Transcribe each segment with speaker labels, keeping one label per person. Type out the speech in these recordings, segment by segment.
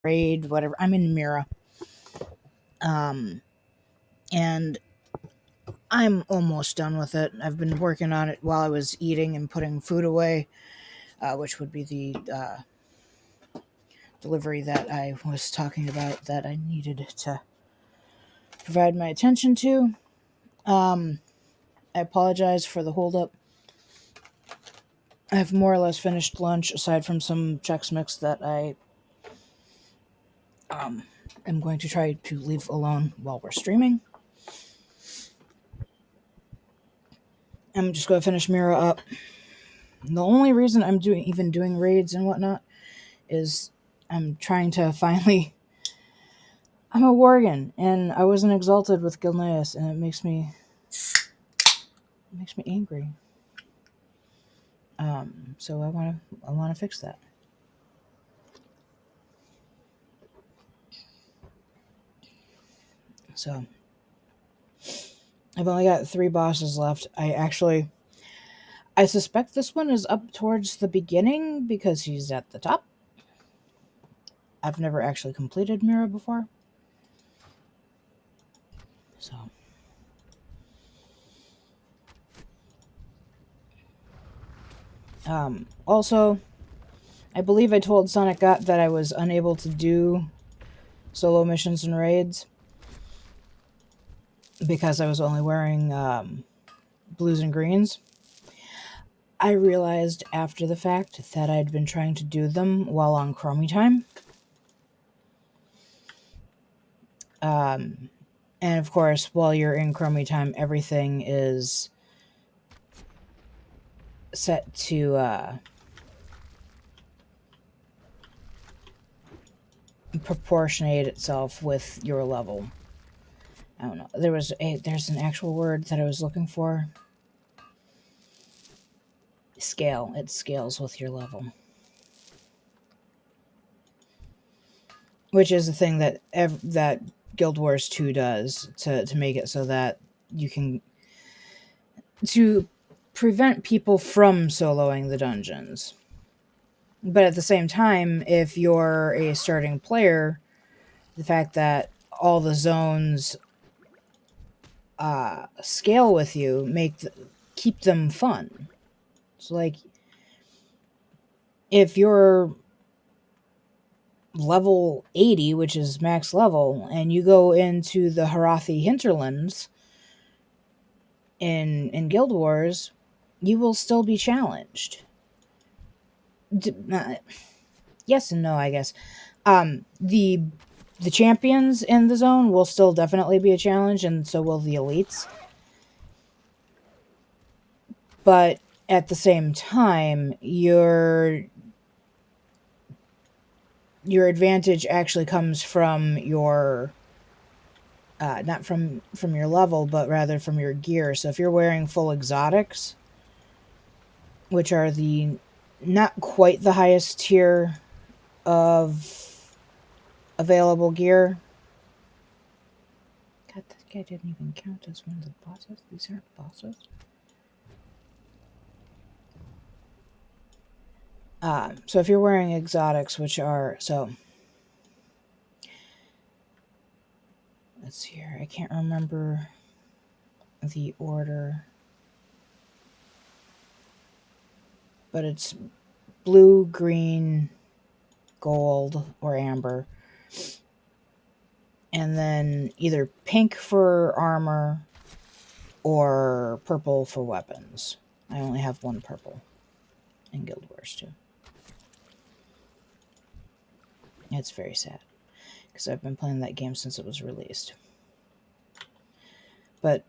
Speaker 1: raid, whatever. I'm in Mira. And I'm almost done with it. I've been working on it while I was eating and putting food away, which would be the delivery that I was talking about that I needed to provide my attention to. I apologize for the holdup. I've more or less finished lunch, aside from some Chex Mix that I am going to try to leave alone while we're streaming. I'm just going to finish Mira up. The only reason I'm doing raids and whatnot is I'm trying to finally. I'm a Worgen, and I wasn't exalted with Gilneas, and it makes me angry. So I want to fix that. So I've only got 3 bosses left. I suspect this one is up towards the beginning because he's at the top. I've never actually completed Mira before. So also, I believe I told Sonic Got that I was unable to do solo missions and raids because I was only wearing blues and greens. I realized after the fact that I'd been trying to do them while on Chromie time. And of course, while you're in Chromie time, everything is set to proportionate itself with your level. I don't know. There's an actual word that I was looking for. Scale. It scales with your level. Which is the thing that Guild Wars 2 does to make it so that you can to prevent people from soloing the dungeons. But at the same time, if you're a starting player, the fact that all the zones scale with you keep them fun. So, like, if you're level 80, which is max level, and you go into the Harathi hinterlands in Guild Wars, you will still be challenged. Yes and no, I guess. The champions in the zone will still definitely be a challenge, and so will the elites. But at the same time, your advantage actually comes from your not from your level, but rather from your gear. So if you're wearing full exotics, which are the not quite the highest tier of available gear. God, that guy didn't even count as one of the bosses. These aren't bosses. So if you're wearing exotics, which are let's see here. I can't remember the order, but it's blue, green, gold, or amber, and then either pink for armor or purple for weapons. I only have 1 purple in Guild Wars 2. It's very sad because I've been playing that game since it was released. But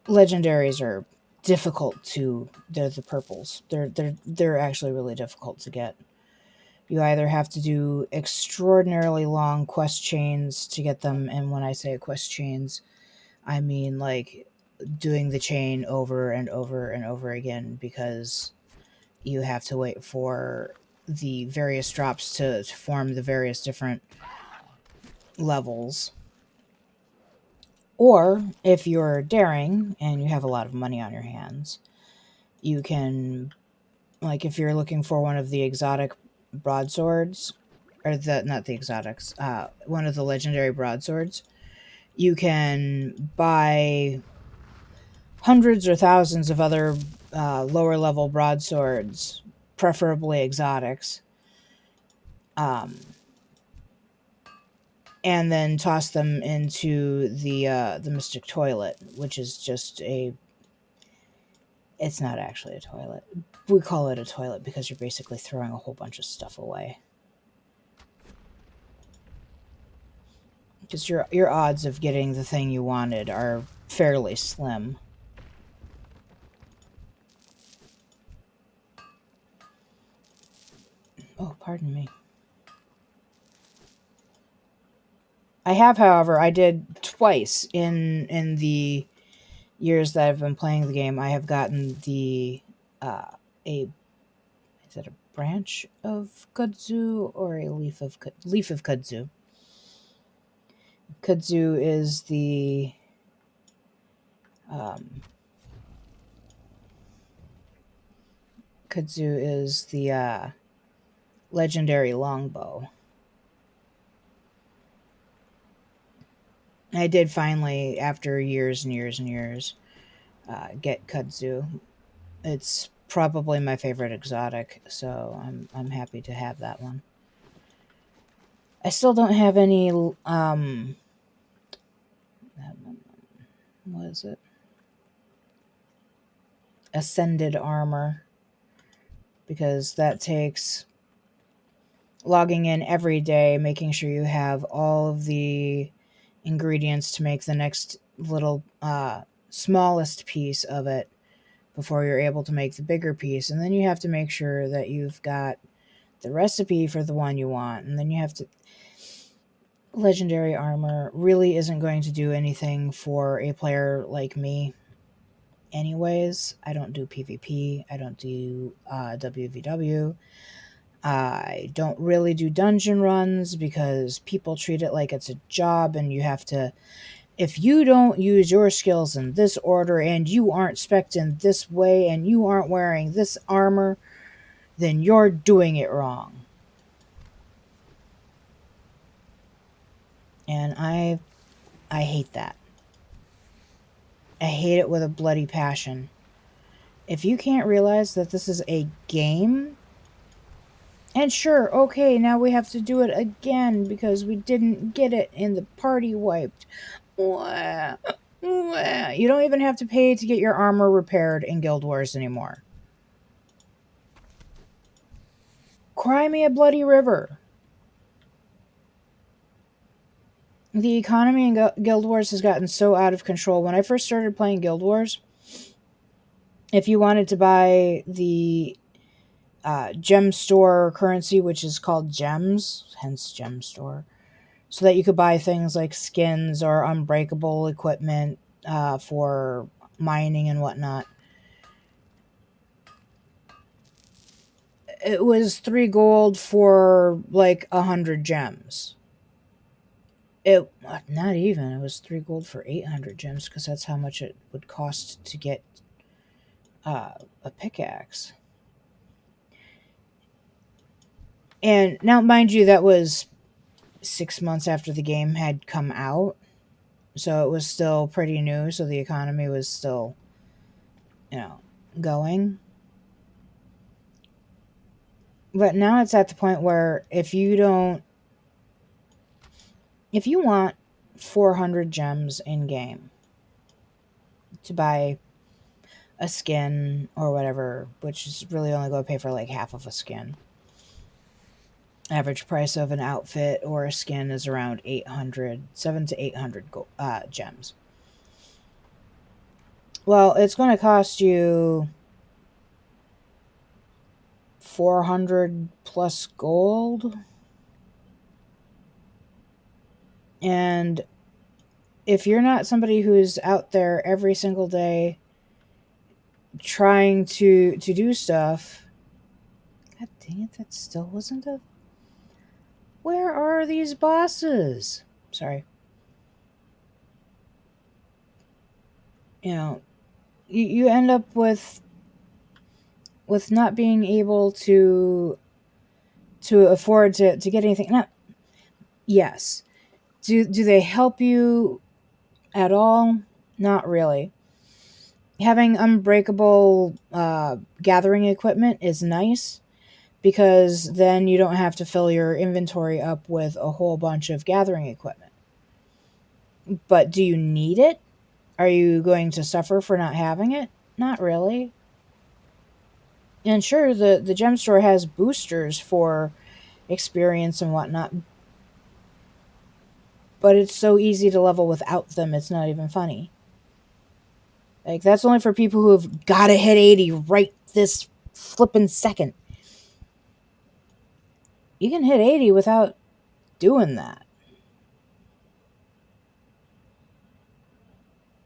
Speaker 1: legendaries are difficult to. They're the purples. They're actually really difficult to get. You either have to do extraordinarily long quest chains to get them, and when I say quest chains, I mean like doing the chain over and over and over again because you have to wait for the various drops to form the various different levels. Or if you're daring and you have a lot of money on your hands, you can, like, if you're looking for one of the exotic broadswords, or the not the exotics, one of the legendary broadswords, you can buy hundreds or thousands of other lower level broadswords, preferably exotics, um, and then toss them into the mystic toilet, which is just a. It's not actually a toilet. We call it a toilet because you're basically throwing a whole bunch of stuff away. Because your odds of getting the thing you wanted are fairly slim. Oh, pardon me. I have, however, I did twice in the years that I've been playing the game. I have gotten the a is it a branch of kudzu or a leaf of kudzu? Kudzu is the um, kudzu is the legendary longbow. I did finally, after years and years and years, get kudzu. It's probably my favorite exotic, so I'm happy to have that one. I still don't have any what is it? Ascended armor, because that takes logging in every day, making sure you have all of the ingredients to make the next little smallest piece of it before you're able to make the bigger piece, and then you have to make sure that you've got the recipe for the one you want, and then you have to. Legendary armor really isn't going to do anything for a player like me anyways. I don't do PvP, I don't do WVW, I don't really do dungeon runs because people treat it like it's a job, and you have to, if you don't use your skills in this order and you aren't spec'd in this way and you aren't wearing this armor, then you're doing it wrong. And I hate that. I hate it with a bloody passion. If you can't realize that this is a game, and sure, okay, now we have to do it again because we didn't get it in the party wiped. Wah, wah. You don't even have to pay to get your armor repaired in Guild Wars anymore. Cry me a bloody river. The economy in Guild Wars has gotten so out of control. When I first started playing Guild Wars, if you wanted to buy the gem store currency, which is called gems, hence gem store, so that you could buy things like skins or unbreakable equipment for mining and whatnot, it was 3 gold for like 100 gems. It not even, it was 3 gold for 800 gems, because that's how much it would cost to get a pickaxe. And now, mind you, that was 6 months after the game had come out, so it was still pretty new, so the economy was still, going. But now it's at the point where if you want 400 gems in game to buy a skin or whatever, which is really only going to pay for like half of a skin. Average price of an outfit or a skin is around 7 to 800 gems. Well, it's going to cost you 400 plus gold. And if you're not somebody who's out there every single day trying to do stuff, god dang it, that still wasn't a. Where are these bosses? Sorry. You end up with not being able to to afford to get anything. Not yes. Do they help you at all? Not really. Having unbreakable gathering equipment is nice because then you don't have to fill your inventory up with a whole bunch of gathering equipment. But do you need it? Are you going to suffer for not having it? Not really. And sure, the gem store has boosters for experience and whatnot, but it's so easy to level without them, it's not even funny. Like, that's only for people who have got to hit 80 right this flippin' second. You can hit 80 without doing that.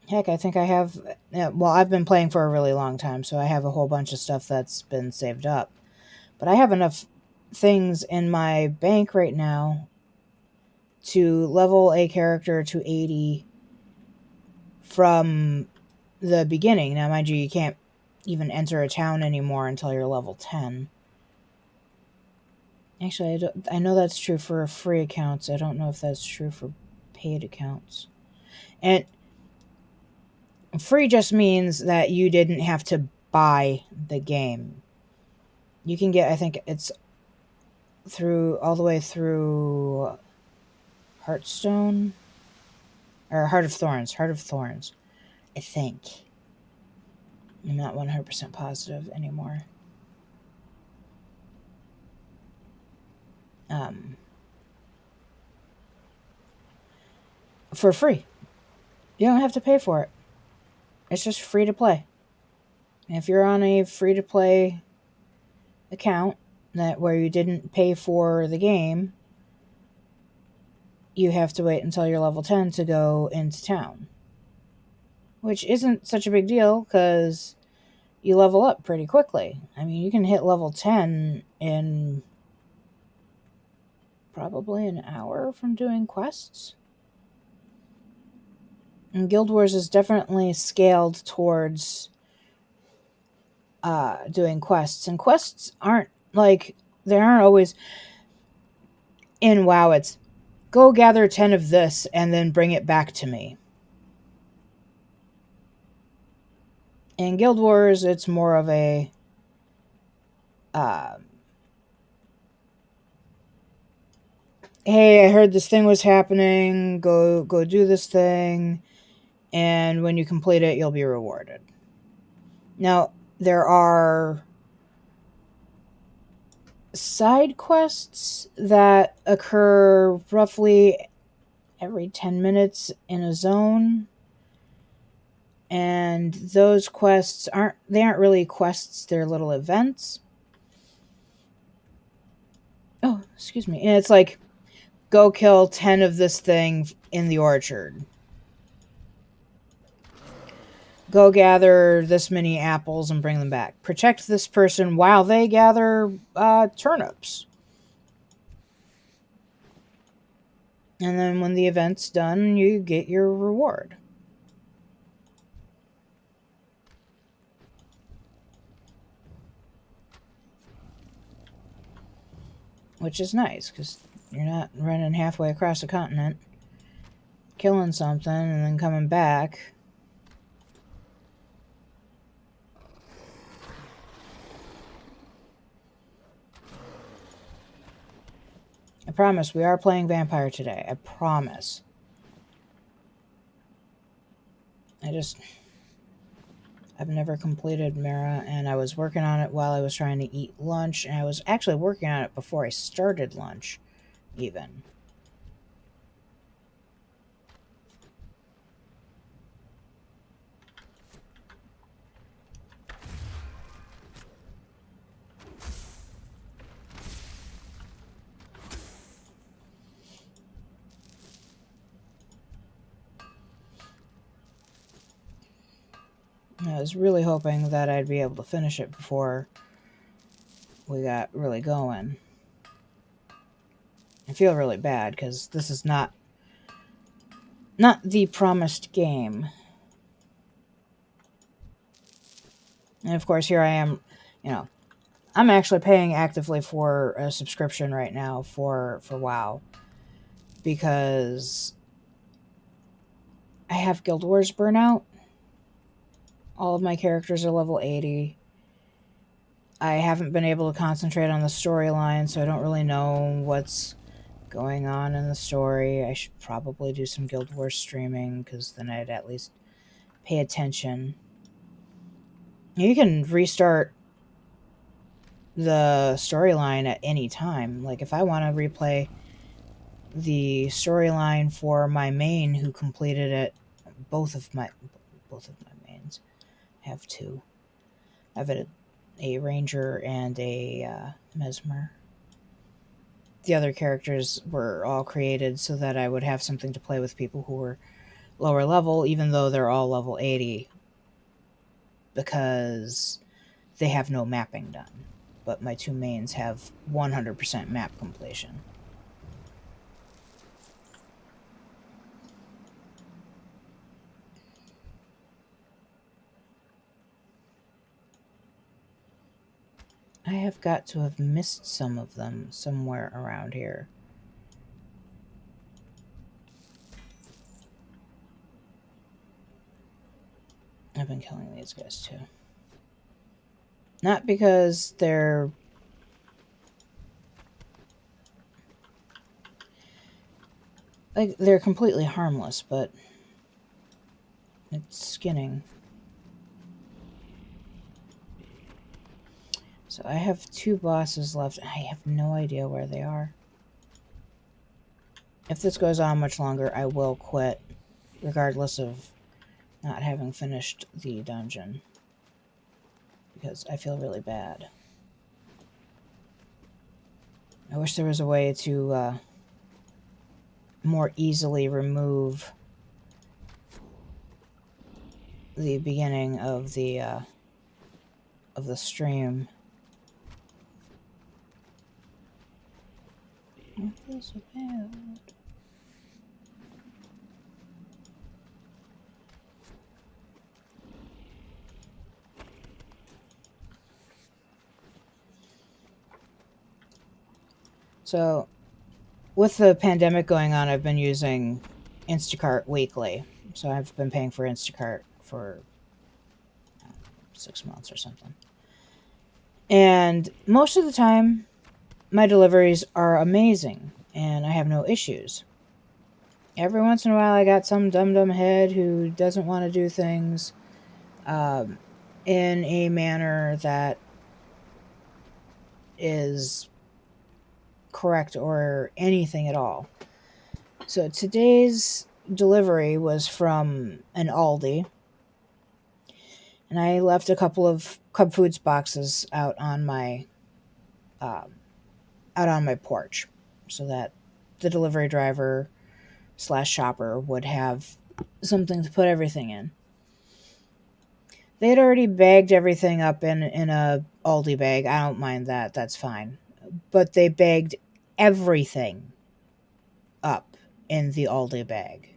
Speaker 1: Heck, I think I have. Yeah, well, I've been playing for a really long time, so I have a whole bunch of stuff that's been saved up. But I have enough things in my bank right now to level a character to 80 from the beginning. Now, mind you, you can't even enter a town anymore until you're level 10. Actually, I know that's true for free accounts. I don't know if that's true for paid accounts. And free just means that you didn't have to buy the game. You can get, I think it's through all the way through Hearthstone or Heart of Thorns. Heart of Thorns, I think. I'm not 100% positive anymore. For free. You don't have to pay for it. It's just free to play. And if you're on a free to play account that where you didn't pay for the game, you have to wait until you're level 10 to go into town. Which isn't such a big deal because you level up pretty quickly. I mean, you can hit level 10 in probably an hour from doing quests. And Guild Wars is definitely scaled towards doing quests. And quests aren't like, they aren't always in WoW. It's go gather 10 of this and then bring it back to me. In Guild Wars, it's more of a hey, I heard this thing was happening, go do this thing, and when you complete it, you'll be rewarded. Now, there are side quests that occur roughly every 10 minutes in a zone, and those quests aren't really quests, they're little events. Oh, excuse me. And it's like, go kill 10 of this thing in the orchard. Go gather this many apples and bring them back. Protect this person while they gather turnips. And then when the event's done, you get your reward. Which is nice, because you're not running halfway across the continent, killing something, and then coming back. I promise, we are playing Vampyr today. I promise. I've never completed Mara, and I was working on it while I was trying to eat lunch, and I was actually working on it before I started lunch, even. I was really hoping that I'd be able to finish it before we got really going. I feel really bad because this is not the promised game. And of course, here I am, I'm actually paying actively for a subscription right now for WoW because I have Guild Wars Burnout. All of my characters are level 80. I haven't been able to concentrate on the storyline, so I don't really know what's going on in the story. I should probably do some Guild Wars streaming because then I'd at least pay attention. You can restart the storyline at any time. Like if I want to replay the storyline for my main who completed it, both of my mains. I have two. I have a ranger and a mesmer. The other characters were all created so that I would have something to play with people who were lower level, even though they're all level 80, because they have no mapping done. But my two mains have 100% map completion. I have got to have missed some of them somewhere around here. I've been killing these guys too. Not because they're like they're completely harmless, but it's skinning. So I have two bosses left. I have no idea where they are. If this goes on much longer, I will quit, regardless of not having finished the dungeon, because I feel really bad. I wish there was a way to more easily remove the beginning of the stream. I feel so bad. So, with the pandemic going on, I've been using Instacart weekly. So I've been paying for Instacart for 6 months or something. And most of the time, my deliveries are amazing, and I have no issues. Every once in a while, I got some dum-dum head who doesn't want to do things in a manner that is correct or anything at all. So today's delivery was from an Aldi, and I left a couple of Cub Foods boxes out on my porch, so that the delivery driver / shopper would have something to put everything in. They had already bagged everything up in a Aldi bag. I don't mind that. That's fine. But they bagged everything up in the Aldi bag.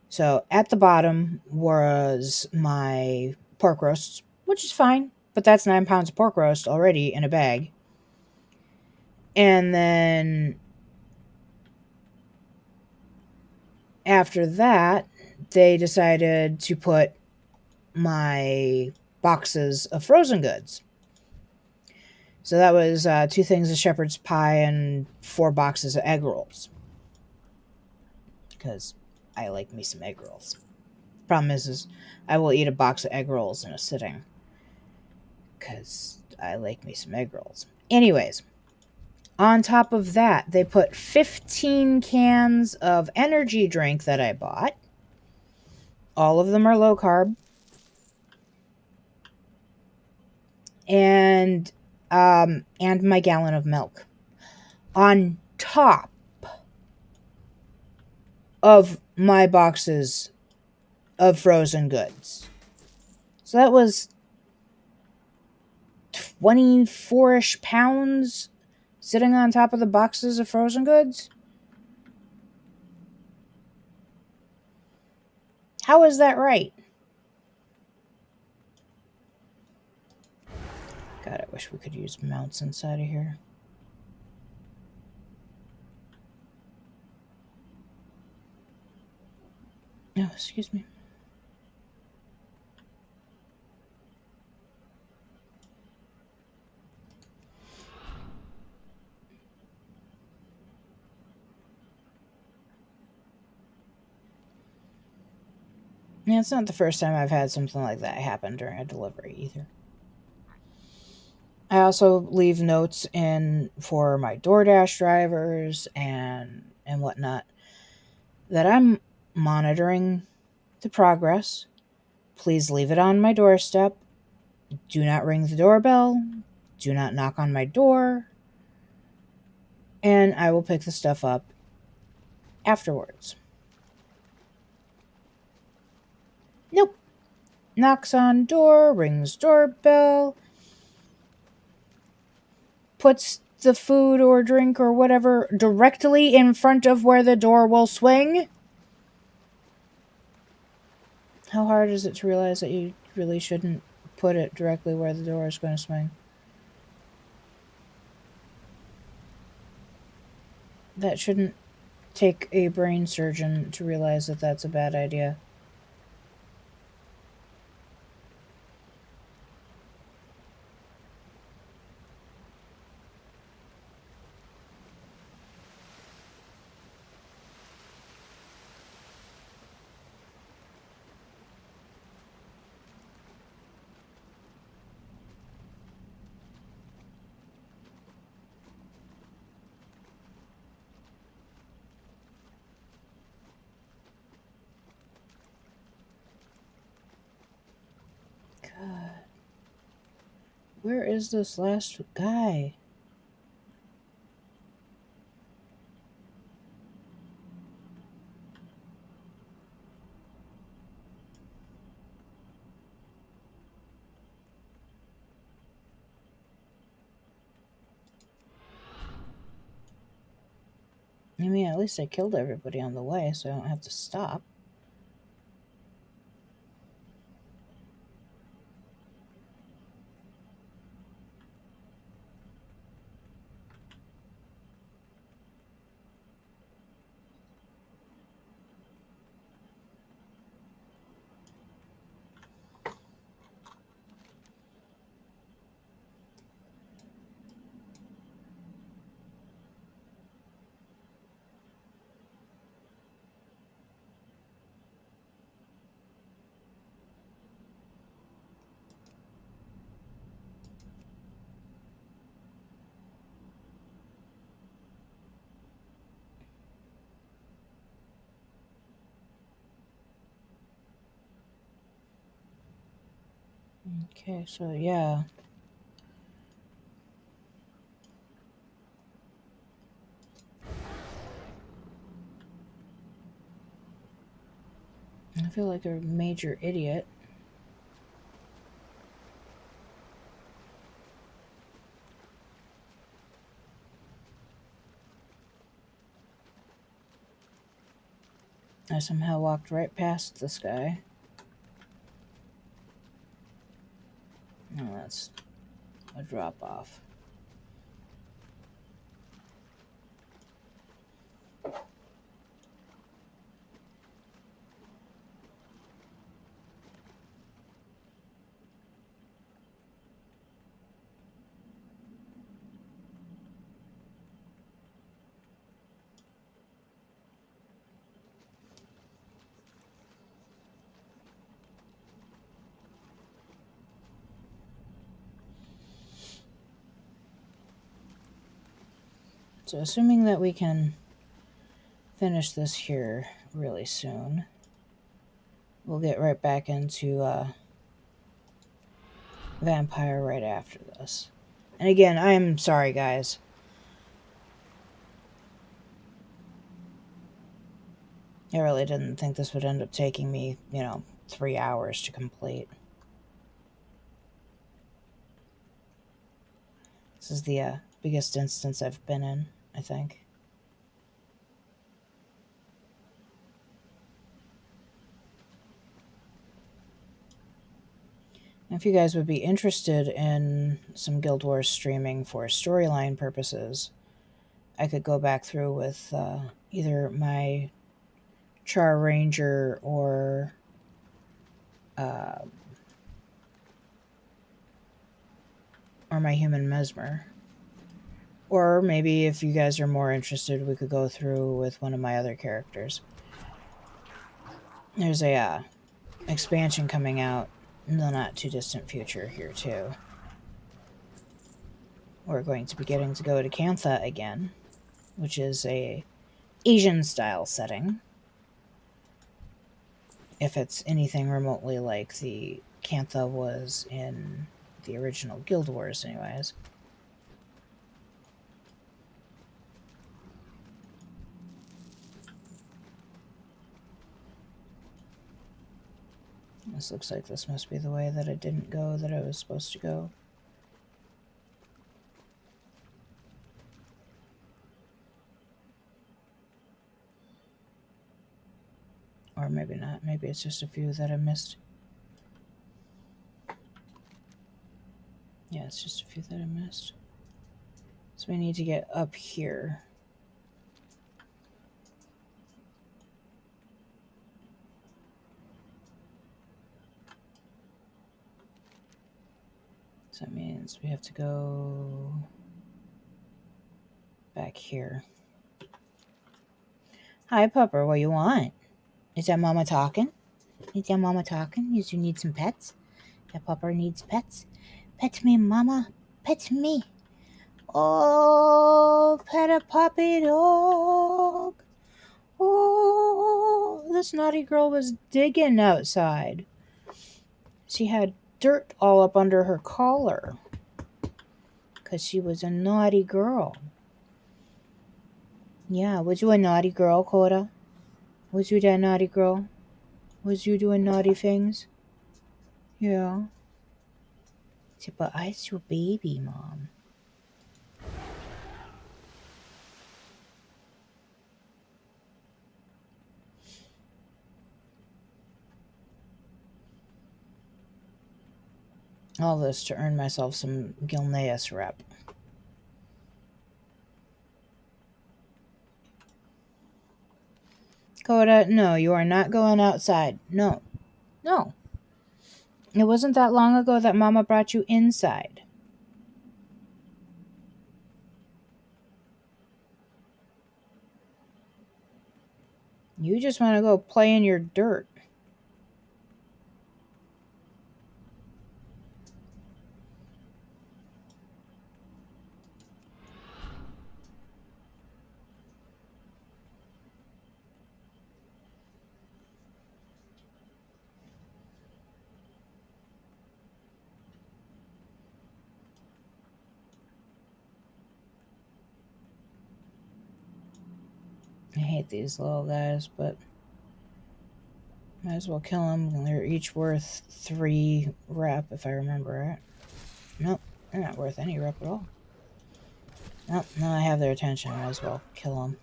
Speaker 1: So at the bottom was my pork roasts, which is fine, but that's 9 pounds of pork roast already in a bag. And then after that, they decided to put my boxes of frozen goods. So that was 2 things of shepherd's pie and 4 boxes of egg rolls. Because I like me some egg rolls. Problem is I will eat a box of egg rolls in a sitting. Because I like me some egg rolls. Anyways, on top of that, they put 15 cans of energy drink that I bought. All of them are low carb. And my gallon of milk. On top of my boxes of frozen goods. So that was 24-ish pounds sitting on top of the boxes of frozen goods. How is that right? God, I wish we could use mounts inside of here. Oh, excuse me. Yeah, it's not the first time I've had something like that happen during a delivery either. I also leave notes in for my DoorDash drivers and whatnot that I'm monitoring the progress. Please leave it on my doorstep. Do not ring the doorbell. Do not knock on my door. And I will pick the stuff up afterwards. Nope. Knocks on door, rings doorbell, puts the food or drink or whatever directly in front of where the door will swing. How hard is it to realize that you really shouldn't put it directly where the door is going to swing? That shouldn't take a brain surgeon to realize that that's a bad idea. God. Where is this last guy? I mean, at least I killed everybody on the way, so I don't have to stop. Okay, so yeah. I feel like a major idiot. I somehow walked right past this guy. Oh, that's a drop off. So, assuming that we can finish this here really soon, we'll get right back into Vampyr right after this. And again, I'm sorry, guys. I really didn't think this would end up taking me, 3 hours to complete. This is the biggest instance I've been in, I think. If you guys would be interested in some Guild Wars streaming for storyline purposes, I could go back through with either my Char Ranger or my Human Mesmer. Or maybe if you guys are more interested, we could go through with one of my other characters. There's a expansion coming out in the not too distant future here too. We're going to be getting to go to Cantha again, which is a Asian style setting. If it's anything remotely like the Cantha was in the original Guild Wars anyways. This looks like this must be the way that it didn't go that I was supposed to go. Or maybe not. Maybe it's just a few that I missed. Yeah, it's just a few that I missed. So we need to get up here. So that means we have to go back here. Hi, Pupper. What you want? Is that Mama talking? Is that Mama talking? You need some pets? That Pupper needs pets? Pet me, Mama. Pet me. Oh, pet a puppy dog. Oh, this naughty girl was digging outside. She had dirt all up under her collar because she was a naughty girl. Yeah, was you a naughty girl, Coda? Was you that naughty girl? Was you doing naughty things? Yeah. But I's your baby, Mom. All this to earn myself some Gilneas rep. Coda, no, you are not going outside. No. No. It wasn't that long ago that Mama brought you inside. You just want to go play in your dirt. I hate these little guys, but might as well kill them. They're each worth 3 rep, if I remember right. Nope, they're not worth any rep at all. Nope, now I have their attention. Might as well kill them.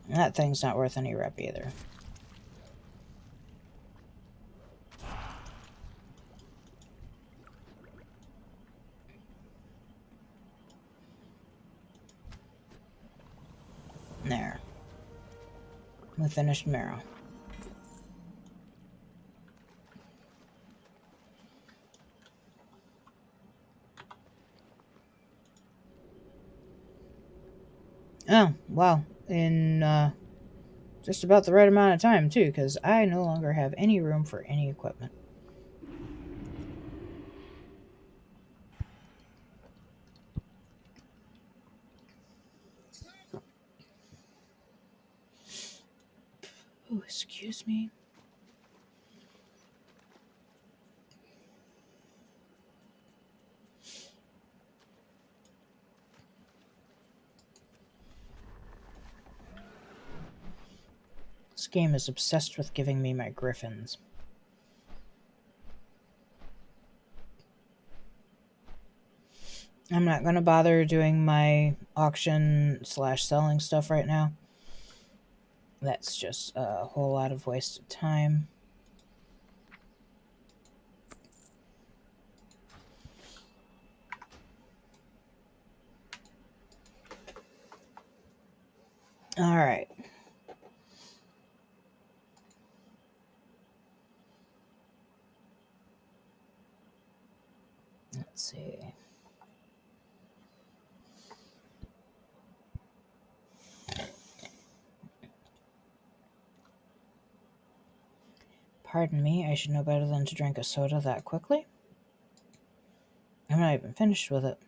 Speaker 1: That thing's not worth any rep either. There. We finished marrow. Oh, wow. In just about the right amount of time, too, because I no longer have any room for any equipment. Oh, excuse me. This game is obsessed with giving me my griffins. I'm not going to bother doing my auction/selling stuff right now. That's just a whole lot of wasted time. All right. Let's see. Pardon me, I should know better than to drink a soda that quickly. I'm not even finished with it.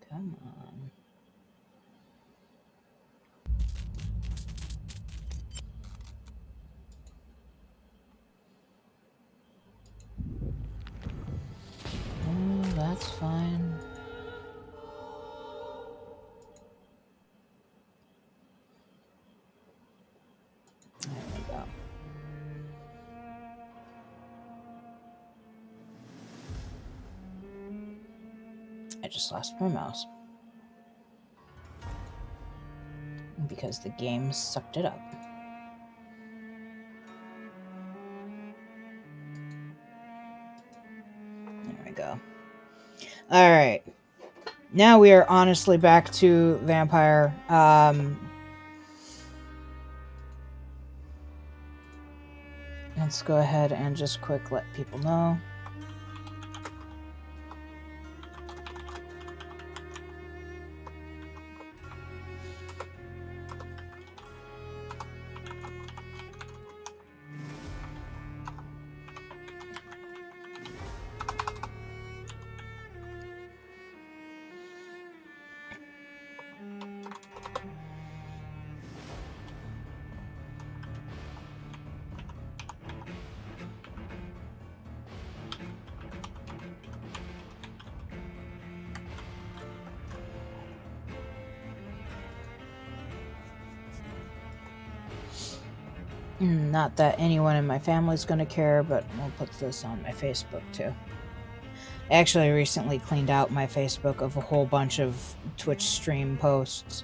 Speaker 1: Come on. Oh, that's fine. There we go. I just lost my mouse. Because the game sucked it up. There we go. Alright. Now we are honestly back to Vampyr. Let's go ahead and just quick let people know. Not that anyone in my family's going to care, but we'll put this on my Facebook too. I actually recently cleaned out my Facebook of a whole bunch of Twitch stream posts.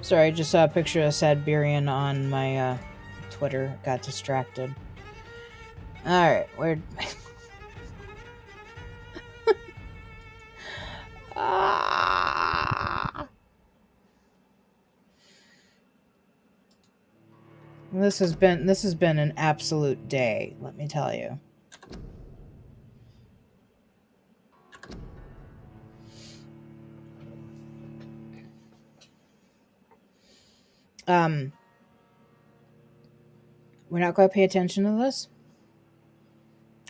Speaker 1: Sorry, I just saw a picture of Sadberian on my Twitter. Got distracted. Alright, where'd... ah! This has been an absolute day, let me tell you. We're not going to pay attention to this.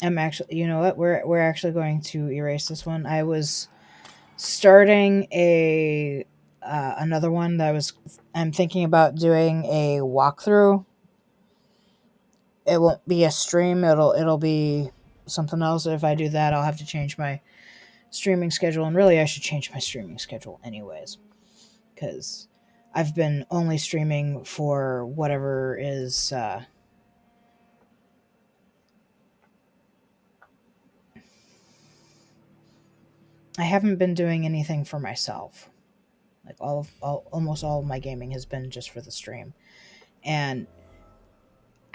Speaker 1: I'm actually, you know what? We're actually going to erase this one. I was starting a another one that I'm thinking about doing a walkthrough. It won't be a stream. It'll be something else. If I do that, I'll have to change my streaming schedule, and really I should change my streaming schedule anyways, because I've been only streaming for whatever is I haven't been doing anything for myself. Like almost all of my gaming has been just for the stream. And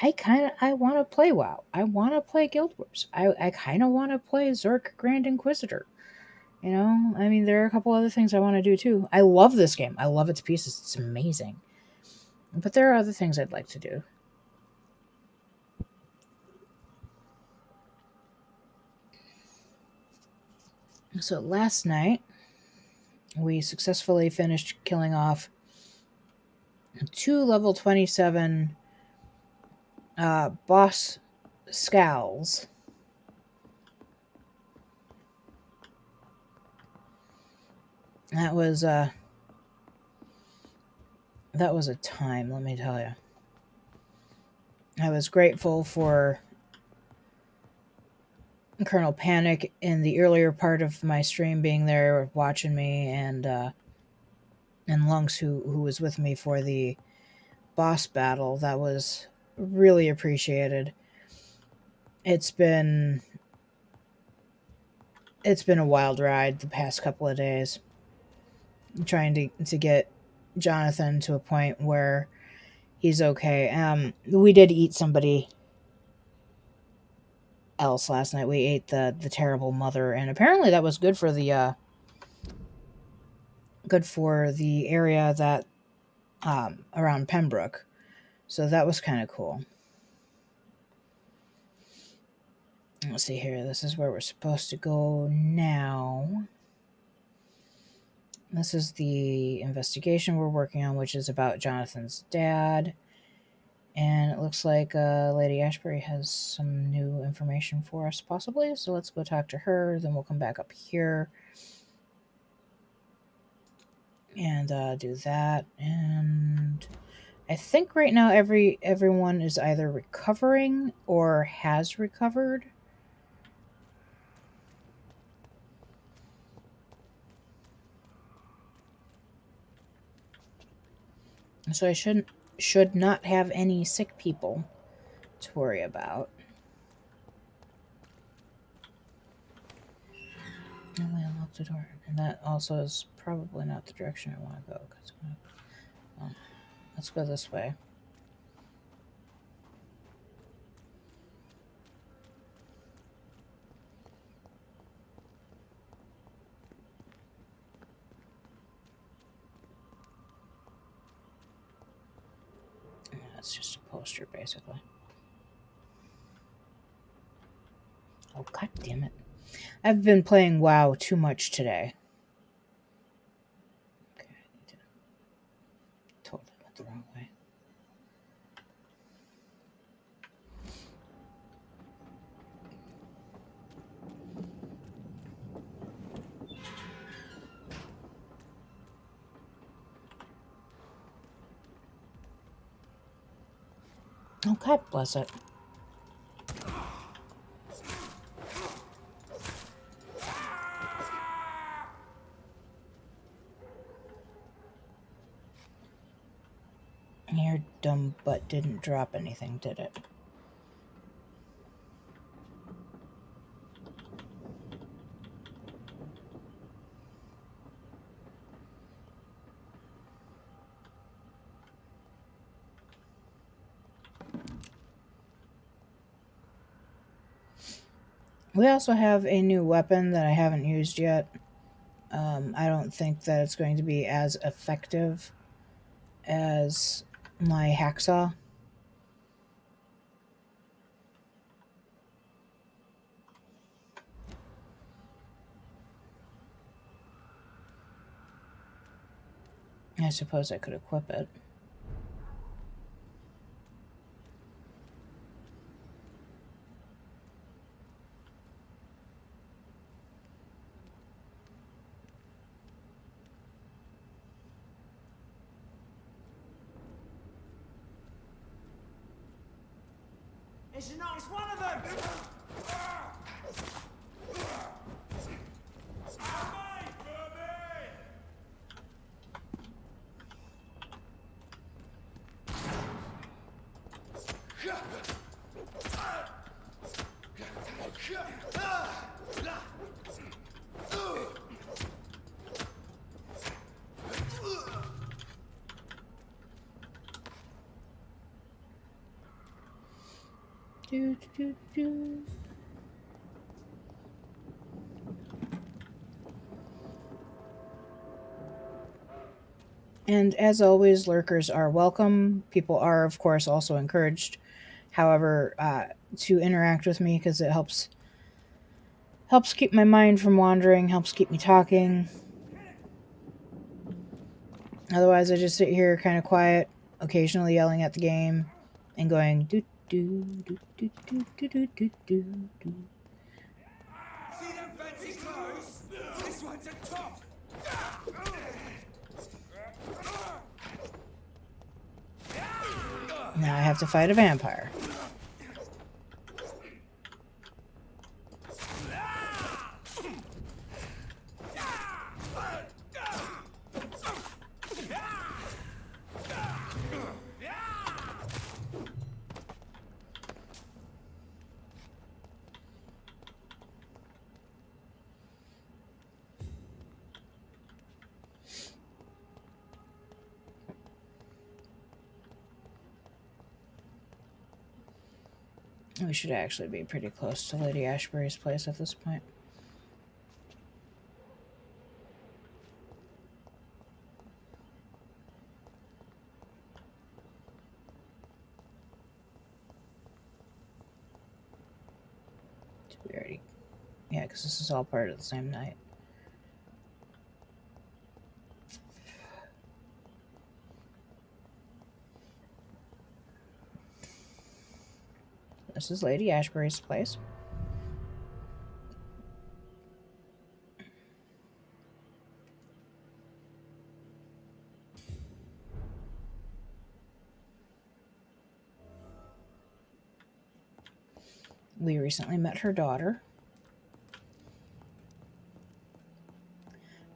Speaker 1: I want to play WoW. I want to play Guild Wars. I kind of want to play Zerk Grand Inquisitor. You know, I mean, there are a couple other things I want to do too. I love this game. I love it to pieces. It's amazing. But there are other things I'd like to do. So last night, we successfully finished killing off 2 level 27 Boss Scowls. That was a time, let me tell you. I was grateful for Colonel Panic in the earlier part of my stream being there watching me, and Lunks who was with me for the boss battle. That was really appreciated. It's been a wild ride the past couple of days. I'm trying to get Jonathan to a point where he's okay. We did eat somebody else last night. We ate the terrible mother, and apparently that was good for the area that around Pembroke. So that was kind of cool. Let's see here. This is where we're supposed to go now. This is the investigation we're working on, which is about Jonathan's dad. And it looks like Lady Ashbury has some new information for us, possibly. So let's go talk to her. Then we'll come back up here and do that. And I think right now everyone is either recovering or has recovered. So I should not have any sick people to worry about. And we unlock the door. And that also is probably not the direction I want to go. Let's go this way. That's just a poster, basically. Oh, god damn it. I've been playing WoW too much today. Okay, I totally went the wrong way. Oh, god bless it. Your dumb butt didn't drop anything, did it? We also have a new weapon that I haven't used yet. I don't think that it's going to be as effective as my hacksaw. I suppose I could equip it.
Speaker 2: It's not, it's one of them!
Speaker 1: Do, do, do. And as always, lurkers are welcome. People are, of course, also encouraged, however, to interact with me because it helps keep my mind from wandering, helps keep me talking. Otherwise, I just sit here kind of quiet, occasionally yelling at the game and going, doot,
Speaker 2: See them fancy clothes? This one's a top.
Speaker 1: Now I have to fight a vampire. We should actually be pretty close to Lady Ashbury's place at this point. We already... Yeah, because this is all part of the same night. This is Lady Ashbury's place. We recently met her daughter.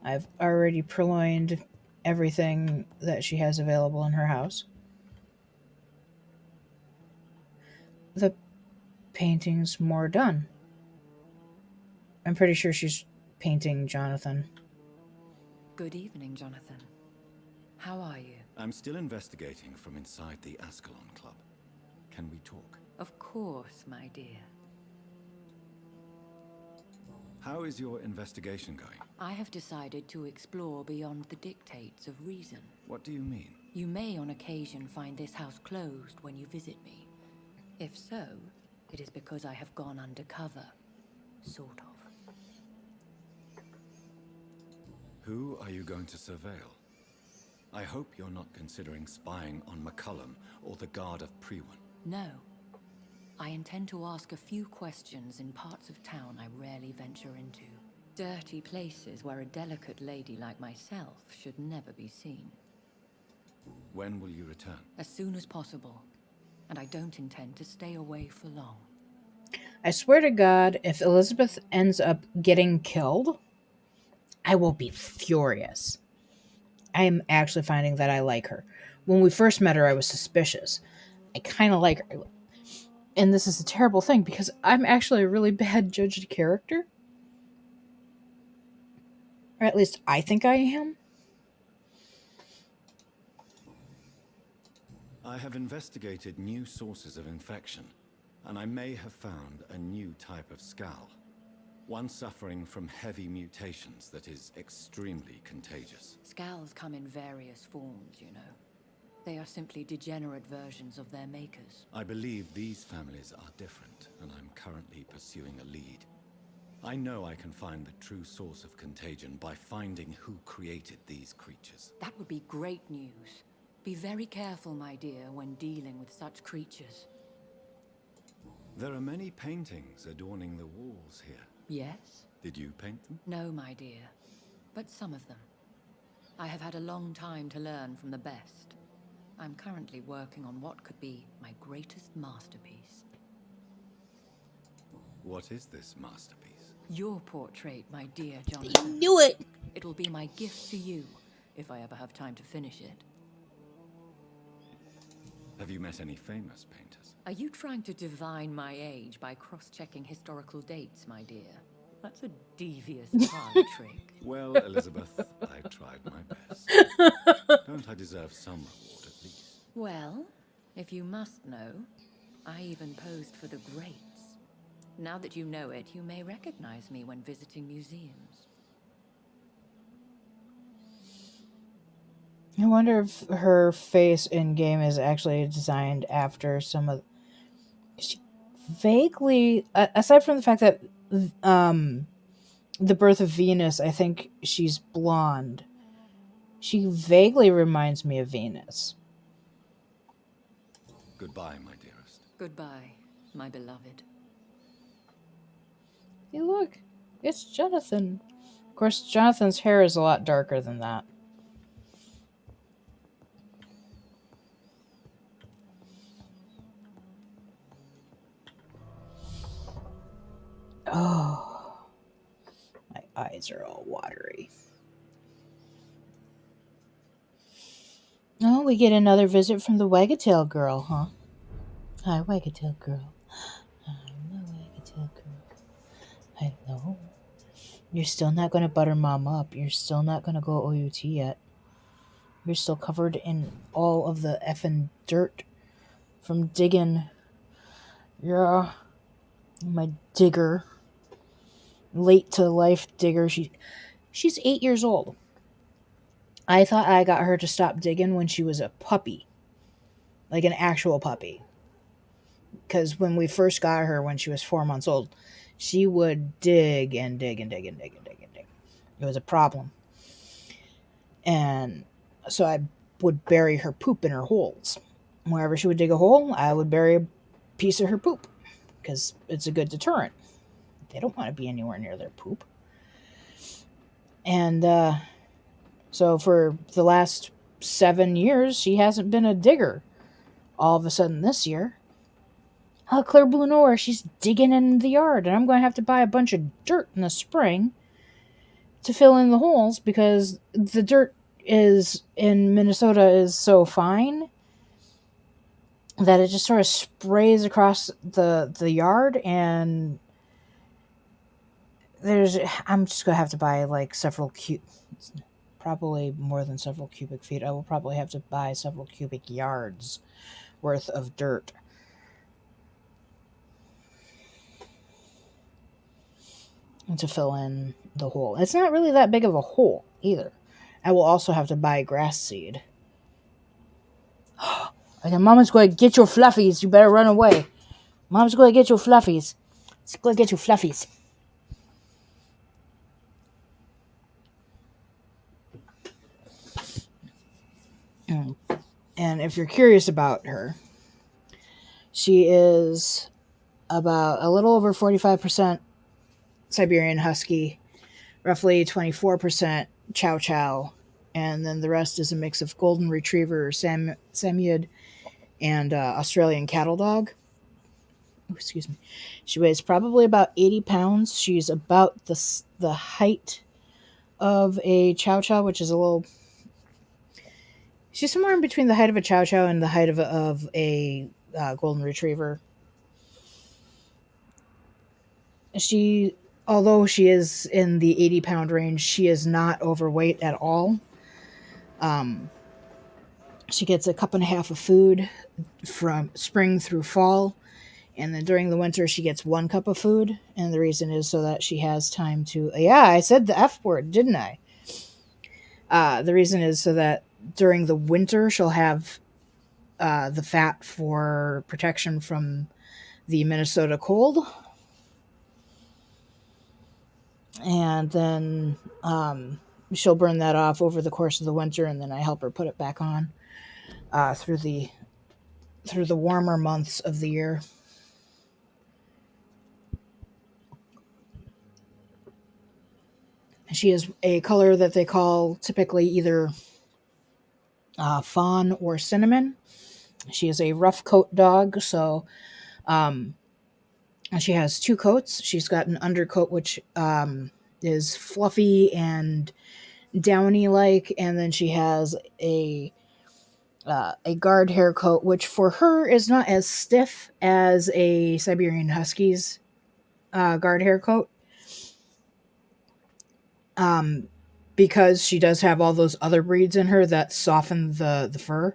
Speaker 1: I've already purloined everything that she has available in her house. The painting's more done. I'm pretty sure she's painting Jonathan.
Speaker 3: Good evening, Jonathan. How are you?
Speaker 4: I'm still investigating from inside the Ascalon Club. Can we talk?
Speaker 3: Of course, my dear.
Speaker 4: How is your investigation going?
Speaker 3: I have decided to explore beyond the dictates of reason.
Speaker 4: What do you mean?
Speaker 3: You may on occasion find this house closed when you visit me. If so, it is because I have gone undercover. Sort of.
Speaker 4: Who are you going to surveil? I hope you're not considering spying on McCullum or the Guard of Prewan.
Speaker 3: No. I intend to ask a few questions in parts of town I rarely venture into. Dirty places where a delicate lady like myself should never be seen.
Speaker 4: When will you return?
Speaker 3: As soon as possible. And I don't intend to stay away for long.
Speaker 1: I swear to God, if Elizabeth ends up getting killed, I will be furious. I am actually finding that I like her. When we first met her, I was suspicious. I kind of like her. And this is a terrible thing because I'm actually a really bad judge of character. Or at least I think I am.
Speaker 4: I have investigated new sources of infection, and I may have found a new type of skull. One suffering from heavy mutations that is extremely contagious.
Speaker 3: Scowls come in various forms, you know. They are simply degenerate versions of their makers.
Speaker 4: I believe these families are different, and I'm currently pursuing a lead. I know I can find the true source of contagion by finding who created these creatures.
Speaker 3: That would be great news. Be very careful, my dear, when dealing with such creatures.
Speaker 4: There are many paintings adorning the walls here.
Speaker 3: Yes?
Speaker 4: Did you paint them?
Speaker 3: No, my dear. But some of them. I have had a long time to learn from the best. I'm currently working on what could be my greatest masterpiece.
Speaker 4: What is this masterpiece?
Speaker 3: Your portrait, my dear Jonathan.
Speaker 1: I knew it!
Speaker 3: It will be my gift to you, if I ever have time to finish it.
Speaker 4: Have you met any famous painters?
Speaker 3: Are you trying to divine my age by cross-checking historical dates, my dear? That's a devious parlor trick.
Speaker 4: Well, Elizabeth, I tried my best. Don't I deserve some reward at least?
Speaker 3: Well, if you must know, I even posed for the greats. Now that you know it, you may recognize me when visiting museums.
Speaker 1: I wonder if her face in game is actually designed after some of... She vaguely, aside from the fact that the Birth of Venus, I think she's blonde. She vaguely reminds me of Venus.
Speaker 4: Goodbye, my dearest.
Speaker 3: Goodbye, my beloved.
Speaker 1: Hey, look, it's Jonathan. Of course, Jonathan's hair is a lot darker than that. Oh, my eyes are all watery. Oh, we get another visit from the Wagatail girl, huh? Hi, Wagatail girl. Hello, Wagatail girl. Hello. You're still not going to butter mom up. You're still not going to go OUT yet. You're still covered in all of the effing dirt from digging. Yeah. My digger. Late to life digger. She's 8 years old. I thought I got her to stop digging when she was a puppy. Like an actual puppy. Because when we first got her, when she was 4 months old, she would dig and dig and dig and dig and dig and dig. It was a problem. And so I would bury her poop in her holes. Wherever she would dig a hole, I would bury a piece of her poop. Because it's a good deterrent. They don't want to be anywhere near their poop. And so for the last 7 years, she hasn't been a digger. All of a sudden this year, Claire Blue Noir, she's digging in the yard, and I'm going to have to buy a bunch of dirt in the spring to fill in the holes because the dirt is in Minnesota is so fine that it just sort of sprays across the yard, and I'm just going to have to buy like probably more than several cubic feet. I will probably have to buy several cubic yards worth of dirt. To fill in the hole. It's not really that big of a hole either. I will also have to buy grass seed. Okay, Mama's going to get your fluffies. You better run away. Mom's going to get your fluffies. She's going to get your fluffies. And if you're curious about her, she is about a little over 45% Siberian Husky, roughly 24% Chow Chow, and then the rest is a mix of Golden Retriever, Samoyed, and Australian Cattle Dog. Oh, excuse me. She weighs probably about 80 pounds. She's about the height of a Chow Chow, which is a little... She's somewhere in between the height of a Chow Chow and the height of a Golden Retriever. Although she is in the 80-pound range, she is not overweight at all. She gets a cup and a half of food from spring through fall, and then during the winter she gets 1 cup of food, and the reason is so that she has time to... Yeah, I said the F word, didn't I? The reason is so that during the winter she'll have the fat for protection from the Minnesota cold. And then she'll burn that off over the course of the winter, and then I help her put it back on through the warmer months of the year. She is a color that they call typically either fawn or cinnamon. She is a rough coat dog, so she has 2 coats. She's got an undercoat which is fluffy and downy like, and then she has a guard hair coat, which for her is not as stiff as a Siberian Husky's guard hair coat. Because she does have all those other breeds in her that soften the fur.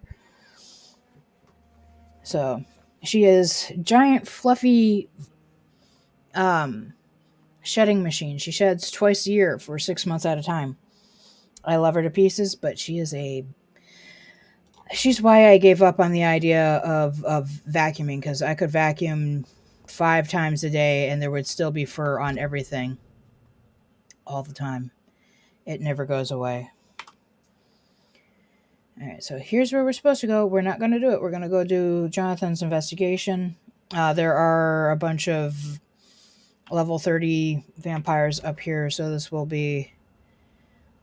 Speaker 1: So she is giant, fluffy shedding machine. She sheds twice a year for 6 months at a time. I love her to pieces, but she's why I gave up on the idea of vacuuming, because I could vacuum 5 times a day and there would still be fur on everything all the time. It never goes away. All right, so here's where we're supposed to go. We're not going to do it. We're going to go do Jonathan's investigation. There are a bunch of level 30 vampires up here, so this will be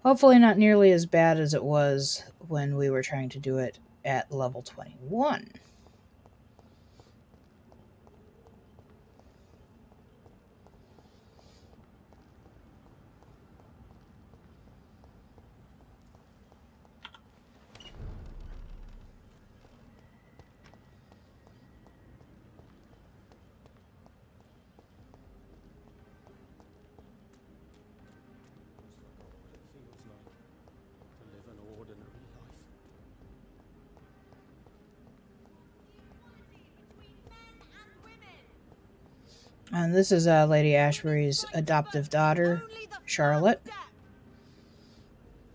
Speaker 1: hopefully not nearly as bad as it was when we were trying to do it at level 21. And this is Lady Ashbury's adoptive daughter, Charlotte.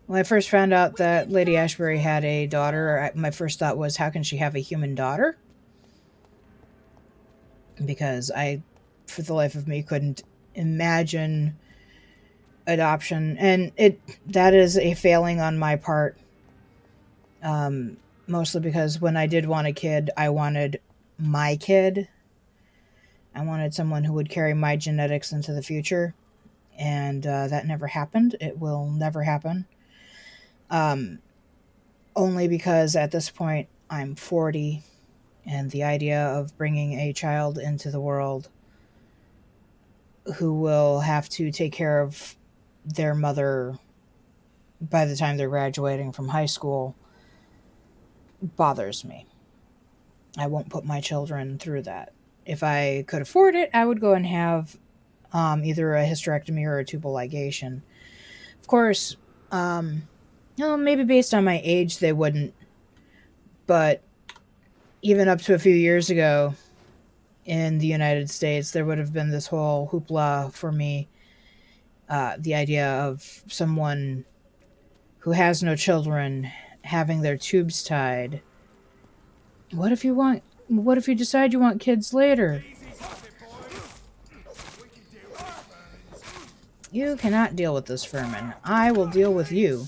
Speaker 1: When I first found out that Lady Ashbury had a daughter, my first thought was, how can she have a human daughter? Because I, for the life of me, couldn't imagine adoption. And that is a failing on my part. Mostly because when I did want a kid, I wanted my kid. I wanted someone who would carry my genetics into the future. And that never happened. It will never happen. Only because at this point I'm 40, and the idea of bringing a child into the world who will have to take care of their mother by the time they're graduating from high school bothers me. I won't put my children through that. If I could afford it, I would go and have either a hysterectomy or a tubal ligation. Of course, maybe based on my age, they wouldn't. But even up to a few years ago in the United States, there would have been this whole hoopla for me. The idea of someone who has no children having their tubes tied. What if you decide you want kids later? You cannot deal with this vermin. I will deal with you.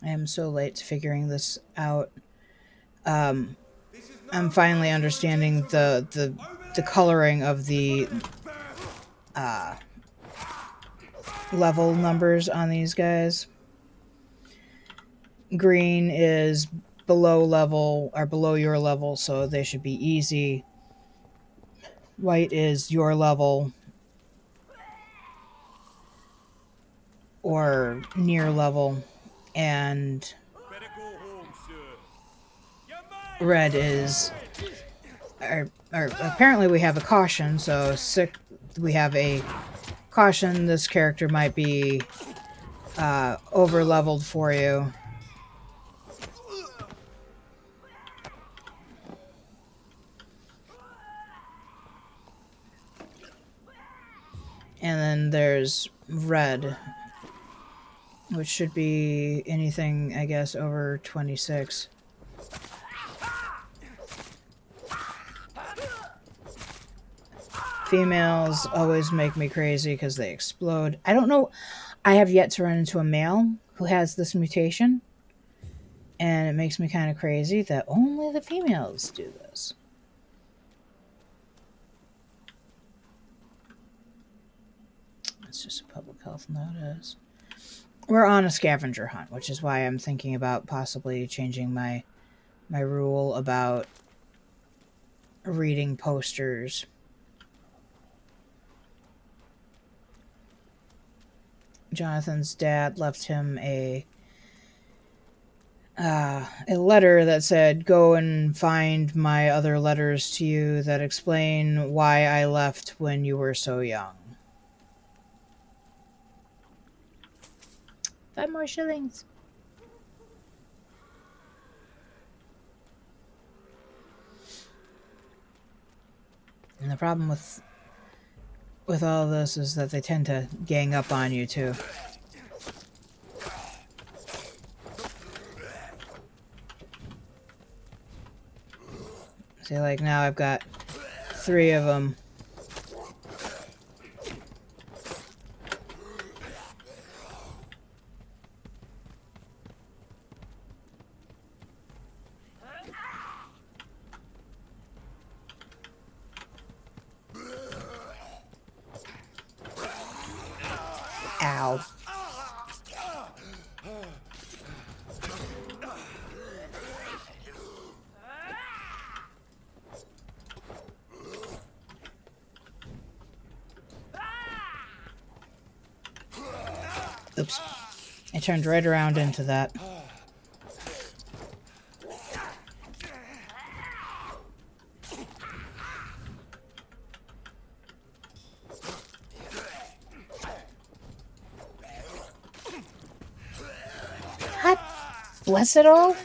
Speaker 1: I am so late to figuring this out. I'm finally understanding the coloring of the level numbers on these guys. Green is below level or below your level, so they should be easy. White is your level or near level, and red is or apparently we have a caution, so we have a caution. This character might be over leveled for you. And then there's red, which should be anything, I guess, over 26. Females always make me crazy because they explode. I don't know. I have yet to run into a male who has this mutation. And it makes me kind of crazy that only the females do this. It's just a public health notice. We're on a scavenger hunt, which is why I'm thinking about possibly changing my rule about reading posters. Jonathan's dad left him a letter that said, "Go and find my other letters to you that explain why I left when you were so young." 5 more shillings. And the problem with all of this is that they tend to gang up on you too. See, like, now I've got 3 of them. Ow. Oops. I turned right around into that. God bless it all.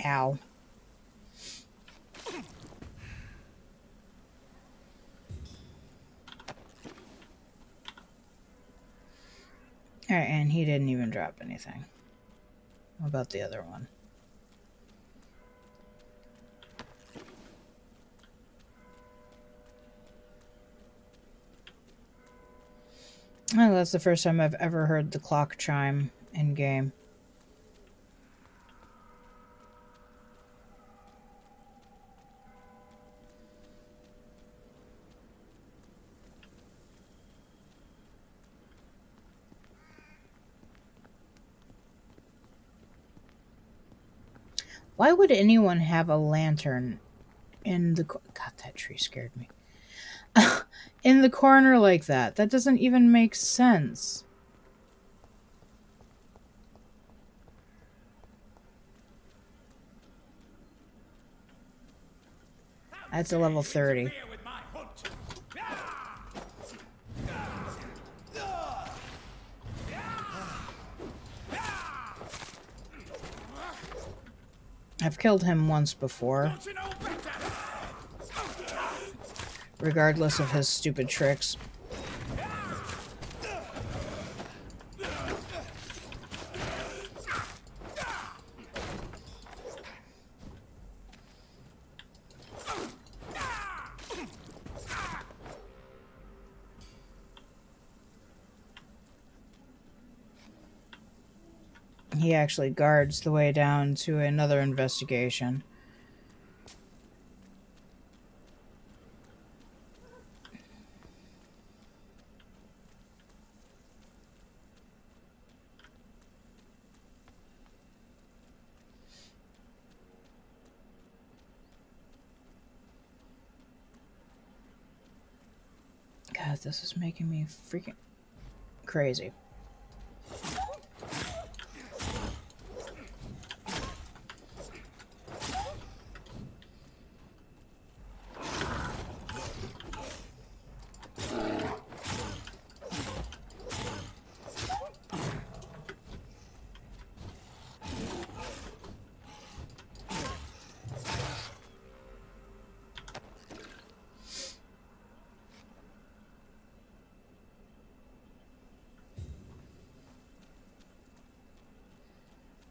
Speaker 1: Ow. Alright, and he didn't even drop anything. What about the other one? Oh, that's the first time I've ever heard the clock chime in game. Why would anyone have a lantern in the... God, that tree scared me. In the corner like that? That doesn't even make sense. That's a level 30. I've killed him once before. Regardless of his stupid tricks. He actually guards the way down to another investigation. God, this is making me freaking crazy.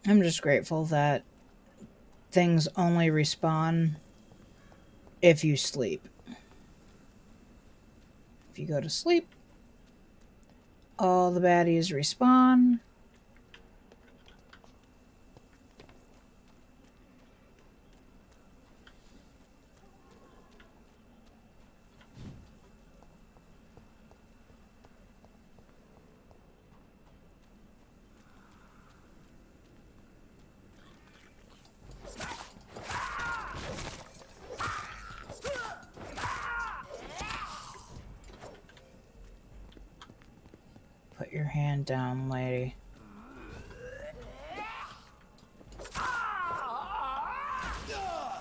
Speaker 1: I'm just grateful that things only respawn if you sleep. If you go to sleep, all the baddies respawn. Put your hand down, lady.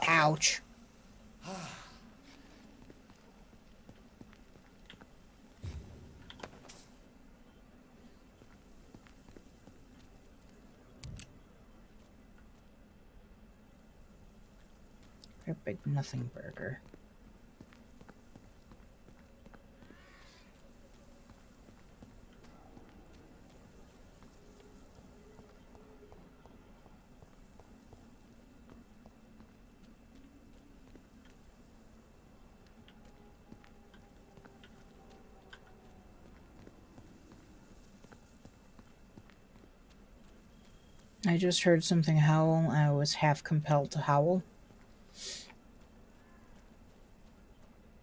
Speaker 1: pouch. A big nothing burger. I just heard something howl, and I was half compelled to howl.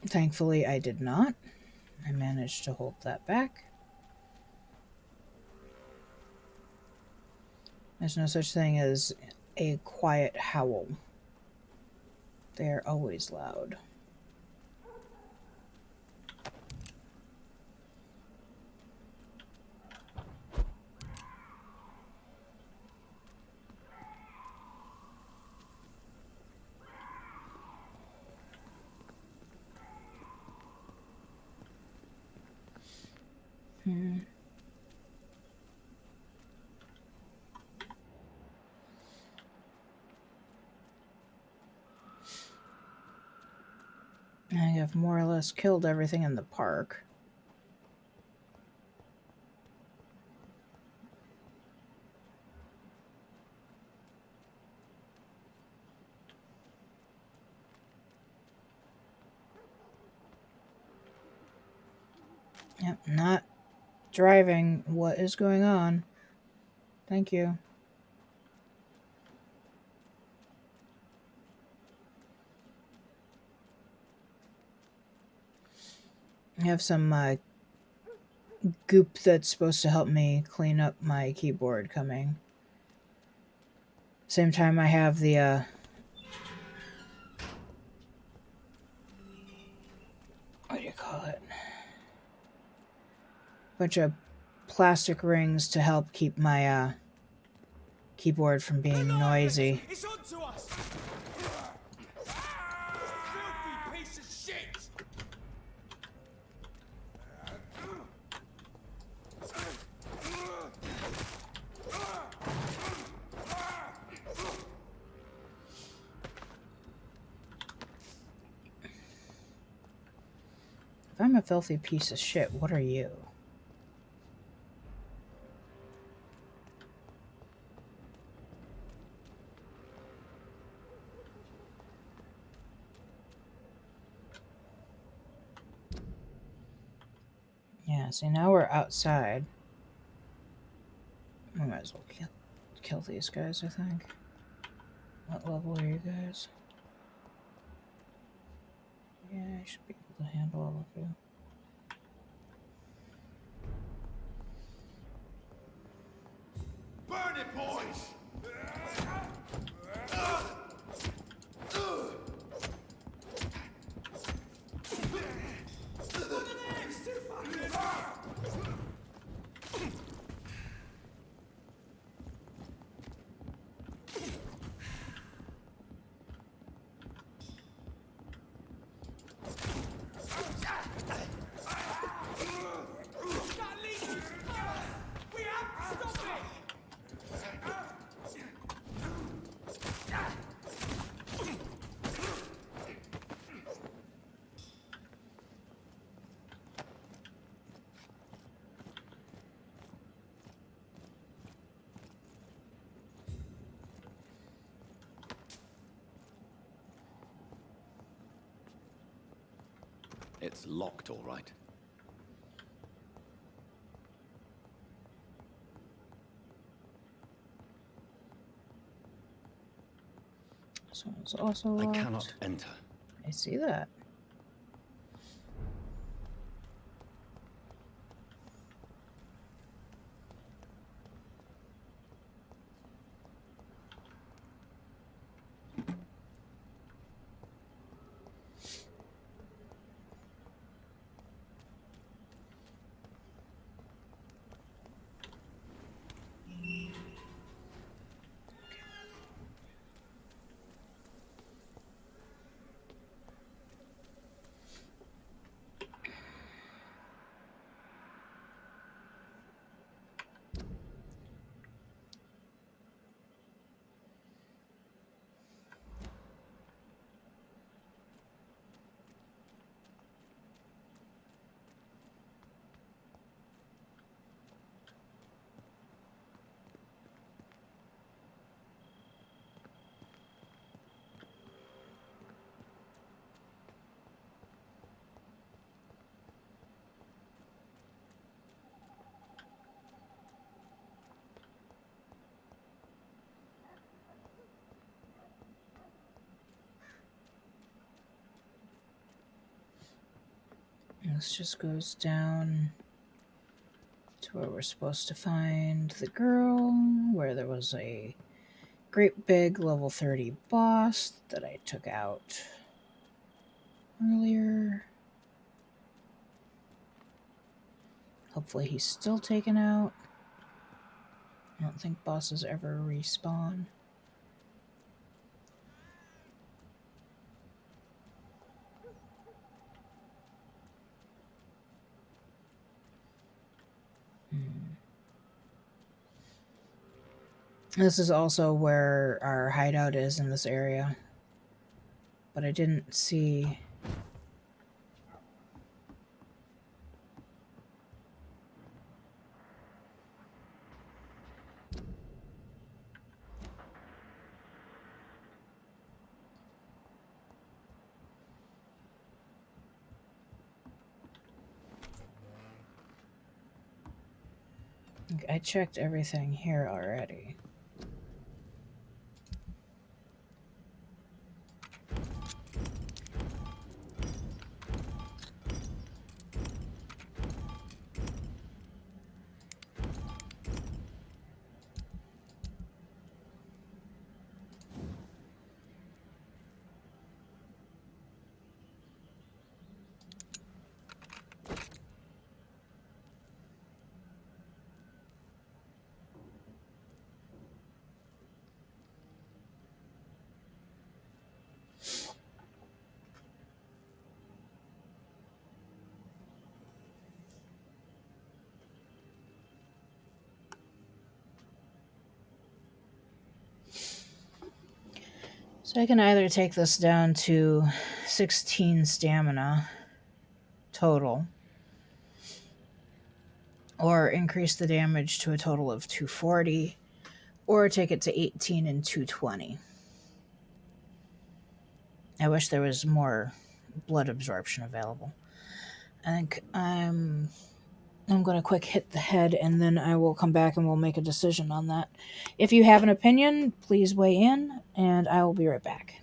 Speaker 1: Thankfully, I did not. I managed to hold that back. There's no such thing as a quiet howl. They are always loud. I have more or less killed everything in the park. Yep, not driving. What is going on? Thank you. I have some goop that's supposed to help me clean up my keyboard coming. Same time I have the what do you call it? Bunch of plastic rings to help keep my keyboard from being noisy.
Speaker 2: It's onto us! Filthy piece of shit!
Speaker 1: If I'm a filthy piece of shit, what are you? Yeah, see, now we're outside. We might as well kill these guys, I think. What level are you guys? Yeah, I should be able to handle all of you.
Speaker 2: Burn it, boys!
Speaker 4: It's locked, all right.
Speaker 1: This one's also
Speaker 4: I
Speaker 1: locked.
Speaker 4: cannot enter.
Speaker 1: I see that. This just goes down to where we're supposed to find the girl, where there was a great big level 30 boss that I took out earlier. Hopefully he's still taken out. I don't think bosses ever respawn. This is also where our hideout is in this area. But I didn't see... I checked everything here already. So I can either take this down to 16 stamina total, or increase the damage to a total of 240, or take it to 18 and 220. I wish there was more blood absorption available. I think I'm going to quick hit the head, and then I will come back and we'll make a decision on that. If you have an opinion, please weigh in, and I will be right back.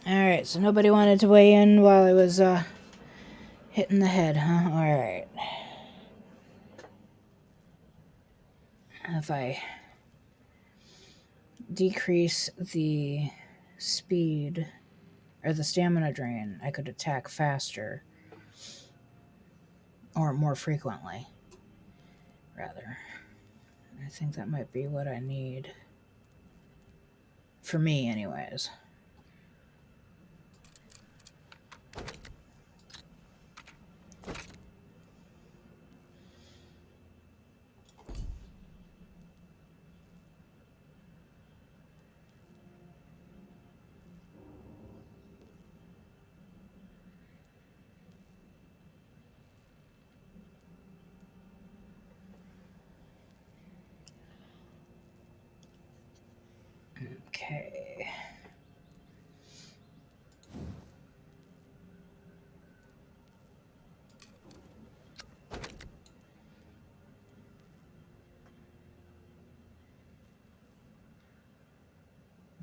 Speaker 1: Alright, so nobody wanted to weigh in while I was hitting the head, huh? Alright. If I decrease the speed or the stamina drain, I could attack faster or more frequently, rather. I think that might be what I need. For me, anyways. Okay.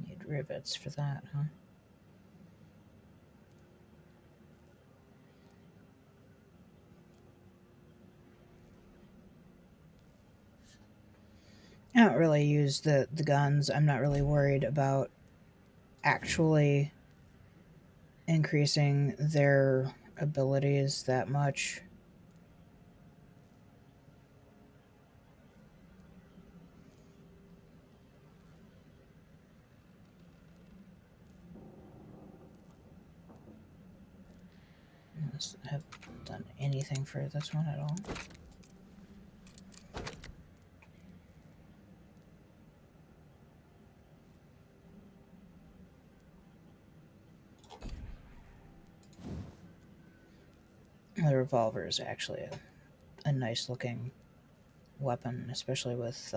Speaker 1: Need rivets for that, huh? I don't really use the guns. I'm not really worried about actually increasing their abilities that much. I haven't done anything for this one at all. The revolver is actually a nice looking weapon, especially with,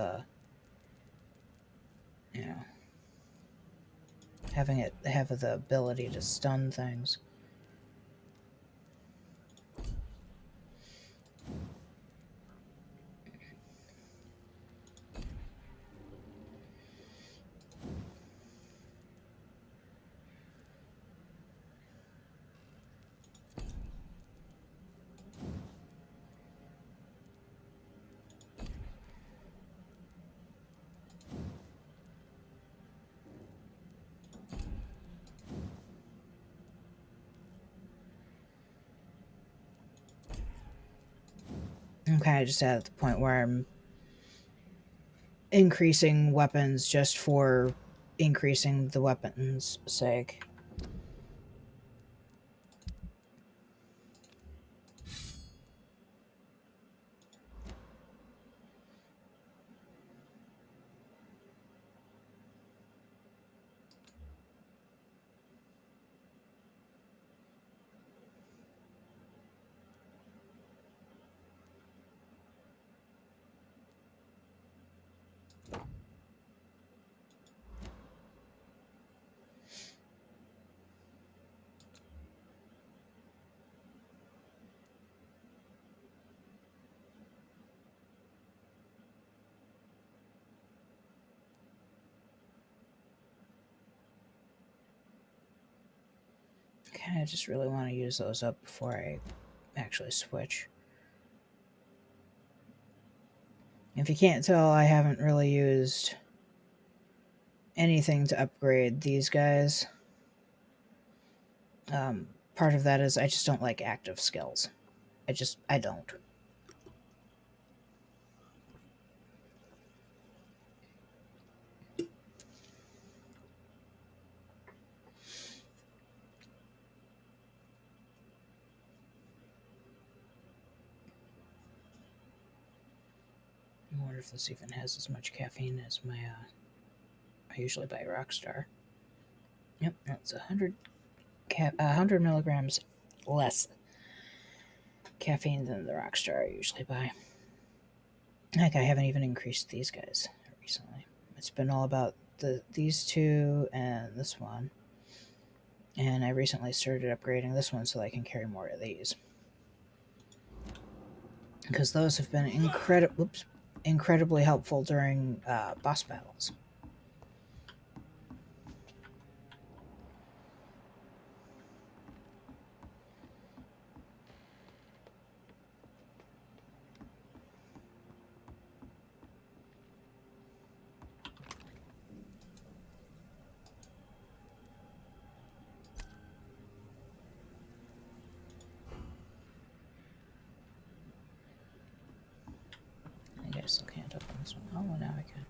Speaker 1: you know, having it have the ability to stun things. I'm kind of just at the point where I'm increasing weapons just for increasing the weapons' sake. Okay, I just really want to use those up before I actually switch. If you can't tell, I haven't really used anything to upgrade these guys. Part of that is I just don't like active skills. I don't. I wonder if this even has as much caffeine as my, I usually buy Rockstar. Yep, that's 100 milligrams less caffeine than the Rockstar I usually buy. Heck, I haven't even increased these guys recently. It's been all about these two and this one. And I recently started upgrading this one so that I can carry more of these. Because those have been incredibly helpful during boss battles. this one. Oh, now I can.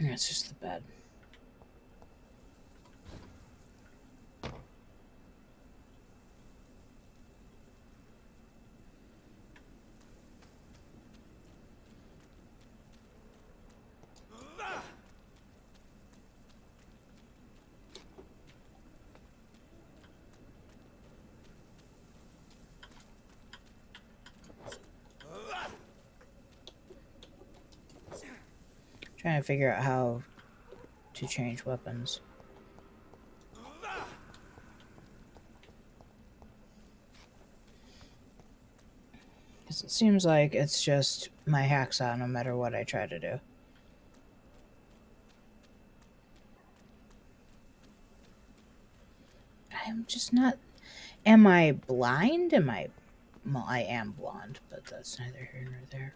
Speaker 1: It's just the bed. Trying to figure out how to change weapons. Because it seems like it's just my hacksaw no matter what I try to do. I'm just not... Am I blind? Well, I am blonde, but that's neither here nor there.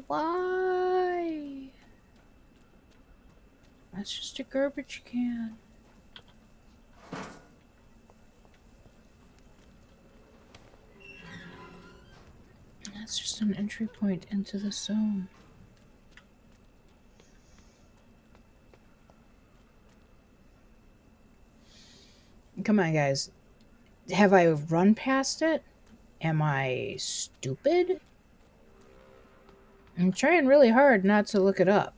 Speaker 1: Why? That's just a garbage can. That's just an entry point into the zone. Come on, guys. Have I run past it? Am I stupid? I'm trying really hard not to look it up.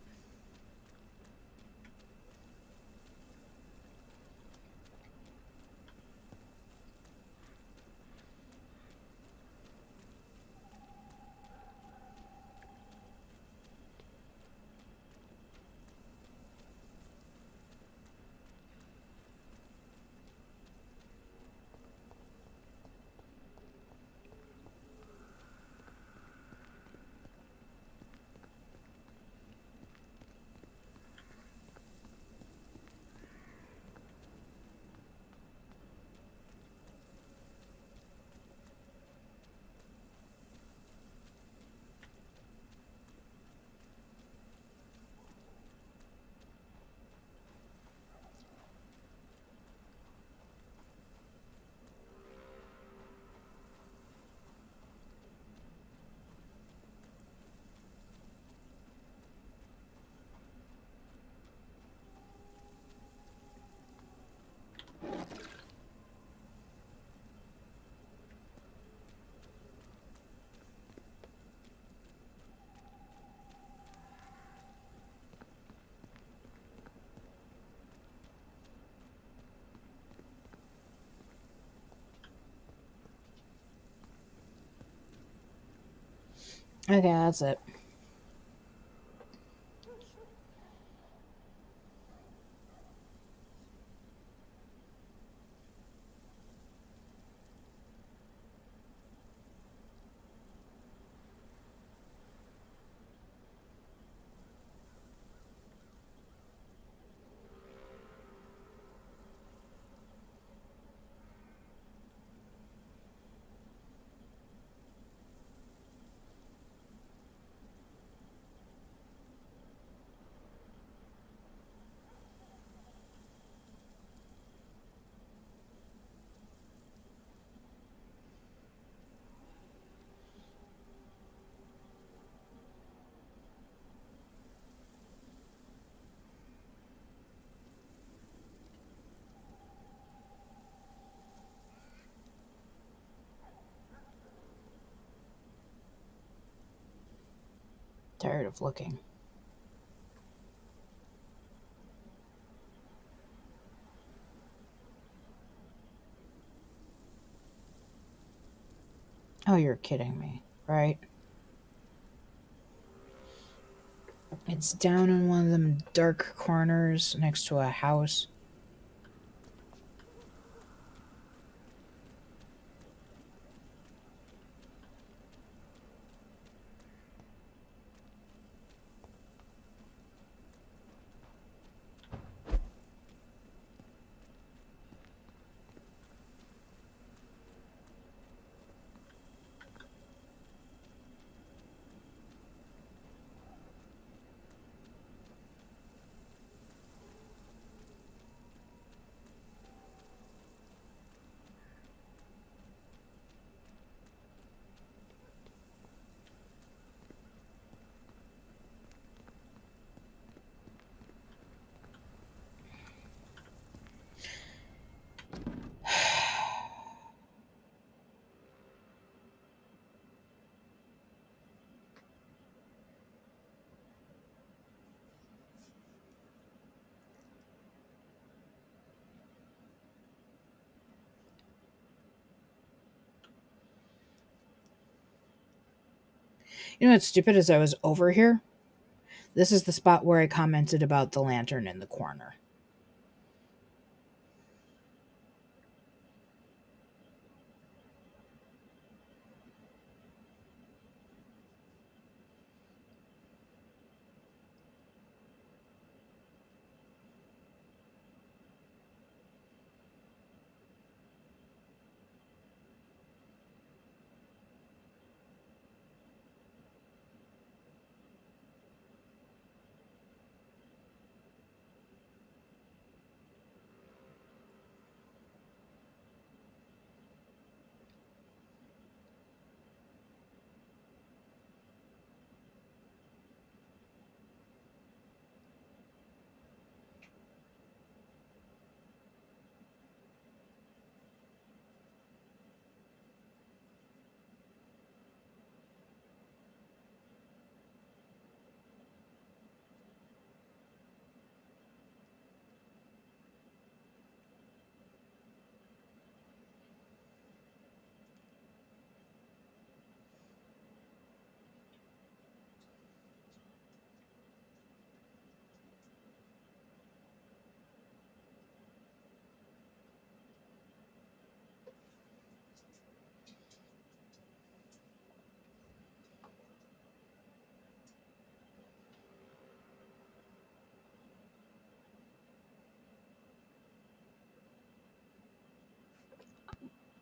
Speaker 1: Okay, that's it. Tired of looking. Oh, you're kidding me, right? It's down in one of them dark corners next to a house. You know what's stupid is I was over here. This is the spot where I commented about the lantern in the corner.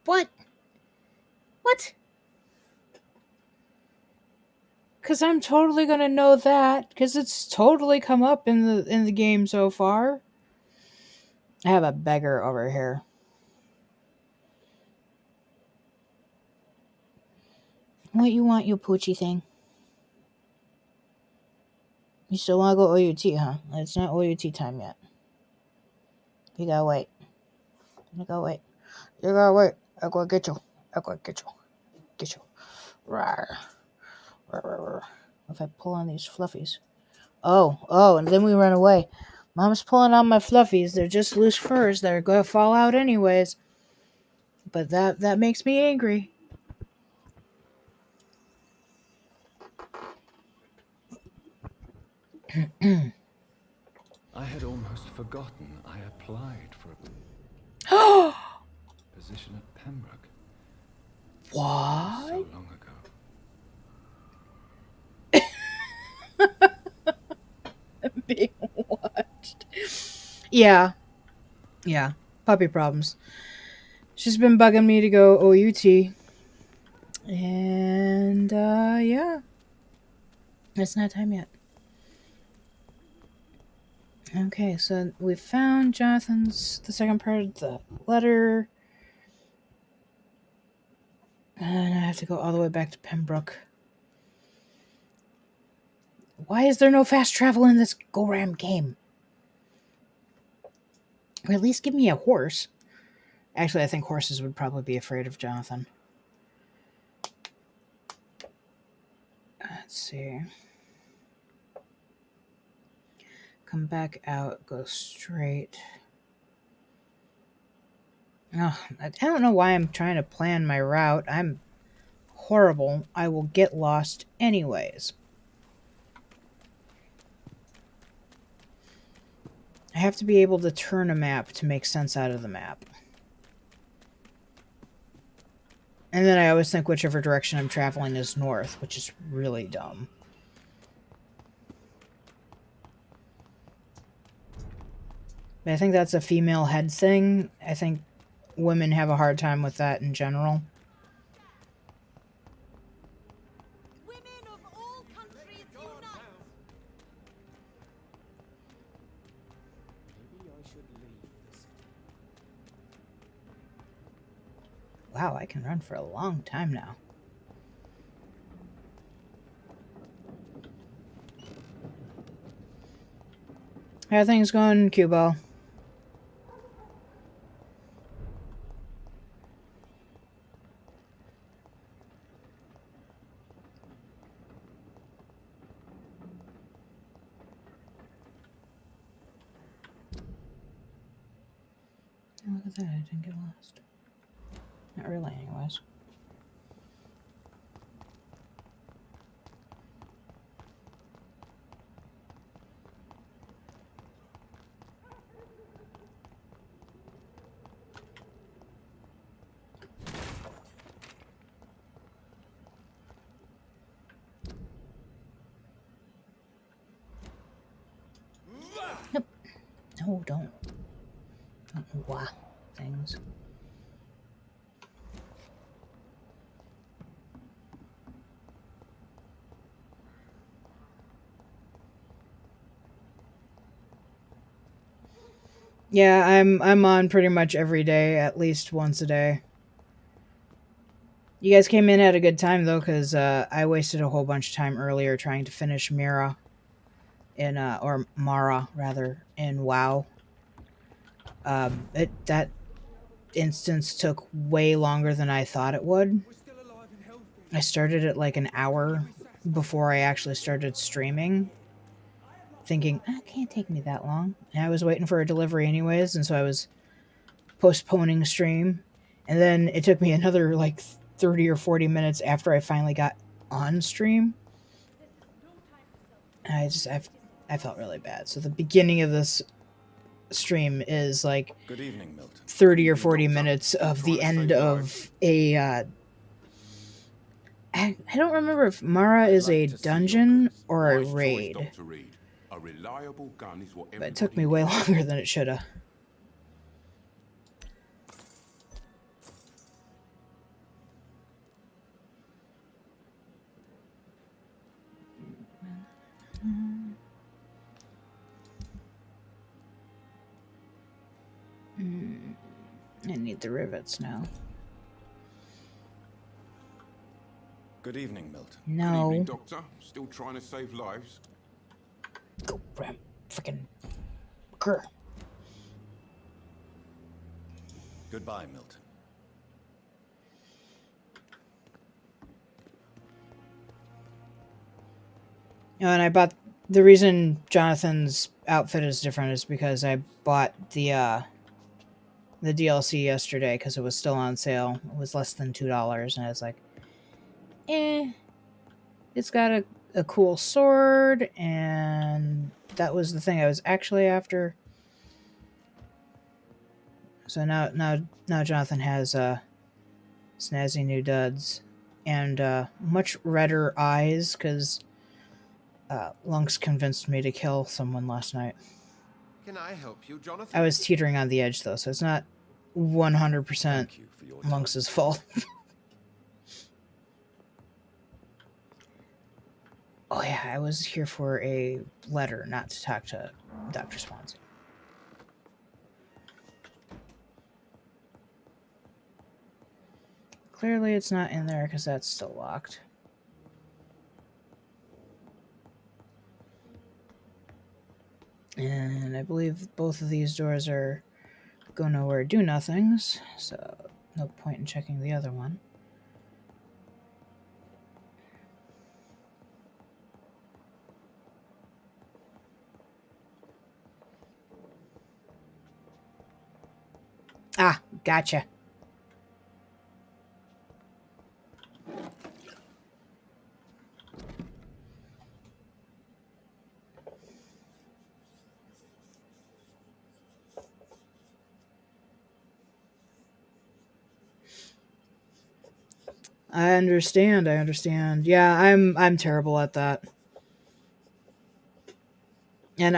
Speaker 1: What? What? Because I'm totally gonna know that because it's totally come up in the game so far. I have a beggar over here. What you want, you poochie thing? You still want to go OUT, huh? It's not OUT time yet. You gotta wait. You gotta wait. You gotta wait. I'm gonna get you. I'm gonna get you. Get you. Rawr. Rawr, rawr, rawr. If I pull on these fluffies. Oh, and then we run away. Mom's pulling on my fluffies. They're just loose furs. They're gonna fall out anyways. But that makes me angry.
Speaker 4: I had almost forgotten I applied for
Speaker 1: What?
Speaker 4: a position at Pembroke so long ago.
Speaker 1: Being watched. Yeah. Yeah. Puppy problems. She's been bugging me to go OUT. And yeah. It's not time yet. Okay, so we found the second part of the letter. And I have to go all the way back to Pembroke. Why is there no fast travel in this Goram game? Or at least give me a horse. Actually, I think horses would probably be afraid of Jonathan. Let's see. Come back out, go straight. Oh, I don't know why I'm trying to plan my route. I'm horrible. I will get lost anyways. I have to be able to turn a map to make sense out of the map. And then I always think whichever direction I'm traveling is north, which is really dumb. But I think that's a female head thing. I think women have a hard time with that in general.
Speaker 5: Women of all countries unite!
Speaker 2: Maybe I should leave the city.
Speaker 1: Wow, I can run for a long time now. How are things going, Cubo? Oh, look at that, I didn't get lost. Not really, anyways. No, don't wow things. Yeah, I'm on pretty much every day, at least once a day. You guys came in at a good time though, because I wasted a whole bunch of time earlier trying to finish Mira in or Mara rather in WoW. That instance took way longer than I thought it would.
Speaker 2: We're still alive and healthy.
Speaker 1: I started at like an hour before I actually started streaming, thinking, "Ah, it can't take me that long." And I was waiting for a delivery anyways, and so I was postponing stream. And then it took me another like 30 or 40 minutes after I finally got on stream. And I felt really bad. So the beginning of this stream is like
Speaker 4: Good evening, Milton.
Speaker 1: 30 or 40 minutes of the end of a I don't remember if Mara is a dungeon or a raid,
Speaker 6: A reliable gun is what
Speaker 1: but it took me
Speaker 6: everybody
Speaker 1: way
Speaker 6: needs.
Speaker 1: longer than it should have. I need the rivets now.
Speaker 4: Good evening, Milton.
Speaker 6: Good
Speaker 1: No.
Speaker 6: evening, Doctor. Still trying to save lives?
Speaker 1: Go, Bram. Freaking grr.
Speaker 4: Goodbye, Milton.
Speaker 1: And I bought the reason Jonathan's outfit is different is because I bought the DLC yesterday because it was still on sale. It was less than $2, and I was like, it's got a cool sword, and that was the thing I was actually after. So now Jonathan has snazzy new duds and much redder eyes because Lunks convinced me to kill someone last night.
Speaker 2: Can I help you, Jonathan?
Speaker 1: I was teetering on the edge though, so it's not 100%
Speaker 4: Thank you for your time.
Speaker 1: Lunks's fault. Oh yeah, I was here for a letter, not to talk to Dr. Swansea. Clearly it's not in there because that's still locked. And I believe both of these doors are go nowhere, do nothings, so no point in checking the other one. Ah, gotcha. I understand. Yeah, I'm terrible at that. And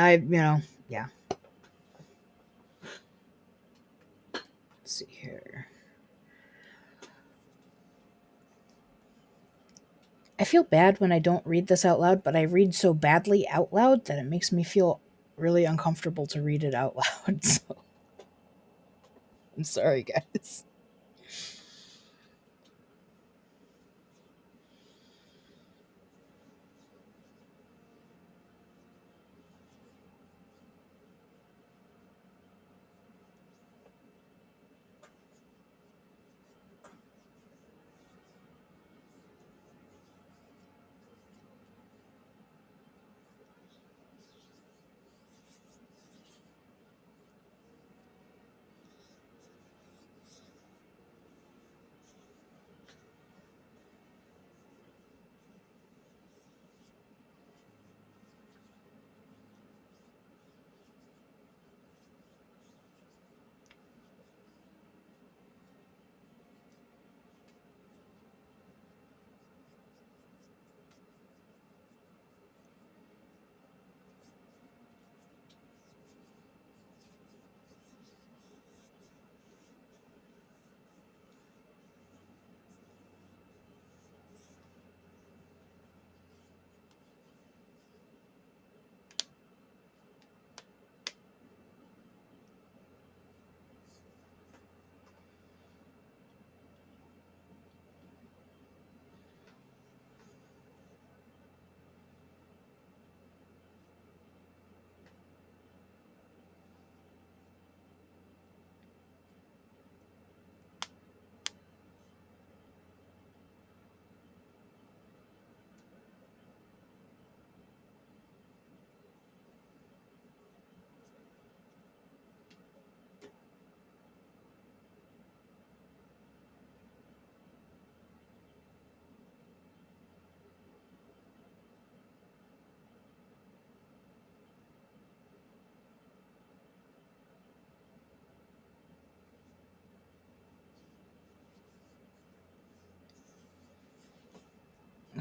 Speaker 1: yeah. Let's see here. I feel bad when I don't read this out loud, but I read so badly out loud that it makes me feel really uncomfortable to read it out loud. So I'm sorry, guys.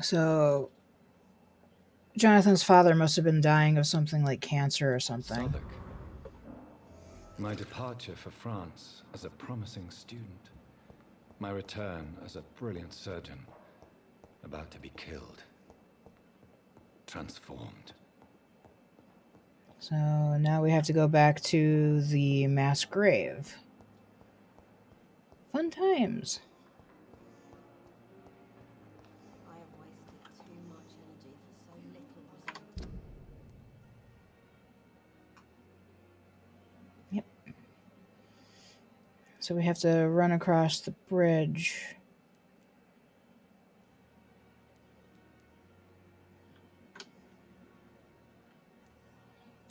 Speaker 1: So Jonathan's father must have been dying of something like cancer or something.
Speaker 7: Southwark. My departure for France as a promising student. My return as a brilliant surgeon. About to be killed. Transformed.
Speaker 1: So now we have to go back to the mass grave. Fun times.
Speaker 5: I have wasted too much energy for so little result.
Speaker 1: Yep. So we have to run across the bridge.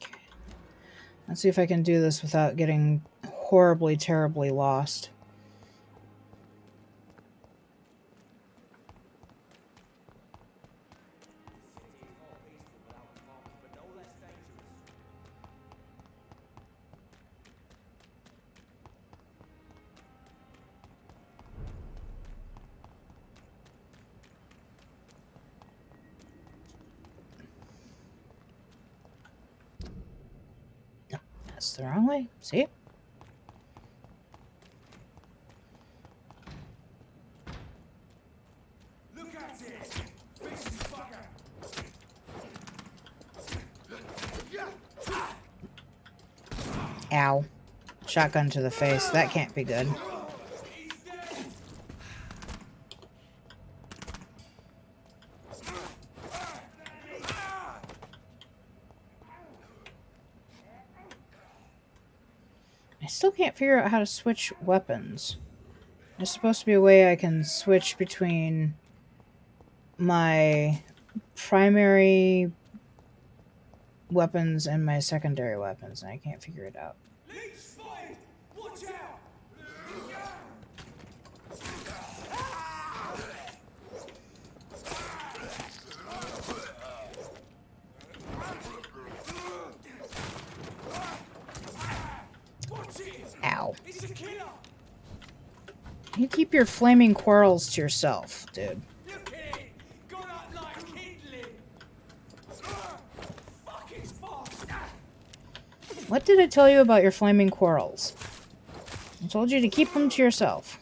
Speaker 1: Okay. Let's see if I can do this without getting horribly, terribly lost. That's the wrong way. See?
Speaker 2: Look at it! Vicious fucker!
Speaker 1: Ow. Shotgun to the face. That can't be good.
Speaker 2: He's dead!
Speaker 1: I still can't figure out how to switch weapons. There's supposed to be a way I can switch between my primary weapons and my secondary weapons, and I can't figure it out.
Speaker 2: Leech spotted! Watch out! Watch it!
Speaker 1: Ow.
Speaker 2: It's a killer!
Speaker 1: You keep your flaming quarrels to yourself, dude.
Speaker 2: Look at it! Got up like kindling! Fuck, it's fast!
Speaker 1: What did I tell you about your flaming quarrels? I told you to keep them to yourself.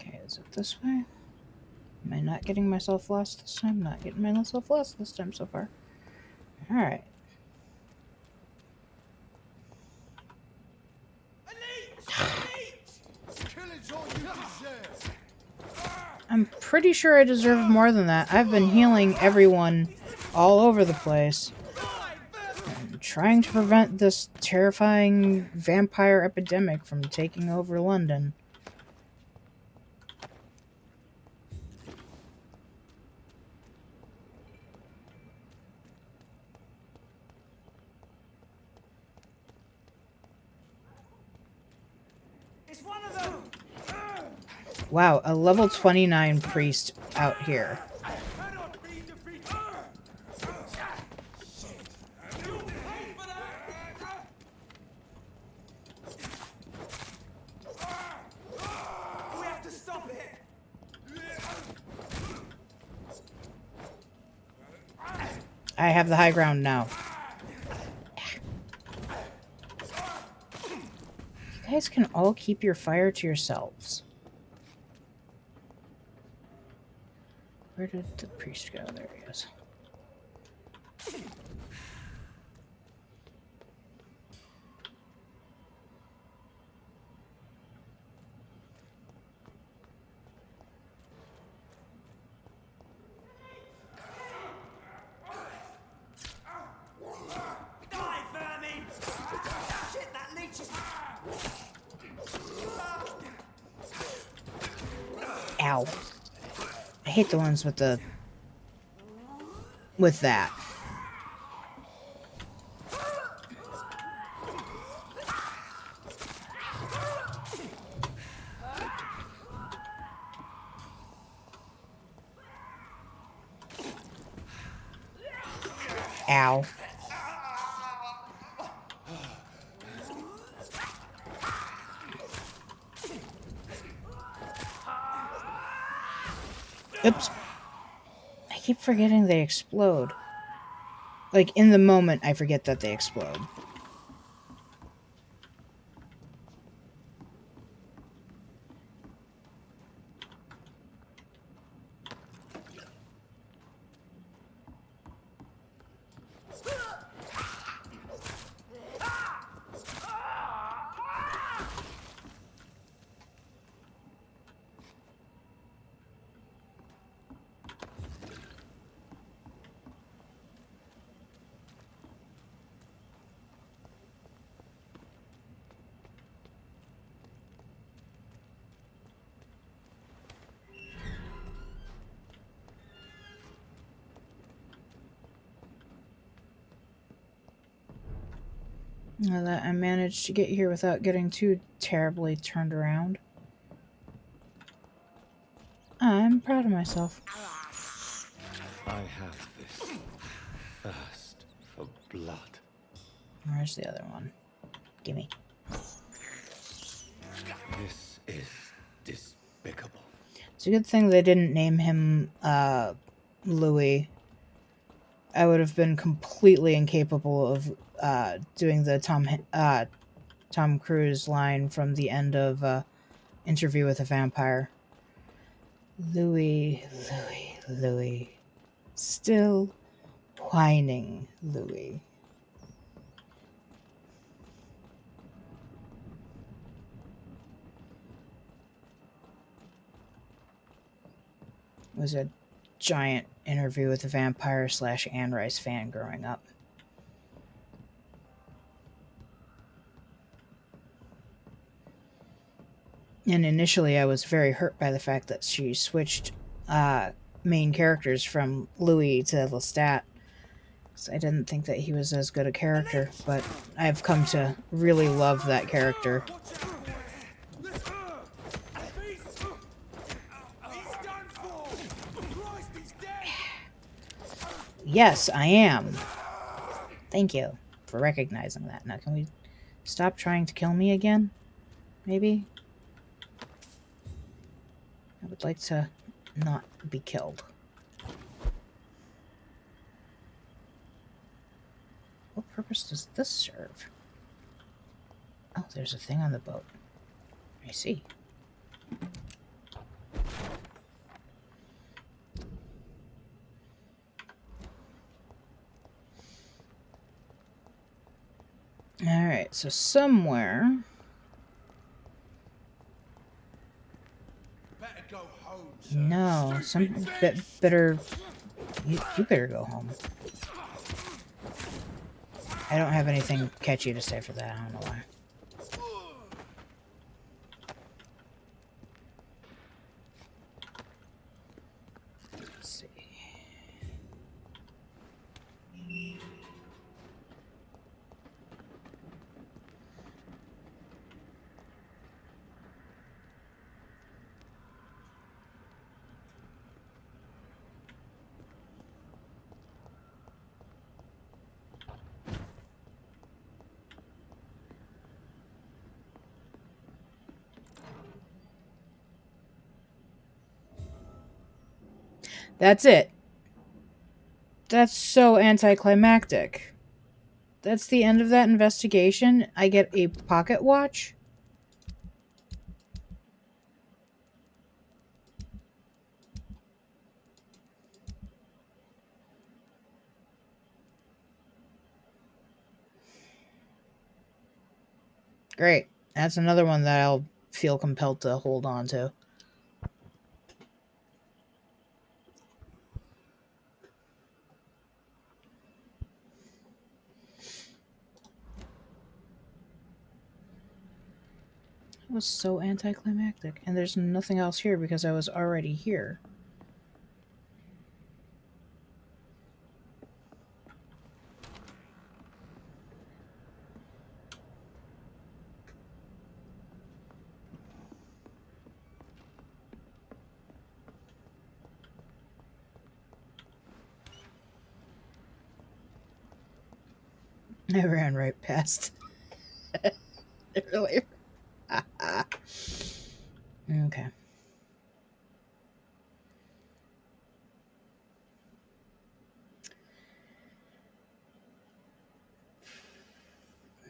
Speaker 1: Okay, is it this way? Am I not getting myself lost this time? Not getting myself lost this time so far. Alright.
Speaker 2: A leech! A leech!
Speaker 8: Killing's all you deserve.
Speaker 1: I'm pretty sure I deserve more than that. I've been healing everyone all over the place. And trying to prevent this terrifying vampire epidemic from taking over London.
Speaker 2: It's one of them!
Speaker 1: Wow, a level 29 priest out here.
Speaker 2: Cannot be defeated! Shit! You'll pay for that! We have to stop it!
Speaker 1: I have the high ground now. You guys can all keep your fire to yourselves. Where did the priest go? There he is.
Speaker 2: Die, vermin! Shit, that leech is...
Speaker 1: Ow. I hate the ones with the... with that. Ow. Oops. I keep forgetting they explode. Like, in the moment, I forget that they explode. Now that I managed to get here without getting too terribly turned around, I'm proud of myself.
Speaker 7: I have this thirst for blood.
Speaker 1: Where's the other one? Gimme.
Speaker 7: This is despicable.
Speaker 1: It's a good thing they didn't name him Louis. I would have been completely incapable of doing the Tom Cruise line from the end of Interview with a Vampire. Louis, Louis, Louis. Still whining, Louis. Was a giant Interview with a Vampire / Anne Rice fan growing up. And initially I was very hurt by the fact that she switched main characters from Louis to Lestat. So I didn't think that he was as good a character, but I've come to really love that character. Yes, I am. Thank you for recognizing that. Now, can we stop trying to kill me again? Maybe? I would like to not be killed. What purpose does this serve? Oh, there's a thing on the boat. I see. Alright, so somewhere...
Speaker 8: Better go home, sir.
Speaker 1: No, some better... You better go home. I don't have anything catchy to say for that, I don't know why. Let's see. That's it. That's so anticlimactic. That's the end of that investigation. I get a pocket watch? Great. That's another one that I'll feel compelled to hold on to. It was so anticlimactic. And there's nothing else here because I was already here. I ran right past earlier. Okay.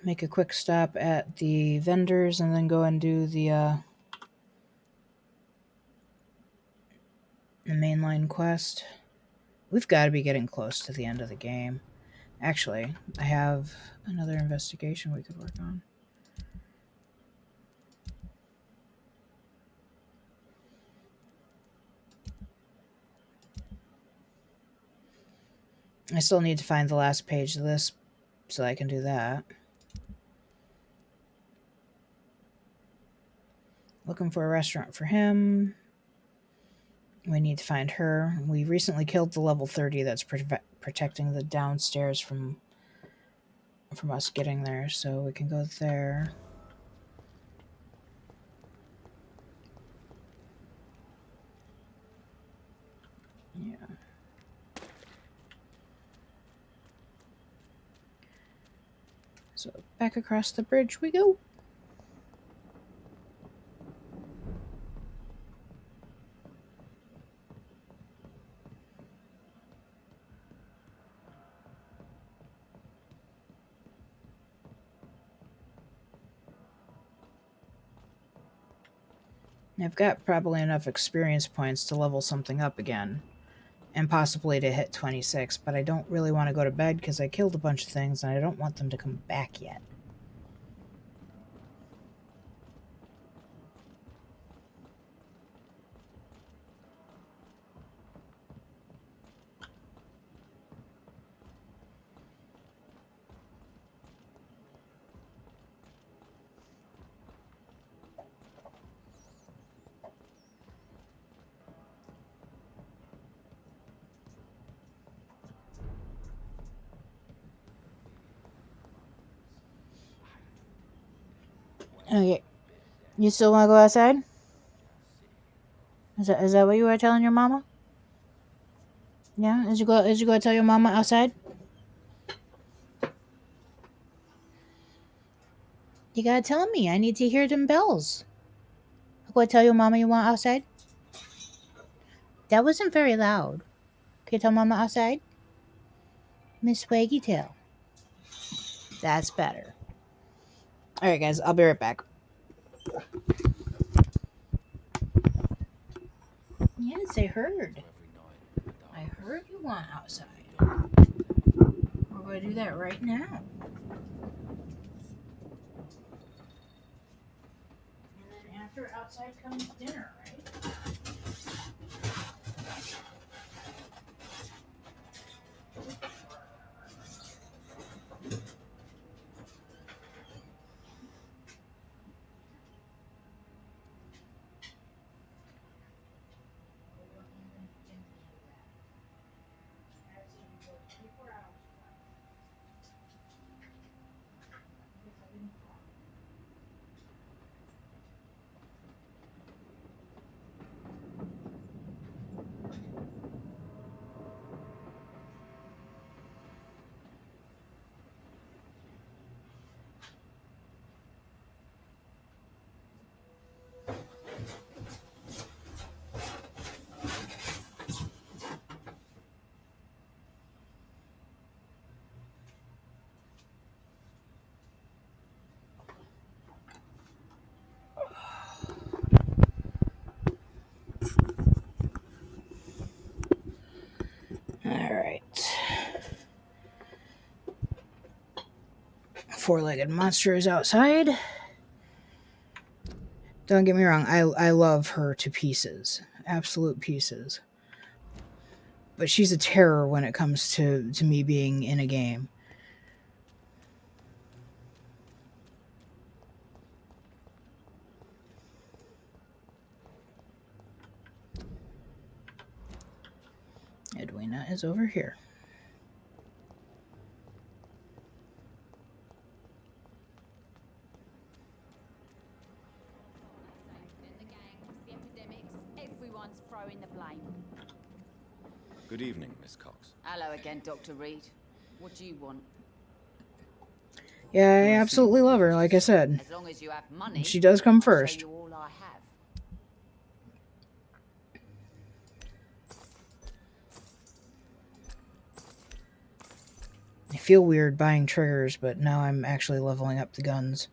Speaker 1: Make a quick stop at the vendors and then go and do the mainline quest. We've got to be getting close to the end of the game. Actually, I have another investigation we could work on. I still need to find the last page of this so I can do that. Looking for a restaurant for him. We need to find her. We recently killed the level 30 that's protecting the downstairs from us getting there, so we can go there. Yeah. So back across the bridge we go. I've got probably enough experience points to level something up again, and possibly to hit 26, but I don't really want to go to bed because I killed a bunch of things and I don't want them to come back yet. Okay. You still want to go outside? Is that what you were telling your mama? Yeah? Is you go tell your mama outside? You gotta tell me. I need to hear them bells. Go tell your mama you want outside? That wasn't very loud. Can you tell mama outside? Miss Swaggy Tail. That's better. Alright guys, I'll be right back. Yes, I heard. I heard you want outside. We're going to do that right now. And then after outside comes dinner, right? Alright. Four-legged monster is outside. Don't get me wrong, I love her to pieces. Absolute pieces. But she's a terror when it comes to me being in a game. Edwina is over here.
Speaker 5: The gangs, the epidemics, everyone's throwing the blame.
Speaker 4: Good evening, Miss Cox.
Speaker 5: Hello again, Dr. Reed. What do you want?
Speaker 1: Yeah, I
Speaker 4: Can I see
Speaker 1: absolutely
Speaker 4: what
Speaker 1: love her,
Speaker 4: this
Speaker 1: like I
Speaker 4: is?
Speaker 1: said.
Speaker 5: As long as you have money,
Speaker 1: She does come
Speaker 5: I'll show
Speaker 1: first.
Speaker 5: you all I have.
Speaker 1: I feel weird buying triggers, but now I'm actually leveling up the guns.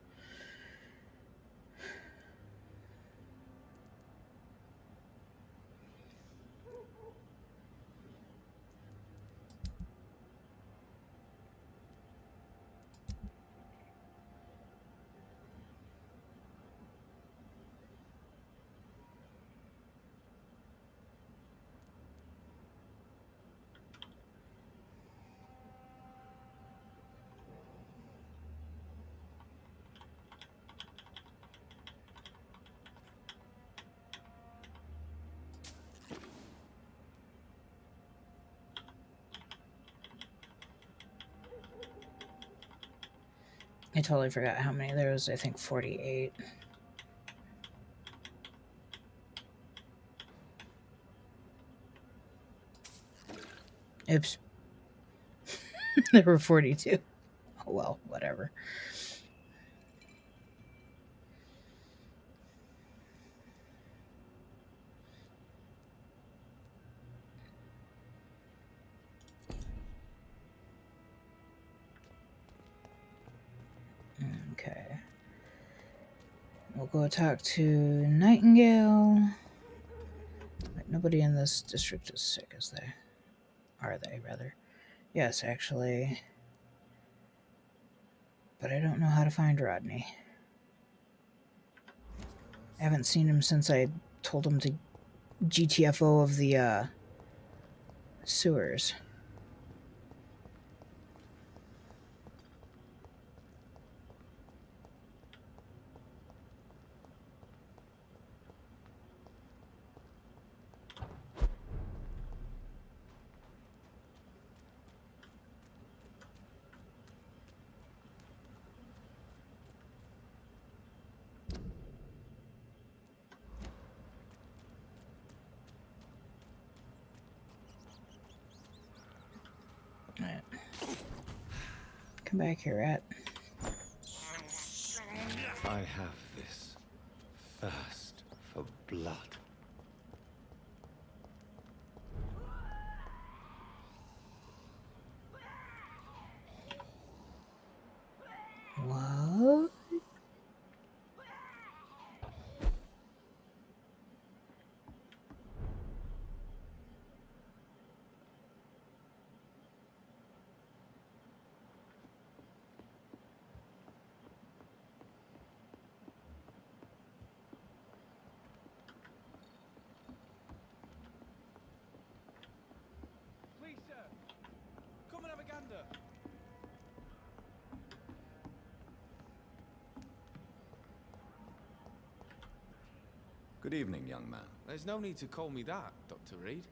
Speaker 1: I totally forgot how many there was. I think 48. Oops. There were 42. Oh well, whatever. Okay. We'll go talk to Nightingale. Wait, nobody in this district is sick, is they? Are they, rather? Yes, actually. But I don't know how to find Rodney. I haven't seen him since I told him to GTFO of the sewers. Right. Come back here, rat.
Speaker 7: I have this thirst for blood.
Speaker 1: What?
Speaker 2: Please, sir. Come and have a gander.
Speaker 4: Good evening, young man.
Speaker 2: There's no need to call me that, Dr. Reed.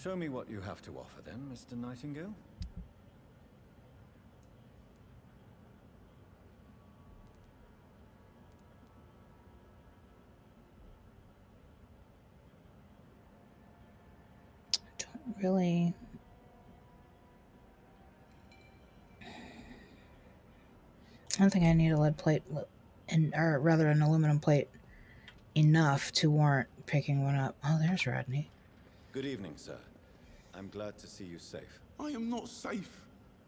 Speaker 4: Show me what you have to offer then, Mr. Nightingale.
Speaker 1: Don't really. I don't think I need a lead plate, or rather an aluminum plate, enough to warrant picking one up. Oh, there's Rodney.
Speaker 4: Good evening, sir. I'm glad to see you safe.
Speaker 6: I am not safe.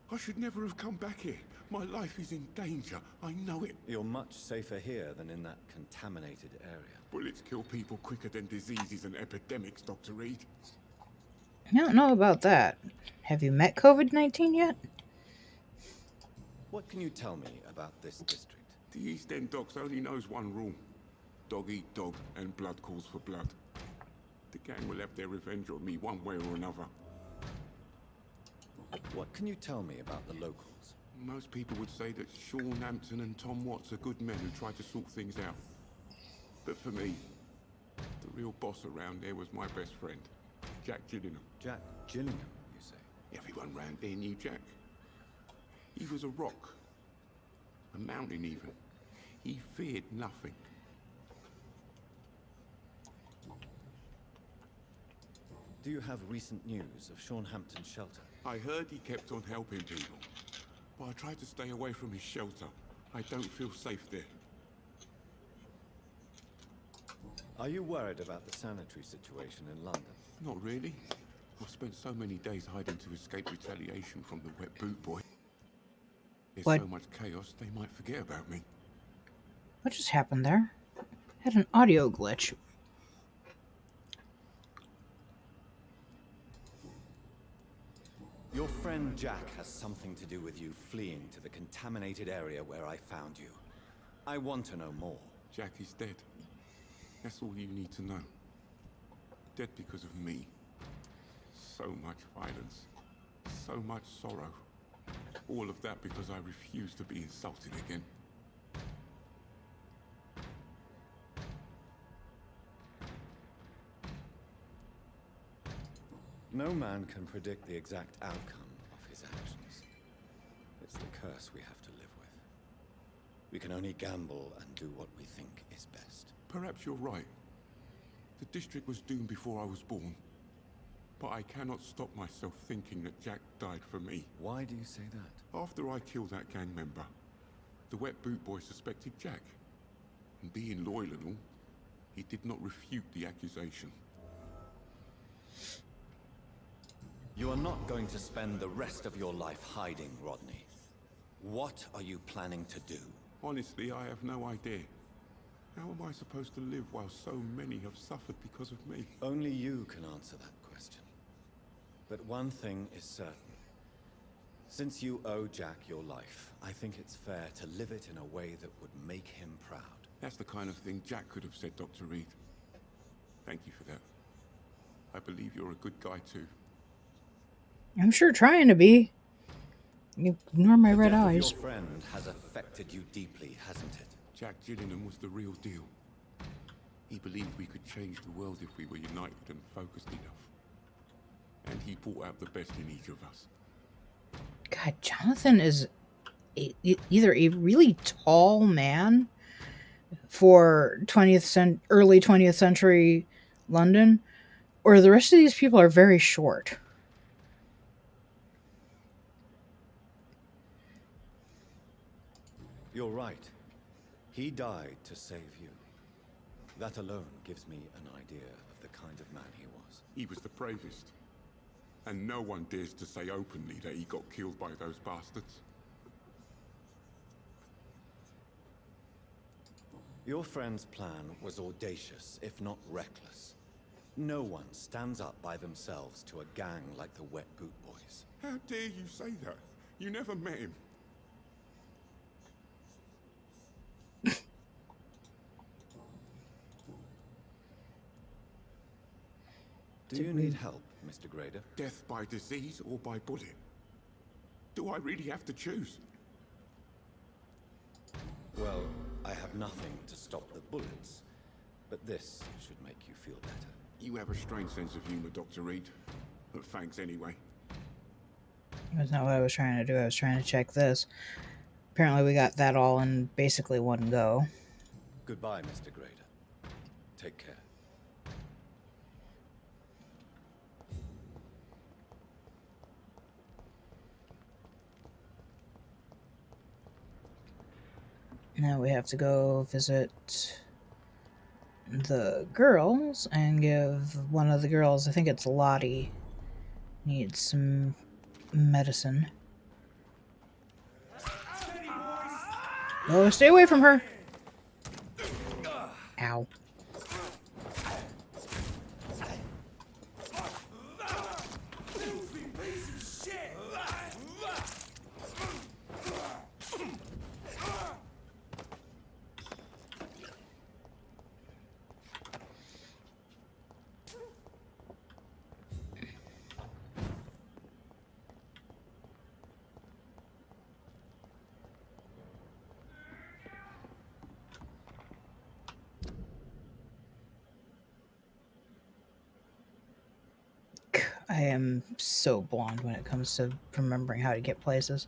Speaker 6: I should never have come back here. My life is in danger. I know it.
Speaker 4: You're much safer here than in that contaminated area.
Speaker 6: Bullets kill people quicker than diseases and epidemics, Dr. Reed.
Speaker 1: I don't know about that. Have you met COVID-19 yet?
Speaker 4: What can you tell me about this district?
Speaker 6: The East End docks only knows one rule. Dog eat dog, and blood calls for blood. The gang will have their revenge on me one way or another.
Speaker 4: What can you tell me about the locals?
Speaker 6: Most people would say that Sean Hampton and Tom Watts are good men who try to sort things out. But for me, the real boss around there was my best friend, Jack Gillingham.
Speaker 4: Jack Gillingham, you say?
Speaker 6: Everyone round there knew Jack. He was a rock. A mountain even. He feared nothing.
Speaker 4: Do you have recent news of Sean Hampton's shelter?
Speaker 6: I heard he kept on helping people. but I try to stay away from his shelter. I don't feel safe there.
Speaker 4: Are you worried about the sanitary situation in London?
Speaker 6: Not really. I've spent so many days hiding to escape retaliation from the wet boot boy. There's
Speaker 1: What?
Speaker 6: so much chaos, they might forget about me.
Speaker 1: What just happened there? Had an audio glitch.
Speaker 4: Your friend Jack has something to do with you fleeing to the contaminated area where I found you. I want to know more.
Speaker 6: Jack is dead. That's all you need to know. Dead because of me. So much violence. So much sorrow. All of that because I refuse to be insulted again.
Speaker 4: No man can predict the exact outcome of his actions. It's the curse we have to live with. We can only gamble and do what we think is best.
Speaker 6: Perhaps you're right. The district was doomed before I was born. But I cannot stop myself thinking that Jack died for me.
Speaker 4: Why do you say that?
Speaker 6: After I killed that gang member, the wet boot boy suspected Jack. And being loyal and all, he did not refute the accusation.
Speaker 4: You are not going to spend the rest of your life hiding, Rodney. What are you planning to do?
Speaker 6: Honestly, I have no idea. How am I supposed to live while so many have suffered because of me?
Speaker 4: Only you can answer that question. But one thing is certain. Since you owe Jack your life, I think it's fair to live it in a way that would make him proud.
Speaker 6: That's the kind of thing Jack could have said, Dr. Reed. Thank you for that. I believe you're a good guy too.
Speaker 1: I'm sure trying to be. You ignore my
Speaker 4: The
Speaker 1: red
Speaker 4: death
Speaker 1: eyes.
Speaker 4: of your friend has affected you deeply, hasn't it?
Speaker 6: Jack Gillingham was the real deal. He believed we could change the world if we were united and focused enough. And he brought out the best in each of us.
Speaker 1: God, Jonathan is either a really tall man for early 20th century London, or the rest of these people are very short.
Speaker 4: You're right. He died to save you. That alone gives me an idea of the kind of man he was.
Speaker 6: He was the bravest. And no one dares to say openly that he got killed by those bastards.
Speaker 4: Your friend's plan was audacious, if not reckless. No one stands up by themselves to a gang like the Wet Boot Boys.
Speaker 6: How dare you say that? You never met him.
Speaker 4: Do you need help, Mr. Grader?
Speaker 6: Death by disease or by bullet? Do I really have to choose?
Speaker 4: Well, I have nothing to stop the bullets, but this should make you feel better.
Speaker 6: You have a strange sense of humor, Dr. Reed. But thanks anyway.
Speaker 1: That's not what I was trying to do. I was trying to check this. Apparently we got that all in basically one go.
Speaker 4: Goodbye, Mr. Grader. Take care.
Speaker 1: Now we have to go visit the girls and give one of the girls, I think it's Lottie, needs some medicine. Oh, stay away from her. Ow. I am so blonde when it comes to remembering how to get places.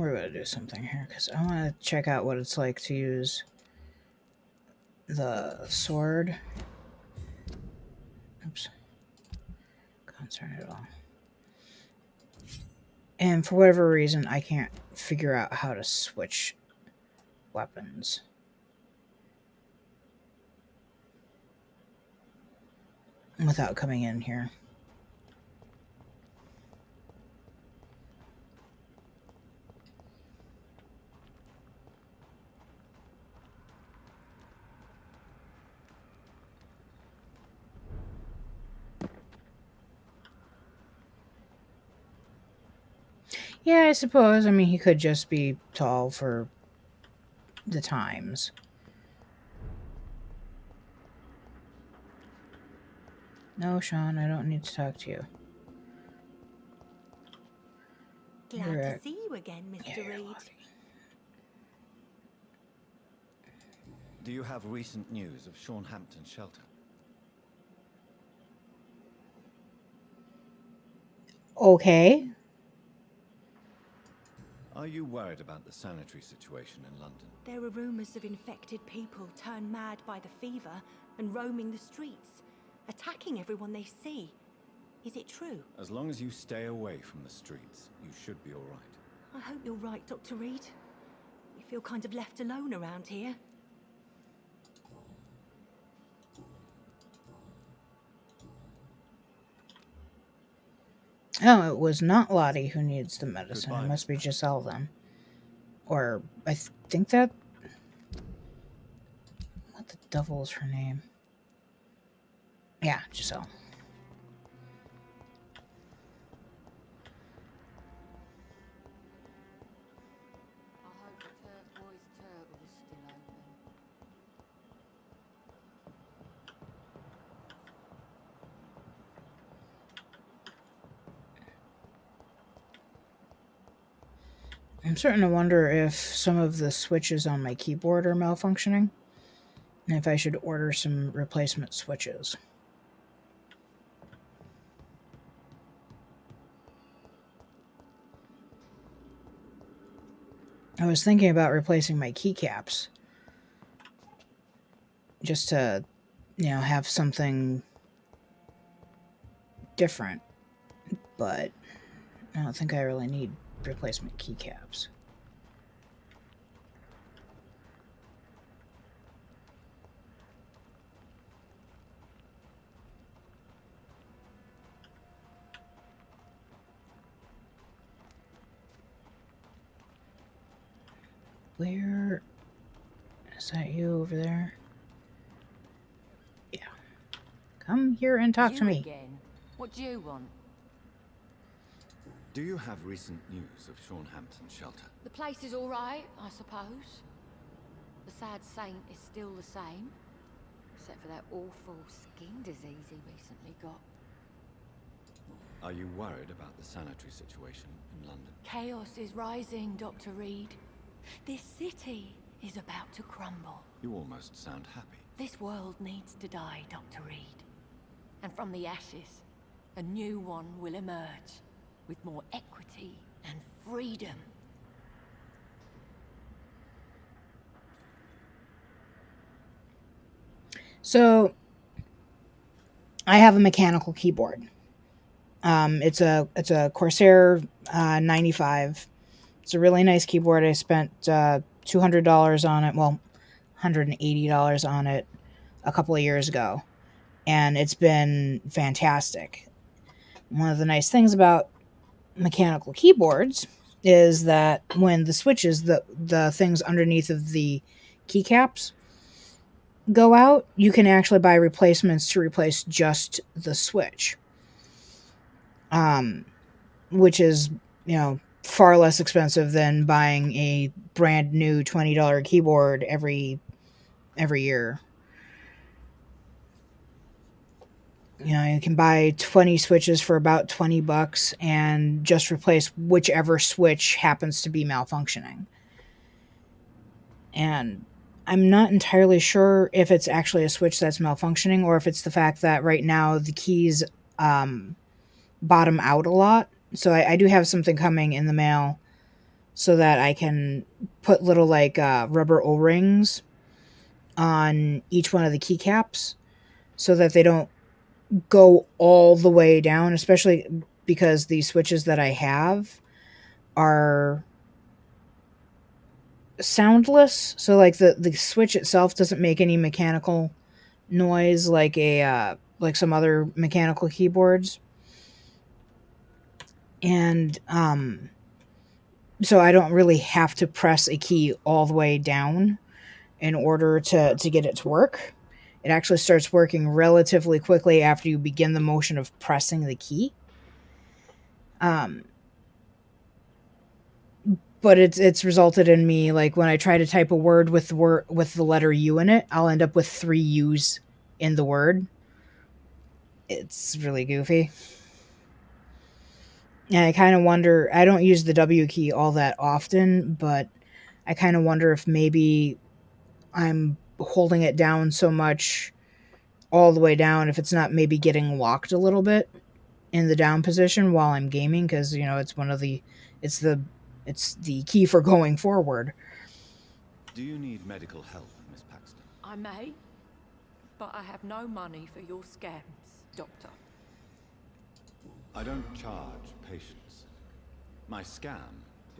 Speaker 1: we're going to do something here because I want to check out what it's like to use the sword. Oops. Can't turn it on. And for whatever reason, I can't figure out how to switch weapons. Without coming in here. Yeah, I suppose. I mean, he could just be tall for the times. No, Sean, I don't need to talk to you.
Speaker 5: Glad to see you again, Mr. Reed.
Speaker 4: Do you have recent news of Shornhampton Shelter?
Speaker 1: Okay.
Speaker 4: Are you worried about the sanitary situation in London?
Speaker 5: There are rumours of infected people turned mad by the fever and roaming the streets, attacking everyone they see. Is it true?
Speaker 4: As long as you stay away from the streets, you should be all right.
Speaker 5: I hope you're right, Dr. Reed. We feel kind of left alone around here.
Speaker 1: Oh, it was not Lottie who needs the medicine.
Speaker 4: Goodbye,
Speaker 1: It must be
Speaker 4: Miss
Speaker 1: Giselle then. Or, I think that... What the devil is her name? Yeah, Giselle.
Speaker 3: I hope the turquoise turtle is still open.
Speaker 1: I'm starting to wonder if some of the switches on my keyboard are malfunctioning. And if I should order some replacement switches. I was thinking about replacing my keycaps. Just to, have something different. But I don't think I really need replacement keycaps. Where is that? You over there? Yeah. Come here and talk to me.
Speaker 3: Again. What do you want?
Speaker 4: Do you have recent news of Shornhampton Shelter?
Speaker 3: The place is all right, I suppose. The sad saint is still the same, except for that awful skin disease he recently got.
Speaker 4: Are you worried about the sanitary situation in London?
Speaker 3: Chaos is rising, Dr. Reed. This city is about to crumble.
Speaker 4: You almost sound happy.
Speaker 3: This world needs to die, Dr. Reed. And from the ashes, a new one will emerge, with more equity and freedom.
Speaker 1: So, I have a mechanical keyboard. It's a Corsair 95. It's a really nice keyboard. I spent $200 on it. Well, $180 on it a couple of years ago, and it's been fantastic. One of the nice things about mechanical keyboards is that when the switches, the things underneath of the keycaps go out, you can actually buy replacements to replace just the switch. Which is, far less expensive than buying a brand new $20 keyboard every year. You can buy 20 switches for about $20 and just replace whichever switch happens to be malfunctioning. And I'm not entirely sure if it's actually a switch that's malfunctioning or if it's the fact that right now the keys bottom out a lot. So I do have something coming in the mail so that I can put little like rubber O-rings on each one of the keycaps so that they don't go all the way down, especially because the switches that I have are soundless. So like the switch itself doesn't make any mechanical noise like a like some other mechanical keyboards. And so I don't really have to press a key all the way down in order to get it to work. It actually starts working relatively quickly after you begin the motion of pressing the key. But it's resulted in me, like, when I try to type a word with the letter U in it, I'll end up with 3 U's in the word. It's really goofy. And I kind of wonder, I don't use the W key all that often, but I kind of wonder if maybe I'm holding it down so much all the way down, if it's not maybe getting locked a little bit in the down position while I'm gaming, because it's one of the it's the it's the key for going forward.
Speaker 4: Do you need medical help, Miss Paxton?
Speaker 3: I may, but I have no money for your scams, Doctor.
Speaker 4: I don't charge patients. My scam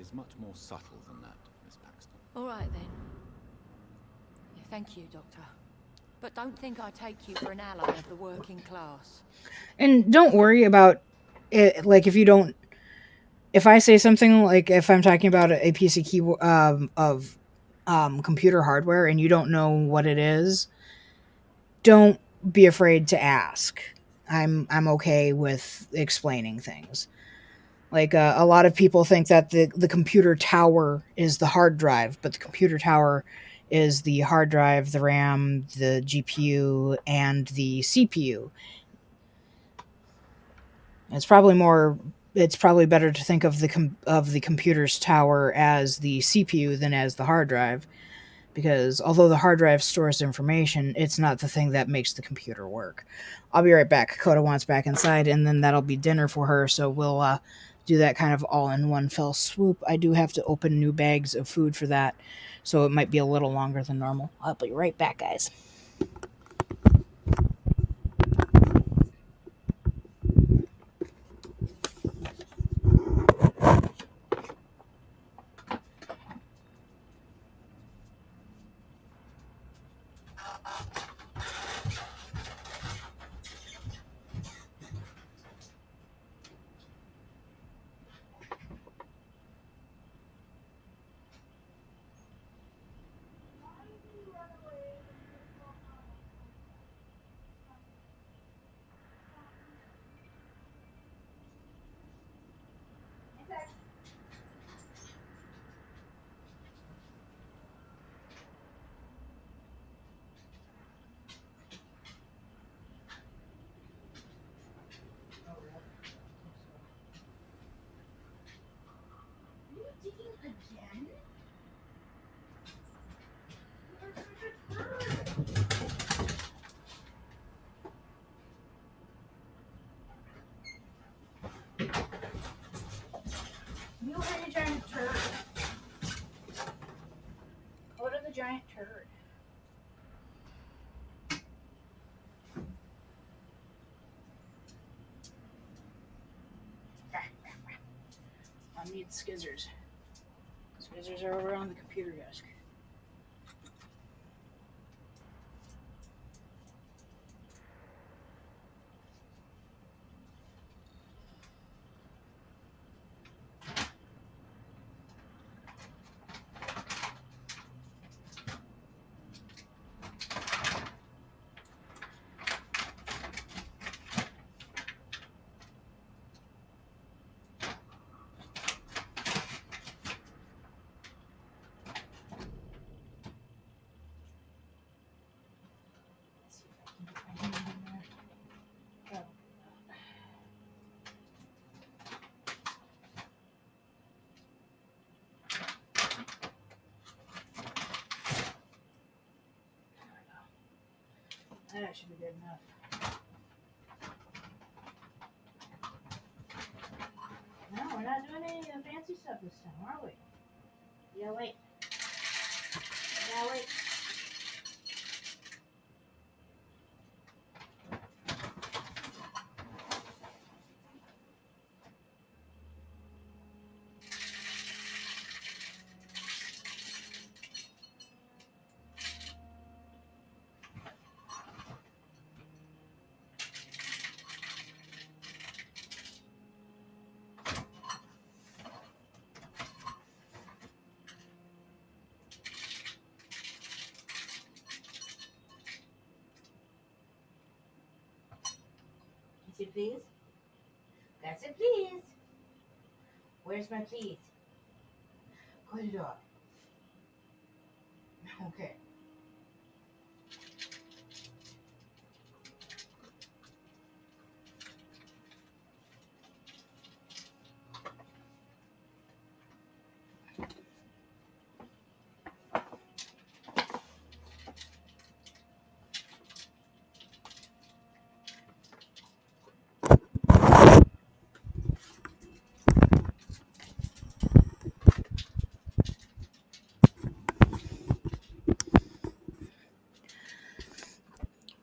Speaker 4: is much more subtle than that, Miss Paxton.
Speaker 3: All right, then. Yeah, thank you, Doctor. But don't think I take you for an ally of the working class.
Speaker 1: And don't worry about it, like, if I say something, like if I'm talking about a piece of of computer hardware and you don't know what it is, don't be afraid to ask. I'm okay with explaining things. Like, a lot of people think that the computer tower is the hard drive, but the computer tower is the hard drive, the RAM, the GPU, and the CPU. It's probably more. It's probably better to think of the computer's tower as the CPU than as the hard drive, because although the hard drive stores information, it's not the thing that makes the computer work. I'll be right back. Coda wants back inside, and then that'll be dinner for her, so we'll do that kind of all in one fell swoop. I do have to open new bags of food for that, so it might be a little longer than normal. I'll be right back, guys. You had a giant turd. Go to the giant turd. I need skizzers. Skizzers are over on the computer desk. Let's see if I can get my hand in there. Probably not. There we go. That should be good enough. No, we're not doing any fancy stuff this time, are we? Yeah, wait. Yeah, wait. Kissy, please. That's it, please. Where's my keys? Close the door. Okay.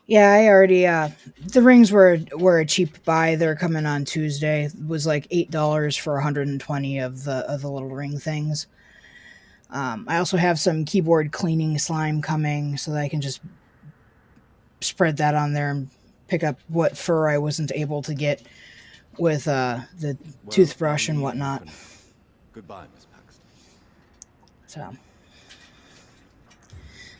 Speaker 1: Yeah, I already the rings were a cheap buy. They're coming on Tuesday. It was like $8 for 120 of the little ring things. I also have some keyboard cleaning slime coming so that I can just spread that on there and pick up what fur I wasn't able to get with the
Speaker 4: Well,
Speaker 1: toothbrush
Speaker 4: I'll
Speaker 1: and
Speaker 4: leave you
Speaker 1: whatnot.
Speaker 4: for now. Goodbye, Miss Paxton.
Speaker 1: So,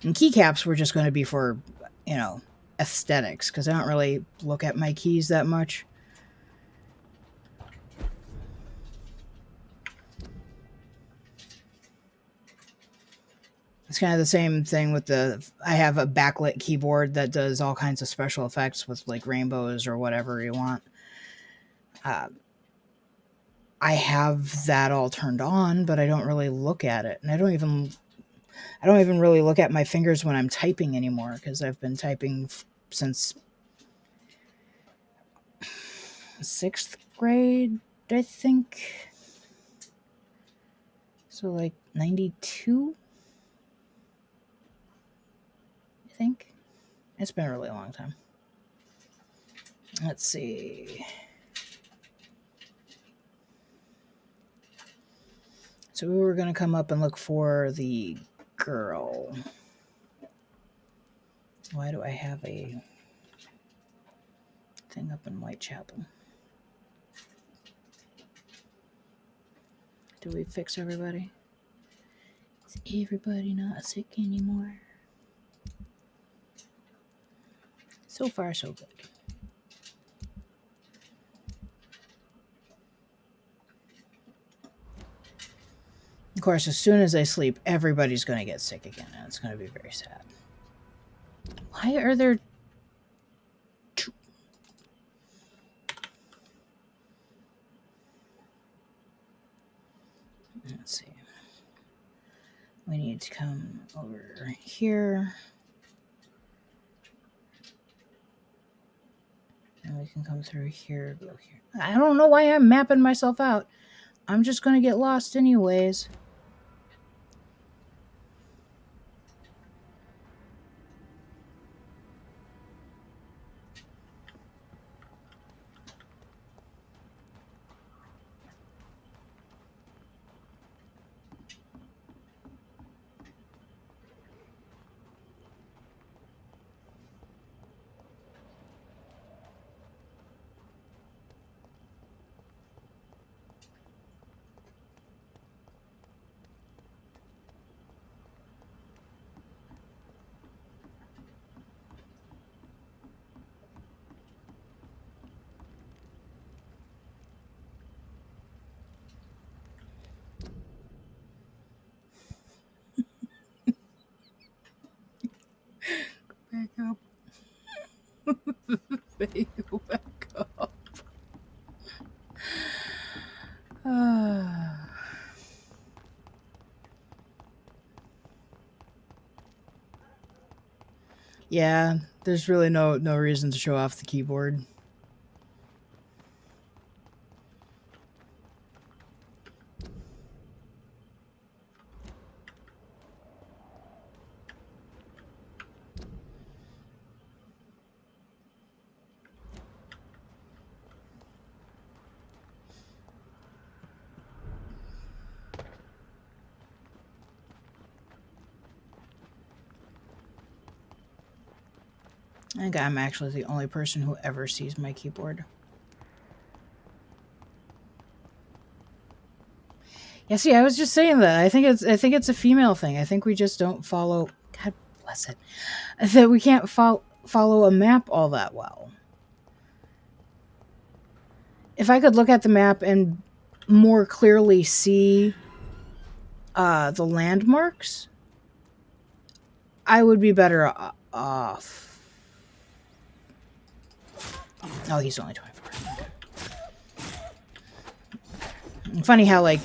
Speaker 1: and keycaps were just going to be for, you know, aesthetics because I don't really look at my keys that much. It's kind of the same thing with I have a backlit keyboard that does all kinds of special effects with like rainbows or whatever you want. Uh, I have that all turned on, but I don't really look at it. And I don't even really look at my fingers when I'm typing anymore because I've been typing since 6th grade, I think. So like 92, I think. It's been a really long time. Let's see. So we were going to come up and look for the girl. Why do I have a thing up in Whitechapel? Do we fix everybody? Is everybody not sick anymore? So far, so good. Of course, as soon as I sleep, everybody's going to get sick again, and it's going to be very sad. Why are there two? Let's see. We need to come over here. And we can come through here, go here. I don't know why I'm mapping myself out. I'm just going to get lost anyways. Back up. Go back up. Yeah, there's really no reason to show off the keyboard. I think I'm actually the only person who ever sees my keyboard. Yeah, see, I was just saying that. I think it's a female thing. I think we just don't follow. God bless it. That we can't follow a map all that well. If I could look at the map and more clearly see the landmarks, I would be better off. Oh, he's only 24. Funny how, like,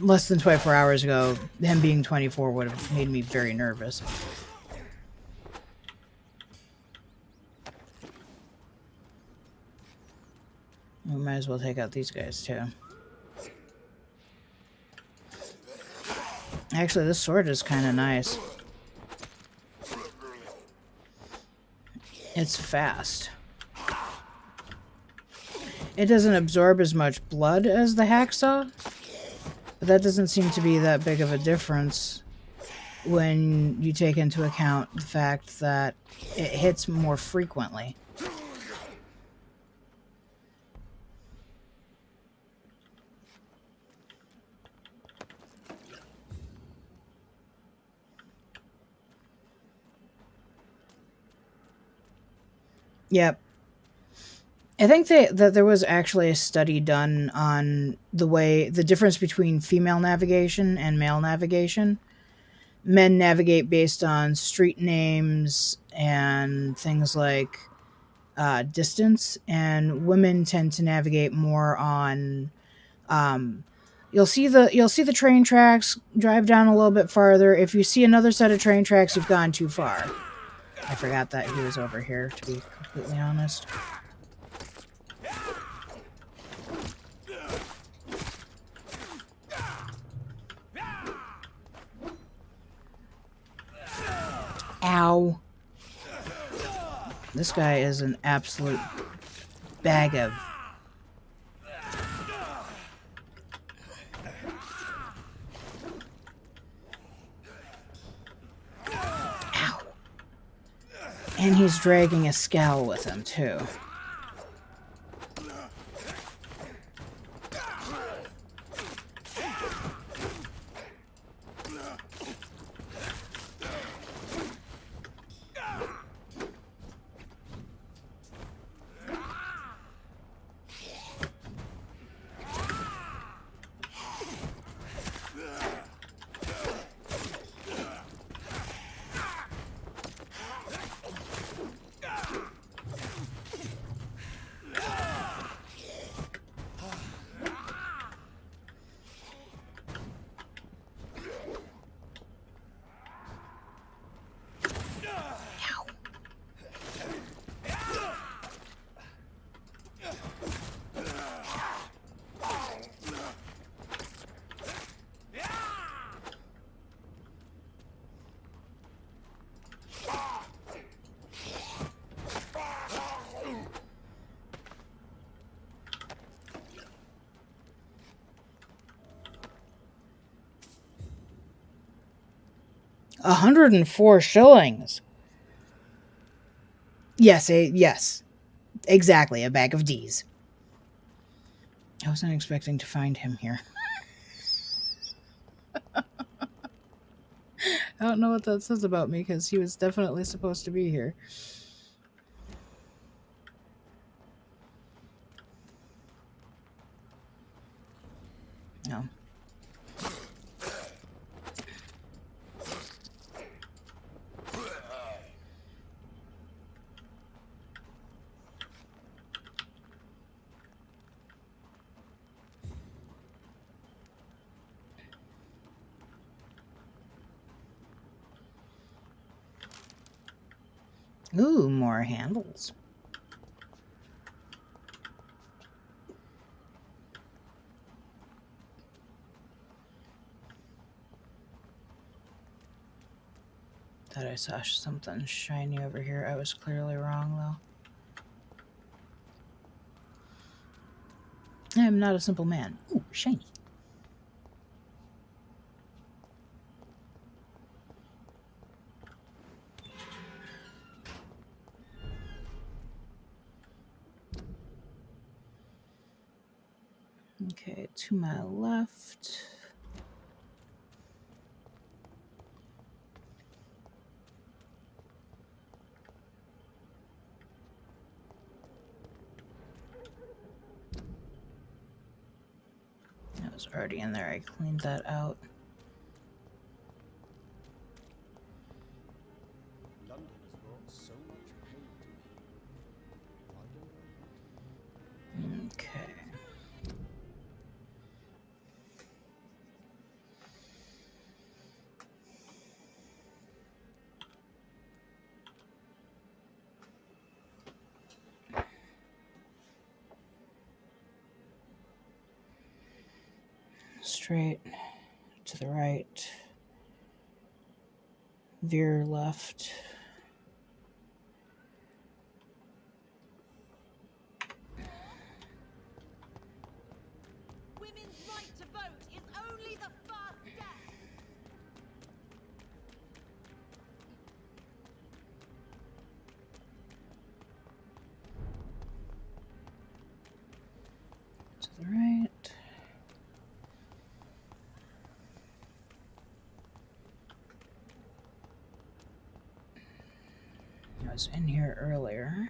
Speaker 1: less than 24 hours ago, him being 24 would have made me very nervous. We might as well take out these guys, too. Actually, this sword is kind of nice. It's fast. It doesn't absorb as much blood as the hacksaw, but that doesn't seem to be that big of a difference when you take into account the fact that it hits more frequently. Yep. I think that there was actually a study done on the difference between female navigation and male navigation. Men navigate based on street names and things like distance, and women tend to navigate more on. You'll see the train tracks. Drive down a little bit farther. If you see another set of train tracks, you've gone too far. I forgot that he was over here, to be completely honest. Ow. This guy is an absolute bag of... Ow. And he's dragging a scowl with him, too. $104. Yes, exactly, a bag of D's. I wasn't expecting to find him here. I don't know what that says about me, because he was definitely supposed to be here. No. Ooh, more handles. Thought I saw something shiny over here. I was clearly wrong, though. I am not a simple man. Ooh, shiny. Okay, to my left. That was already in there. I cleaned that out.
Speaker 8: London has brought so much pain to me. Why don't I?
Speaker 1: Okay. Straight to the right. Veer left.
Speaker 5: Women's right to vote is only the first step.
Speaker 1: To the right. I was in here earlier.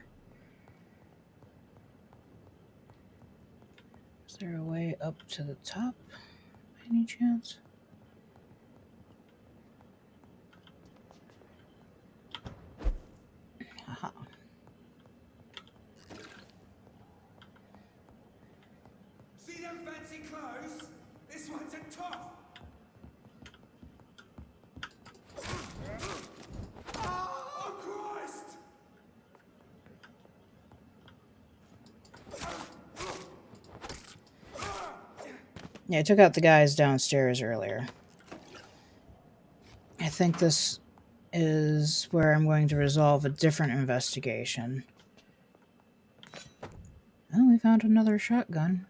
Speaker 1: Is there a way up to the top by any chance? Haha.
Speaker 2: See them fancy clothes? This one's a tough. Oh, Christ!
Speaker 1: Yeah, I took out the guys downstairs earlier. I think this is where I'm going to resolve a different investigation. Oh, we found another shotgun.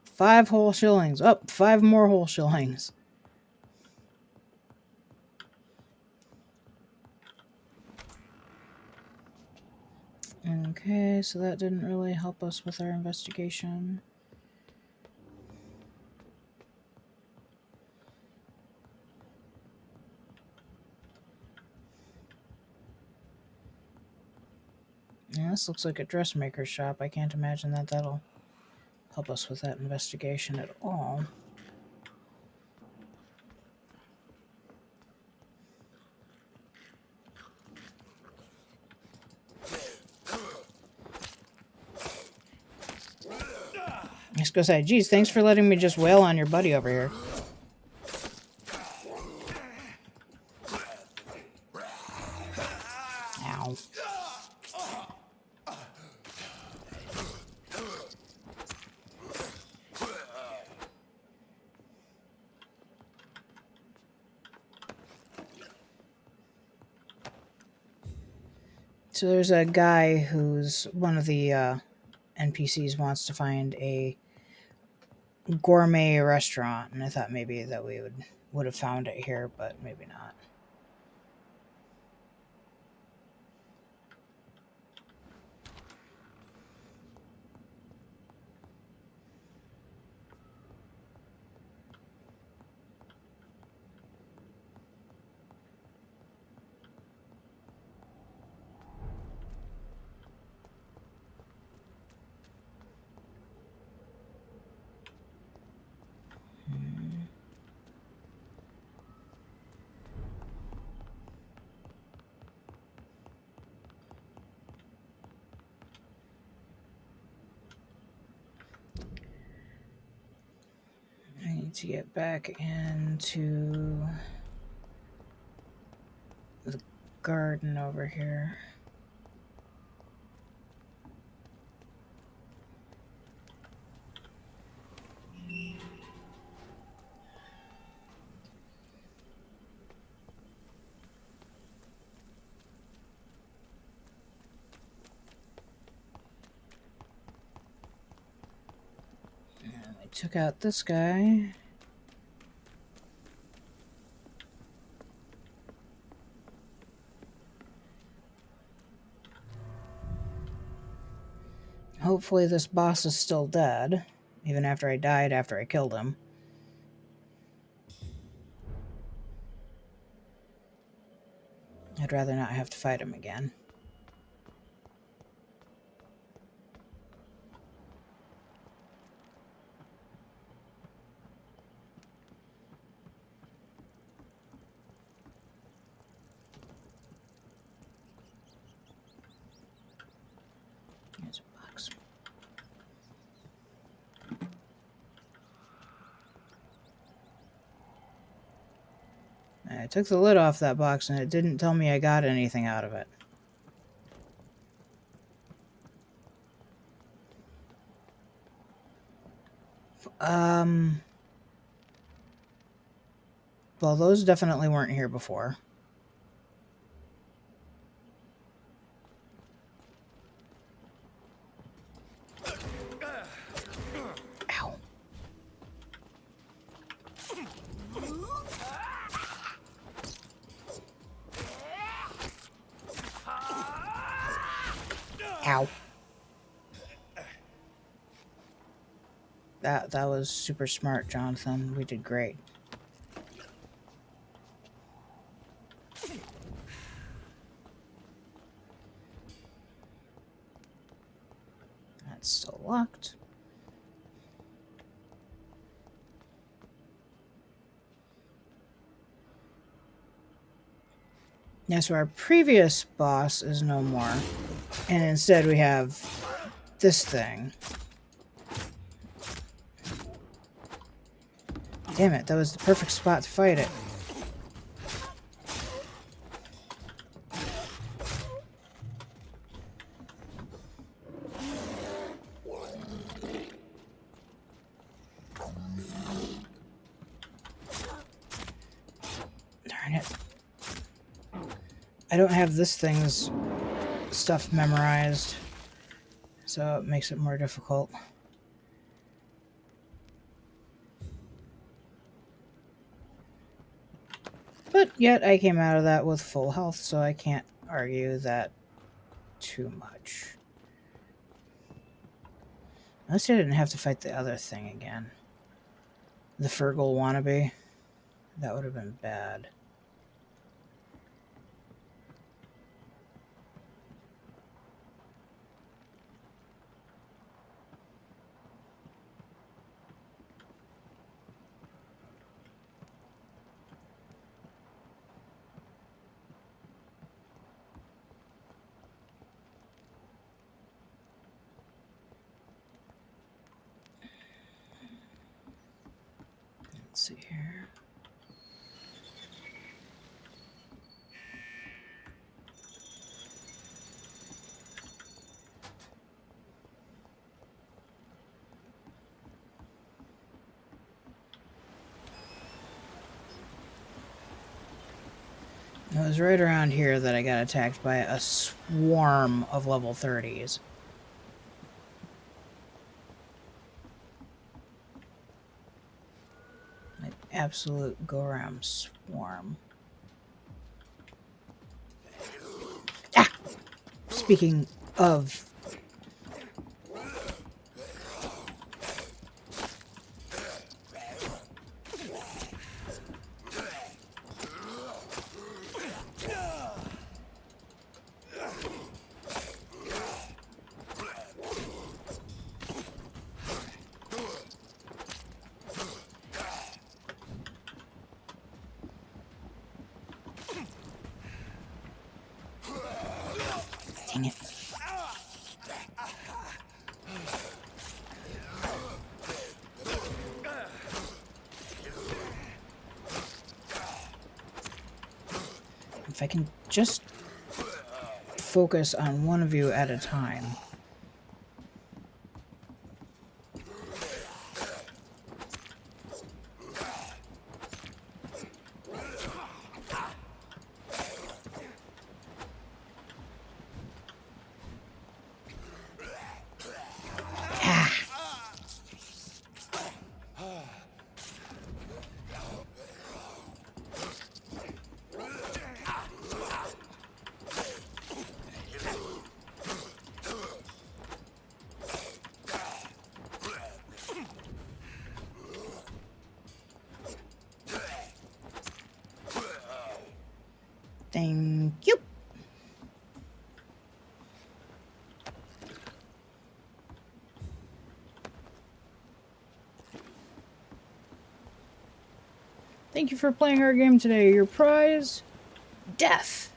Speaker 1: Five whole shillings. Oh, 5 more whole shillings. Okay, so that didn't really help us with our investigation. Yeah, this looks like a dressmaker's shop. I can't imagine that that'll help us with that investigation at all. I was gonna say, geez, thanks for letting me just wail on your buddy over here. Ow. So there's a guy who's one of the NPCs wants to find a gourmet restaurant, and I thought maybe that we would have found it here, but maybe not. I need to get back into the garden over here. took out this guy. Hopefully this boss is still dead, even after I died after I killed him. I'd rather not have to fight him again. Here's a box. I took the lid off that box and it didn't tell me I got anything out of it. Well, those definitely weren't here before. Ow. Ow. That was super smart, Jonathan. We did great. That's still locked. Yeah, so our previous boss is no more. And instead we have this thing. Damn it, that was the perfect spot to fight it. Darn it. I don't have this thing's stuff memorized, so it makes it more difficult. But yet I came out of that with full health, so I can't argue that too much. Unless I didn't have to fight the other thing again. The Fergal wannabe. That would have been bad. Let's see here. It was right around here that I got attacked by a swarm of level 30s. Like absolute Goram swarm. Ah! Speaking of... Dang it. If I can just focus on one of you at a time. Thank you. Thank you for playing our game today. Your prize? Death.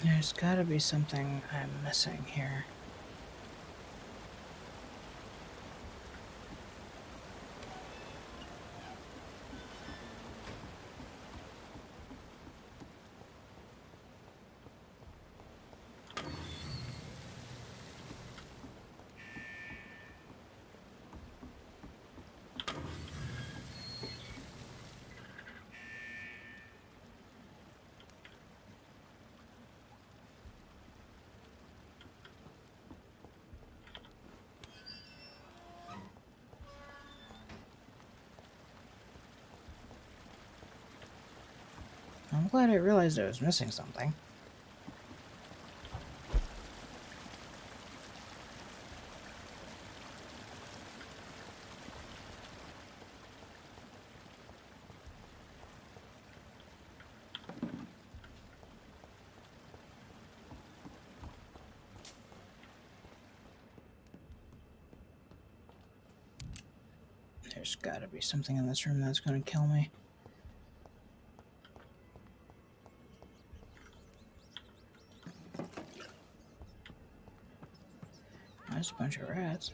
Speaker 1: There's gotta be something I'm missing here. I'm glad I realized I was missing something. There's gotta be something in this room that's gonna kill me. There's a bunch of rats.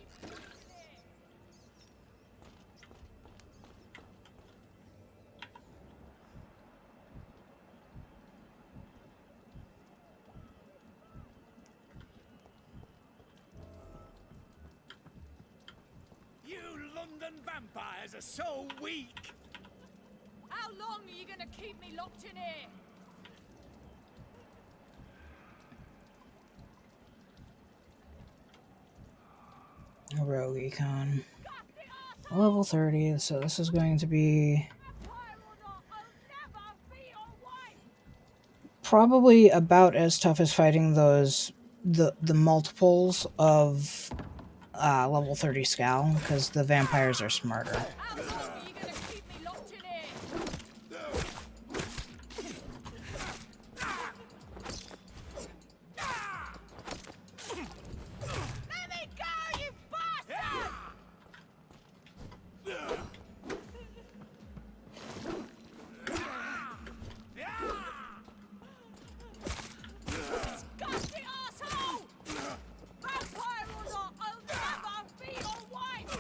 Speaker 2: You London vampires are so weak!
Speaker 5: How long are you gonna keep me locked in here?
Speaker 1: A rogue econ. Level 30, so this is going to be probably about as tough as fighting those the multiples of level 30 Scowl, because the vampires are smarter.
Speaker 5: How long are you gonna keep me locked in here? Let me go, you bastard! Disgusting asshole! Vampire or not, I'll never be your wife!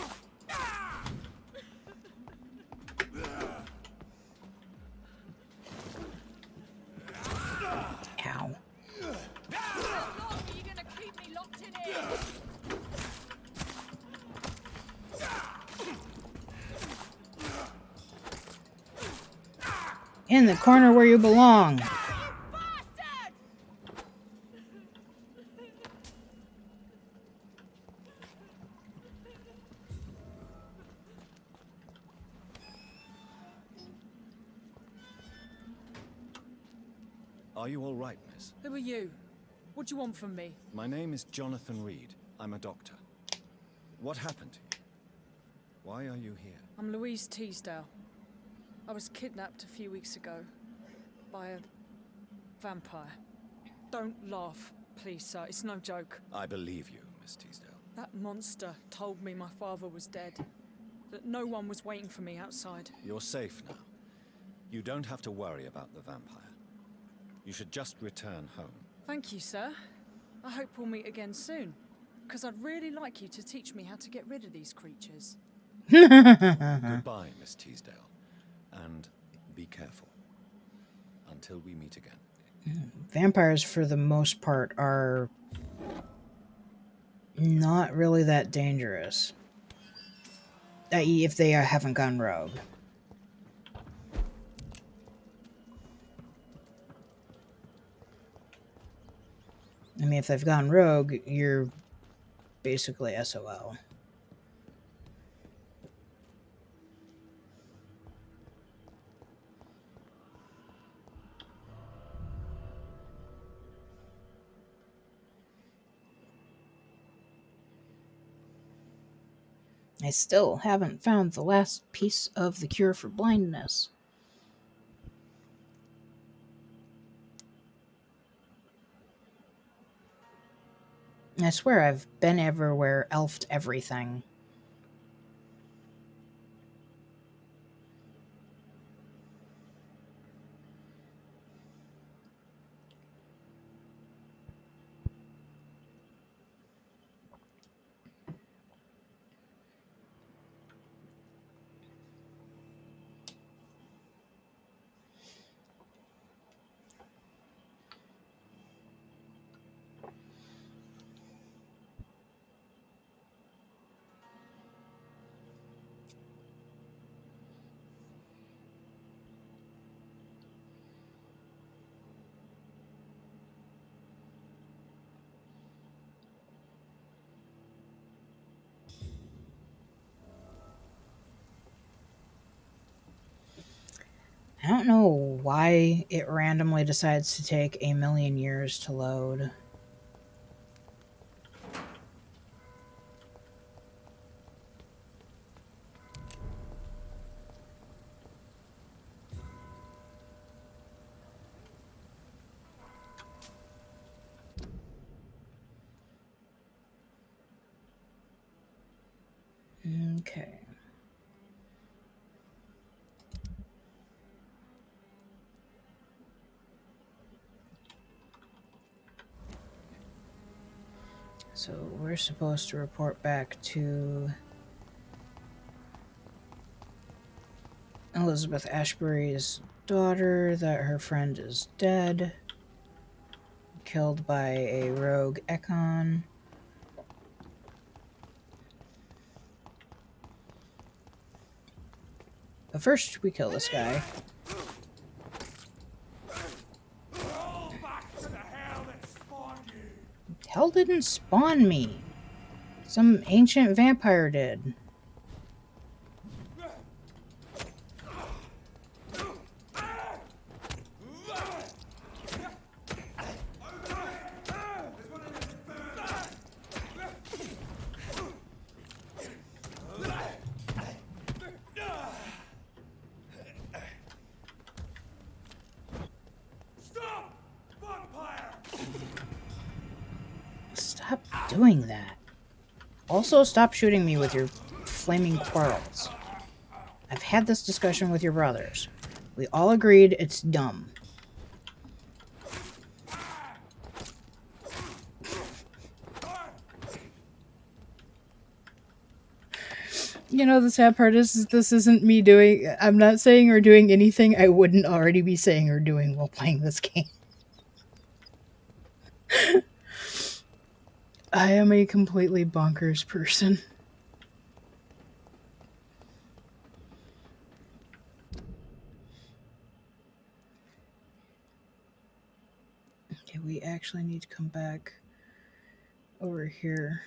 Speaker 1: Ow.
Speaker 5: How long are you gonna keep me locked in here?
Speaker 1: In the corner where you belong.
Speaker 5: Bastard!
Speaker 4: Are you all right, miss?
Speaker 9: Who are you? What do you want from me?
Speaker 4: My name is Jonathan Reed. I'm a doctor. What happened to you? Why are you here?
Speaker 9: I'm Louise Teasdale. I was kidnapped a few weeks ago by a vampire. Don't laugh, please, sir. It's no joke.
Speaker 4: I believe you, Miss Teasdale.
Speaker 9: That monster told me my father was dead. That no one was waiting for me outside.
Speaker 4: You're safe now. You don't have to worry about the vampire. You should just return home.
Speaker 9: Thank you, sir. I hope we'll meet again soon. Because I'd really like you to teach me how to get rid of these creatures.
Speaker 4: Goodbye, Miss Teasdale. And be careful. Until we meet again.
Speaker 1: Vampires, for the most part, are not really that dangerous. If they haven't gone rogue. I mean, if they've gone rogue, you're basically SOL. I still haven't found the last piece of the cure for blindness. I swear I've been everywhere, elfed everything. I don't know why it randomly decides to take a million years to load. Okay. So we're supposed to report back to Elizabeth Ashbury's daughter that her friend is dead, killed by a rogue Ekon. But first, we kill this guy.
Speaker 2: Roll back to the hell that spawned you!
Speaker 1: Hell didn't spawn me. Some ancient vampire did.
Speaker 2: Stop! Vampire!
Speaker 1: Stop doing that. Also, stop shooting me with your flaming quarrels. I've had this discussion with your brothers. We all agreed it's dumb. You know, the sad part is this isn't me doing... I'm not saying or doing anything I wouldn't already be saying or doing while playing this game. I am a completely bonkers person. Okay, we actually need to come back over here.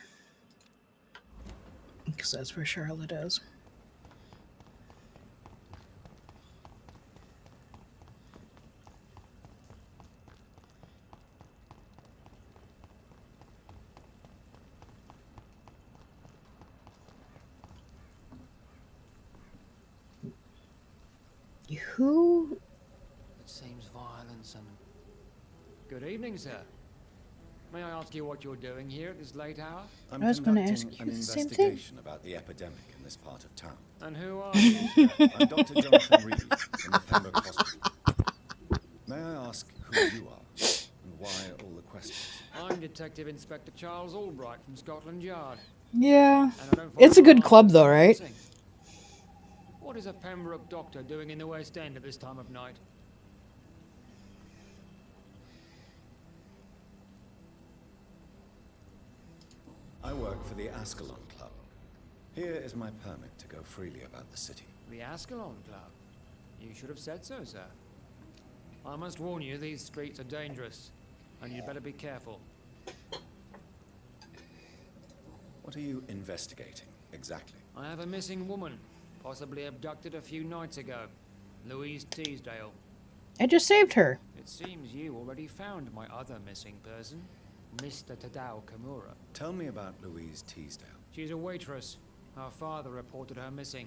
Speaker 1: Because that's where Charlotte is. Who?
Speaker 10: It seems violence and... Good evening, sir. May I ask you what you're doing here at this late hour?
Speaker 4: I'm
Speaker 1: I was gonna ask
Speaker 4: conducting
Speaker 1: you
Speaker 4: an
Speaker 1: the same thing.
Speaker 4: investigation about the epidemic in this part of town.
Speaker 10: And who are you, sir?
Speaker 4: I'm Dr. Jonathan Reed from the Pembroke Hospital. May I ask who you are and why all the questions?
Speaker 10: I'm Detective Inspector Charles Albright from Scotland Yard.
Speaker 1: Yeah.
Speaker 10: And I don't
Speaker 1: It's a
Speaker 10: find
Speaker 1: good
Speaker 10: my
Speaker 1: club
Speaker 10: answers
Speaker 1: though, right?
Speaker 10: convincing. What is a Pembroke doctor doing in the West End at this time of night?
Speaker 4: I work for the Ascalon Club. Here is my permit to go freely about the city.
Speaker 10: The Ascalon Club? You should have said so, sir. I must warn you, these streets are dangerous, and you'd better be careful.
Speaker 4: What are you investigating, exactly?
Speaker 10: I have a missing woman, possibly abducted a few nights ago. Louise Teasdale.
Speaker 1: I just saved her.
Speaker 10: It seems you already found my other missing person, Mr. Tadao Kimura.
Speaker 4: Tell me about Louise Teasdale.
Speaker 10: She's a waitress. Her father reported her missing.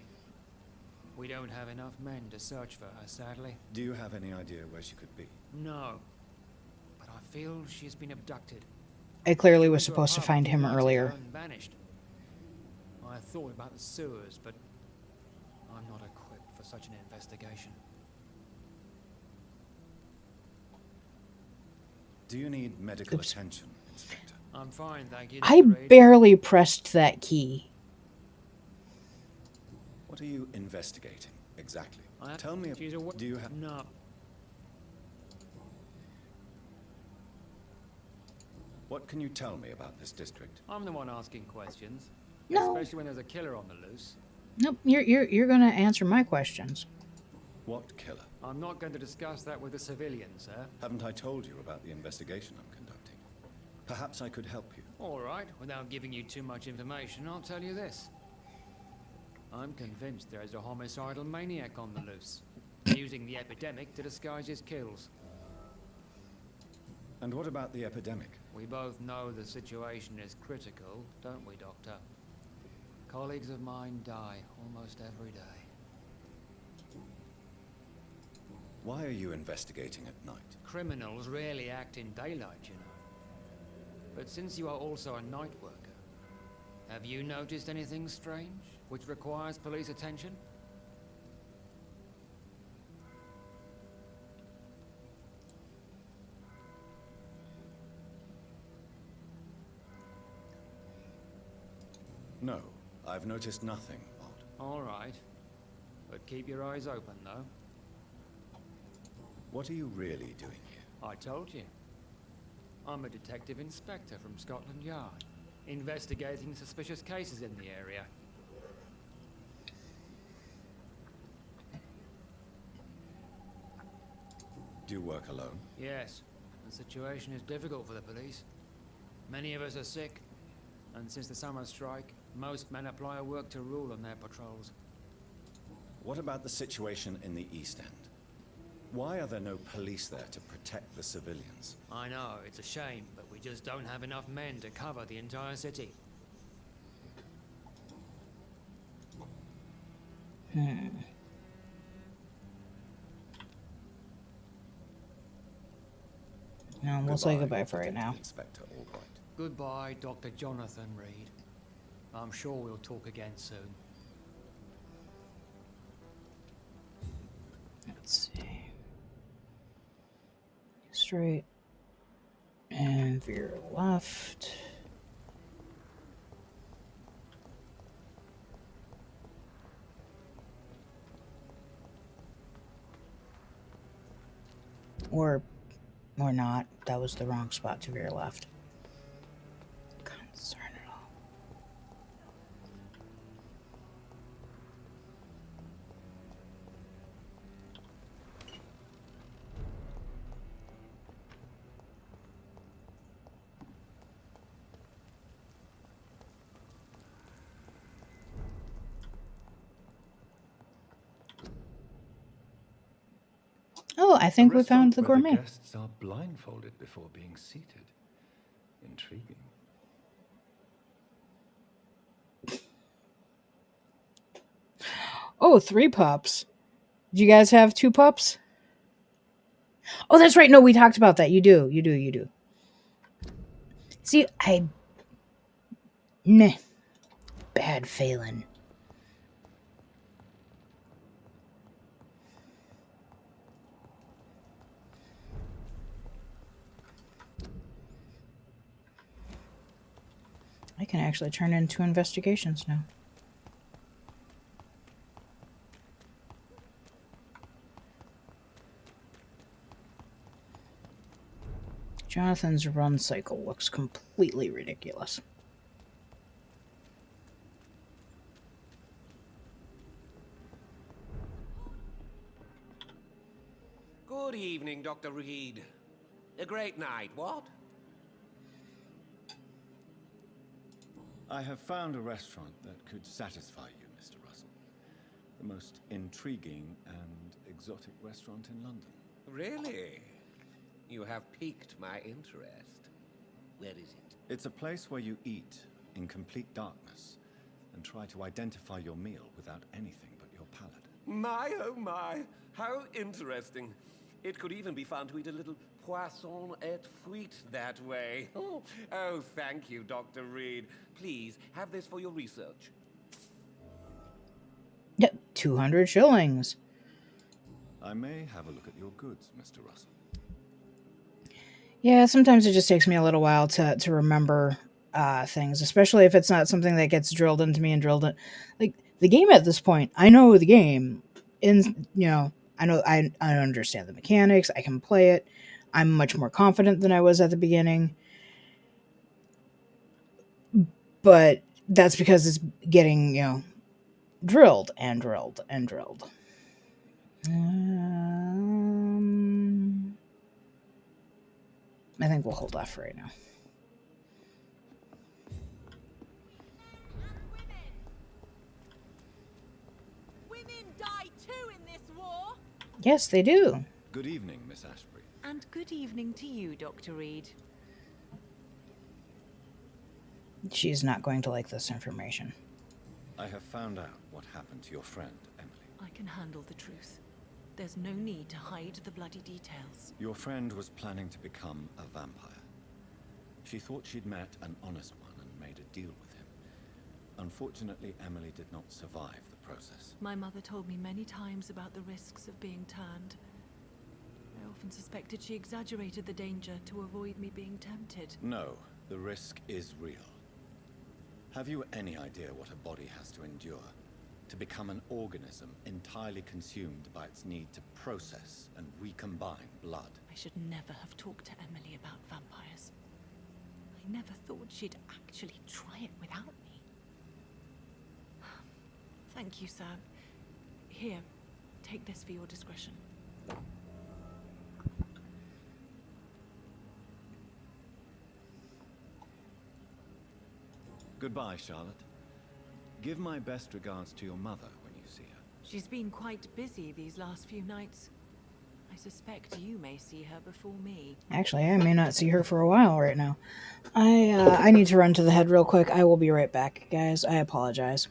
Speaker 10: We don't have enough men to search for her, sadly.
Speaker 4: Do you have any idea where she could be?
Speaker 10: No. But I feel she's been abducted.
Speaker 1: I clearly was supposed to find him earlier.
Speaker 10: Vanished. I thought about the sewers, but I'm not equipped for such an investigation.
Speaker 4: Do you need medical attention, Inspector?
Speaker 10: I'm fine, thank you.
Speaker 1: I
Speaker 10: Dr. Reed.
Speaker 1: barely pressed that key.
Speaker 4: What are you investigating, exactly?
Speaker 10: Tell me, do you have... No.
Speaker 4: What can you tell me about this district?
Speaker 10: I'm the one asking questions.
Speaker 1: No.
Speaker 10: Especially when there's a killer on the loose.
Speaker 1: Nope, you're gonna answer my questions.
Speaker 4: What killer?
Speaker 10: I'm not going to discuss that with the civilians, sir.
Speaker 4: Haven't I told you about the investigation I'm conducting? Perhaps I could help you.
Speaker 10: All right, without giving you too much information, I'll tell you this. I'm convinced there is a homicidal maniac on the loose, using the epidemic to disguise his kills.
Speaker 4: And what about the epidemic?
Speaker 10: We both know the situation is critical, don't we, Doctor? Colleagues of mine die almost every day.
Speaker 4: Why are you investigating at night?
Speaker 10: Criminals rarely act in daylight, you know. But since you are also a night worker, have you noticed anything strange which requires police attention?
Speaker 4: No, I've noticed nothing odd.
Speaker 10: All right. But keep your eyes open, though.
Speaker 4: What are you really doing here?
Speaker 10: I told you. I'm a detective inspector from Scotland Yard, investigating suspicious cases in the area.
Speaker 4: Do you work alone?
Speaker 10: Yes. The situation is difficult for the police. Many of us are sick, and since the summer strike, most men apply a work to rule on their patrols.
Speaker 4: What about the situation in the East End? Why are there no police there to protect the civilians?
Speaker 10: I know, it's a shame, but we just don't have enough men to cover the entire city.
Speaker 1: No, we'll say goodbye for right now.
Speaker 4: Inspector Albright.
Speaker 10: Goodbye, Dr. Jonathan Reed. I'm sure we'll talk again soon.
Speaker 1: Let's see. Straight and veer left. Or not. That was the wrong spot to veer left. Concern at all. Oh, I think we found the
Speaker 7: Restaurant where
Speaker 1: gourmet.
Speaker 7: The guests are blindfolded before being seated. Intriguing.
Speaker 1: Oh, 3 pups. Do you guys have 2 pups? Oh, that's right. No, we talked about that. You do. See, Meh. Bad Faelyn. I can actually turn into investigations now. Jonathan's run cycle looks completely ridiculous.
Speaker 11: Good evening, Dr. Reed. A great night, what?
Speaker 4: I have found a restaurant that could satisfy you, Mr. Russell. The most intriguing and exotic restaurant in London.
Speaker 11: Really? You have piqued my interest. Where is it?
Speaker 4: It's a place where you eat in complete darkness and try to identify your meal without anything but your palate.
Speaker 11: My, oh my, how interesting. It could even be fun to eat a little poisson et frites that way. Oh, thank you, Dr. Reed. Please, have this for your research.
Speaker 1: Yeah, 200 shillings.
Speaker 4: I may have a look at your goods, Mr. Russell.
Speaker 1: Yeah, sometimes it just takes me a little while to remember things, especially if it's not something that gets drilled into me and drilled in. Like, the game at this point, I know the game. I understand the mechanics. I can play it. I'm much more confident than I was at the beginning. But that's because it's getting, drilled and drilled and drilled. I think we'll hold off for right now.
Speaker 5: Women die too in this war.
Speaker 1: Yes, they do.
Speaker 4: Good evening, Miss Ashbury.
Speaker 5: And good evening to you, Dr. Reed.
Speaker 1: She's not going to like this information.
Speaker 4: I have found out what happened to your friend, Emily.
Speaker 5: I can handle the truth. There's no need to hide the bloody details.
Speaker 4: Your friend was planning to become a vampire. She thought she'd met an honest one and made a deal with him. Unfortunately, Emily did not survive the process.
Speaker 5: My mother told me many times about the risks of being turned. I often suspected she exaggerated the danger to avoid me being tempted.
Speaker 4: No, the risk is real. Have you any idea what a body has to endure? To become an organism entirely consumed by its need to process and recombine blood.
Speaker 5: I should never have talked to Emily about vampires. I never thought she'd actually try it without me. Thank you, sir. Here, take this for your discretion.
Speaker 4: Goodbye, Charlotte. Give my best regards to your mother when you see her.
Speaker 5: She's been quite busy these last few nights. I suspect you may see her before me.
Speaker 1: Actually, I may not see her for a while right now. I need to run to the head real quick. I will be right back, guys. I apologize.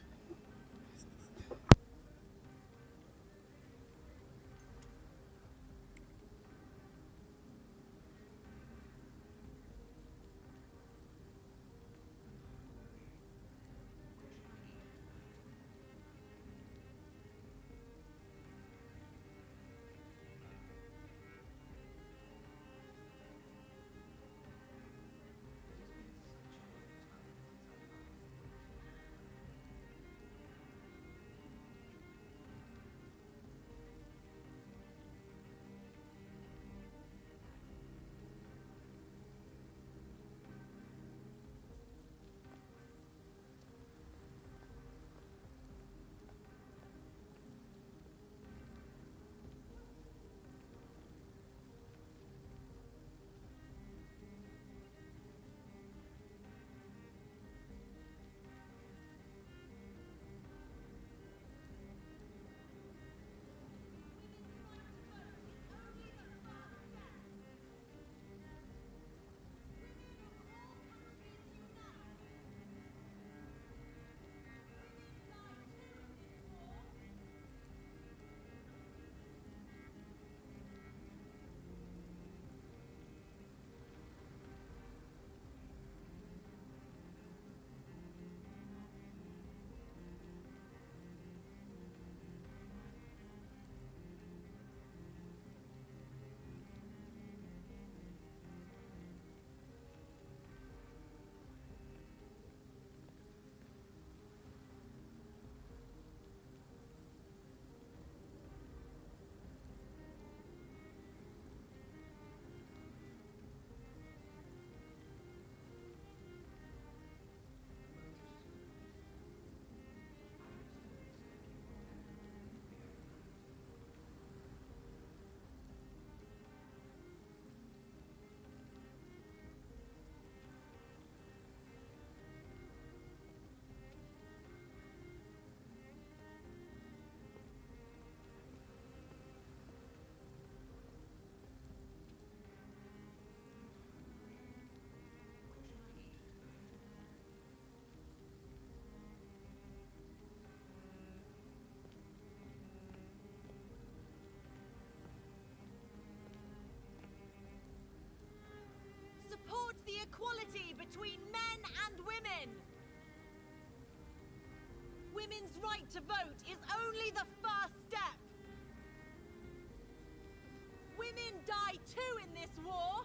Speaker 5: women's right to vote is only the first step. Women die too in this war.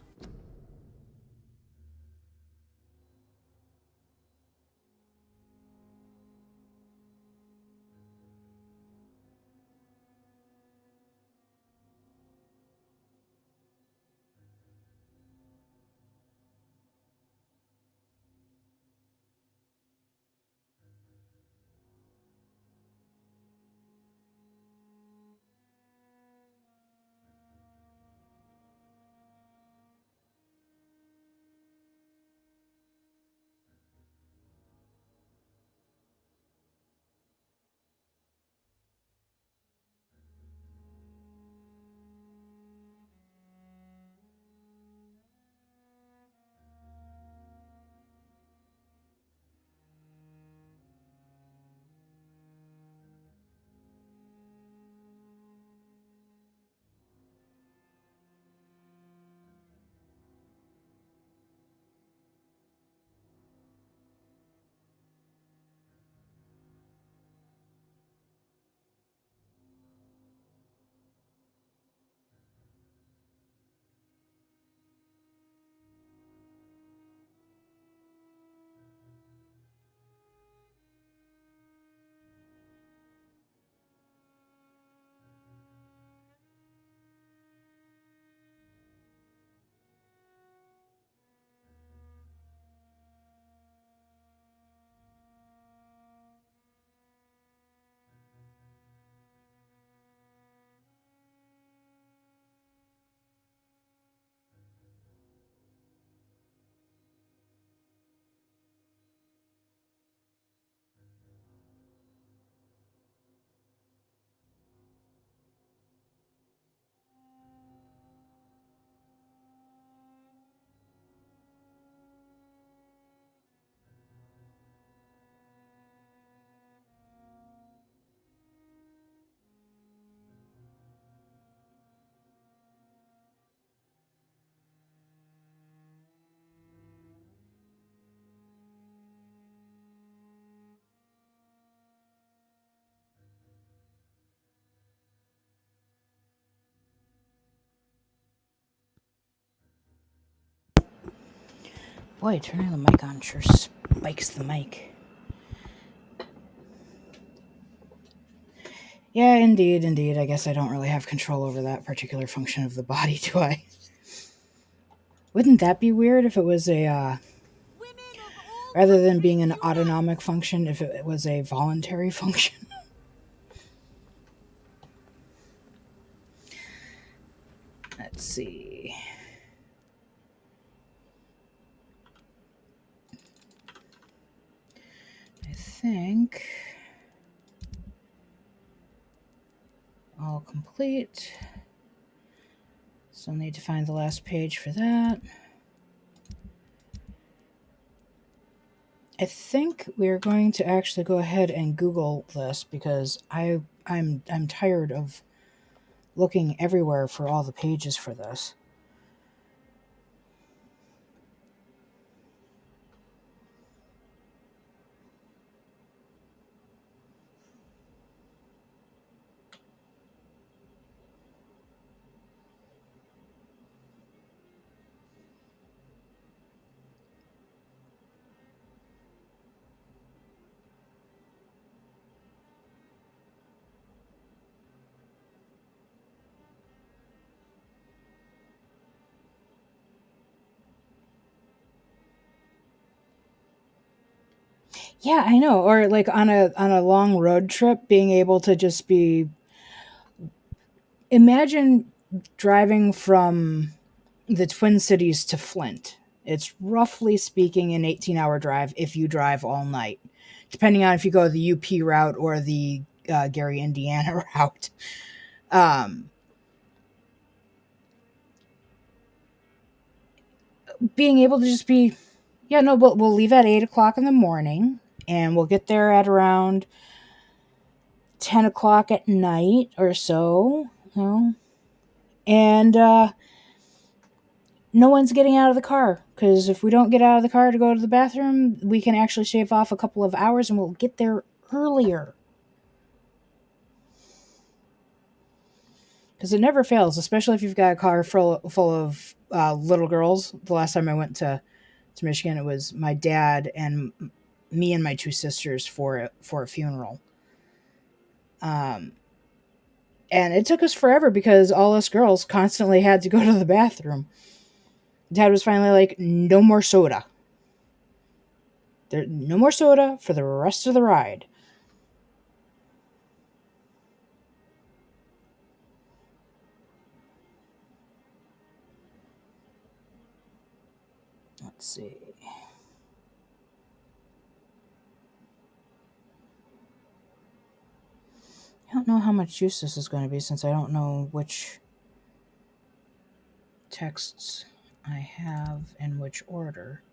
Speaker 1: Boy, turning the mic on sure spikes the mic. Yeah, indeed. I guess I don't really have control over that particular function of the body, do I? Wouldn't that be weird if it was a, rather than being an autonomic function, if it was a voluntary function? Let's see. I think all complete. Still need to find the last page for that. I think we're going to actually go ahead and Google this because I'm tired of looking everywhere for all the pages for this. Yeah, I know. Or like on a long road trip, being able to just be, imagine driving from the Twin Cities to Flint. It's roughly speaking an 18-hour drive if you drive all night, depending on if you go the UP route or the Gary, Indiana route. Being able to just be, yeah, no, but we'll leave at 8 o'clock in the morning and we'll get there at around 10 o'clock at night or so, you know, and no one's getting out of the car, because if we don't get out of the car to go to the bathroom, we can actually shave off a couple of hours and we'll get there earlier. Because it never fails, especially if you've got a car full of little girls. The last time I went to Michigan, it was my dad and me and my two sisters for a funeral. And it took us forever because all us girls constantly had to go to the bathroom. Dad was finally like, "No more soda. No more soda for the rest of the ride." Let's see. I don't know how much juice this is going to be since I don't know which texts I have in which order.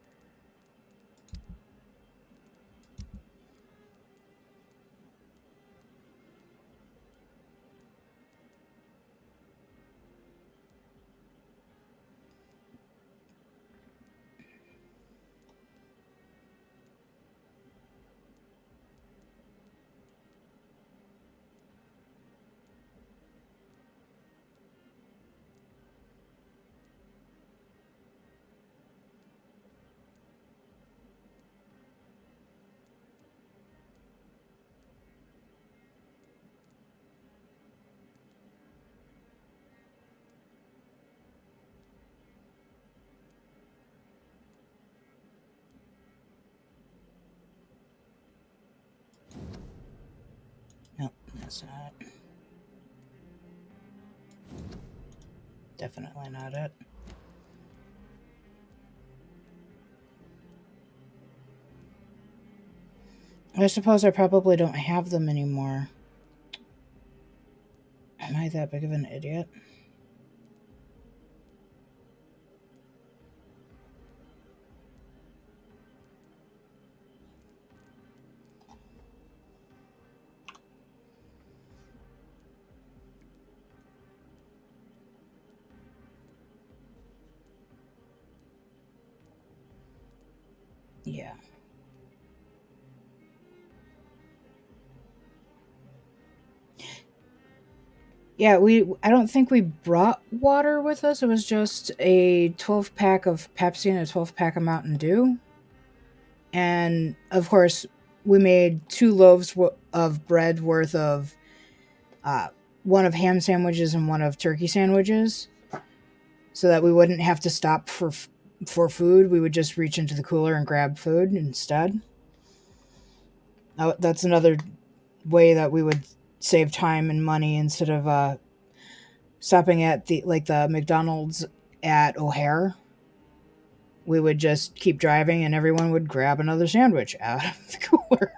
Speaker 1: Nope, that's not it. Definitely not it. I suppose I probably don't have them anymore. Am I that big of an idiot? Yeah. Yeah, I don't think we brought water with us. It was just a 12 pack of Pepsi and a 12 pack of Mountain Dew. And of course, we made 2 loaves of bread worth of uh, one of ham sandwiches and one of turkey sandwiches so that we wouldn't have to stop for food. We would just reach into the cooler and grab food instead. That's another way that we would save time and money instead of stopping at the McDonald's at O'Hare. We would just keep driving and everyone would grab another sandwich out of the cooler.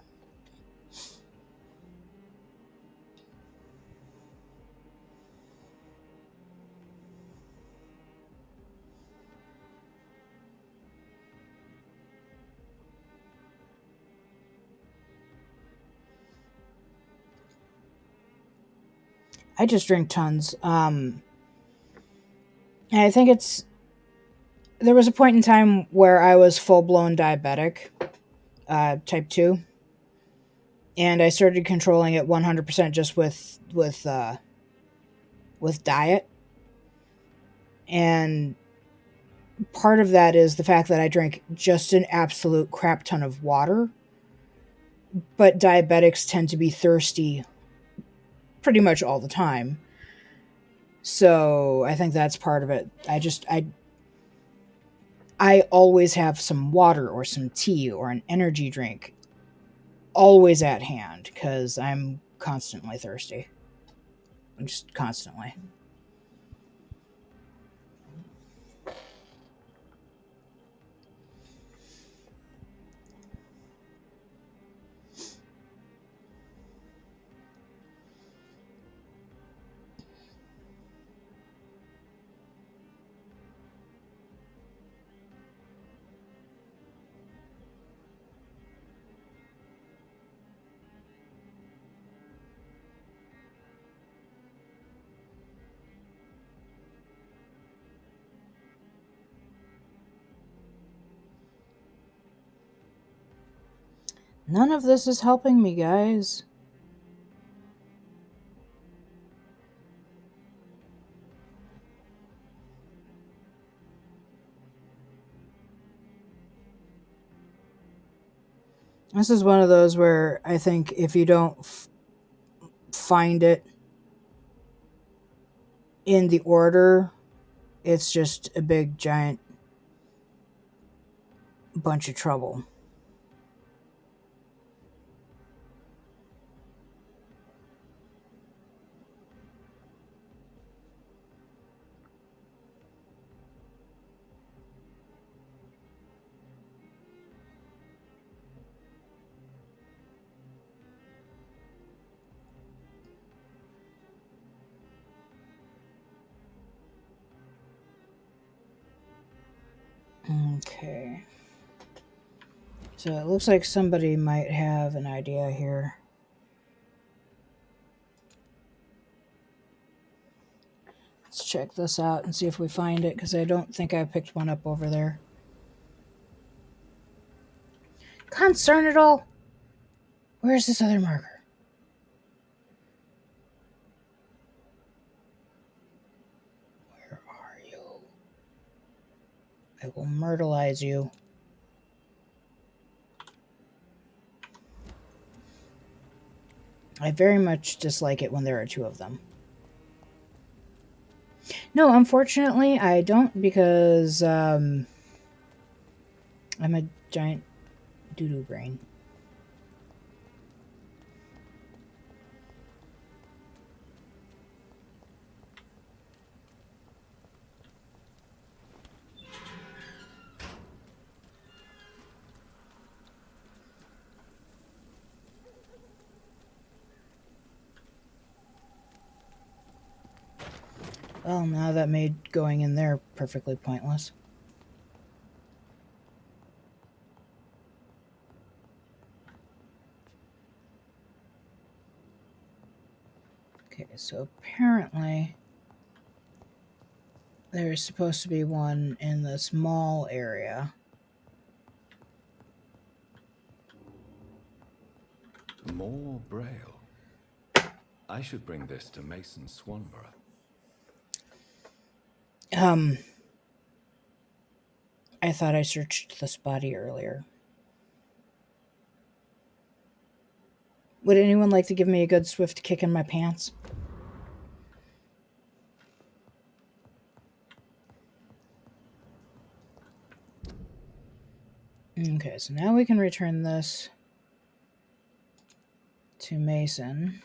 Speaker 1: I just drink tons. And I think there was a point in time where I was full blown diabetic, type 2, and I started controlling it 100% just with diet. And part of that is the fact that I drink just an absolute crap ton of water. But diabetics tend to be thirsty pretty much all the time. So I think that's part of it. I always have some water or some tea or an energy drink always at hand because I'm constantly thirsty. Just constantly. None of this is helping me, guys. This is one of those where I think if you don't find it in the order, it's just a big giant bunch of trouble. Okay. So it looks like somebody might have an idea here. Let's check this out and see if we find it, because I don't think I picked one up over there. Concern it all! Where's this other marker? Where are you? I will myrtleize you. I very much dislike it when there are two of them. No, unfortunately, I don't, because I'm a giant doo-doo brain. Well, now that made going in there perfectly pointless. Okay, so apparently there's supposed to be one in this mall area.
Speaker 7: More Braille. I should bring this to Mason Swanborough.
Speaker 1: I thought I searched this body earlier. Would anyone like to give me a good swift kick in my pants? Okay, so now we can return this to Mason.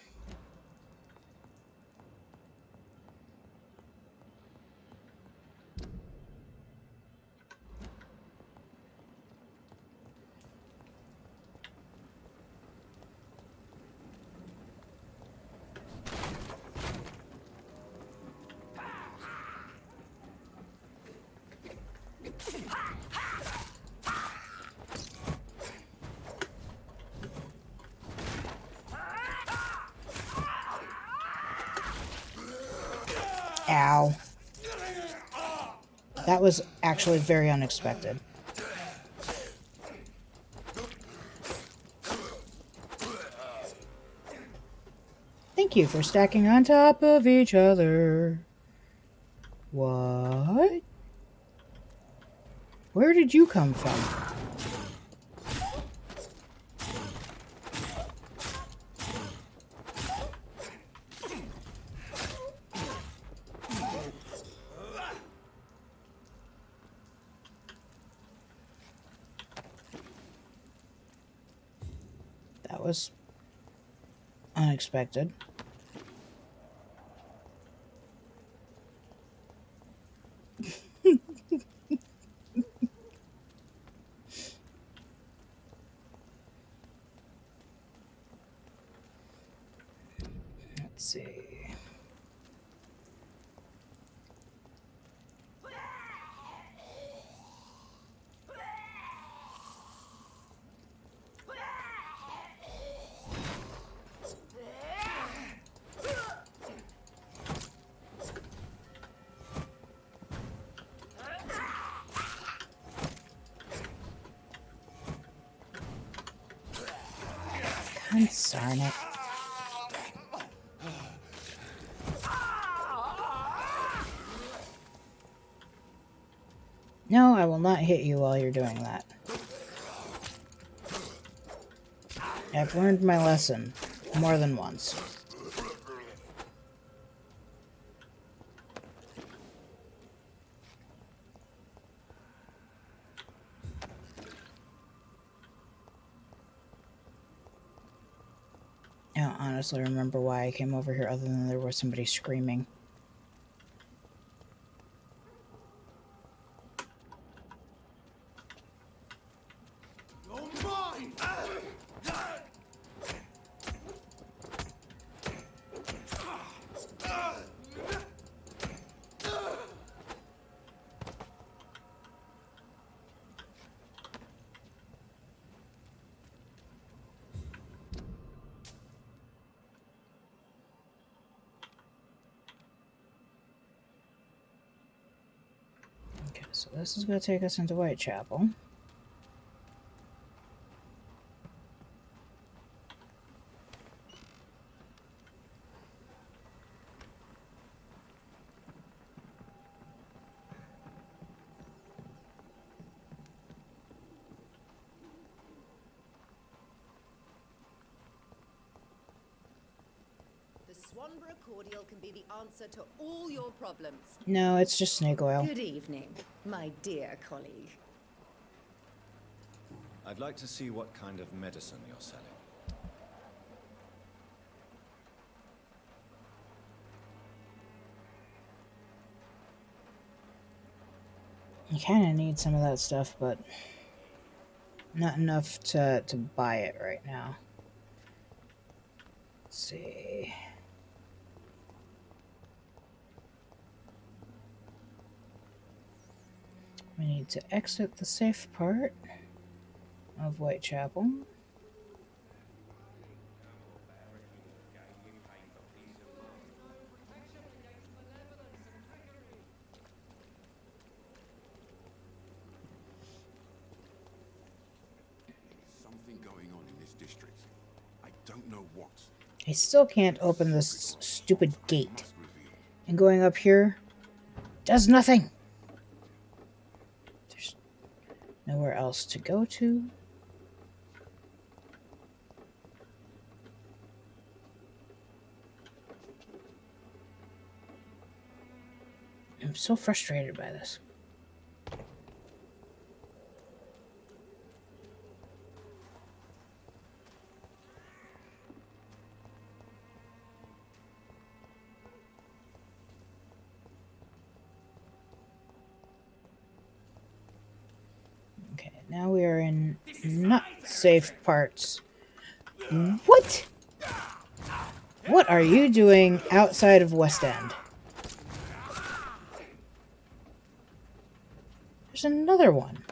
Speaker 1: Ow. That was actually very unexpected. Thank you for stacking on top of each other. What? Where did you come from? That was unexpected. Let's see. Darn it. No, I will not hit you while you're doing that. I've learned my lesson more than once. I don't honestly remember why I came over here other than there was somebody screaming. Okay, so this is going to take us into Whitechapel.
Speaker 12: The Swanborough cordial can be the answer to all your problems.
Speaker 1: No, it's just snake oil.
Speaker 12: Good evening, my dear colleague.
Speaker 4: I'd like to see what kind of medicine you're selling.
Speaker 1: You kind of need some of that stuff, but not enough to buy it right now. Let's see. We need to exit the safe part of Whitechapel.
Speaker 6: Something going on in this district. I don't know what.
Speaker 1: I still can't open this stupid gate. And going up here does nothing. There's nowhere else to go to. I'm so frustrated by this. Okay, now we are in not safe parts. What? What are you doing outside of West End? There's another one.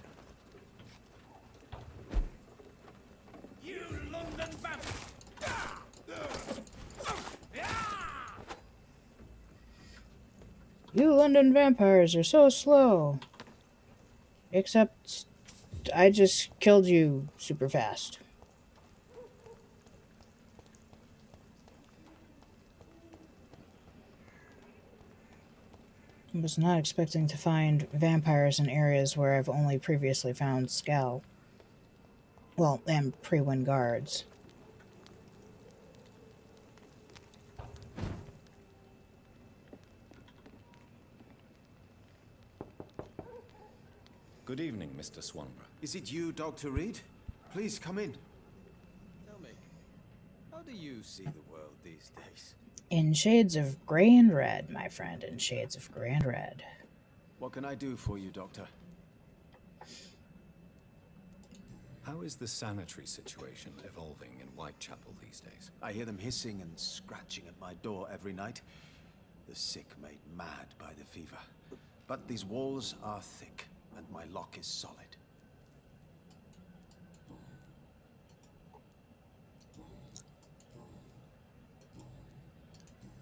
Speaker 2: You London vampire!
Speaker 1: You London vampires are so slow. Except I just killed you super fast. I was not expecting to find vampires in areas where I've only previously found Scal. Well, and pre-win guards.
Speaker 4: Good evening, Mr. Swanborough.
Speaker 13: Is it you, Dr. Reed? Please come in.
Speaker 8: Tell me, how do you see the world these days?
Speaker 1: In shades of gray and red, my friend, in shades of gray and red.
Speaker 13: What can I do for you, Doctor?
Speaker 4: How is the sanitary situation evolving in Whitechapel these days?
Speaker 13: I hear them hissing and scratching at my door every night. The sick made mad by the fever. But these walls are thick, and my lock is solid.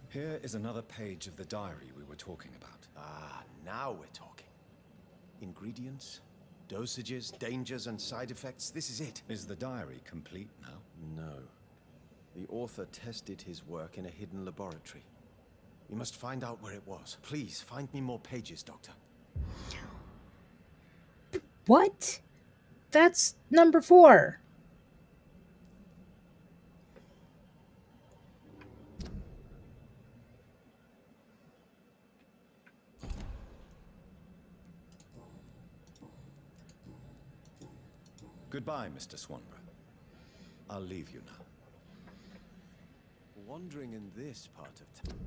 Speaker 4: Here is another page of the diary we were talking about.
Speaker 13: Ah, now we're talking. Ingredients, dosages, dangers, and side effects. This is it.
Speaker 4: Is the diary complete now?
Speaker 13: No. The author tested his work in a hidden laboratory. We must find out where it was. Please, find me more pages, Doctor.
Speaker 1: What? That's number 4.
Speaker 4: Goodbye, Mr. Swanborough. I'll leave you now.
Speaker 13: Wandering in this part of town.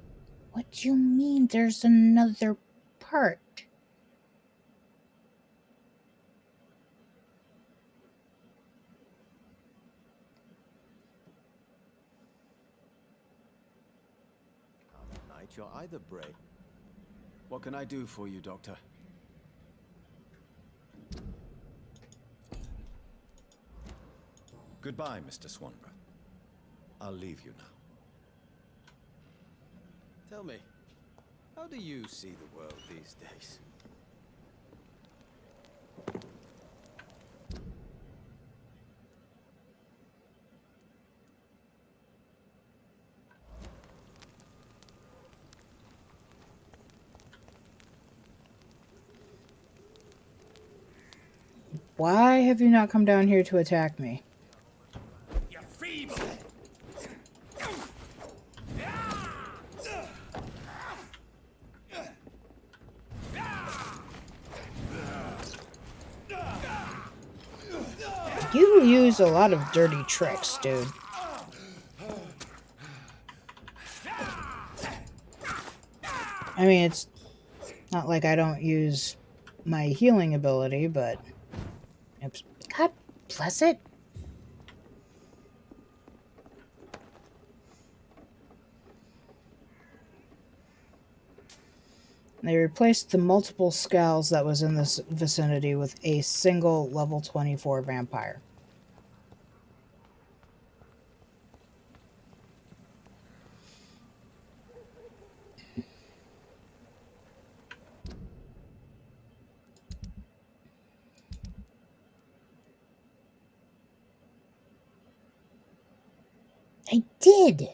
Speaker 1: What do you mean there's another part?
Speaker 13: Night, you're either brave. What can I do for you, Doctor?
Speaker 4: Goodbye, Mr. Swanborough. I'll leave you now.
Speaker 13: Tell me, how do you see the world these days?
Speaker 1: Why have you not come down here to attack me?
Speaker 2: You're feeble!
Speaker 1: You use a lot of dirty tricks, dude. I mean, it's not like I don't use my healing ability, but... Oops. God bless it. They replaced the multiple scowls that was in this vicinity with a single level 24 vampire. I did!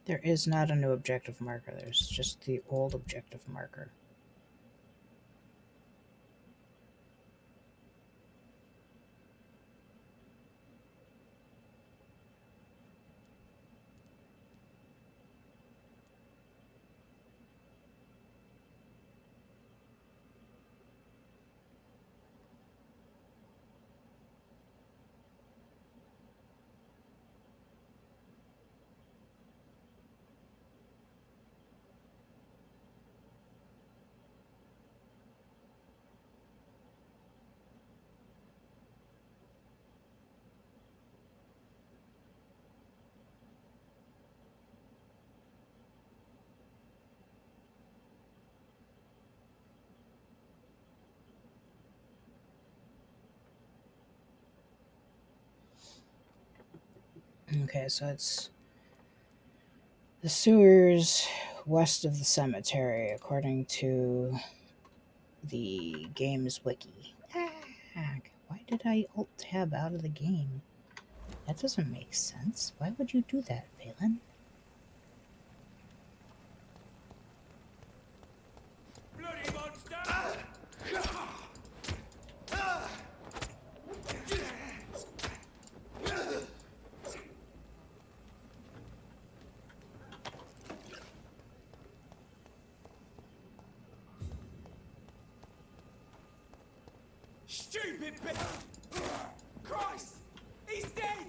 Speaker 1: There is not a new objective marker. There's just the old objective marker. Okay, so it's the sewers west of the cemetery, according to the game's wiki. Why did I alt-tab out of the game? That doesn't make sense. Why would you do that, Faelyn?
Speaker 2: Bloody monster! Stupid bit! Christ! He's dead!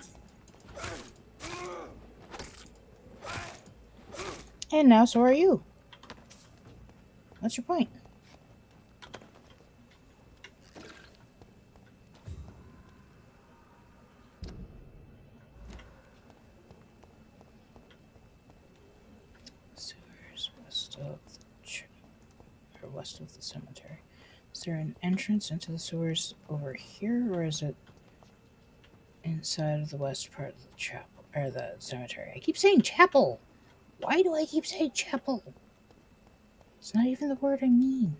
Speaker 1: And now so are you. What's your point? Sewers west of west of the cemetery. Is there an entrance into the sewers over here, or is it inside of the west part of the chapel, or the cemetery. I keep saying chapel. Why do I keep saying chapel? It's not even the word I mean.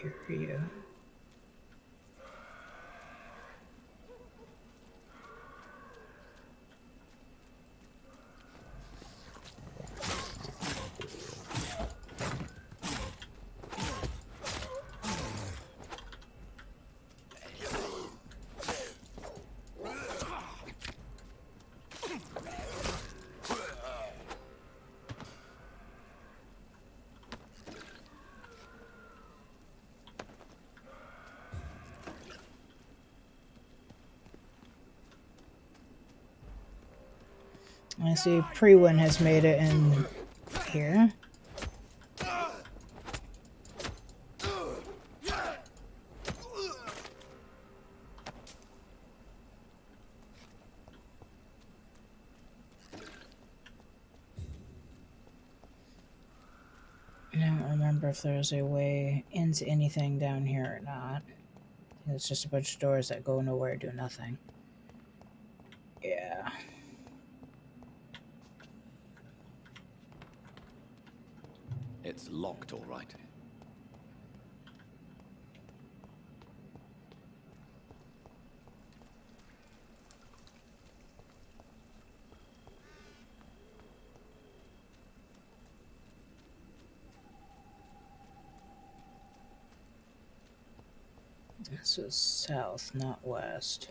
Speaker 1: Hear you. I see Prewin has made it in here. I don't remember if there's a way into anything down here or not. It's just a bunch of doors that go nowhere, do nothing. Yeah.
Speaker 4: It's locked, all right.
Speaker 1: This is south, not west.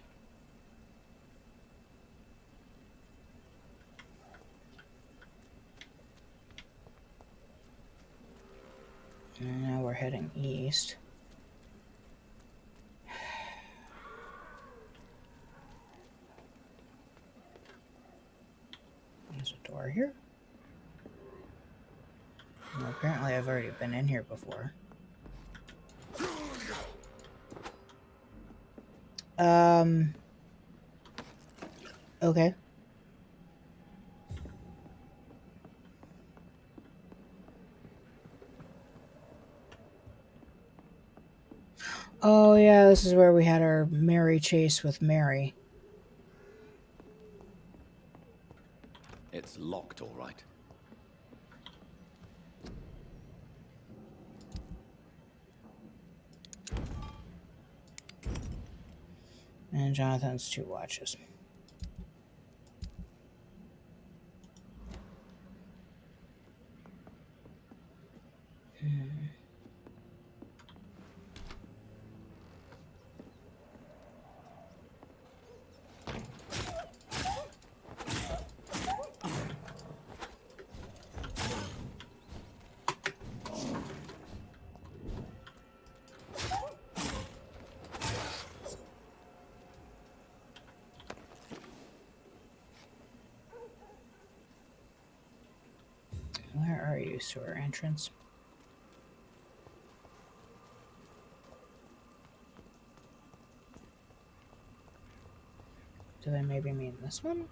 Speaker 1: And now we're heading east. There's a door here. Well, apparently I've already been in here before. Okay. Oh yeah, this is where we had our merry chase with Mary.
Speaker 4: It's locked, all right.
Speaker 1: And Jonathan's 2 watches. Where are you, sewer entrance? Do they maybe mean this one?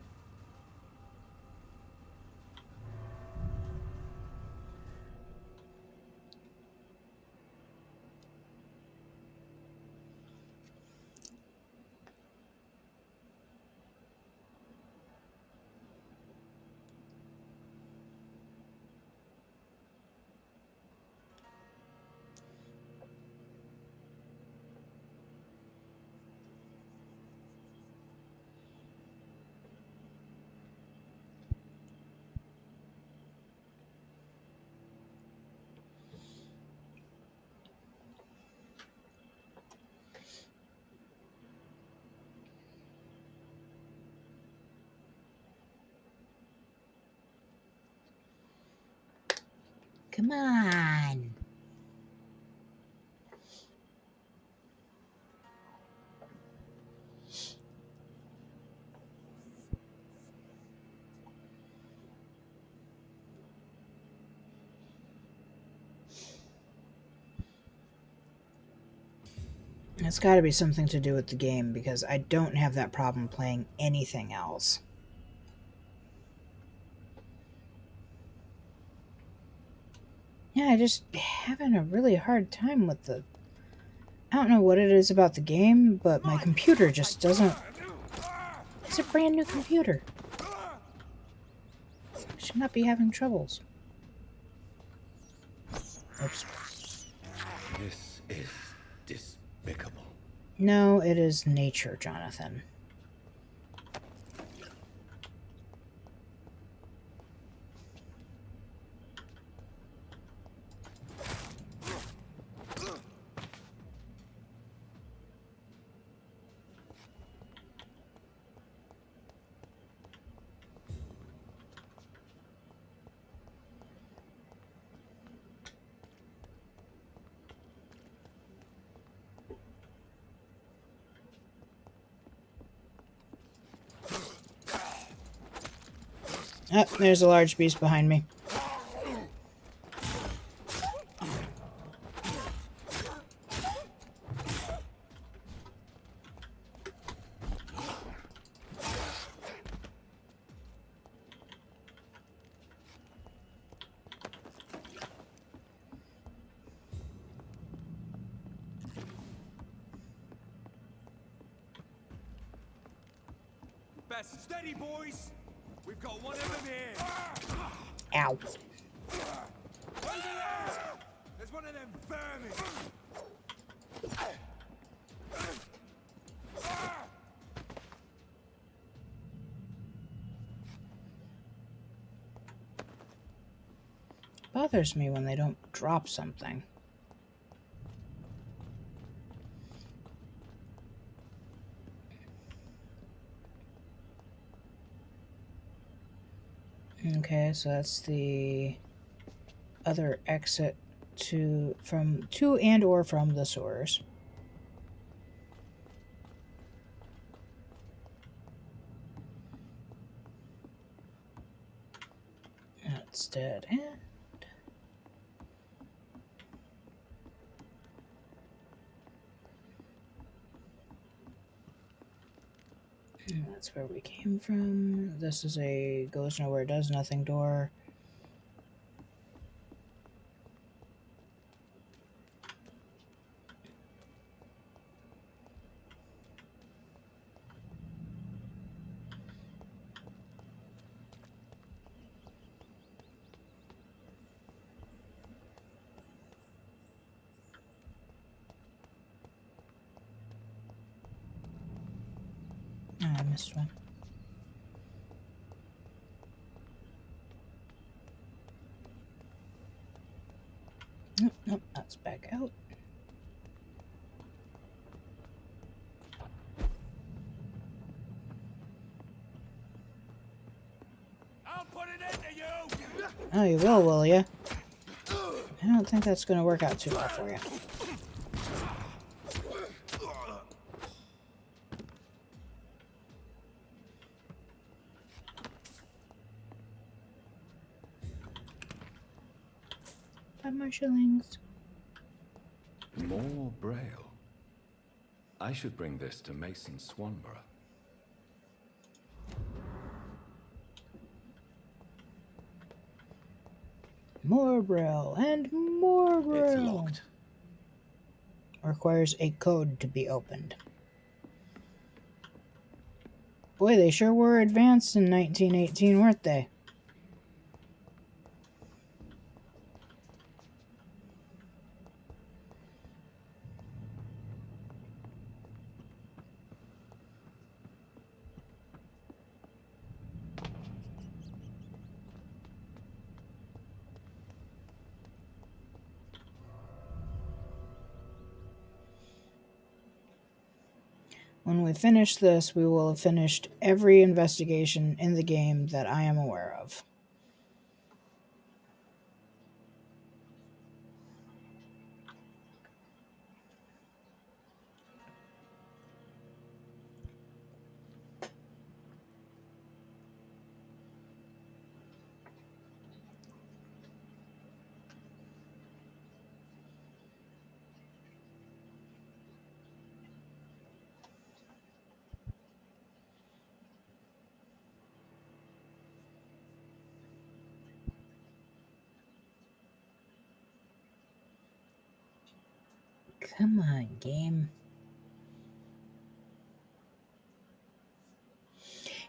Speaker 1: Come on. It's got to be something to do with the game because I don't have that problem playing anything else. Yeah, I just having a really hard time with the... I don't know what it is about the game, but my computer just doesn't... It's a brand new computer. I should not be having troubles. Oops.
Speaker 4: This is despicable.
Speaker 1: No, it is nature, Jonathan. Oh, there's a large beast behind me.
Speaker 2: Best steady, boys. We've got one of them here.
Speaker 1: Ow.
Speaker 2: Over there! There's one of them vermin.
Speaker 1: Bothers me when they don't drop something. Okay, so that's the other exit to and or from the sewers. That's dead end. And that's where we came from. This is a goes nowhere, does nothing door. Oh, I missed one. Nope, nope, that's back out.
Speaker 2: I'll put it into you.
Speaker 1: Oh, you will you? I don't think that's going to work out too well for you. Five more shillings.
Speaker 7: More Braille. I should bring this to Mason Swanborough.
Speaker 1: More Braille and more Braille.
Speaker 7: It's locked.
Speaker 1: Requires a code to be opened. Boy, they sure were advanced in 1918, weren't they? When we finish this, we will have finished every investigation in the game that I am aware of. Come on, game.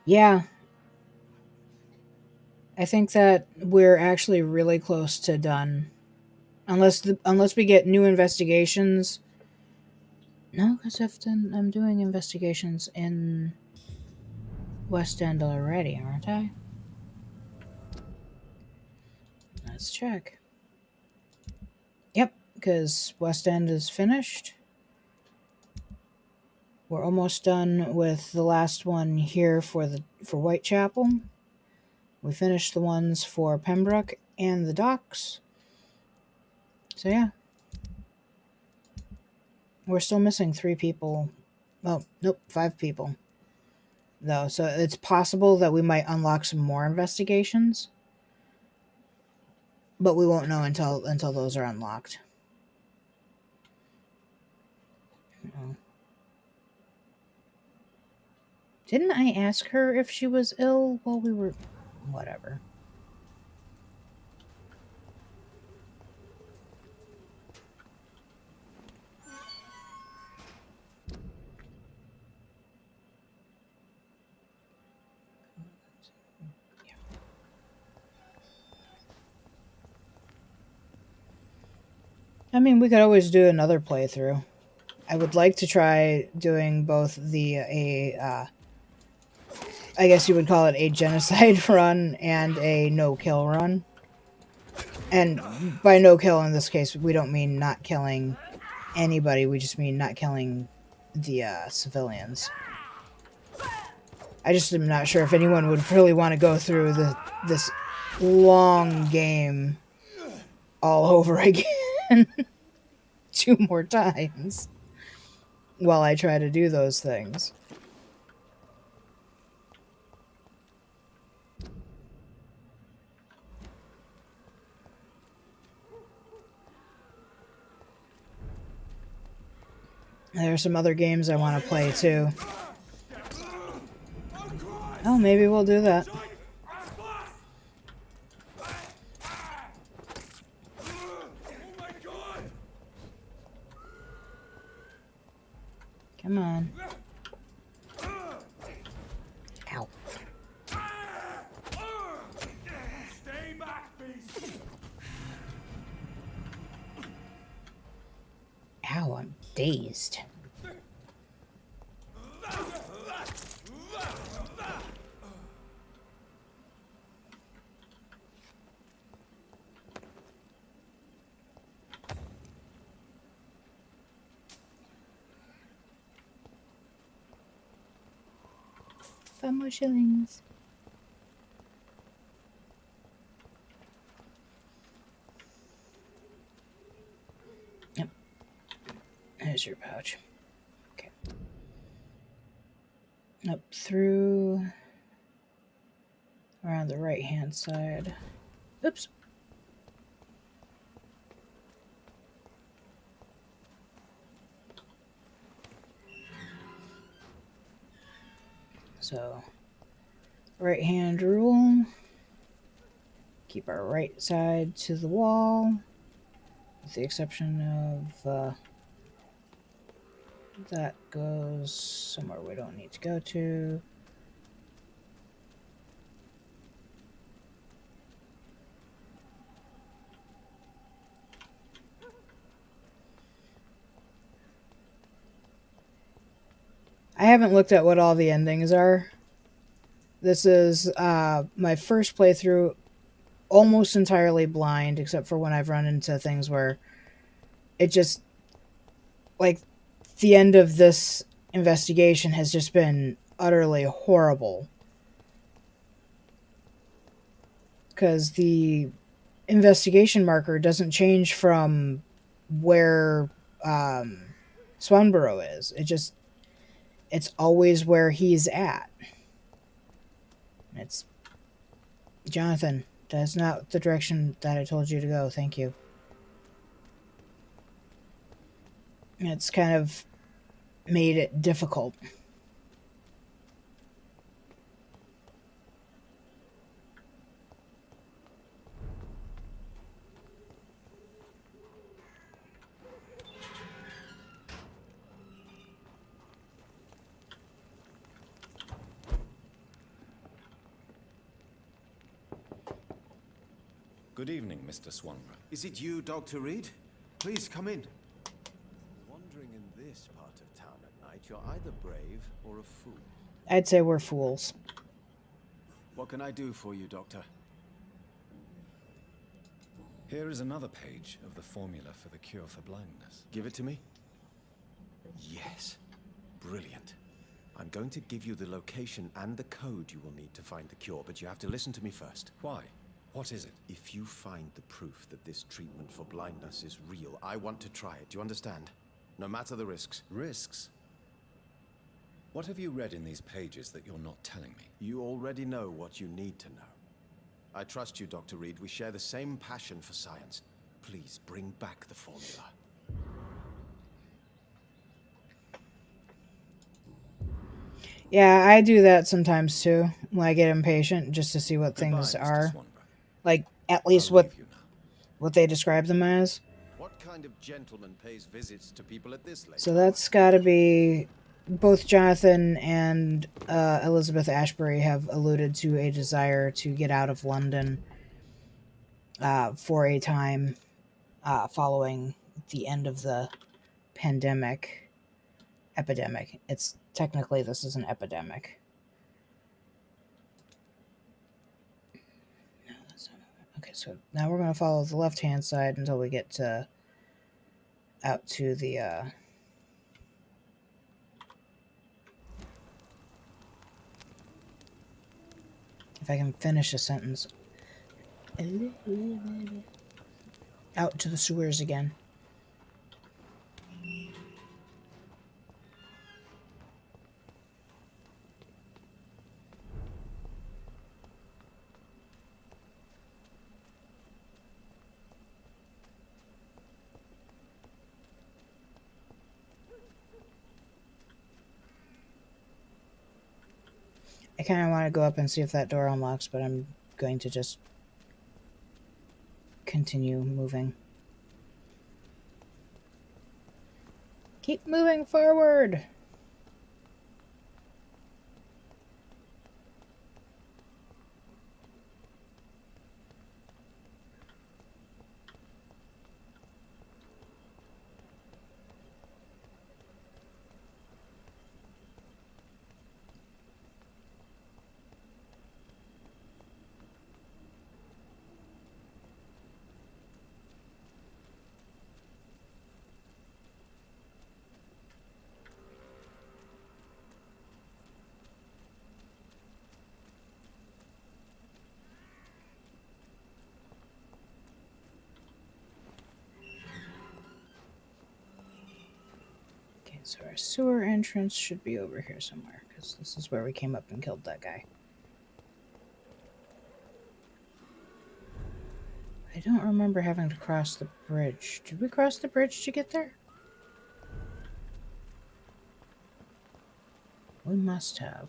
Speaker 1: Yeah. I think that we're actually really close to done. Unless we get new investigations. No, because I'm doing investigations in West End already, aren't I? Let's check. Yep, because West End is finished. We're almost done with the last one here for Whitechapel. We finished the ones for Pembroke and the docks. So yeah. We're still missing 3 people. Well, nope, 5 people. Though, so it's possible that we might unlock some more investigations. But we won't know until those are unlocked. Oh. Didn't I ask her if she was ill while we were... Whatever. I mean, we could always do another playthrough. I would like to try doing both I guess you would call it a genocide run and a no-kill run. And by no-kill in this case, we don't mean not killing anybody. We just mean not killing the civilians. I just am not sure if anyone would really want to go through this long game all over again 2 more times while I try to do those things. There are some other games I want to play too. Oh, maybe we'll do that. Come on. Ow.
Speaker 2: Stay back, beast.
Speaker 1: Ow, I'm dazed. $5 more shillings. Yep. There's your pouch. Okay. Up through around the right-hand side. Oops. So, right hand rule. Keep our right side to the wall, with the exception of that goes somewhere we don't need to go to. I haven't looked at what all the endings are. This is my first playthrough almost entirely blind, except for when I've run into things where it just, like, the end of this investigation has just been utterly horrible. Because the investigation marker doesn't change from where Swanborough is. It's always where he's at. It's Jonathan. That's not the direction that I told you to go. Thank you. It's kind of made it difficult.
Speaker 4: Good evening, Mr. Swanborough.
Speaker 13: Is it you, Dr. Reed? Please come in. Wandering in this part of town at night, you're either brave or a fool.
Speaker 1: I'd say we're fools.
Speaker 13: What can I do for you, Doctor?
Speaker 4: Here is another page of the formula for the cure for blindness.
Speaker 13: Give it to me. Yes. Brilliant. I'm going to give you the location and the code you will need to find the cure, but you have to listen to me first.
Speaker 4: Why? What is it?
Speaker 13: If you find the proof that this treatment for blindness is real, I want to try it. Do you understand? No matter the risks.
Speaker 4: Risks? What have you read in these pages that you're not telling me?
Speaker 13: You already know what you need to know. I trust you, Dr. Reed. We share the same passion for science. Please bring back the formula.
Speaker 1: Yeah, I do that sometimes too, when I get impatient, just to see what things are. Like, at least what they describe them as.
Speaker 13: What kind of gentleman pays visits to people at this late?
Speaker 1: So that's gotta be... Both Jonathan and Elizabeth Ashbury have alluded to a desire to get out of London for a time following the end of the epidemic. It's technically, this is an epidemic. No, that's not it. Okay, so now we're going to follow the left-hand side until we get out to the... if I can finish a sentence. Out to the sewers again. I kind of want to go up and see if that door unlocks, but I'm going to just continue moving. Keep moving forward! So our sewer entrance should be over here somewhere, because this is where we came up and killed that guy. I don't remember having to cross the bridge. Did we cross the bridge to get there? We must have.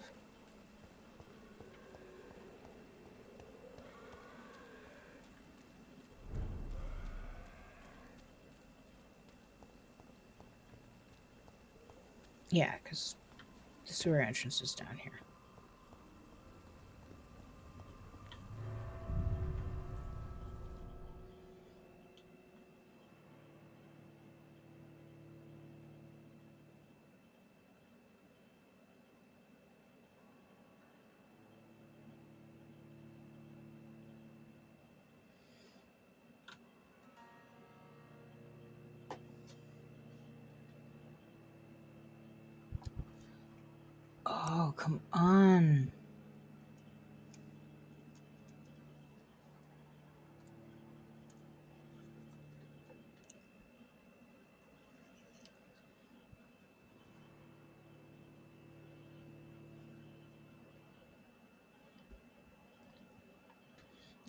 Speaker 1: Yeah, because the sewer entrance is down here. Oh, come on.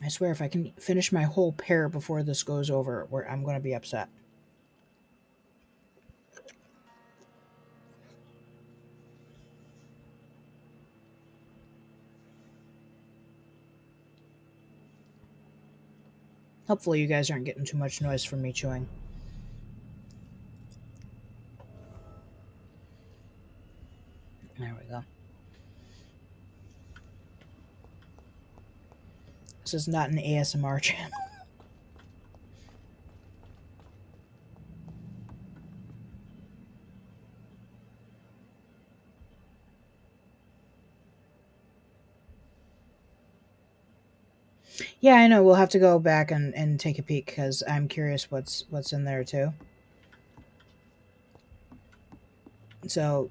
Speaker 1: I swear, if I can finish my whole pair before this goes over, I'm going to be upset. Hopefully you guys aren't getting too much noise from me chewing. There we go. This is not an ASMR channel. Yeah, I know. We'll have to go back and take a peek because I'm curious what's in there too. So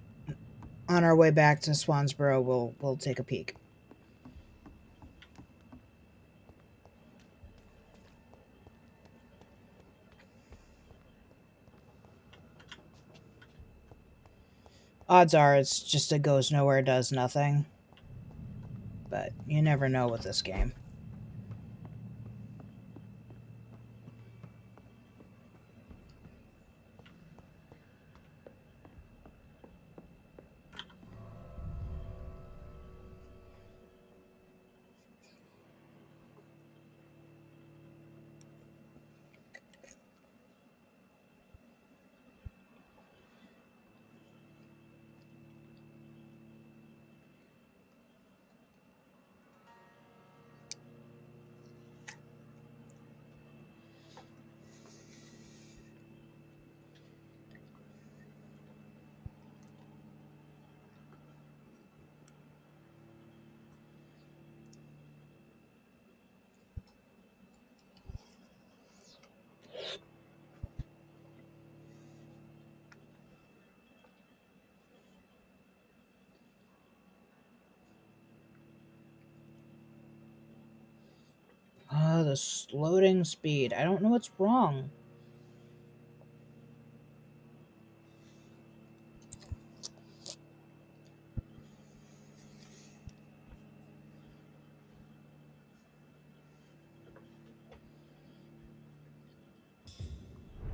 Speaker 1: on our way back to Swansboro, we'll take a peek. Odds are it's just a goes nowhere, does nothing. But you never know with this game. The loading speed. I don't know what's wrong.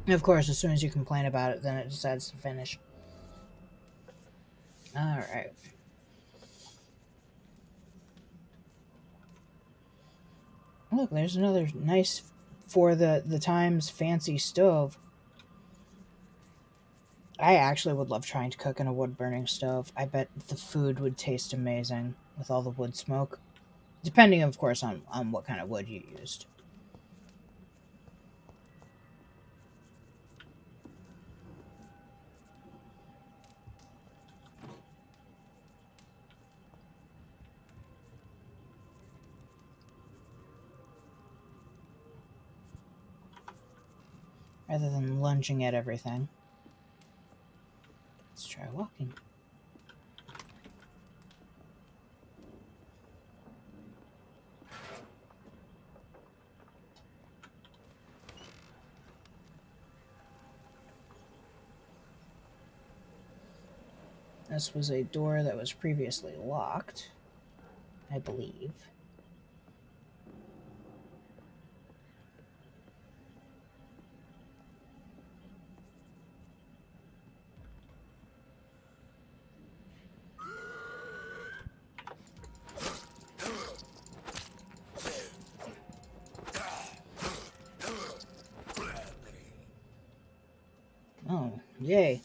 Speaker 1: And of course, as soon as you complain about it, then it decides to finish. Alright. Look, there's another nice, for the times, fancy stove. I actually would love trying to cook in a wood-burning stove. I bet the food would taste amazing with all the wood smoke. Depending, of course, on what kind of wood you used. Rather than lunging at everything. Let's try walking. This was a door that was previously locked, I believe. Oh, yay.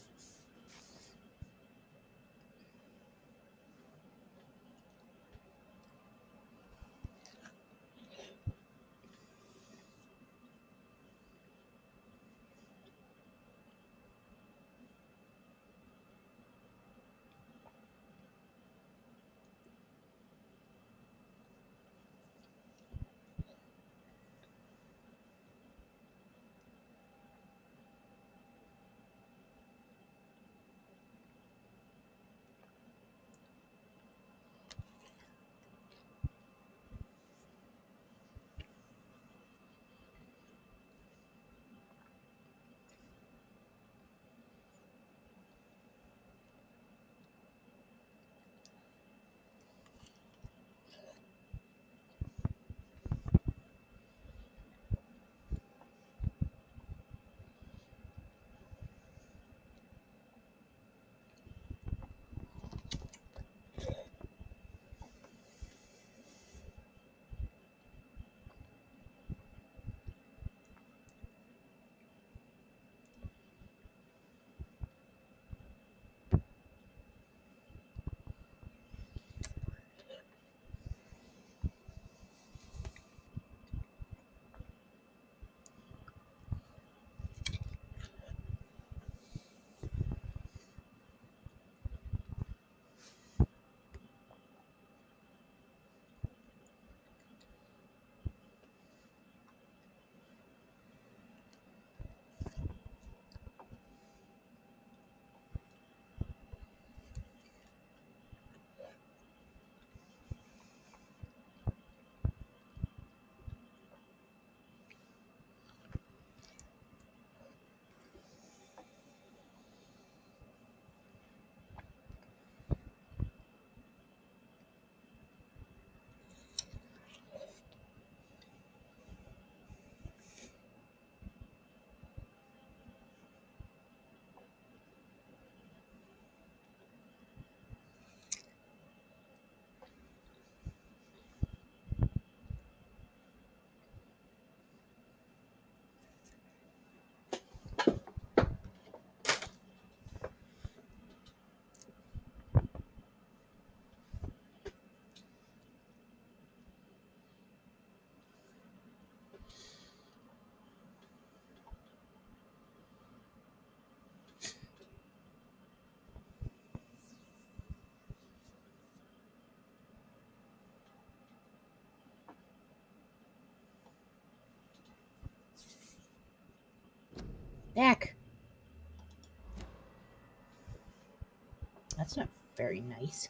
Speaker 1: Back. That's not very nice.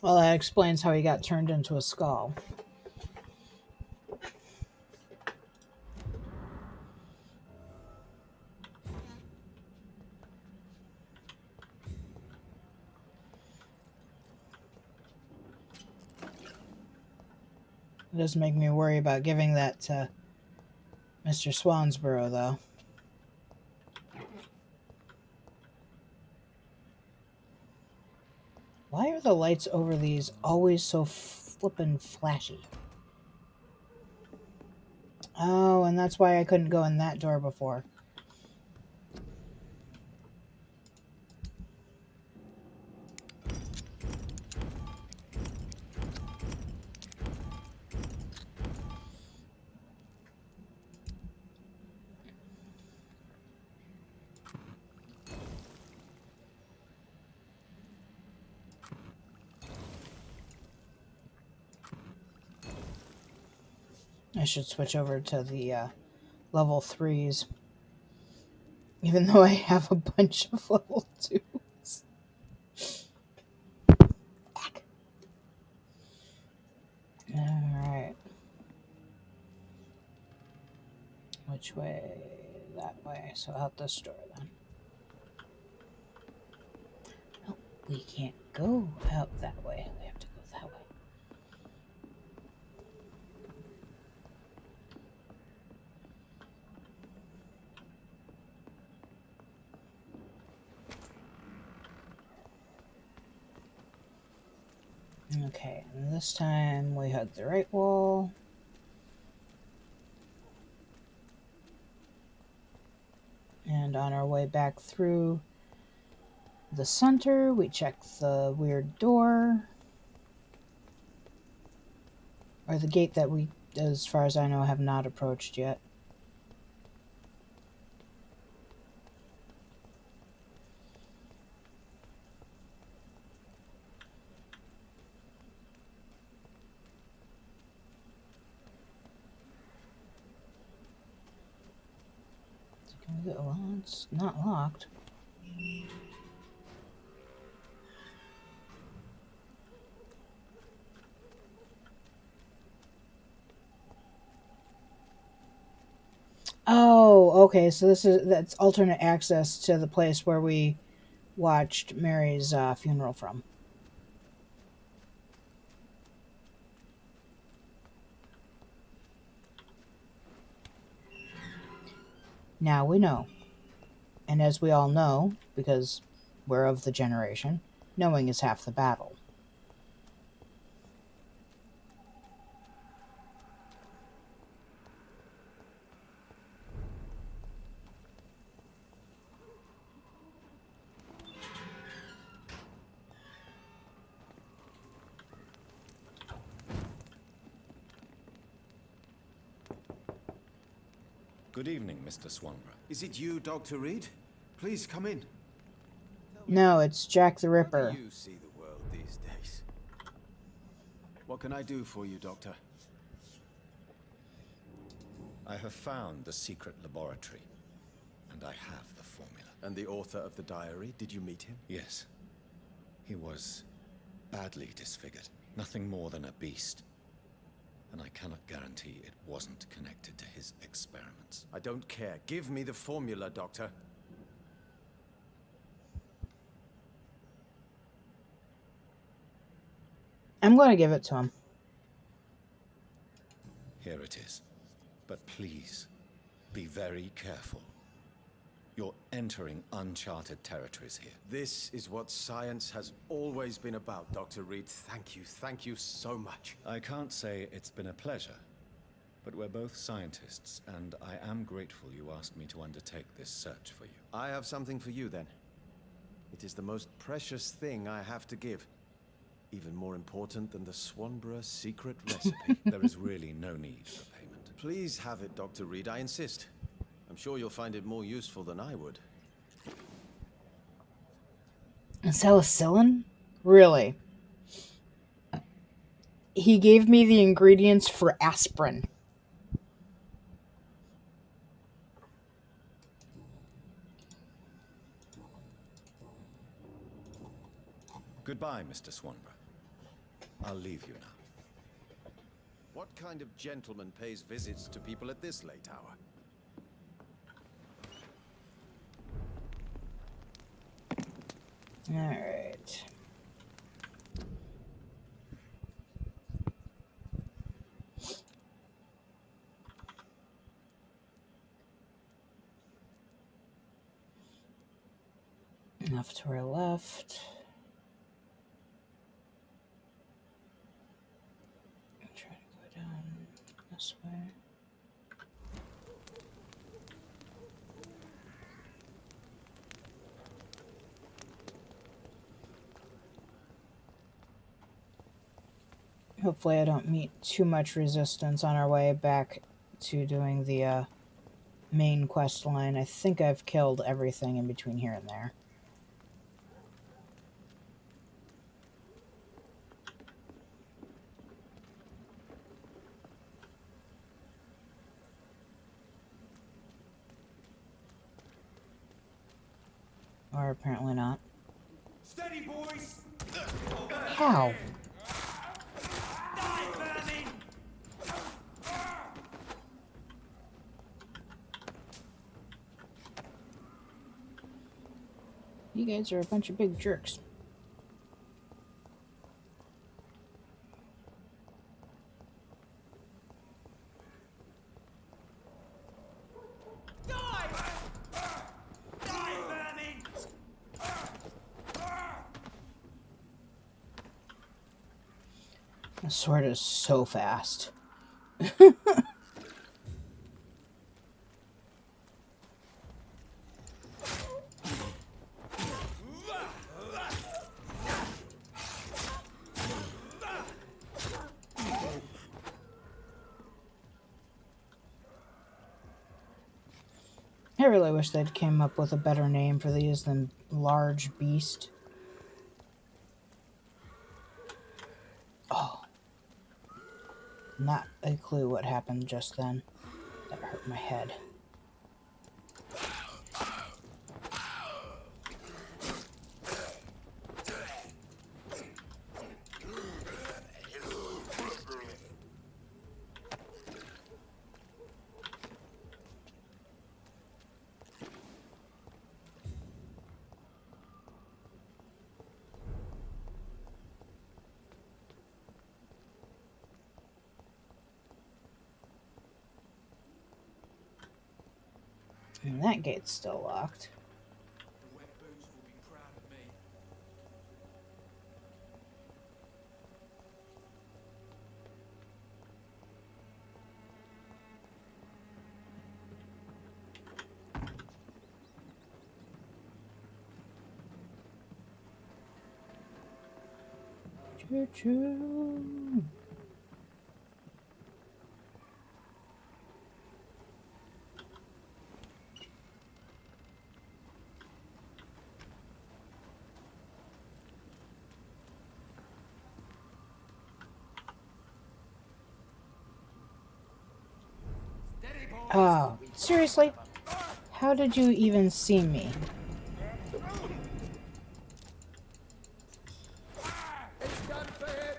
Speaker 1: Well, that explains how he got turned into a skull. It does make me worry about giving that to Mr. Swansborough, though. Why are the lights over these always so flippin' flashy? Oh, and that's why I couldn't go in that door before. I should switch over to the level 3s. Even though I have a bunch of level 2s. Back. Alright. Which way? That way. So out this door then. No, we can't go out that way. We have to go that way. Okay, and this time we hug the right wall. And on our way back through the center, we check the weird door. Or the gate that we, as far as I know, have not approached yet. Can we go? Well, it's not locked. Oh, okay. So that's alternate access to the place where we watched Mary's funeral from. Now we know. And as we all know, because we're of the generation, knowing is half the battle.
Speaker 4: Good evening, Mr. Swanborough.
Speaker 13: Is it you, Dr. Reed? Please come in.
Speaker 1: No, it's Jack the
Speaker 13: How
Speaker 1: Ripper.
Speaker 13: do you see the world these days? What can I do for you, Doctor?
Speaker 4: I have found the secret laboratory, and I have the formula.
Speaker 13: And the author of the diary, did you meet him?
Speaker 4: Yes. He was badly disfigured. Nothing more than a beast. And I cannot guarantee it wasn't connected to his experiments.
Speaker 13: I don't care. Give me the formula, Doctor.
Speaker 1: I'm going to give it to him.
Speaker 4: Here it is. But please, be very careful. You're entering uncharted territories here.
Speaker 13: This is what science has always been about, Dr. Reed. Thank you so much.
Speaker 4: I can't say it's been a pleasure, but we're both scientists, and I am grateful you asked me to undertake this search for you.
Speaker 13: I have something for you, then. It is the most precious thing I have to give. Even more important than the Swanborough secret recipe.
Speaker 4: There is really no need for payment.
Speaker 13: Please have it, Dr. Reed, I insist. I'm sure you'll find it more useful than I would.
Speaker 1: Salicylin? Really? He gave me the ingredients for aspirin.
Speaker 4: Goodbye, Mr. Swanborough. I'll leave you now.
Speaker 13: What kind of gentleman pays visits to people at this late hour?
Speaker 1: All right. Enough to our left. I'm trying to go down this way. Hopefully I don't meet too much resistance on our way back to doing the main quest line. I think I've killed everything in between here and there. Or apparently not.
Speaker 2: Steady, boys!
Speaker 1: How?
Speaker 2: Die, vermin!
Speaker 1: You guys are a bunch of big jerks.
Speaker 2: Die! Die, vermin!
Speaker 1: The sword is so fast. I really wish they'd came up with a better name for these than large beast. Oh. Not a clue what happened just then. That hurt my head. And that gate's still locked.
Speaker 2: The wet boots will be proud of me.
Speaker 1: Choo-choo. Oh, seriously? How did you even see me?
Speaker 2: It's done for him!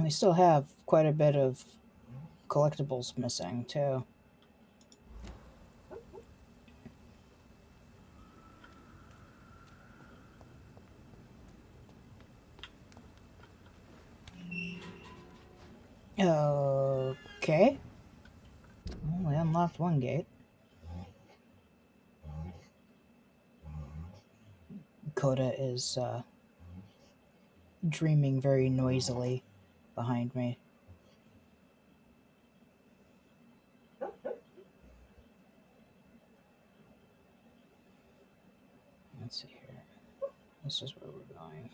Speaker 1: We still have quite a bit of collectibles missing, too. Okay. Well, we unlocked one gate. Coda is dreaming very noisily behind me. Let's see here. This is where we're going.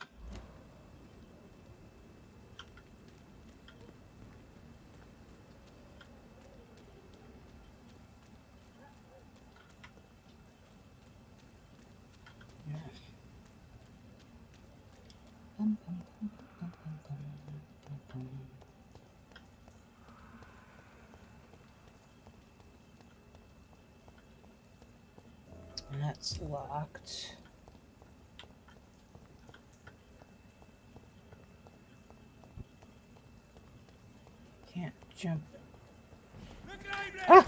Speaker 1: Yeah. Bum, bum, bum, bum, bum, bum, bum, bum. And that's locked. Can't jump. Ah!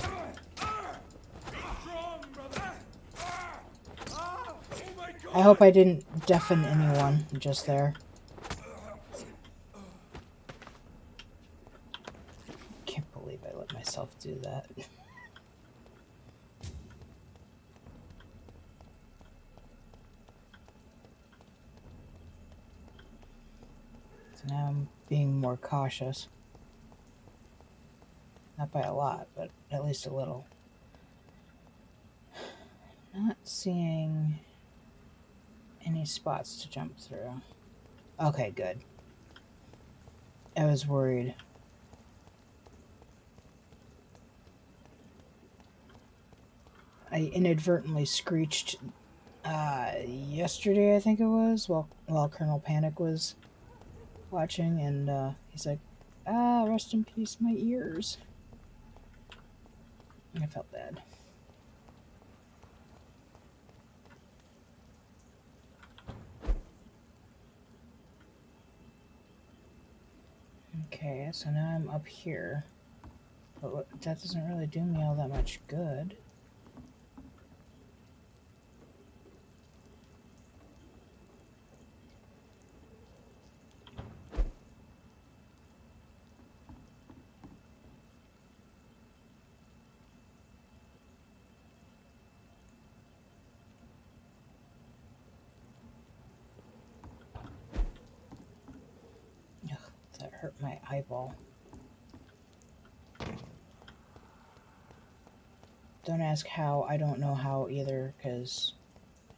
Speaker 1: I hope I didn't deafen anyone just there. Can't believe I let myself do that. So now I'm being more cautious. Not by a lot, but at least a little. Not seeing any spots to jump through. Okay, good. I was worried. I inadvertently screeched yesterday, I think it was, while Colonel Panic was watching, and he's like, rest in peace, my ears. I felt bad. Okay, so now I'm up here. But that doesn't really do me all that much good. Ugh, that hurt my eyeball. Don't ask how. I don't know how either, because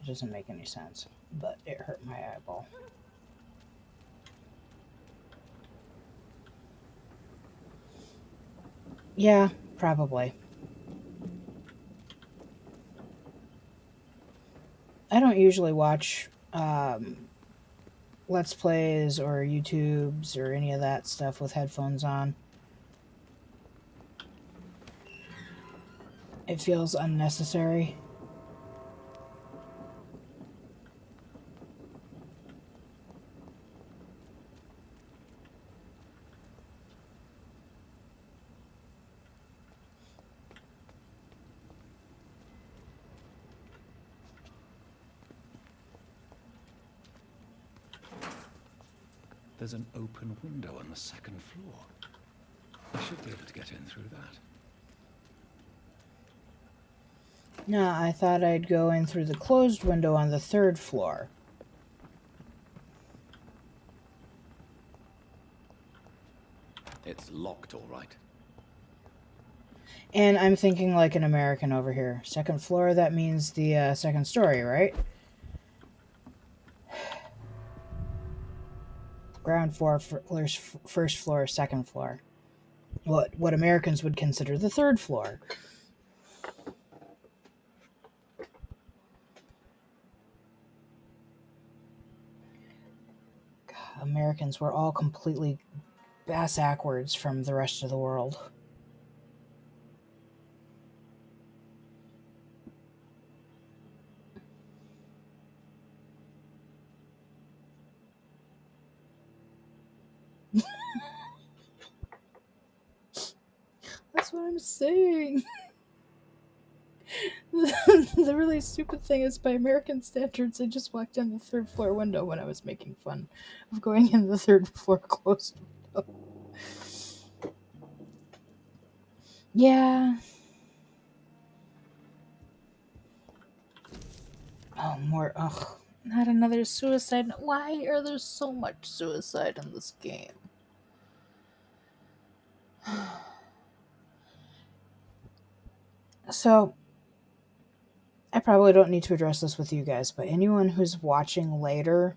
Speaker 1: it doesn't make any sense. But it hurt my eyeball. Yeah, probably. I don't usually watch Let's Plays or YouTubes or any of that stuff with headphones on. It feels unnecessary.
Speaker 7: There's an open window on the second floor. I should be able to get in through that.
Speaker 1: No, I thought I'd go in through the closed window on the third floor.
Speaker 4: It's locked, all right.
Speaker 1: And I'm thinking like an American over here. Second floor, that means the second story, right? Ground floor, first floor, second floor. What Americans would consider the third floor. God, Americans were all completely bass-backwards from the rest of the world. That's what I'm saying. The really stupid thing is, by American standards, I just walked in the third floor window when I was making fun of going in the third floor closed window. Yeah. Oh, more. Ugh. Not another suicide. Why are there so much suicide in this game? So, I probably don't need to address this with you guys, but anyone who's watching later,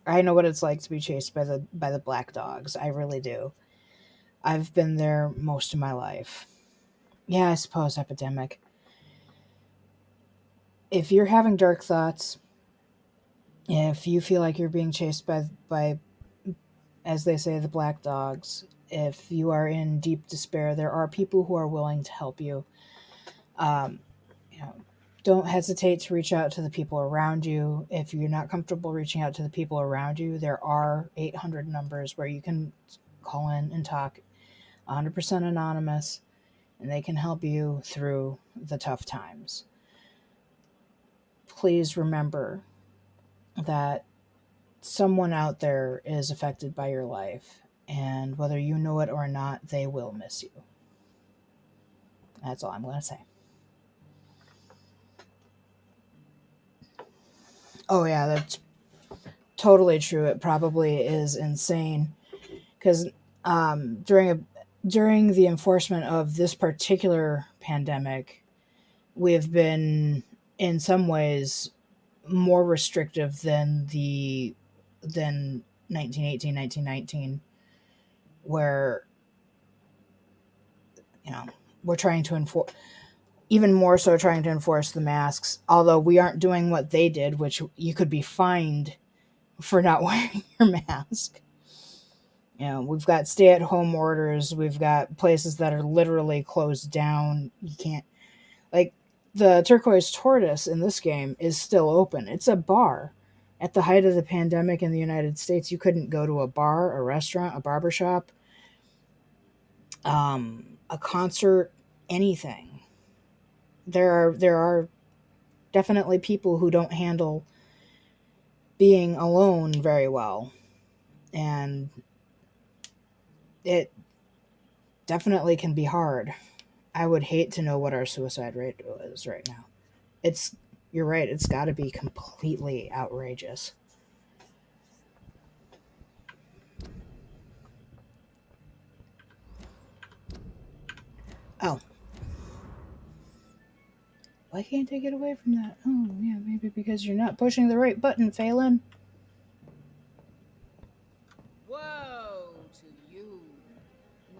Speaker 1: I know what it's like to be chased by the black dogs. I really do. I've been there most of my life. Yeah, I suppose epidemic. If you're having dark thoughts, if you feel like you're being chased by as they say, the black dogs, if you are in deep despair, there are people who are willing to help you. Um, you know, don't hesitate to reach out to the people around you. If you're not comfortable reaching out to the people around you, there are 800 numbers where you can call in and talk, 100% anonymous, and they can help you through the tough times. Please remember that someone out there is affected by your life, and whether you know it or not, they will miss you. That's all I'm going to say. Oh, yeah, that's totally true. It probably is insane because during the enforcement of this particular pandemic, we have been in some ways more restrictive than 1918, 1919, where we're trying to enforce, even more so trying to enforce the masks, although we aren't doing what they did, which you could be fined for not wearing your mask. We've got stay-at-home orders. We've got places that are literally closed down. You can't, like, the Turquoise Tortoise in this game is still open. It's a bar. At the height of the pandemic in the United States, you couldn't go to a bar, a restaurant, a barbershop, a concert, anything. There are definitely people who don't handle being alone very well, and it definitely can be hard. I would hate to know what our suicide rate is right now. You're right, it's got to be completely outrageous. Oh. Why can't I get away from that? Oh, yeah, maybe because you're not pushing the right button, Faelyn.
Speaker 14: Woe to you,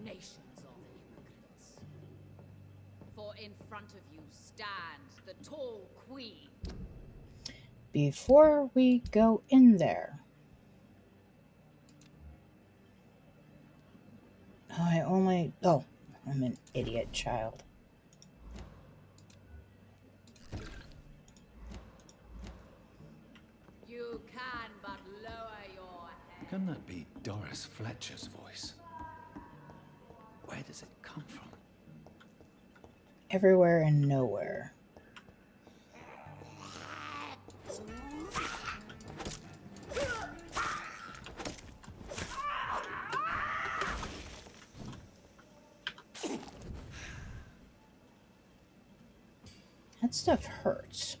Speaker 14: nations of hypocrites. For in front of you stands the tall queen.
Speaker 1: Before we go in there, I'm an idiot child.
Speaker 14: You can but lower your head.
Speaker 7: Can that be Doris Fletcher's voice? Where does it come from?
Speaker 1: Everywhere and nowhere. That stuff hurts.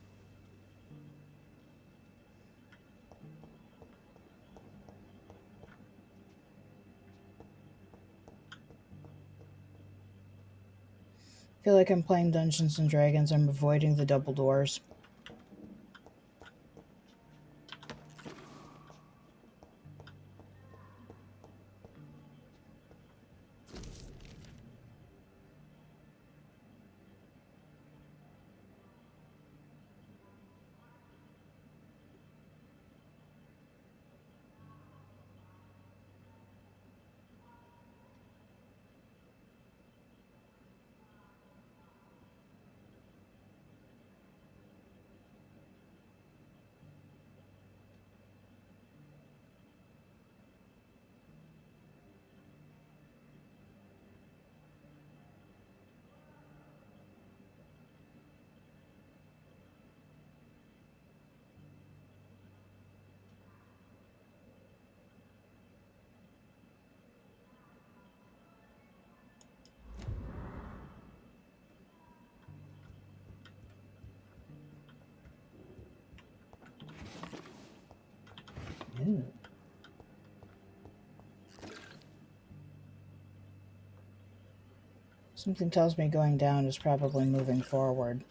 Speaker 1: I feel like I'm playing Dungeons and Dragons. I'm avoiding the double doors. Ooh. Something tells me going down is probably moving forward.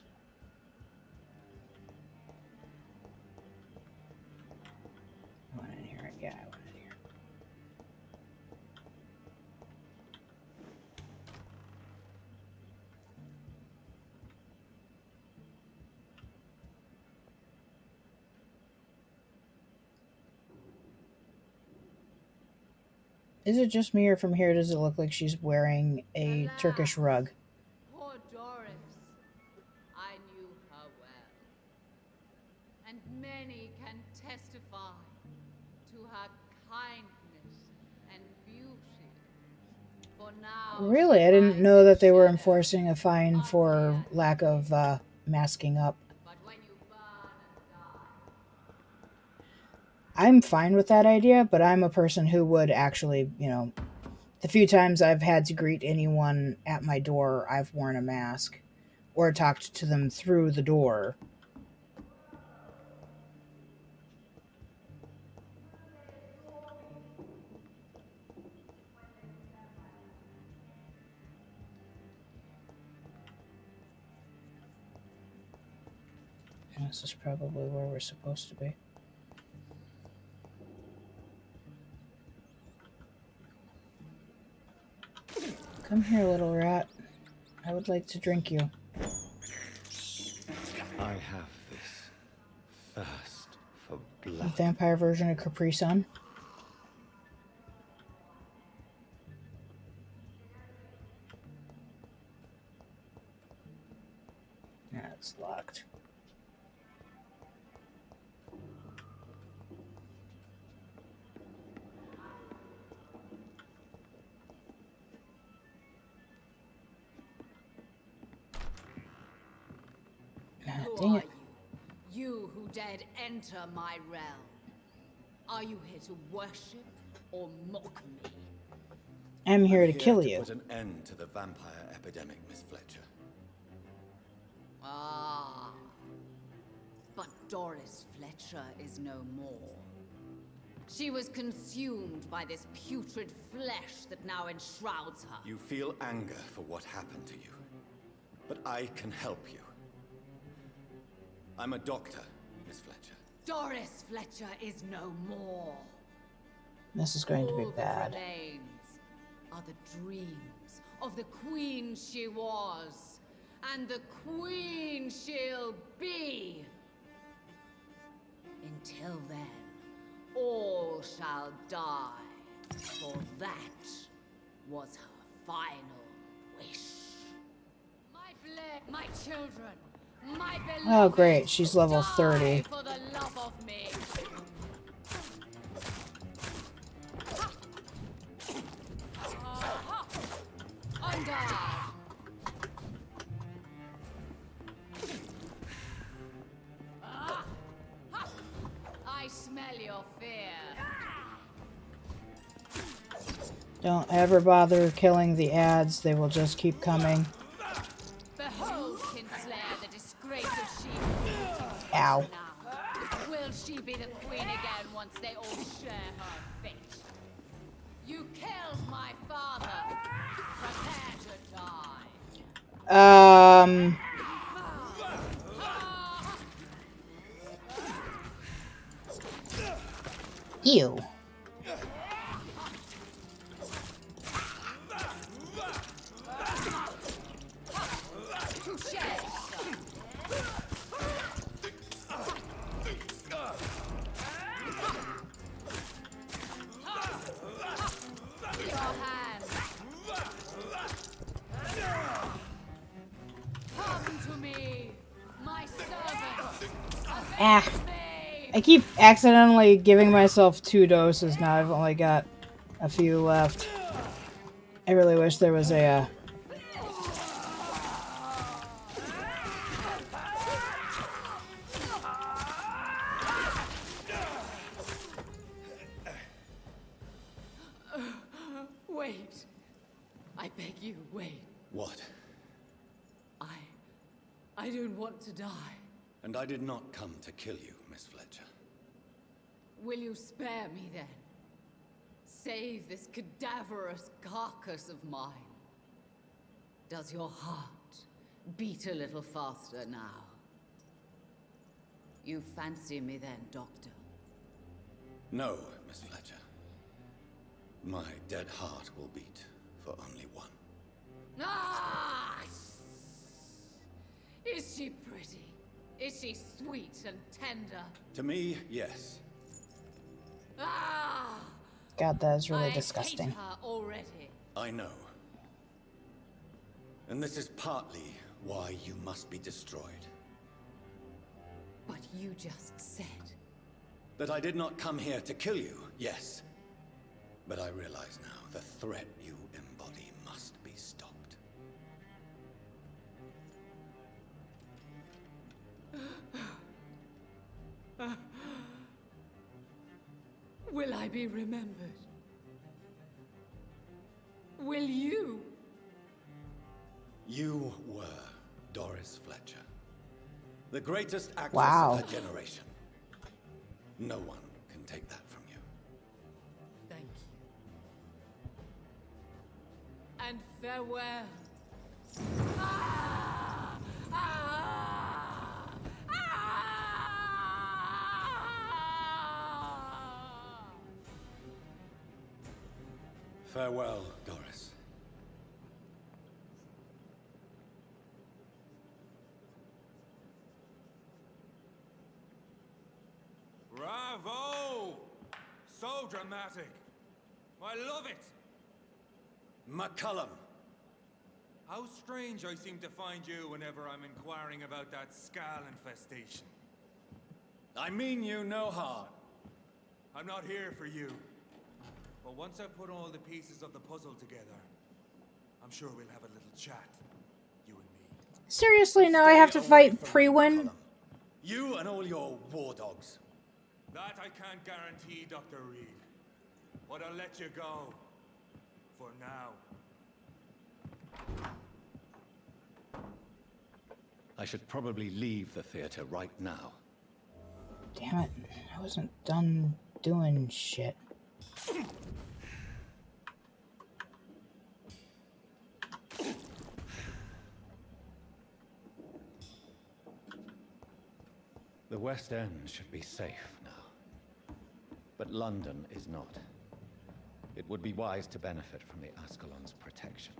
Speaker 1: I went in here. Yeah, I went in here. Is it just me, or from here does it look like she's wearing a Turkish rug?
Speaker 14: Poor Doris. I knew her well. And many can testify to her kindness and beauty. For now,
Speaker 1: Really?
Speaker 14: she
Speaker 1: I didn't
Speaker 14: lies
Speaker 1: know
Speaker 14: in
Speaker 1: that they were
Speaker 14: shadow,
Speaker 1: enforcing a fine for
Speaker 14: unheard.
Speaker 1: lack of masking up.
Speaker 14: But when you burn and die,
Speaker 1: I'm fine with that idea, but I'm a person who would actually, the few times I've had to greet anyone at my door, I've worn a mask or talked to them through the door. This is probably where we're supposed to be. Come here, little rat. I would like to drink you.
Speaker 7: I have this thirst for blood.
Speaker 1: A vampire version of Capri Sun. Yeah, it's locked.
Speaker 14: who
Speaker 1: Dang
Speaker 14: are
Speaker 1: it.
Speaker 14: you? You who dared enter my realm. Are you here to worship or mock me?
Speaker 1: I'm here to
Speaker 4: I'm
Speaker 1: kill
Speaker 4: to
Speaker 1: you.
Speaker 4: put an end to the vampire epidemic, Miss Fletcher.
Speaker 14: Ah. But Doris Fletcher is no more. She was consumed by this putrid flesh that now enshrouds her.
Speaker 4: You feel anger for what happened to you, but I can help you. I'm a doctor, Miss Fletcher.
Speaker 14: Doris Fletcher is no more.
Speaker 1: This is going to be
Speaker 14: All
Speaker 1: bad.
Speaker 14: that remains are the dreams of the queen she was, and the queen she'll be. Until then, all shall die, for that was her final wish. My children, my beloved,
Speaker 1: Oh, great. She's level
Speaker 14: die
Speaker 1: 30.
Speaker 14: for the love of me. On guard. I smell your fear.
Speaker 1: Don't ever bother killing the ads. They will just keep coming.
Speaker 14: Behold, Kinslayer, the disgrace of she.
Speaker 1: Ow.
Speaker 14: Will she be the queen again once they all share her fate? You killed my father. Prepare to die.
Speaker 1: Ew. Ah. I keep accidentally giving myself 2 doses now. I've only got a few left. I really wish there was a...
Speaker 14: Wait. I beg you, wait.
Speaker 4: What?
Speaker 14: I don't want to die.
Speaker 4: And I did not come to kill you, Miss Fletcher.
Speaker 14: Will you spare me then? Save this cadaverous carcass of mine. Does your heart beat a little faster now? You fancy me then, Doctor?
Speaker 4: No, Miss Fletcher. My dead heart will beat for only one.
Speaker 14: Ah! Is she pretty? Is she sweet and tender?
Speaker 4: To me, yes.
Speaker 14: Ah!
Speaker 1: God, that is really
Speaker 14: I
Speaker 1: disgusting.
Speaker 14: hate her already.
Speaker 4: I know. And this is partly why you must be destroyed.
Speaker 14: But you just said...
Speaker 4: That I did not come here to kill you, yes. But I realize now the threat you embody must be stopped.
Speaker 14: Will I be remembered? Will you?
Speaker 4: You were Doris Fletcher. The greatest actress
Speaker 1: Wow.
Speaker 4: of her generation. No one can take that from you.
Speaker 14: Thank you. And farewell. Ah! Ah! Ah!
Speaker 4: Farewell, Doris.
Speaker 2: Bravo! So dramatic. I love it.
Speaker 4: McCullum.
Speaker 2: How strange I seem to find you whenever I'm inquiring about that Skal infestation.
Speaker 4: I mean you no harm.
Speaker 2: I'm not here for you. But once I've put all the pieces of the puzzle together, I'm sure we'll have a little chat. You and me.
Speaker 1: Seriously, now I have to fight Pre-Win?
Speaker 4: You and all your war dogs.
Speaker 2: That I can't guarantee, Dr. Reed. But I'll let you go. For now.
Speaker 4: I should probably leave the theater right now.
Speaker 1: Damn it. I wasn't done doing shit.
Speaker 7: The West End should be safe now. But London is not. It would be wise to benefit from the Ascalon's protection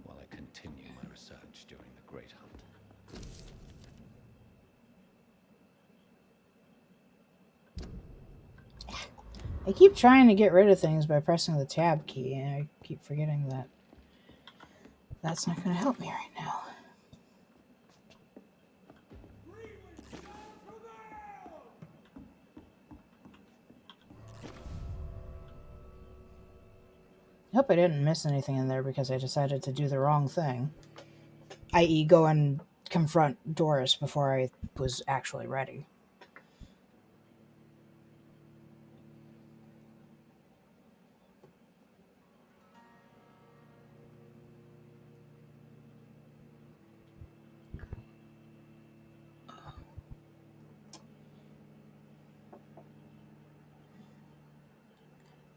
Speaker 7: while I continue my research during the Great Hunt.
Speaker 1: I keep trying to get rid of things by pressing the tab key, and I keep forgetting that that's not going to help me right now. I hope I didn't miss anything in there because I decided to do the wrong thing. I.e. go and confront Doris before I was actually ready.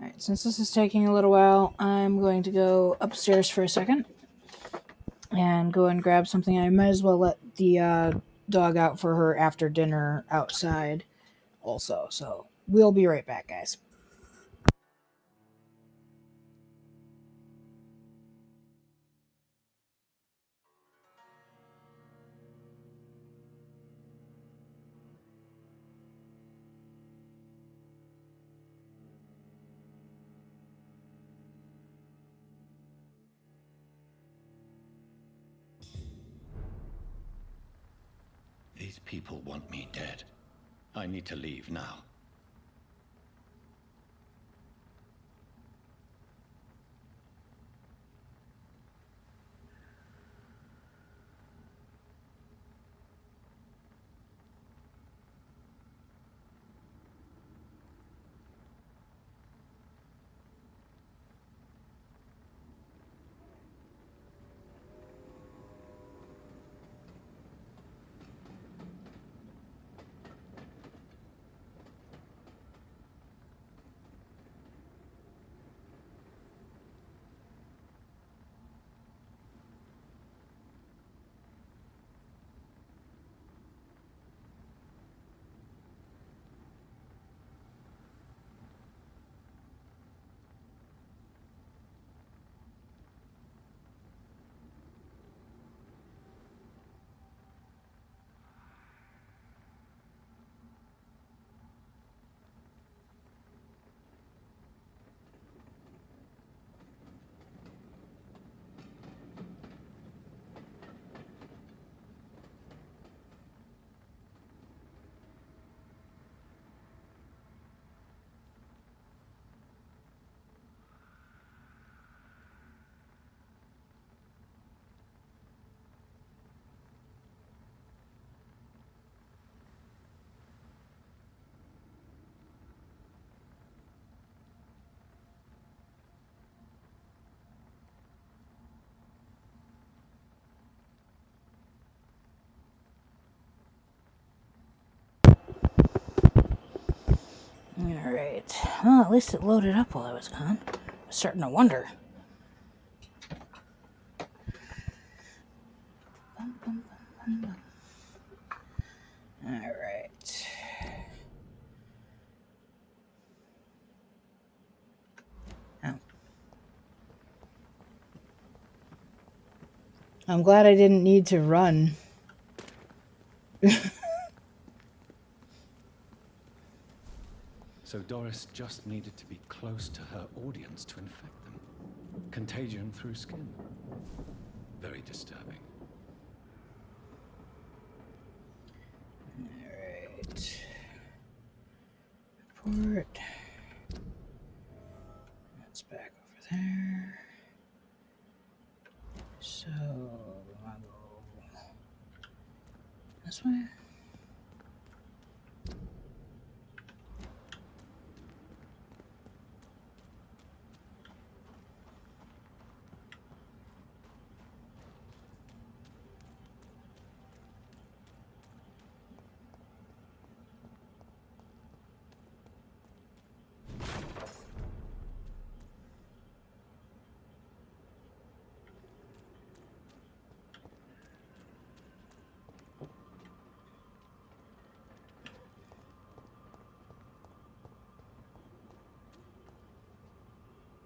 Speaker 1: Alright, since this is taking a little while, I'm going to go upstairs for a second and go and grab something. I might as well let the dog out for her after dinner outside also. So we'll be right back, guys.
Speaker 4: These people want me dead. I need to leave now.
Speaker 1: Alright. Well, at least it loaded up while I was gone. I was starting to wonder. Alright. Oh. I'm glad I didn't need to run.
Speaker 7: So Doris just needed to be close to her audience to infect them. Contagion through skin. Very disturbing.
Speaker 1: Alright. Report. That's back over there. So I'll go this way.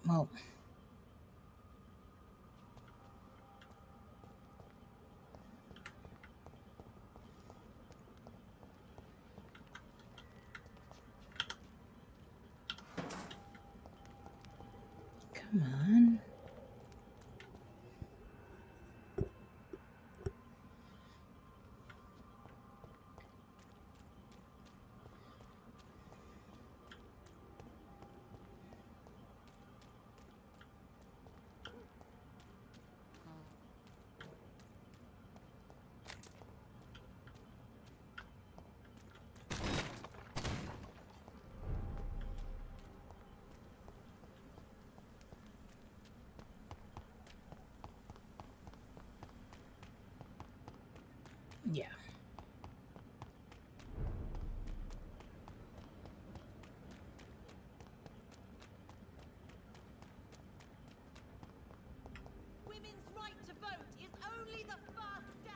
Speaker 1: Well, come on. Yeah.
Speaker 12: Women's right to vote is only the first step.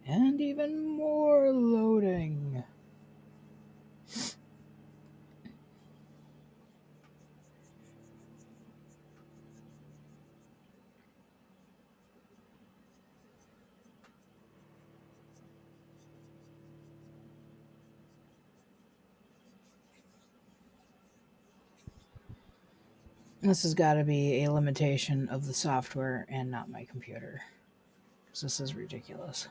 Speaker 1: And even more loading. This has got to be a limitation of the software and not my computer. Because this is ridiculous.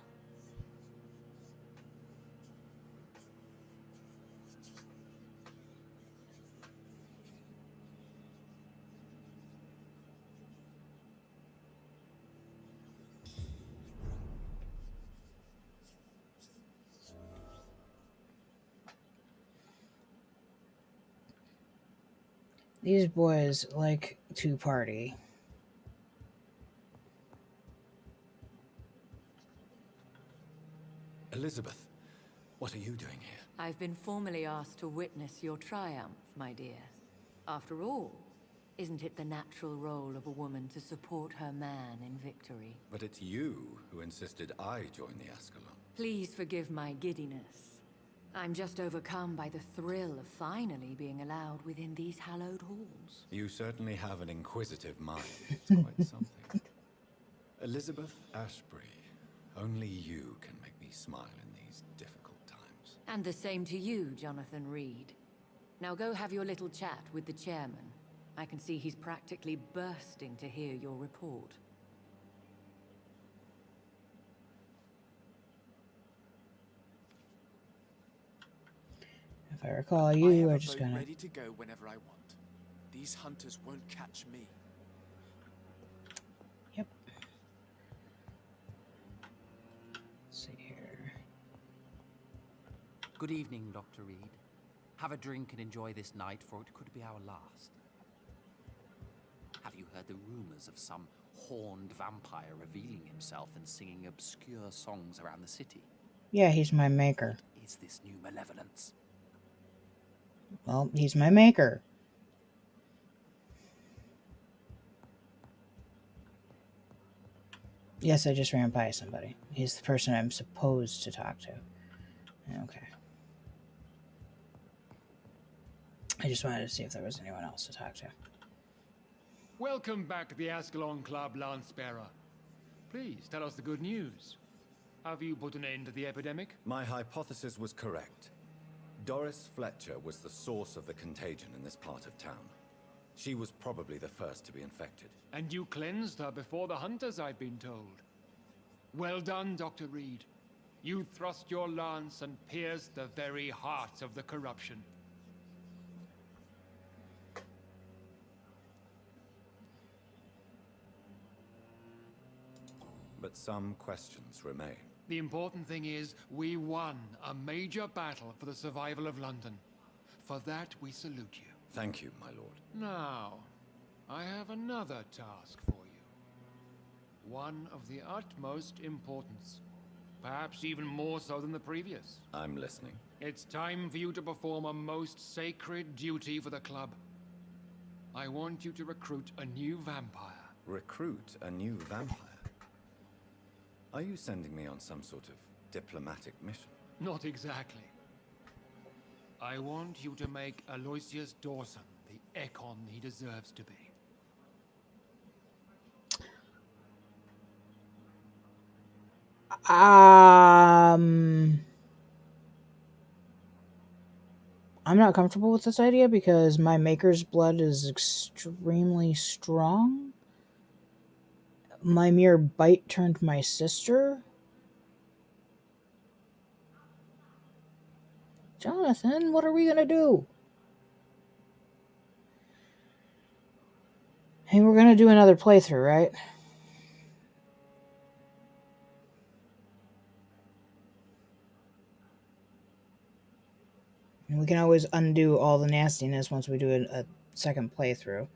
Speaker 1: These boys like to party.
Speaker 7: Elizabeth, what are you doing here?
Speaker 3: I've been formally asked to witness your triumph, my dear. After all, isn't it the natural role of a woman to support her man in victory?
Speaker 4: But it's you who insisted I join the Ascalon.
Speaker 3: Please forgive my giddiness. I'm just overcome by the thrill of finally being allowed within these hallowed halls.
Speaker 4: You certainly have an inquisitive mind. It's quite something. Elizabeth Ashbury, only you can make me smile in these difficult times.
Speaker 3: And the same to you, Jonathan Reed. Now go have your little chat with the chairman. I can see he's practically bursting to hear your report.
Speaker 1: If I recall, you are just gonna...
Speaker 8: ready to go whenever I want. These hunters won't catch me.
Speaker 15: Good evening, Dr. Reed. Have a drink and enjoy this night, for it could be our last. Have you heard the rumors of some horned vampire revealing himself and singing obscure songs around the city?
Speaker 1: Yeah, he's my maker.
Speaker 15: What is this new malevolence?
Speaker 1: Well, he's my maker. Yes, I just ran by somebody. He's the person I'm supposed to talk to. Okay. I just wanted to see if there was anyone else to talk to.
Speaker 10: Welcome back to the Ascalon Club, Lancebearer. Please, tell us the good news. Have you put an end to the epidemic?
Speaker 4: My hypothesis was correct. Doris Fletcher was the source of the contagion in this part of town. She was probably the first to be infected.
Speaker 10: And you cleansed her before the hunters, I've been told. Well done, Dr. Reed. You thrust your lance and pierced the very heart of the corruption.
Speaker 4: But some questions remain.
Speaker 10: The important thing is, we won a major battle for the survival of London. For that, we salute you.
Speaker 4: Thank you, my lord.
Speaker 10: Now, I have another task for you. One of the utmost importance. Perhaps even more so than the previous.
Speaker 4: I'm listening.
Speaker 10: It's time for you to perform a most sacred duty for the club. I want you to recruit a new vampire.
Speaker 4: Recruit a new vampire? Are you sending me on some sort of diplomatic mission?
Speaker 10: Not exactly. I want you to make Aloysius Dawson the Ekon he deserves to be.
Speaker 1: I'm not comfortable with this idea because my maker's blood is extremely strong. My mere bite turned my sister. Jonathan, what are we gonna do? Hey, we're gonna do another playthrough, right? And we can always undo all the nastiness once we do a second playthrough.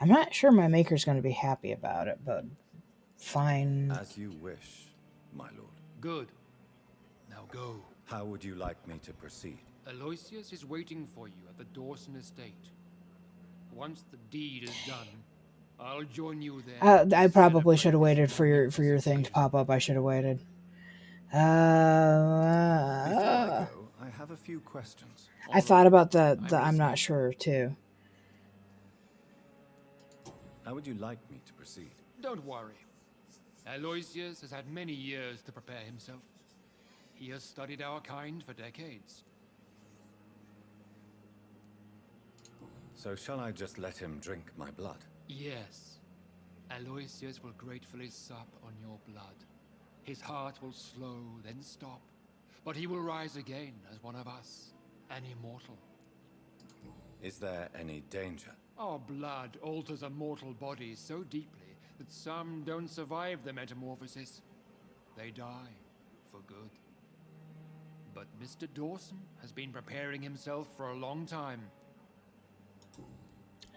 Speaker 1: I'm not sure my maker's going to be happy about it, but fine.
Speaker 4: As you wish, my lord.
Speaker 10: Good. Now go.
Speaker 4: How would you like me to proceed?
Speaker 10: Aloysius is waiting for you at the Dawson estate. Once the deed is done, I'll join you there.
Speaker 1: I probably should have waited for your thing to pop up. I should have waited.
Speaker 4: Before I go, I have a few questions.
Speaker 1: I thought about the I'm not sure too.
Speaker 4: How would you like me to proceed?
Speaker 10: Don't worry. Aloysius has had many years to prepare himself. He has studied our kind for decades.
Speaker 4: So shall I just let him drink my blood?
Speaker 10: Yes. Aloysius will gratefully sup on your blood. His heart will slow, then stop. But he will rise again as one of us, an immortal.
Speaker 4: Is there any danger?
Speaker 10: Our blood alters a mortal body so deeply that some don't survive the metamorphosis. They die for good. But Mr. Dawson has been preparing himself for a long time.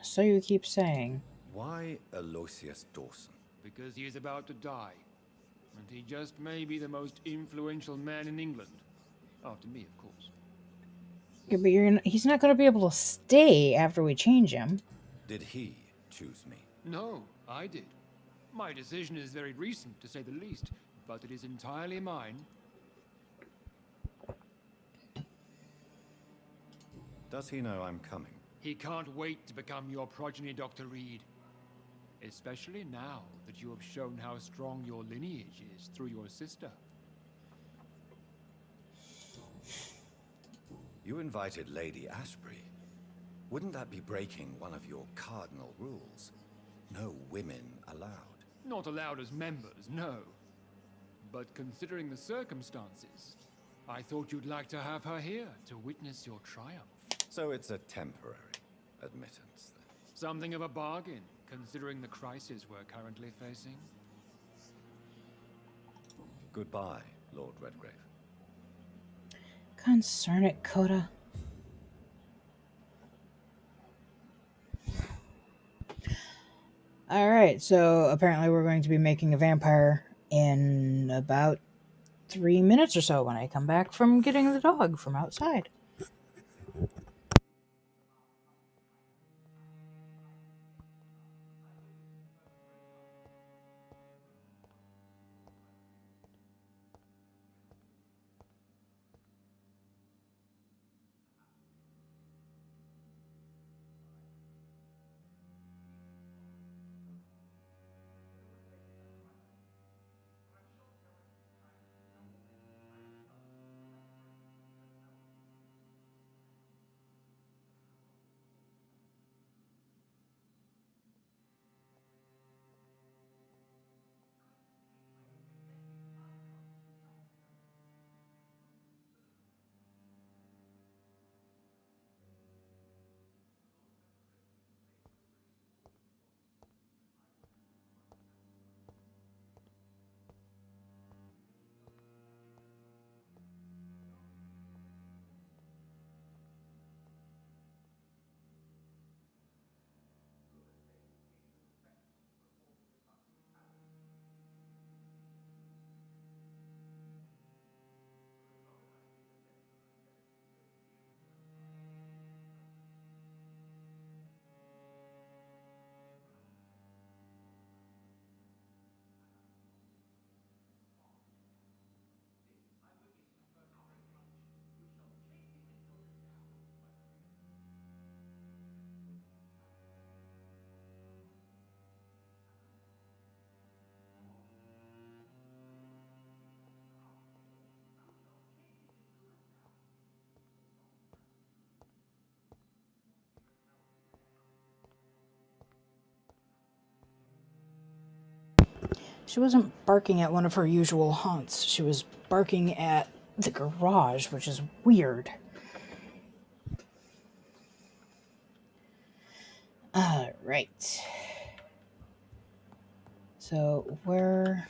Speaker 1: So you keep saying.
Speaker 4: Why Aloysius Dawson?
Speaker 10: Because he is about to die. And he just may be the most influential man in England. After me, of course.
Speaker 1: Yeah, but he's not going to be able to stay after we change him.
Speaker 4: Did he choose me?
Speaker 10: No, I did. My decision is very recent, to say the least, but it is entirely mine.
Speaker 4: Does he know I'm coming?
Speaker 10: He can't wait to become your progeny, Dr. Reed. Especially now that you have shown how strong your lineage is through your sister.
Speaker 4: You invited Lady Ashbury. Wouldn't that be breaking one of your cardinal rules? No women allowed.
Speaker 10: Not allowed as members, no. But considering the circumstances, I thought you'd like to have her here to witness your triumph.
Speaker 4: So it's a temporary admittance, then.
Speaker 10: Something of a bargain, considering the crisis we're currently facing.
Speaker 4: Goodbye, Lord Redgrave.
Speaker 1: Concern it, Coda. Alright, so apparently we're going to be making a vampire in about 3 minutes or so when I come back from getting the dog from outside. She wasn't barking at one of her usual haunts. She was barking at the garage, which is weird. Alright. So, we're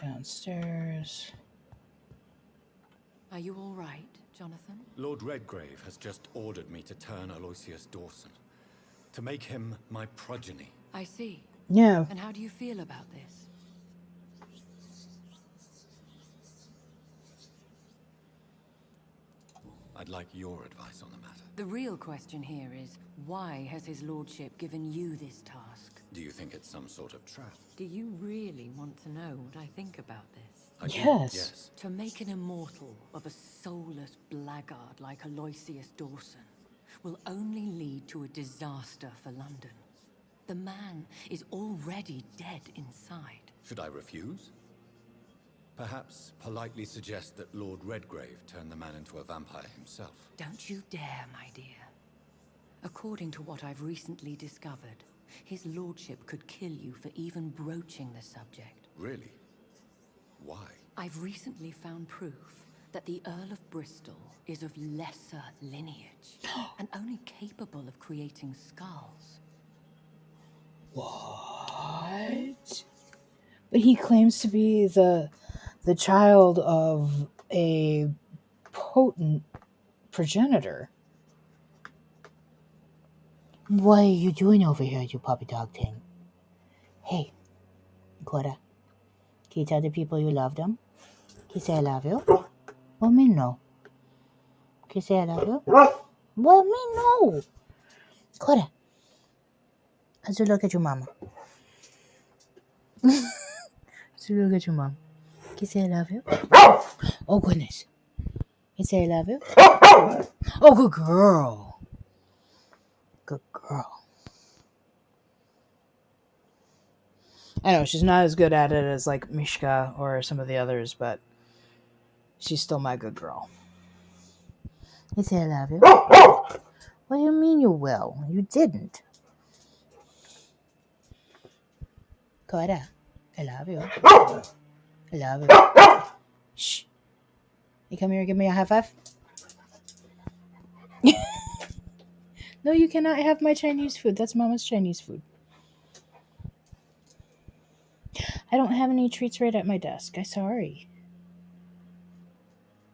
Speaker 1: downstairs.
Speaker 3: Are you all right, Jonathan?
Speaker 4: Lord Redgrave has just ordered me to turn Aloysius Dawson, to make him my progeny.
Speaker 3: I see.
Speaker 1: Yeah.
Speaker 3: And how do you feel about this?
Speaker 4: I'd like your advice on the matter.
Speaker 3: The real question here is, why has his lordship given you this task?
Speaker 4: Do you think it's some sort of trap?
Speaker 3: Do you really want to know what I think about this?
Speaker 4: I do,
Speaker 1: Yes.
Speaker 4: yes.
Speaker 3: To make an immortal of a soulless blackguard like Aloysius Dawson will only lead to a disaster for London. The man is already dead inside.
Speaker 4: Should I refuse? Perhaps politely suggest that Lord Redgrave turn the man into a vampire himself.
Speaker 3: Don't you dare, my dear. According to what I've recently discovered, his lordship could kill you for even broaching the subject.
Speaker 4: Really? Why?
Speaker 3: I've recently found proof that the Earl of Bristol is of lesser lineage and only capable of creating skulls.
Speaker 1: What? But he claims to be the child of a potent progenitor. What are you doing over here, you puppy dog thing? Hey, Cora, can you tell the people you love them? Can you say I love you? Well, me no. Can you say I love you? Well, me no. Cora, how's you look at your mama? How's you look at your mom? Can you say I love you? Oh, goodness. Can you say I love you? Oh, good girl. Good girl. I know, she's not as good at it as, like, Mishka or some of the others, but she's still my good girl. You say I love you? What do you mean you will? You didn't. Coda, I love you. I love you. Shh. You come here and give me a high five? No, you cannot have my Chinese food. That's Mama's Chinese food. I don't have any treats right at my desk. I'm sorry.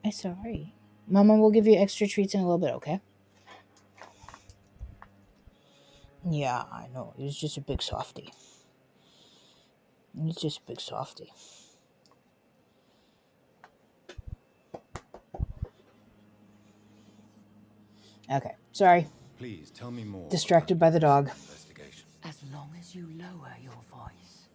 Speaker 1: I'm sorry. Mama will give you extra treats in a little bit, okay? Yeah, I know. It was just a big softie. It's just a big softie. Okay, sorry.
Speaker 4: Please tell me more.
Speaker 1: Distracted by the dog.
Speaker 4: Investigation.
Speaker 3: As long as you lower your voice.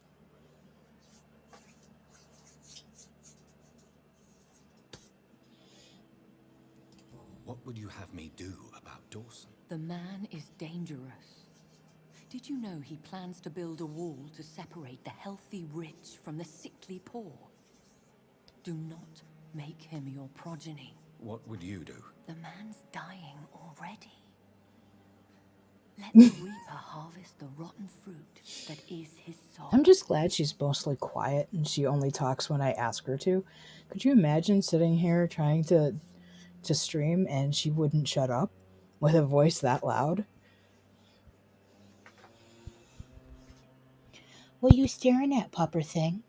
Speaker 4: What would you have me do about Dawson?
Speaker 3: The man is dangerous. Did you know he plans to build a wall to separate the healthy rich from the sickly poor? Do not make him your progeny.
Speaker 4: What would you do?
Speaker 3: The man's dying already. Let the reaper harvest the rotten fruit that is his soul.
Speaker 1: I'm just glad she's mostly quiet and she only talks when I ask her to. Could you imagine sitting here trying to stream and she wouldn't shut up with a voice that loud? What are you staring at, pupper thing?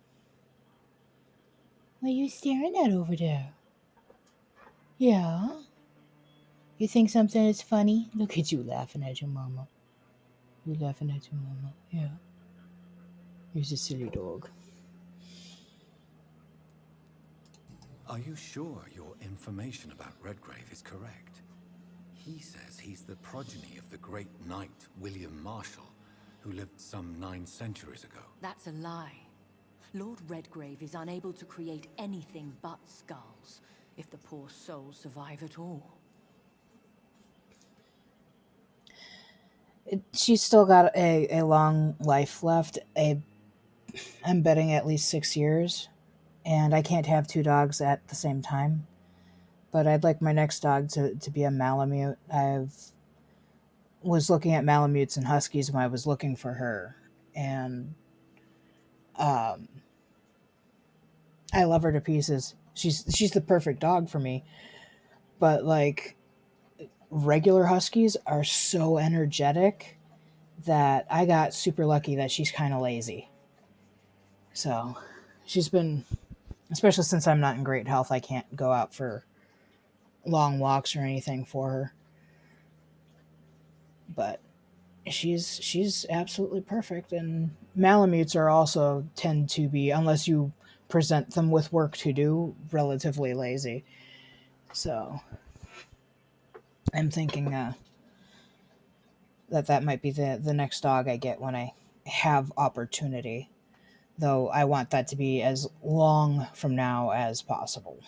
Speaker 1: What are you staring at over there? Yeah? You think something is funny? Look at you laughing at your mama. You laughing at your mama? Yeah. You're a silly dog.
Speaker 4: Are you sure your information about Redgrave is correct? He says he's the progeny of the great knight William Marshall, who lived some 9 centuries ago.
Speaker 3: That's a lie. Lord Redgrave is unable to create anything but skulls, if the poor souls survive at all.
Speaker 1: She's still got a long life left. I'm betting at least 6 years. And I can't have 2 dogs at the same time. But I'd like my next dog to be a Malamute. Was looking at Malamutes and Huskies when I was looking for her. And I love her to pieces. She's the perfect dog for me. But like regular Huskies are so energetic that I got super lucky that she's kind of lazy. So she's been, especially since I'm not in great health, I can't go out for long walks or anything for her. But she's absolutely perfect. And Malamutes are also tend to be, unless you present them with work to do, relatively lazy. So I'm thinking that might be the next dog I get when I have opportunity. Though I want that to be as long from now as possible.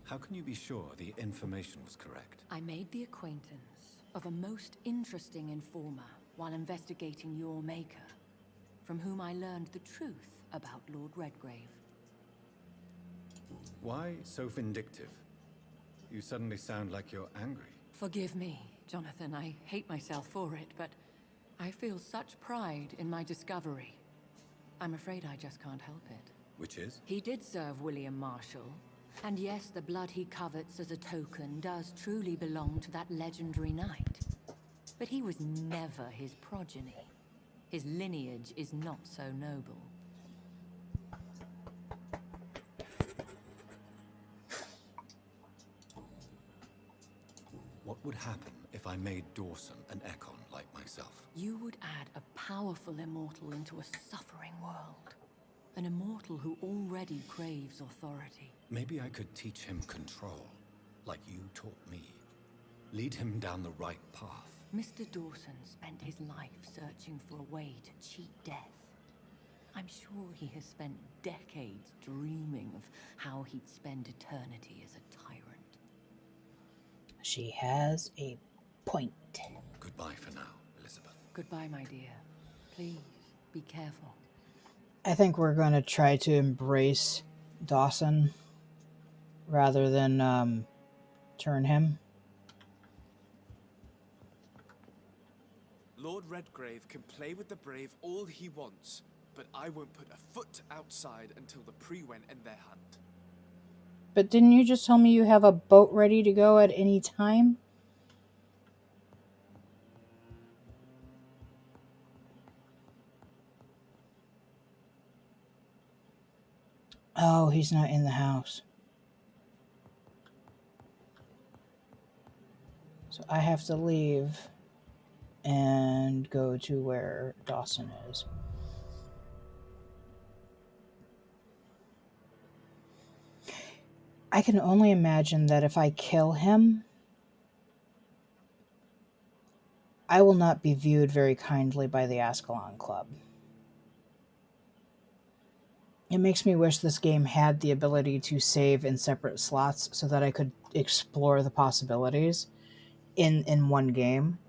Speaker 4: How can you be sure the information was correct?
Speaker 3: I made the acquaintance of a most interesting informer while investigating your maker, from whom I learned the truth about Lord Redgrave.
Speaker 4: Why so vindictive? You suddenly sound like you're angry.
Speaker 3: Forgive me, Jonathan. I hate myself for it, but I feel such pride in my discovery. I'm afraid I just can't help it.
Speaker 4: Which is?
Speaker 3: He did serve William Marshall. And yes, the blood he covets as a token does truly belong to that legendary knight. But he was never his progeny. His lineage is not so noble.
Speaker 4: What would happen if I made Dawson an Ekon like myself?
Speaker 3: You would add a powerful immortal into a suffering world. An immortal who already craves authority.
Speaker 4: Maybe I could teach him control, like you taught me. Lead him down the right path.
Speaker 3: Mr. Dawson spent his life searching for a way to cheat death. I'm sure he has spent decades dreaming of how he'd spend eternity as a tyrant.
Speaker 1: She has a point.
Speaker 4: Goodbye for now, Elizabeth.
Speaker 3: Goodbye, my dear. Please, be careful.
Speaker 1: I think we're going to try to embrace Dawson rather than turn him.
Speaker 16: Lord Redgrave can play with the brave all he wants, but I won't put a foot outside until the Pre-Wen end their hunt.
Speaker 1: But didn't you just tell me you have a boat ready to go at any time? Oh, he's not in the house. So I have to leave and go to where Dawson is. I can only imagine that if I kill him, I will not be viewed very kindly by the Ascalon Club. It makes me wish this game had the ability to save in separate slots so that I could explore the possibilities in one game.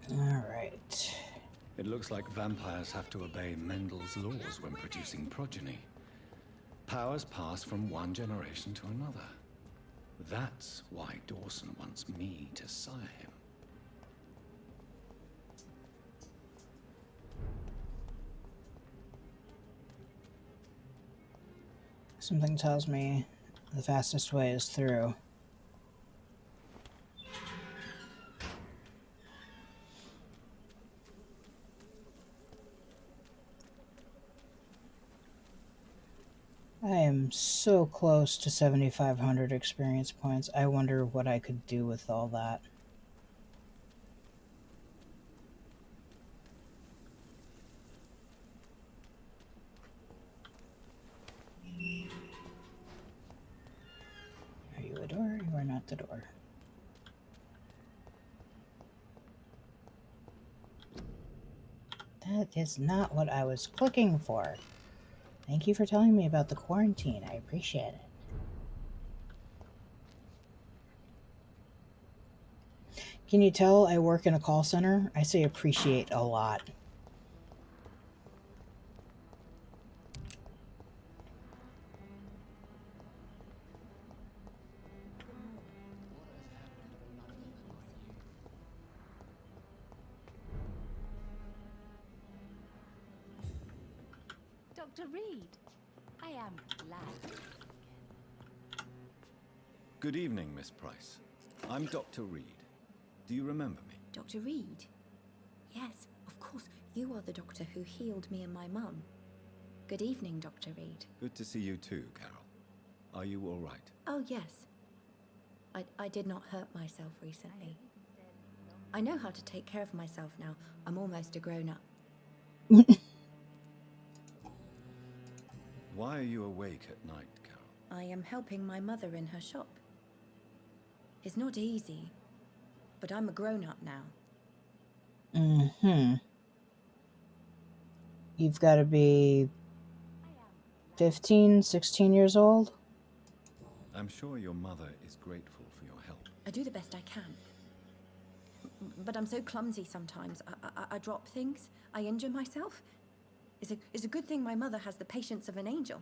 Speaker 1: Alright.
Speaker 7: It looks like vampires have to obey Mendel's laws when producing progeny. Powers pass from one generation to another. That's why Dawson wants me to sire him.
Speaker 1: Something tells me the fastest way is through. I am so close to 7,500 experience points. I wonder what I could do with all that. Are you a door? You are not the door. That is not what I was clicking for. Thank you for telling me about the quarantine. I appreciate it. Can you tell I work in a call center? I say appreciate a lot.
Speaker 17: Dr. Reed, I am glad to see you again.
Speaker 4: Good evening, Miss Price. I'm Dr. Reed. Do you remember me?
Speaker 18: Dr. Reed? Yes, of course. You are the doctor who healed me and my mum. Good evening, Dr. Reed.
Speaker 4: Good to see you too, Carol. Are you all right?
Speaker 18: Oh, yes. I did not hurt myself recently. I know how to take care of myself now. I'm almost a grown-up.
Speaker 4: Why are you awake at night, Carol?
Speaker 18: I am helping my mother in her shop. It's not easy, but I'm a grown-up now.
Speaker 1: Mm-hmm. You've got to be 15, 16 years old?
Speaker 4: I'm sure your mother is grateful for your help.
Speaker 18: I do the best I can. But I'm so clumsy sometimes. I drop things. I injure myself. It's a good thing my mother has the patience of an angel.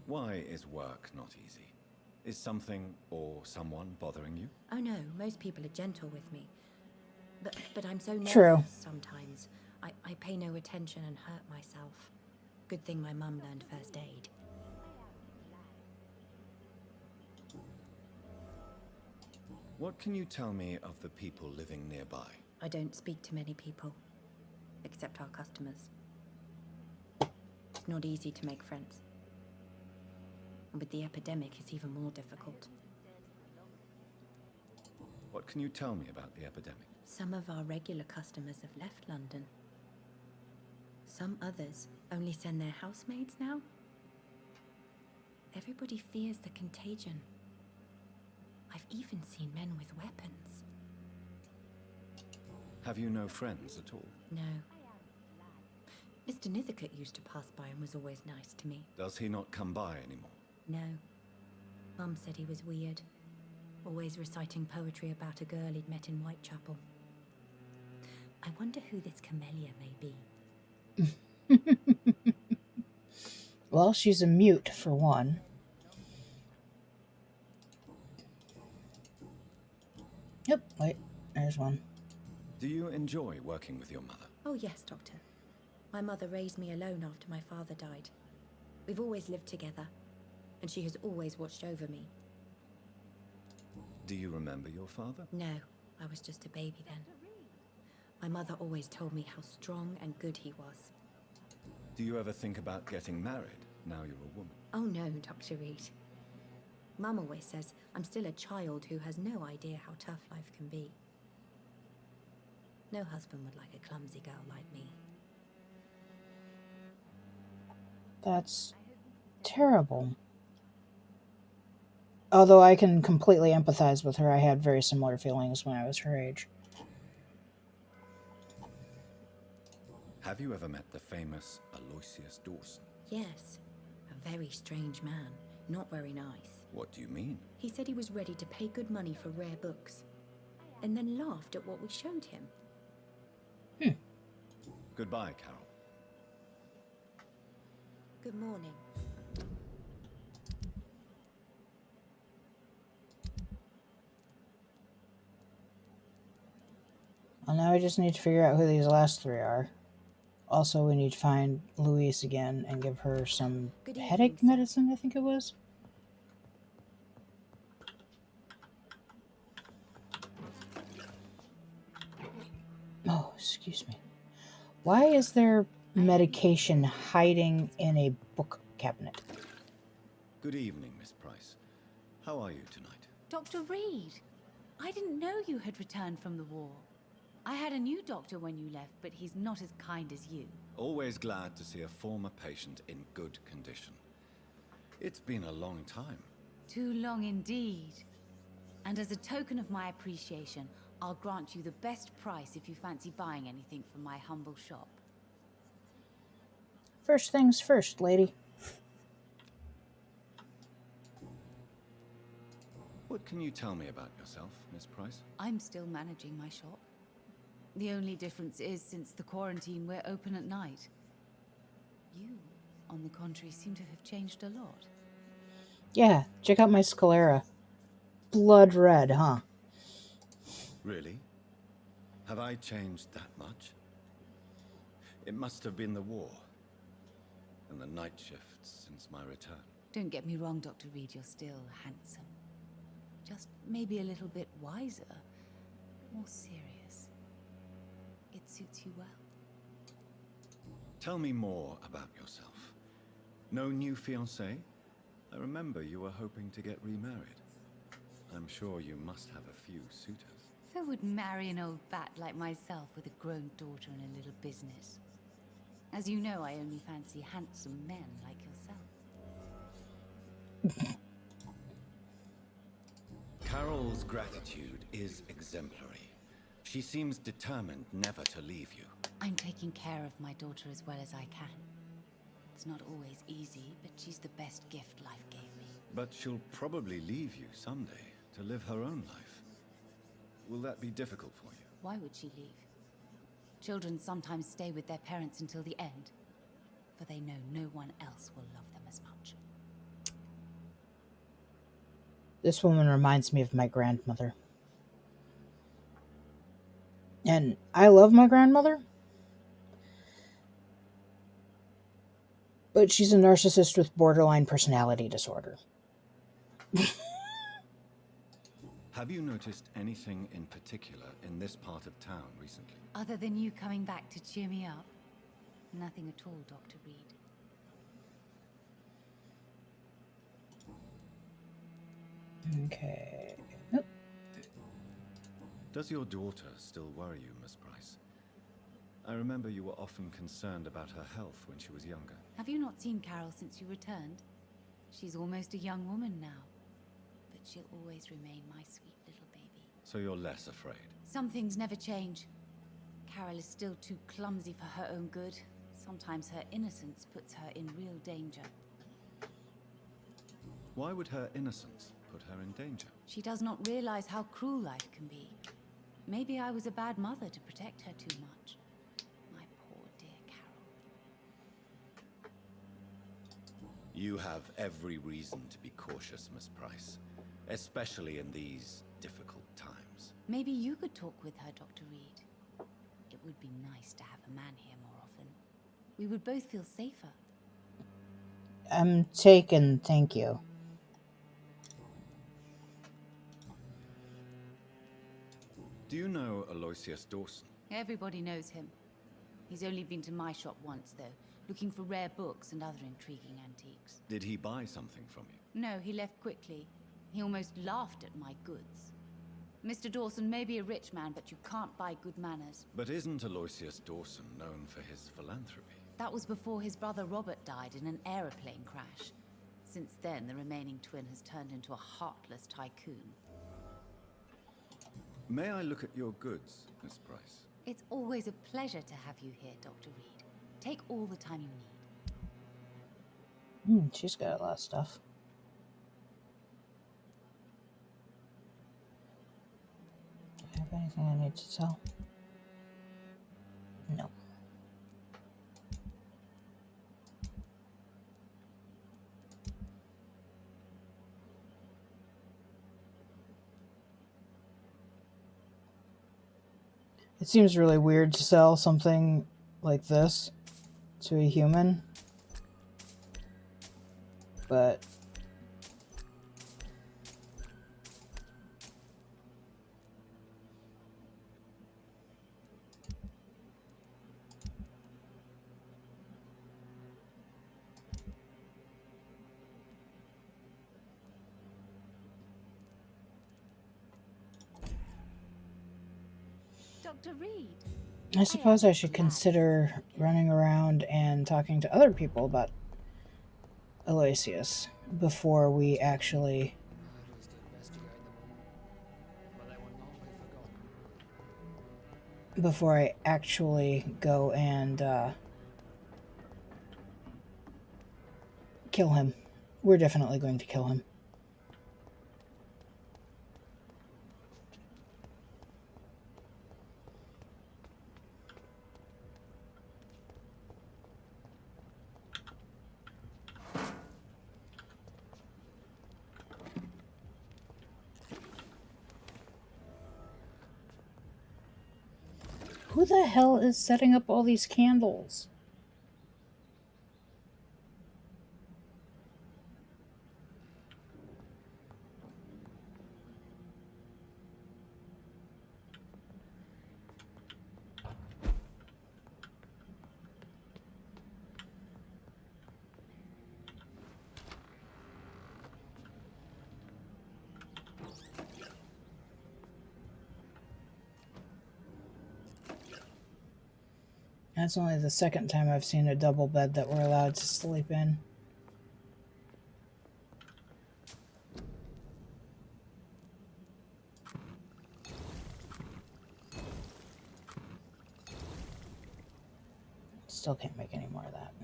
Speaker 4: Why is work not easy? Is something or someone bothering you?
Speaker 18: Oh no, most people are gentle with me. But I'm so nervous
Speaker 1: True.
Speaker 18: sometimes. I pay no attention and hurt myself. Good thing my mum learned first aid.
Speaker 4: What can you tell me of the people living nearby?
Speaker 18: I don't speak to many people, except our customers. It's not easy to make friends. And with the epidemic, it's even more difficult.
Speaker 4: What can you tell me about the epidemic?
Speaker 18: Some of our regular customers have left London. Some others only send their housemaids now. Everybody fears the contagion. I've even seen men with weapons.
Speaker 4: Have you no friends at all?
Speaker 18: No. Mr. Nithercote used to pass by and was always nice to me.
Speaker 4: Does he not come by anymore?
Speaker 18: No. Mum said he was weird. Always reciting poetry about a girl he'd met in Whitechapel. I wonder who this Camellia may be.
Speaker 1: Well, she's a mute, for one. Yep, wait, there's one.
Speaker 4: Do you enjoy working with your mother?
Speaker 18: Oh yes, Doctor. My mother raised me alone after my father died. We've always lived together, and she has always watched over me.
Speaker 4: Do you remember your father?
Speaker 18: No, I was just a baby then. My mother always told me how strong and good he was.
Speaker 4: Do you ever think about getting married, now you're a woman?
Speaker 18: Oh no, Dr. Reed. Mum always says I'm still a child who has no idea how tough life can be. No husband would like a clumsy girl like me.
Speaker 1: That's terrible. Although I can completely empathize with her, I had very similar feelings when I was her age.
Speaker 4: Have you ever met the famous Aloysius Dawson?
Speaker 18: Yes, a very strange man, not very nice.
Speaker 4: What do you mean?
Speaker 18: He said he was ready to pay good money for rare books, and then laughed at what we showed him.
Speaker 4: Goodbye, Carol.
Speaker 18: Good morning.
Speaker 1: Well, now we just need to figure out who these last three are. Also, we need to find Louise again and give her some headache medicine, I think it was. Oh, excuse me. Why is there medication hiding in a book cabinet?
Speaker 4: Good evening, Miss Price. How are you tonight?
Speaker 17: Dr. Reed, I didn't know you had returned from the war. I had a new doctor when you left, but he's not as kind as you.
Speaker 4: Always glad to see a former patient in good condition. It's been a long time.
Speaker 17: Too long indeed. And as a token of my appreciation, I'll grant you the best price if you fancy buying anything from my humble shop.
Speaker 1: First things first, lady.
Speaker 4: What can you tell me about yourself, Miss Price?
Speaker 17: I'm still managing my shop. The only difference is, since the quarantine, we're open at night. You, on the contrary, seem to have changed a lot.
Speaker 1: Yeah, check out my sclera. Blood red, huh?
Speaker 4: Really? Have I changed that much? It must have been the war and the night shifts since my return.
Speaker 17: Don't get me wrong, Dr. Reed, you're still handsome. Just maybe a little bit wiser, more serious. It suits you well.
Speaker 4: Tell me more about yourself. No new fiancé? I remember you were hoping to get remarried. I'm sure you must have a few suitors.
Speaker 17: Who would marry an old bat like myself with a grown daughter and a little business? As you know, I only fancy handsome men like yourself.
Speaker 4: Carol's gratitude is exemplary. She seems determined never to leave you.
Speaker 17: I'm taking care of my daughter as well as I can. It's not always easy, but she's the best gift life gave me.
Speaker 4: But she'll probably leave you someday to live her own life. Will that be difficult for you?
Speaker 17: Why would she leave? Children sometimes stay with their parents until the end, for they know no one else will love them as much.
Speaker 1: This woman reminds me of my grandmother. And I love my grandmother, but she's a narcissist with borderline personality disorder.
Speaker 4: Have you noticed anything in particular in this part of town recently?
Speaker 17: Other than you coming back to cheer me up? Nothing at all, Dr. Reed.
Speaker 1: Okay. Nope.
Speaker 4: Does your daughter still worry you, Miss Price? I remember you were often concerned about her health when she was younger.
Speaker 17: Have you not seen Carol since you returned? She's almost a young woman now. But she'll always remain my sweet little baby.
Speaker 4: So you're less afraid?
Speaker 17: Some things never change. Carol is still too clumsy for her own good. Sometimes her innocence puts her in real danger.
Speaker 4: Why would her innocence put her in danger?
Speaker 17: She does not realize how cruel life can be. Maybe I was a bad mother to protect her too much. My poor dear Carol.
Speaker 4: You have every reason to be cautious, Miss Price. Especially in these difficult times.
Speaker 17: Maybe you could talk with her, Dr. Reed. It would be nice to have a man here more often. We would both feel safer.
Speaker 1: I'm taken, thank you.
Speaker 4: Do you know Aloysius Dawson?
Speaker 17: Everybody knows him. He's only been to my shop once, though, looking for rare books and other intriguing antiques.
Speaker 4: Did he buy something from you?
Speaker 17: No, he left quickly. He almost laughed at my goods. Mr. Dawson may be a rich man, but you can't buy good manners.
Speaker 4: But isn't Aloysius Dawson known for his philanthropy?
Speaker 17: That was before his brother Robert died in an aeroplane crash. Since then, the remaining twin has turned into a heartless tycoon.
Speaker 4: May I look at your goods, Miss Price?
Speaker 17: It's always a pleasure to have you here, Dr. Reed. Take all the time you need.
Speaker 1: She's got a lot of stuff. Do I have anything I need to sell? No. It seems really weird to sell something like this to a human, but
Speaker 17: Dr. Reed.
Speaker 1: I suppose I should consider running around and talking to other people about Aloysius before we actually go and kill him. We're definitely going to kill him. Who the hell is setting up all these candles? That's only the second time I've seen a double bed that we're allowed to sleep in. Still can't make any more of that.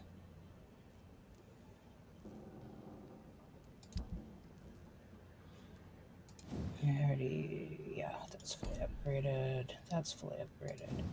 Speaker 1: Yeah, that's fully upgraded. That's fully upgraded.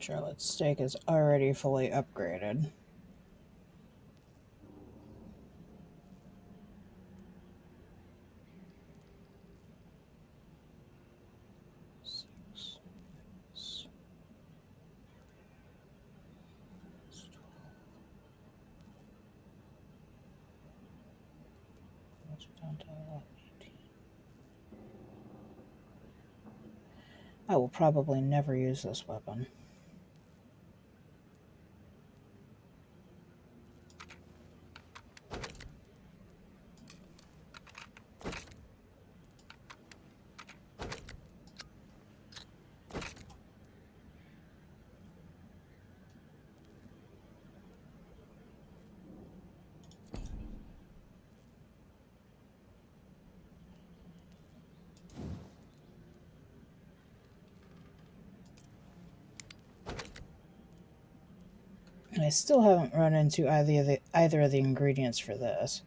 Speaker 1: Charlotte's steak is already fully upgraded. I will probably never use this weapon. And I still haven't run into either of the ingredients for this.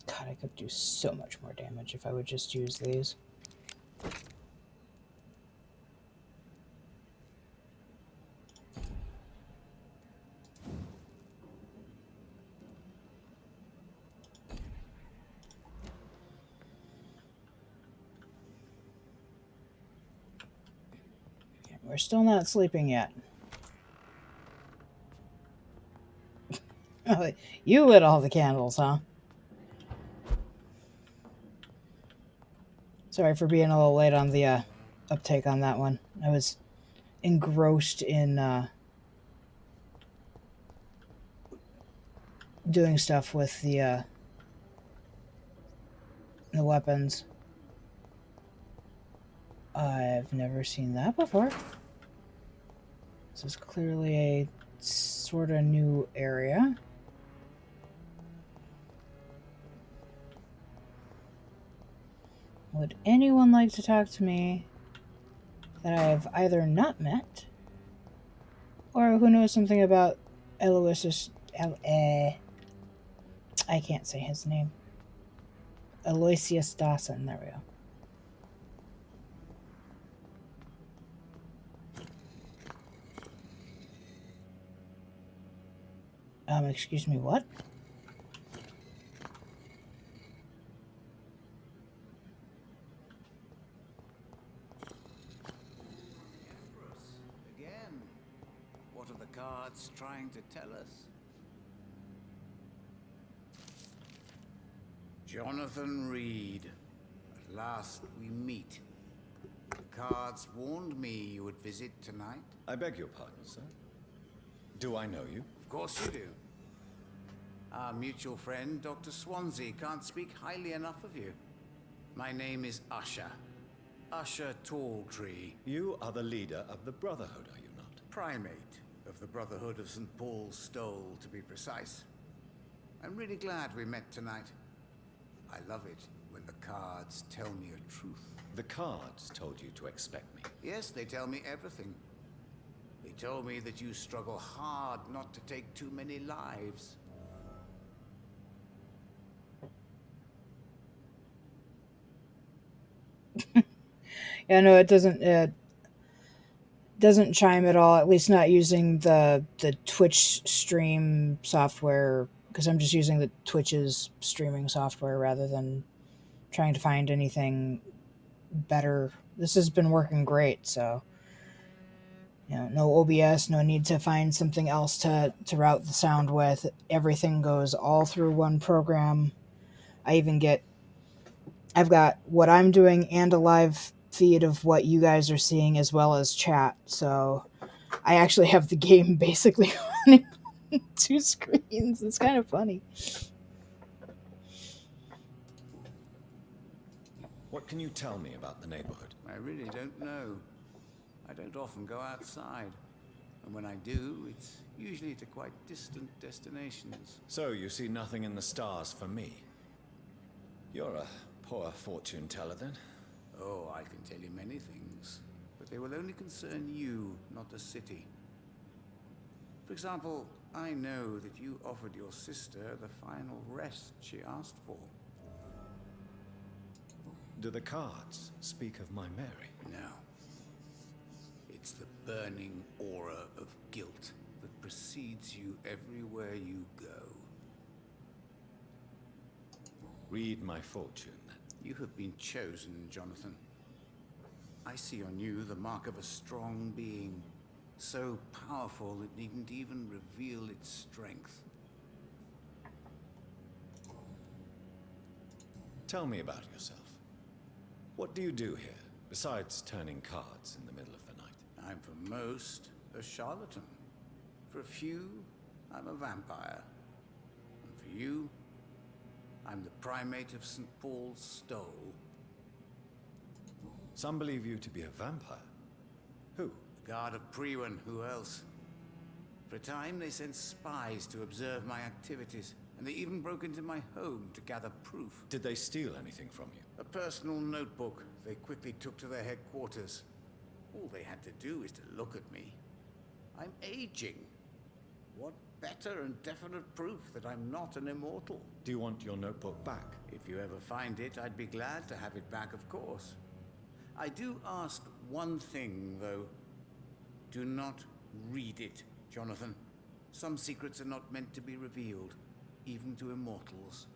Speaker 1: God, I could do so much more damage if I would just use these. We're still not sleeping yet. Oh, you lit all the candles, huh? Sorry for being a little late on the uptake on that one. I was engrossed in doing stuff with the weapons. I've never seen that before. This is clearly a sort of new area. Would anyone like to talk to me that I've either not met or who knows something about Aloysius? I can't say his name. Aloysius Dawson. There we go. Excuse me, what?
Speaker 13: Again, what are the cards trying to tell us? Jonathan Reed. At last we meet. The cards warned me you would visit tonight.
Speaker 4: I beg your pardon, sir. Do I know you?
Speaker 13: Of course you do. Our mutual friend, Dr. Swansea, can't speak highly enough of you. My name is Usher. Usher Talltree.
Speaker 4: You are the leader of the Brotherhood, are you not?
Speaker 13: Primate of the Brotherhood of St. Paul's Stole, to be precise. I'm really glad we met tonight. I love it when the cards tell me a truth.
Speaker 4: The cards told you to expect me.
Speaker 13: Yes, they tell me everything. They told me that you struggle hard not to take too many lives.
Speaker 1: Yeah, no, it doesn't chime at all. At least not using the Twitch stream software, because I'm just using the Twitch's streaming software rather than trying to find anything better. This has been working great, so no OBS, no need to find something else to route the sound with. Everything goes all through one program. I've got what I'm doing and a live feed of what you guys are seeing as well as chat. So I actually have the game basically running on 2 screens. It's kind of funny.
Speaker 4: What can you tell me about the neighborhood?
Speaker 13: I really don't know. I don't often go outside. And when I do, it's usually to quite distant destinations.
Speaker 4: So you see nothing in the stars for me? You're a poor fortune teller, then?
Speaker 13: Oh, I can tell you many things, but they will only concern you, not the city. For example, I know that you offered your sister the final rest she asked for.
Speaker 4: Do the cards speak of my Mary?
Speaker 13: No. It's the burning aura of guilt that precedes you everywhere you go.
Speaker 4: Read my fortune, then.
Speaker 13: You have been chosen, Jonathan. I see on you the mark of a strong being, so powerful it needn't even reveal its strength.
Speaker 4: Tell me about yourself. What do you do here, besides turning cards in the middle of the night?
Speaker 13: I'm for most a charlatan. For a few, I'm a vampire. And for you, I'm the primate of St. Paul's Stole.
Speaker 4: Some believe you to be a vampire. Who?
Speaker 13: The Guard of Priwen, who else? For a time, they sent spies to observe my activities, and they even broke into my home to gather proof.
Speaker 4: Did they steal anything from you?
Speaker 13: A personal notebook they quickly took to their headquarters. All they had to do is to look at me. I'm aging. What better and definite proof that I'm not an immortal?
Speaker 4: Do you want your notebook back?
Speaker 13: If you ever find it, I'd be glad to have it back, of course. I do ask one thing, though. Do not read it, Jonathan. Some secrets are not meant to be revealed, even to immortals.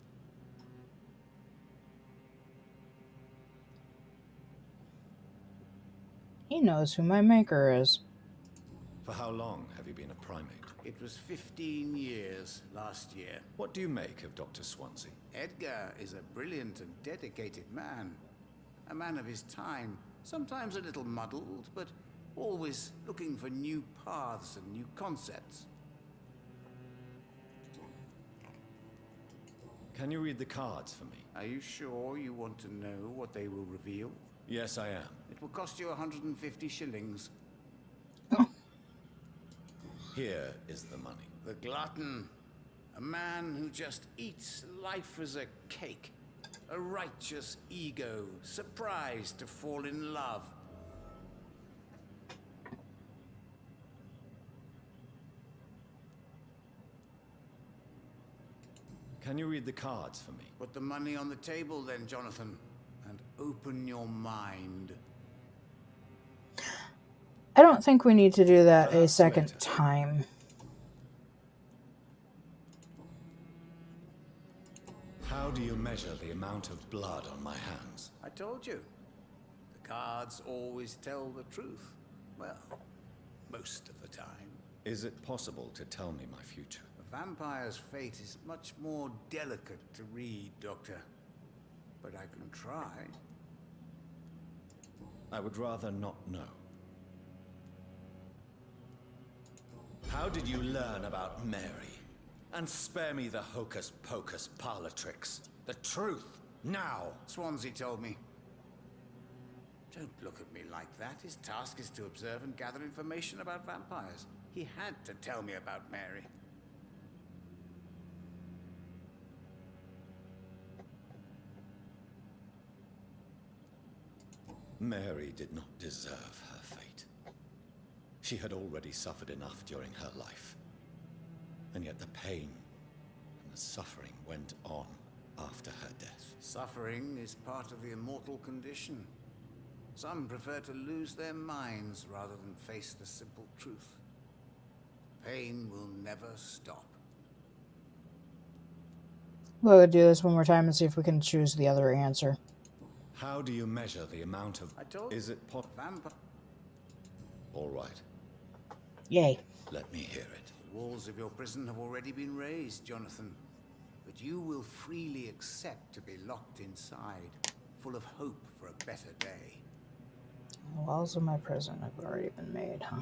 Speaker 1: He knows who my maker is.
Speaker 4: For how long have you been a primate?
Speaker 13: It was 15 years last year.
Speaker 4: What do you make of Dr. Swansea?
Speaker 13: Edgar is a brilliant and dedicated man. A man of his time, sometimes a little muddled, but always looking for new paths and new concepts.
Speaker 4: Can you read the cards for me?
Speaker 13: Are you sure you want to know what they will reveal?
Speaker 4: Yes, I am.
Speaker 13: It will cost you 150 shillings.
Speaker 4: Here is the money.
Speaker 13: The glutton. A man who just eats life as a cake. A righteous ego, surprised to fall in love.
Speaker 4: Can you read the cards for me?
Speaker 13: Put the money on the table then, Jonathan, and open your mind.
Speaker 1: I don't think we need to do that a
Speaker 4: Perhaps
Speaker 1: second
Speaker 4: later.
Speaker 1: time.
Speaker 4: How do you measure the amount of blood on my hands?
Speaker 13: I told you. The cards always tell the truth. Well, most of the time.
Speaker 4: Is it possible to tell me my future?
Speaker 13: A vampire's fate is much more delicate to read, Doctor. But I can try.
Speaker 4: I would rather not know. How did you learn about Mary? And spare me the hocus-pocus parlor tricks. The truth, now!
Speaker 13: Swansea told me. Don't look at me like that. His task is to observe and gather information about vampires. He had to tell me about Mary.
Speaker 4: Mary did not deserve her fate. She had already suffered enough during her life. And yet the pain and the suffering went on after her death.
Speaker 13: Suffering is part of the immortal condition. Some prefer to lose their minds rather than face the simple truth. Pain will never stop.
Speaker 1: We'll do this one more time and see if we can choose the other answer.
Speaker 4: How do you measure the amount of...
Speaker 13: I told
Speaker 4: Is it
Speaker 13: vampire.
Speaker 4: All right.
Speaker 1: Yay.
Speaker 4: Let me hear it.
Speaker 13: The walls of your prison have already been raised, Jonathan. But you will freely accept to be locked inside, full of hope for a better day.
Speaker 1: The walls of my prison have already been made, huh?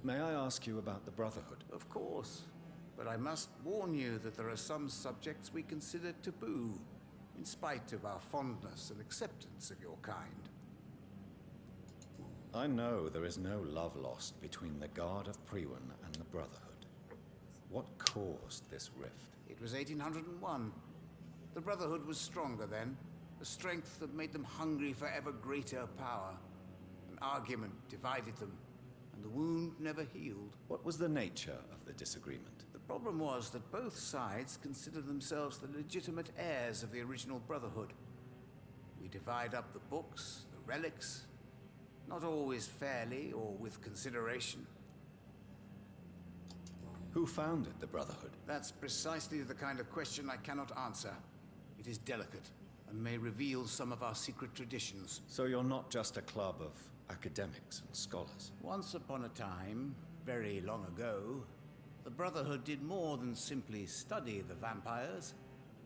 Speaker 4: May I ask you about the Brotherhood?
Speaker 13: Of course. But I must warn you that there are some subjects we consider taboo, in spite of our fondness and acceptance of your kind.
Speaker 4: I know there is no love lost between the Guard of Priwen and the Brotherhood. What caused this rift?
Speaker 13: It was 1801. The Brotherhood was stronger then, a strength that made them hungry for ever greater power. argument divided them, and the wound never healed.
Speaker 4: What was the nature of the disagreement?
Speaker 13: The problem was that both sides considered themselves the legitimate heirs of the original Brotherhood. We divide up the books, the relics, not always fairly or with consideration.
Speaker 4: Who founded the Brotherhood?
Speaker 13: That's precisely the kind of question I cannot answer. It is delicate, and may reveal some of our secret traditions.
Speaker 4: So you're not just a club of academics and scholars?
Speaker 13: Once upon a time, very long ago, the Brotherhood did more than simply study the vampires.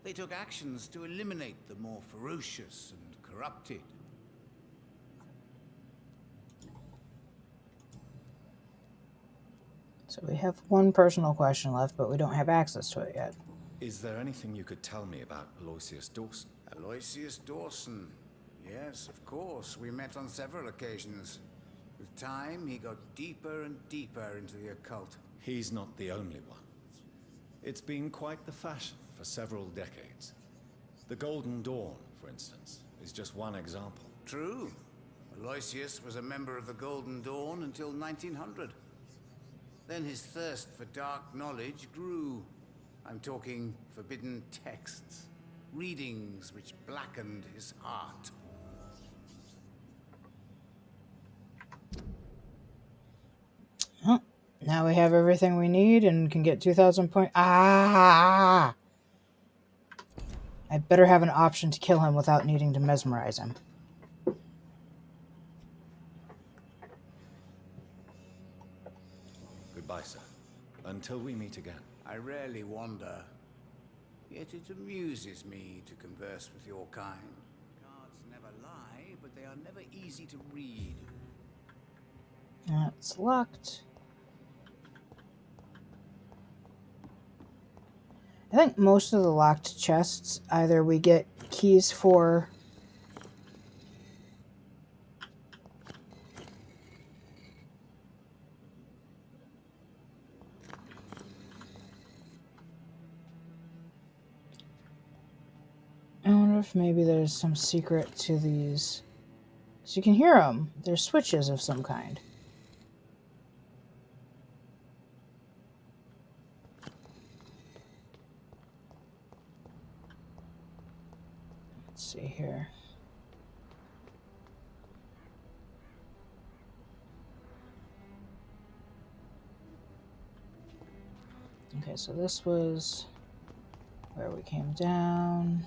Speaker 13: They took actions to eliminate the more ferocious and corrupted.
Speaker 1: So we have one personal question left, but we don't have access to it yet.
Speaker 4: Is there anything you could tell me about Aloysius Dawson?
Speaker 13: Aloysius Dawson. Yes, of course. We met on several occasions. With time, he got deeper and deeper into the occult.
Speaker 4: He's not the only one. It's been quite the fashion for several decades. The Golden Dawn, for instance, is just one example.
Speaker 13: True. Aloysius was a member of the Golden Dawn until 1900. Then his thirst for dark knowledge grew. I'm talking forbidden texts, readings which blackened his heart.
Speaker 1: Oh, now we have everything we need and can get 2,000 points. Ah! I better have an option to kill him without needing to mesmerize him.
Speaker 4: Goodbye, sir. Until we meet again.
Speaker 13: I rarely wander, yet it amuses me to converse with your kind. Cards never lie, but they are never easy to read.
Speaker 1: That's locked. I think most of the locked chests, either we get keys for I wonder if maybe there's some secret to these. So you can hear them. They're switches of some kind. Let's see here. Okay, so this was where we came down.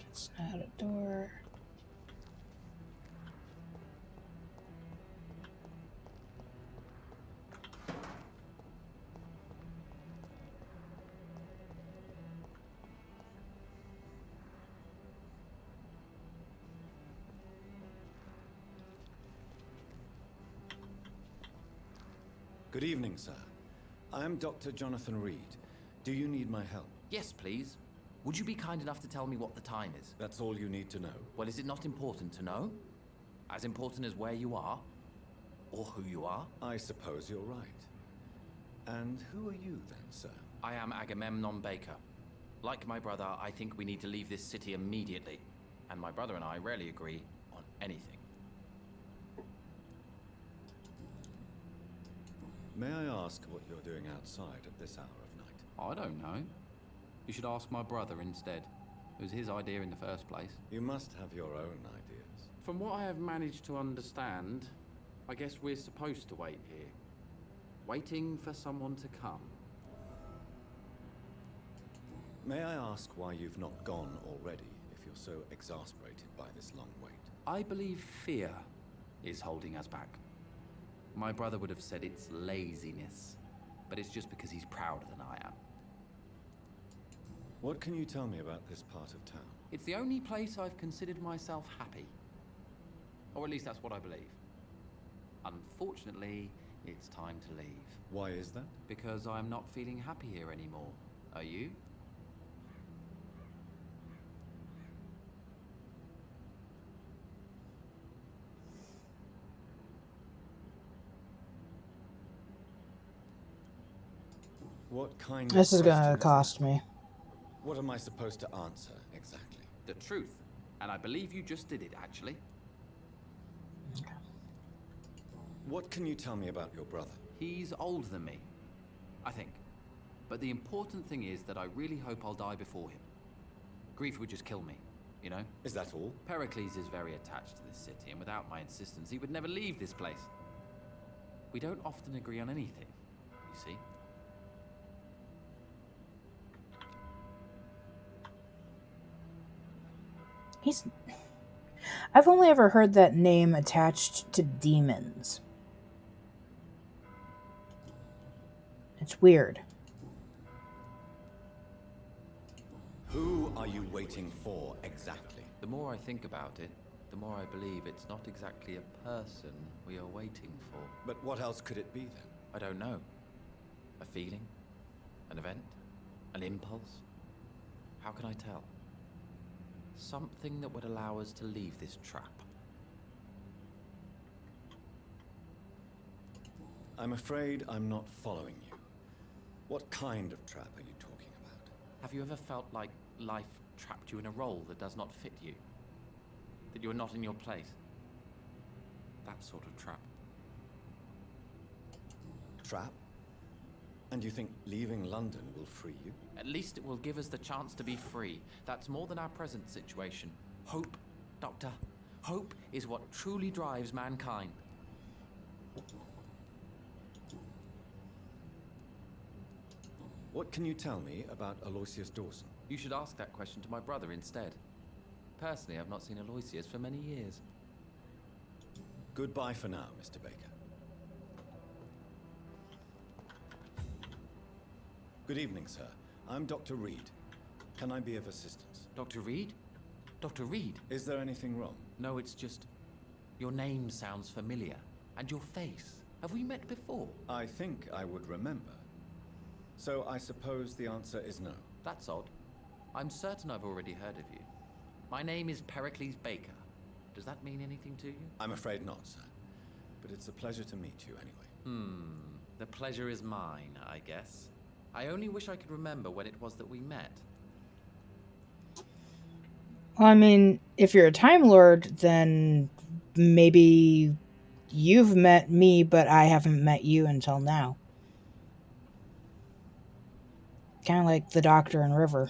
Speaker 1: It's not a door.
Speaker 4: Good evening, sir. I am Dr. Jonathan Reed. Do you need my help?
Speaker 15: Yes, please. Would you be kind enough to tell me what the time is?
Speaker 4: That's all you need to know.
Speaker 15: Well, is it not important to know? As important as where you are? Or who you are?
Speaker 4: I suppose you're right. And who are you then, sir?
Speaker 15: I am Agamemnon Baker. Like my brother, I think we need to leave this city immediately. And my brother and I rarely agree on anything.
Speaker 4: May I ask what you're doing outside at this hour of night?
Speaker 15: I don't know. You should ask my brother instead. It was his idea in the first place.
Speaker 4: You must have your own ideas.
Speaker 15: From what I have managed to understand, I guess we're supposed to wait here. Waiting for someone to come.
Speaker 4: May I ask why you've not gone already, if you're so exasperated by this long wait?
Speaker 15: I believe fear is holding us back. My brother would have said it's laziness, but it's just because he's prouder than I am.
Speaker 4: What can you tell me about this part of town?
Speaker 15: It's the only place I've considered myself happy. Or at least that's what I believe. Unfortunately, it's time to leave.
Speaker 4: Why is that?
Speaker 15: Because I'm not feeling happy here anymore. Are you?
Speaker 4: What kind
Speaker 1: This
Speaker 4: of
Speaker 1: is
Speaker 4: question
Speaker 1: gonna
Speaker 4: is
Speaker 1: cost
Speaker 4: that?
Speaker 1: me.
Speaker 4: What am I supposed to answer exactly?
Speaker 15: The truth. And I believe you just did it, actually.
Speaker 4: What can you tell me about your brother?
Speaker 15: He's older than me, I think. But the important thing is that I really hope I'll die before him. Grief would just kill me, you know?
Speaker 4: Is that all?
Speaker 15: Pericles is very attached to this city, and without my insistence, he would never leave this place. We don't often agree on anything, you see?
Speaker 1: He's... I've only ever heard that name attached to demons. It's weird.
Speaker 4: Who are you waiting for exactly?
Speaker 15: The more I think about it, the more I believe it's not exactly a person we are waiting for.
Speaker 4: But what else could it be then?
Speaker 15: I don't know. A feeling? An event? An impulse? How can I tell? Something that would allow us to leave this trap.
Speaker 4: I'm afraid I'm not following you. What kind of trap are you talking about?
Speaker 15: Have you ever felt like life trapped you in a role that does not fit you? That you're not in your place? That sort of trap.
Speaker 4: Trap? And you think leaving London will free you?
Speaker 15: At least it will give us the chance to be free. That's more than our present situation. Hope, Doctor. Hope is what truly drives mankind.
Speaker 4: What can you tell me about Aloysius Dawson?
Speaker 15: You should ask that question to my brother instead. Personally, I've not seen Aloysius for many years.
Speaker 4: Goodbye for now, Mr. Baker. Good evening, sir. I'm Dr. Reed. Can I be of assistance?
Speaker 15: Dr. Reed? Dr. Reed?
Speaker 4: Is there anything wrong?
Speaker 15: No, it's just... your name sounds familiar. And your face. Have we met before?
Speaker 4: I think I would remember. So I suppose the answer is no.
Speaker 15: That's odd. I'm certain I've already heard of you. My name is Pericles Baker. Does that mean anything to you?
Speaker 4: I'm afraid not, sir. But it's a pleasure to meet you anyway.
Speaker 15: The pleasure is mine, I guess. I only wish I could remember when it was that we met.
Speaker 1: Well, I mean, if you're a Time Lord, then maybe you've met me, but I haven't met you until now. Kind of like the Doctor and River.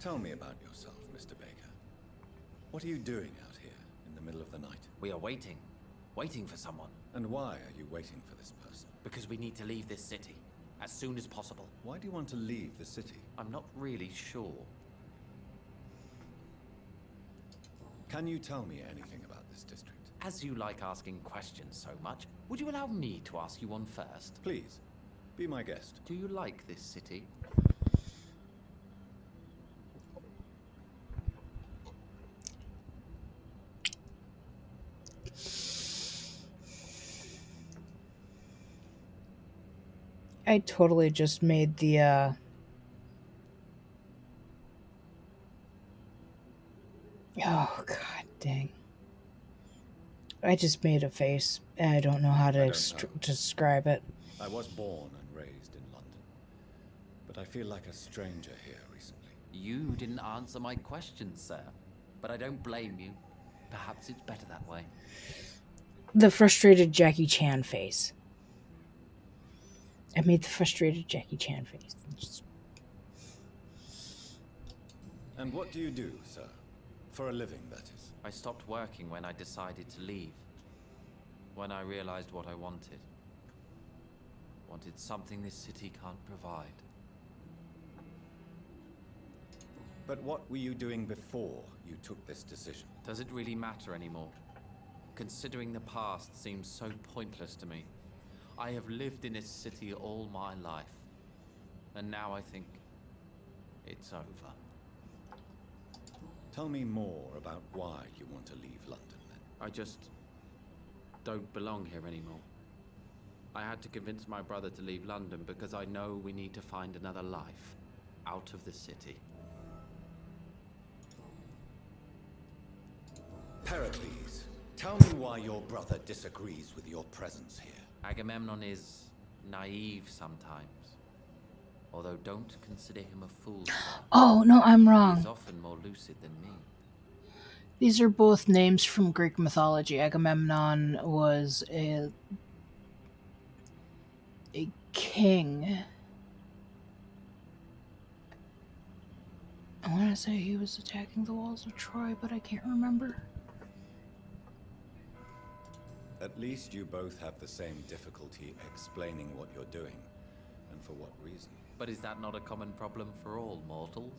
Speaker 4: Tell me about yourself, Mr. Baker. What are you doing out here in the middle of the night?
Speaker 15: We are waiting. Waiting for someone.
Speaker 4: And why are you waiting for this person?
Speaker 15: Because we need to leave this city. As soon as possible.
Speaker 4: Why do you want to leave the city?
Speaker 15: I'm not really sure.
Speaker 4: Can you tell me anything about this district?
Speaker 15: As you like asking questions so much, would you allow me to ask you one first?
Speaker 4: Please, be my guest.
Speaker 15: Do you like this city?
Speaker 1: I totally just made the, oh, god dang. I just made a face, and I don't know how to describe it.
Speaker 4: I was born and raised in London, but I feel like a stranger here recently.
Speaker 15: You didn't answer my question, sir. But I don't blame you. Perhaps it's better that way.
Speaker 1: The frustrated Jackie Chan face. I made the frustrated Jackie Chan face.
Speaker 4: And what do you do, sir? For a living, that is.
Speaker 15: I stopped working when I decided to leave. When I realized what I wanted. Wanted something this city can't provide.
Speaker 4: But what were you doing before you took this decision?
Speaker 15: Does it really matter anymore? Considering the past seems so pointless to me. I have lived in this city all my life. And now I think it's over.
Speaker 4: Tell me more about why you want to leave London, then.
Speaker 15: I just don't belong here anymore. I had to convince my brother to leave London because I know we need to find another life out of the city.
Speaker 4: Pericles, tell me why your brother disagrees with your presence here.
Speaker 15: Agamemnon is naive sometimes. Although don't consider him a fool, sir.
Speaker 1: Oh, no, I'm
Speaker 15: He
Speaker 1: wrong.
Speaker 15: is often more lucid than me.
Speaker 1: These are both names from Greek mythology. Agamemnon was a king. I want to say he was attacking the walls of Troy, but I can't remember.
Speaker 4: At least you both have the same difficulty explaining what you're doing, and for what reason.
Speaker 15: But is that not a common problem for all mortals?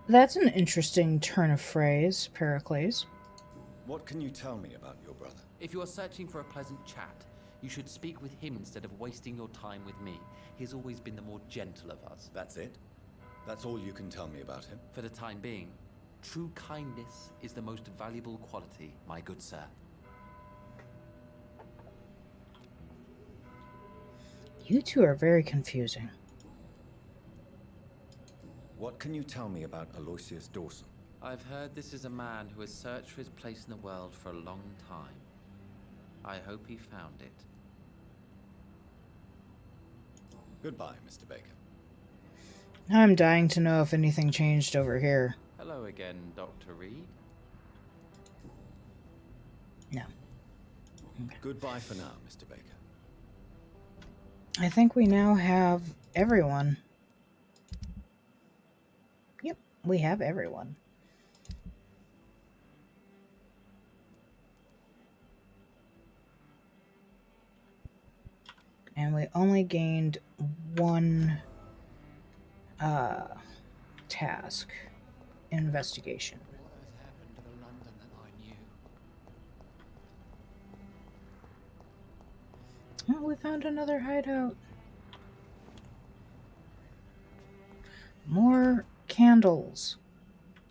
Speaker 1: That's an interesting turn of phrase, Pericles.
Speaker 4: What can you tell me about your brother?
Speaker 15: If you are searching for a pleasant chat, you should speak with him instead of wasting your time with me. He's always been the more gentle of us.
Speaker 4: That's it? That's all you can tell me about him?
Speaker 15: For the time being, true kindness is the most valuable quality, my good sir.
Speaker 1: You two are very confusing.
Speaker 4: What can you tell me about Aloysius Dawson?
Speaker 15: I've heard this is a man who has searched for his place in the world for a long time. I hope he found it.
Speaker 4: Goodbye, Mr. Baker.
Speaker 1: I'm dying to know if anything changed over here.
Speaker 15: Hello again, Dr. Reed.
Speaker 1: No.
Speaker 4: Goodbye for now, Mr. Baker.
Speaker 1: I think we now have everyone. Yep, we have everyone. And we only gained one task. Investigation.
Speaker 10: What has happened to the London that I knew?
Speaker 1: Oh, we found another hideout. More candles.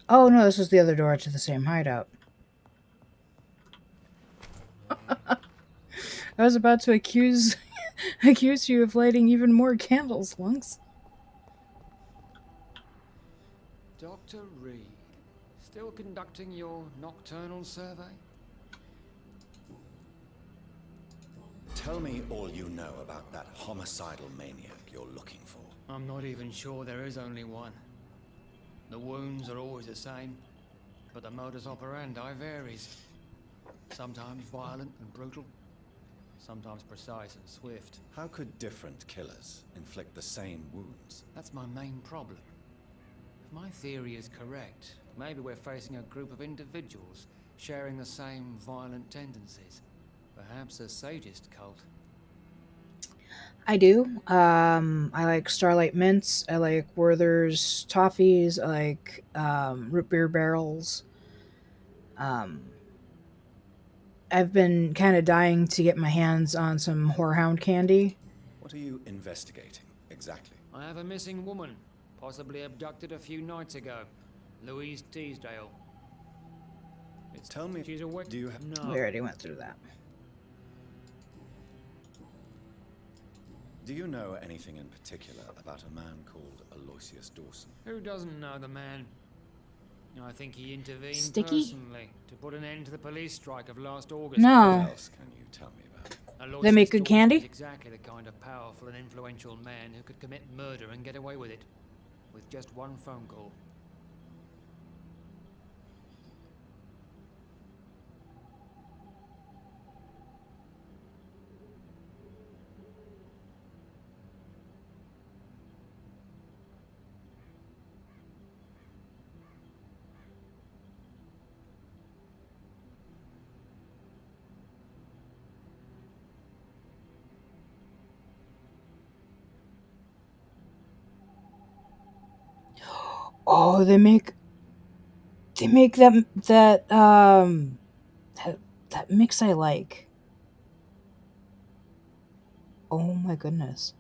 Speaker 1: Oh no, this is the other door to the same hideout. I was about to accuse you of lighting even more candles, Lunks.
Speaker 10: Dr. Reed, still conducting your nocturnal survey?
Speaker 4: Tell me all you know about that homicidal maniac you're looking for.
Speaker 10: I'm not even sure there is only one. The wounds are always the same, but the modus operandi varies. Sometimes violent and brutal, sometimes precise and swift.
Speaker 4: How could different killers inflict the same wounds?
Speaker 10: That's my main problem. If my theory is correct, maybe we're facing a group of individuals sharing the same violent tendencies. Perhaps a sadist cult.
Speaker 1: I do. I like Starlight Mints. I like Werther's Toffees. I like root beer barrels. I've been kind of dying to get my hands on some Whorehound candy.
Speaker 4: What are you investigating, exactly?
Speaker 10: I have a missing woman, possibly abducted a few nights ago. Louise Teasdale.
Speaker 4: Tell me,
Speaker 10: she's awake.
Speaker 4: Do you have...
Speaker 10: No.
Speaker 1: We already went through that.
Speaker 4: Do you know anything in particular about a man called Aloysius Dawson?
Speaker 10: Who doesn't know the man? I think he intervened
Speaker 1: Sticky?
Speaker 10: personally to put an end to the police strike of last August.
Speaker 1: No.
Speaker 4: What else can you tell me about him?
Speaker 10: Aloysius
Speaker 1: They make good
Speaker 10: Dawson
Speaker 1: candy?
Speaker 10: is exactly the kind of powerful and influential man who could commit murder and get away with it. With just one phone call.
Speaker 1: Oh, they make that mix I like. Oh my goodness.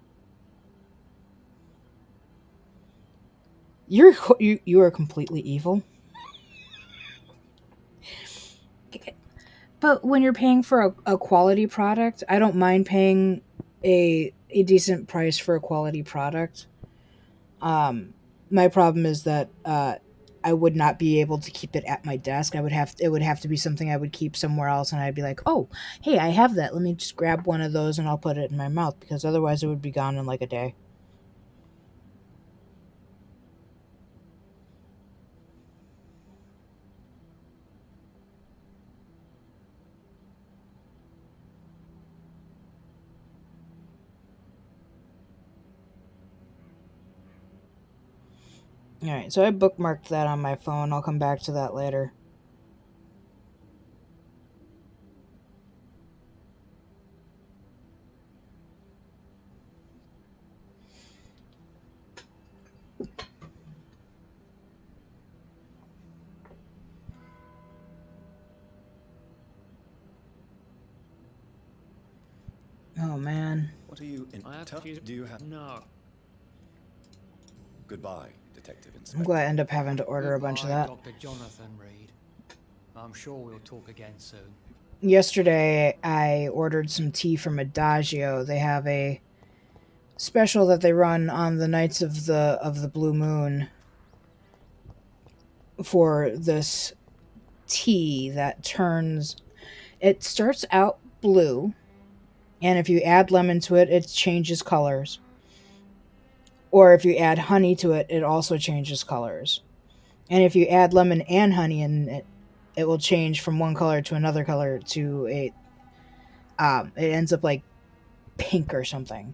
Speaker 1: You are completely evil. But when you're paying for a quality product, I don't mind paying a decent price for a quality product. My problem is that I would not be able to keep it at my desk. It would have to be something I would keep somewhere else, and I'd be like, "Oh, hey, I have that. Let me just grab one of those and I'll put it in my mouth," because otherwise it would be gone in like a day. All right, so I bookmarked that on my phone. I'll come back to that later. Oh man.
Speaker 4: What are you in? Do you have?
Speaker 10: No.
Speaker 4: Goodbye, Detective
Speaker 1: I'm
Speaker 4: Inspector.
Speaker 1: going to end up having to order a bunch of
Speaker 10: Goodbye,
Speaker 1: that.
Speaker 10: Dr. Jonathan Reed. I'm sure we'll talk again soon.
Speaker 1: Yesterday, I ordered some tea from Adagio. They have a special that they run on the nights of the blue moon for this tea that turns. It starts out blue, and if you add lemon to it, it changes colors. Or if you add honey to it, it also changes colors. And if you add lemon and honey in it, it will change from one color to another color to a it ends up like pink or something.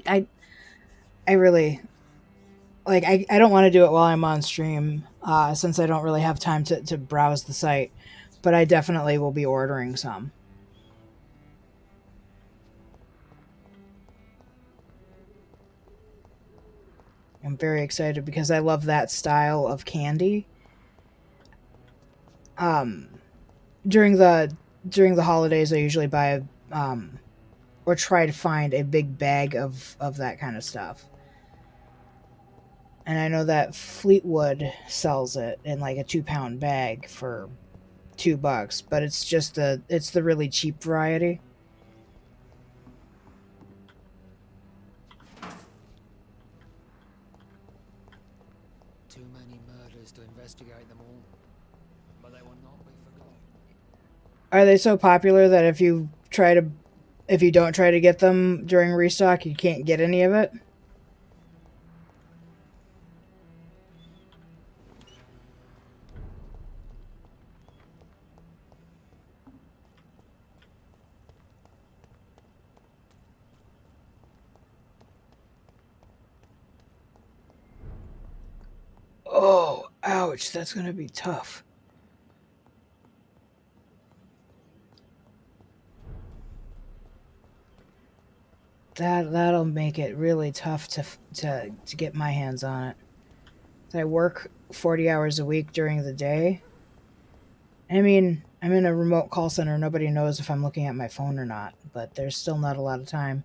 Speaker 1: I really like I don't want to do it while I'm on stream, since I don't really have time to browse the site, but I definitely will be ordering some. I'm very excited because I love that style of candy. Um, during the holidays, I usually buy or try to find a big bag of that kind of stuff. And I know that Fleetwood sells it in like a 2-pound bag for $2, but it's the really cheap variety.
Speaker 10: Too many murders to investigate them all, but they will not be forgotten.
Speaker 1: Are they so popular that if you don't try to get them during restock, you can't get any of it? Oh, ouch, that's going to be tough. That'll make it really tough to get my hands on it. I work 40 hours a week during the day. I mean, I'm in a remote call center. Nobody knows if I'm looking at my phone or not, but there's still not a lot of time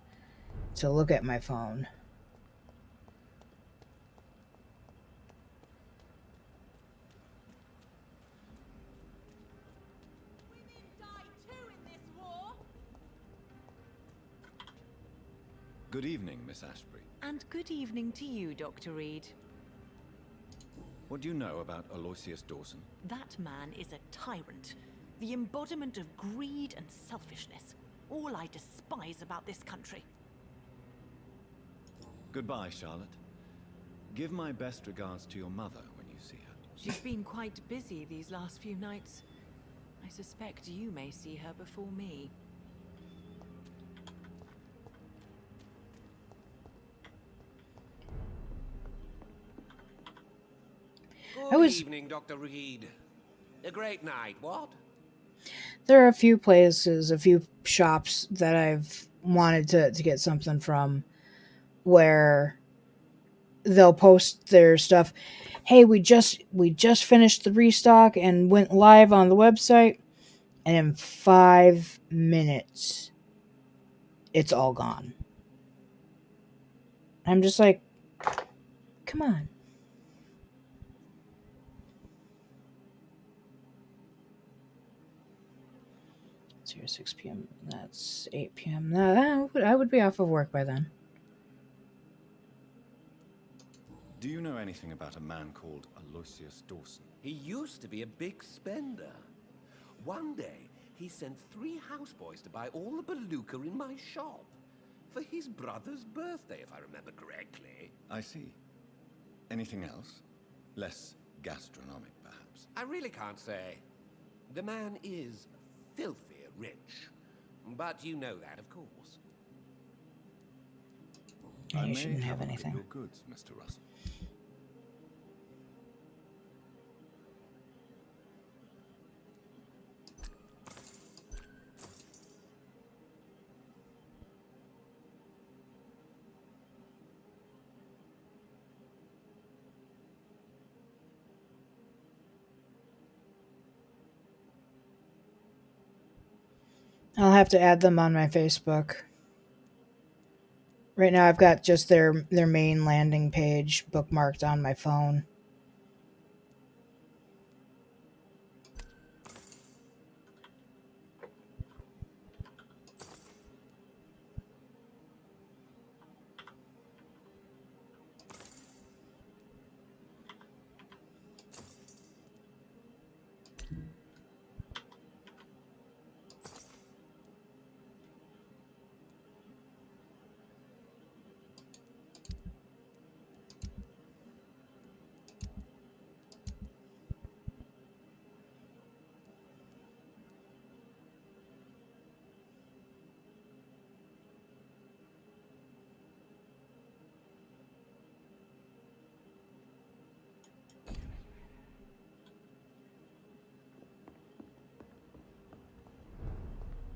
Speaker 1: to look at my phone.
Speaker 4: Good evening, Miss Ashbury.
Speaker 19: And good evening to you, Dr. Reed.
Speaker 4: What do you know about Aloysius Dawson?
Speaker 19: That man is a tyrant, the embodiment of greed and selfishness. All I despise about this country.
Speaker 4: Goodbye, Charlotte. Give my best regards to your mother when you see her.
Speaker 19: She's been quite busy these last few nights. I suspect you may see her before me.
Speaker 11: Good evening, Dr. Reed. A great night, what?
Speaker 1: There are a few places, a few shops that I've wanted to get something from where they'll post their stuff. Hey, we just finished the restock and went live on the website, and in 5 minutes it's all gone. I'm just like, come on. 6 p.m. That's 8 p.m. I would be off of work by then.
Speaker 4: Do you know anything about a man called Aloysius Dawson?
Speaker 11: He used to be a big spender. One day, he sent 3 houseboys to buy all the beluga in my shop. For his brother's birthday, if I remember correctly.
Speaker 4: I see. Anything else? Less gastronomic, perhaps?
Speaker 11: I really can't say. The man is filthy rich. But you know that, of course.
Speaker 1: Yeah, you
Speaker 4: I
Speaker 1: shouldn't
Speaker 4: may
Speaker 1: have
Speaker 4: a look at
Speaker 1: anything.
Speaker 4: your goods, Mr. Russell.
Speaker 1: I'll have to add them on my Facebook. Right now I've got just their main landing page bookmarked on my phone.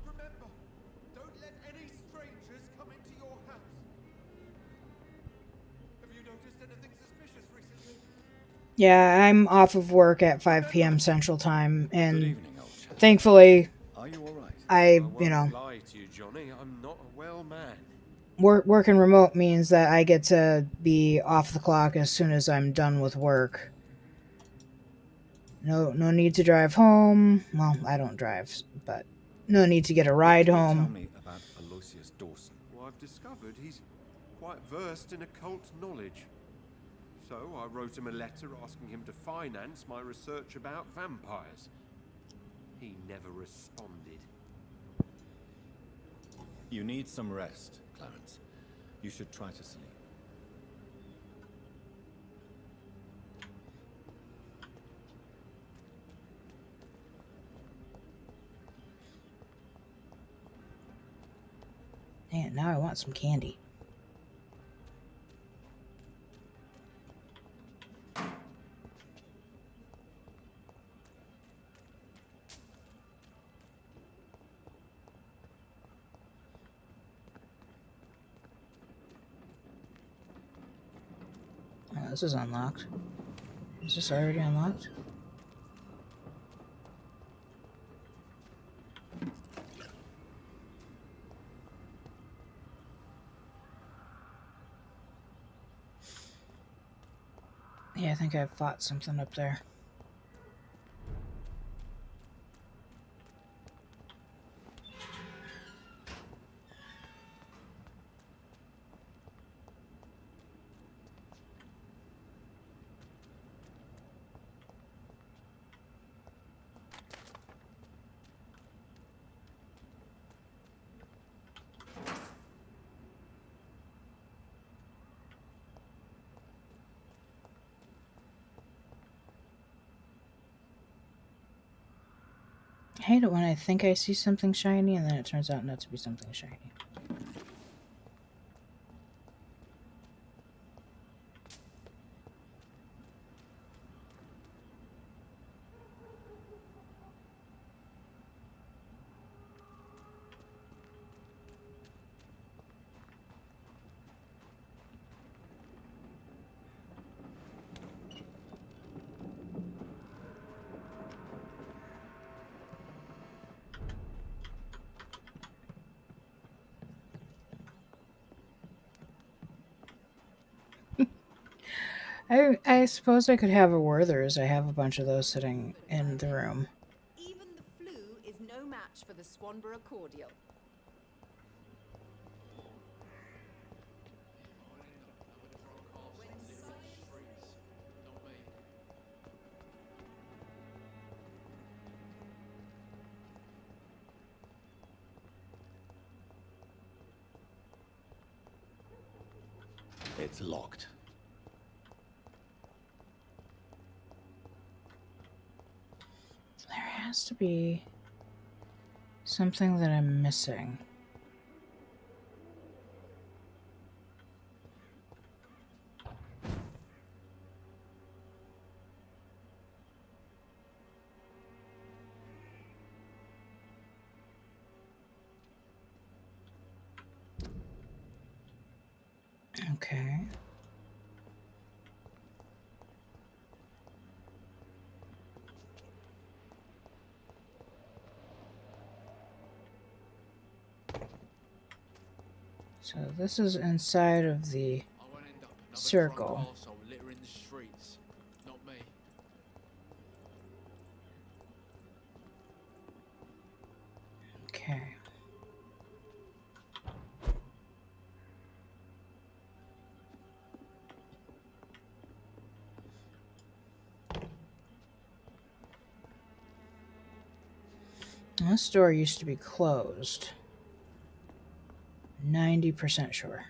Speaker 2: Remember, don't let any strangers come into your house. Have you noticed anything suspicious recently?
Speaker 1: Yeah, I'm off of work at 5 p.m. Central Time, and
Speaker 4: Good evening, old chap.
Speaker 1: thankfully,
Speaker 4: Are you all right?
Speaker 1: I
Speaker 8: won't lie to you, Johnny. I'm not a well man.
Speaker 1: working remote means that I get to be off the clock as soon as I'm done with work. No need to drive home. Well, I don't drive, but no need to get a ride
Speaker 4: What can you tell
Speaker 1: home.
Speaker 4: me about Aloysius Dawson?
Speaker 8: Well, I've discovered he's quite versed in occult knowledge. So I wrote him a letter asking him to finance my research about vampires. He never responded.
Speaker 4: You need some rest, Clarence. You should try to sleep.
Speaker 1: Man, now I want some candy. Oh, this is unlocked. Is this already unlocked? Yeah, I think I fought something up there. I hate it when I think I see something shiny and then it turns out not to be something shiny. I suppose I could have a Werther's. I have a bunch of those sitting in the room.
Speaker 12: Even the flu is no match for the Swanborough cordial.
Speaker 7: It's locked.
Speaker 1: There has to be something that I'm missing. Okay. So this is inside of the circle.
Speaker 10: Littering the streets, not me.
Speaker 1: Okay. This door used to be closed. 90% sure.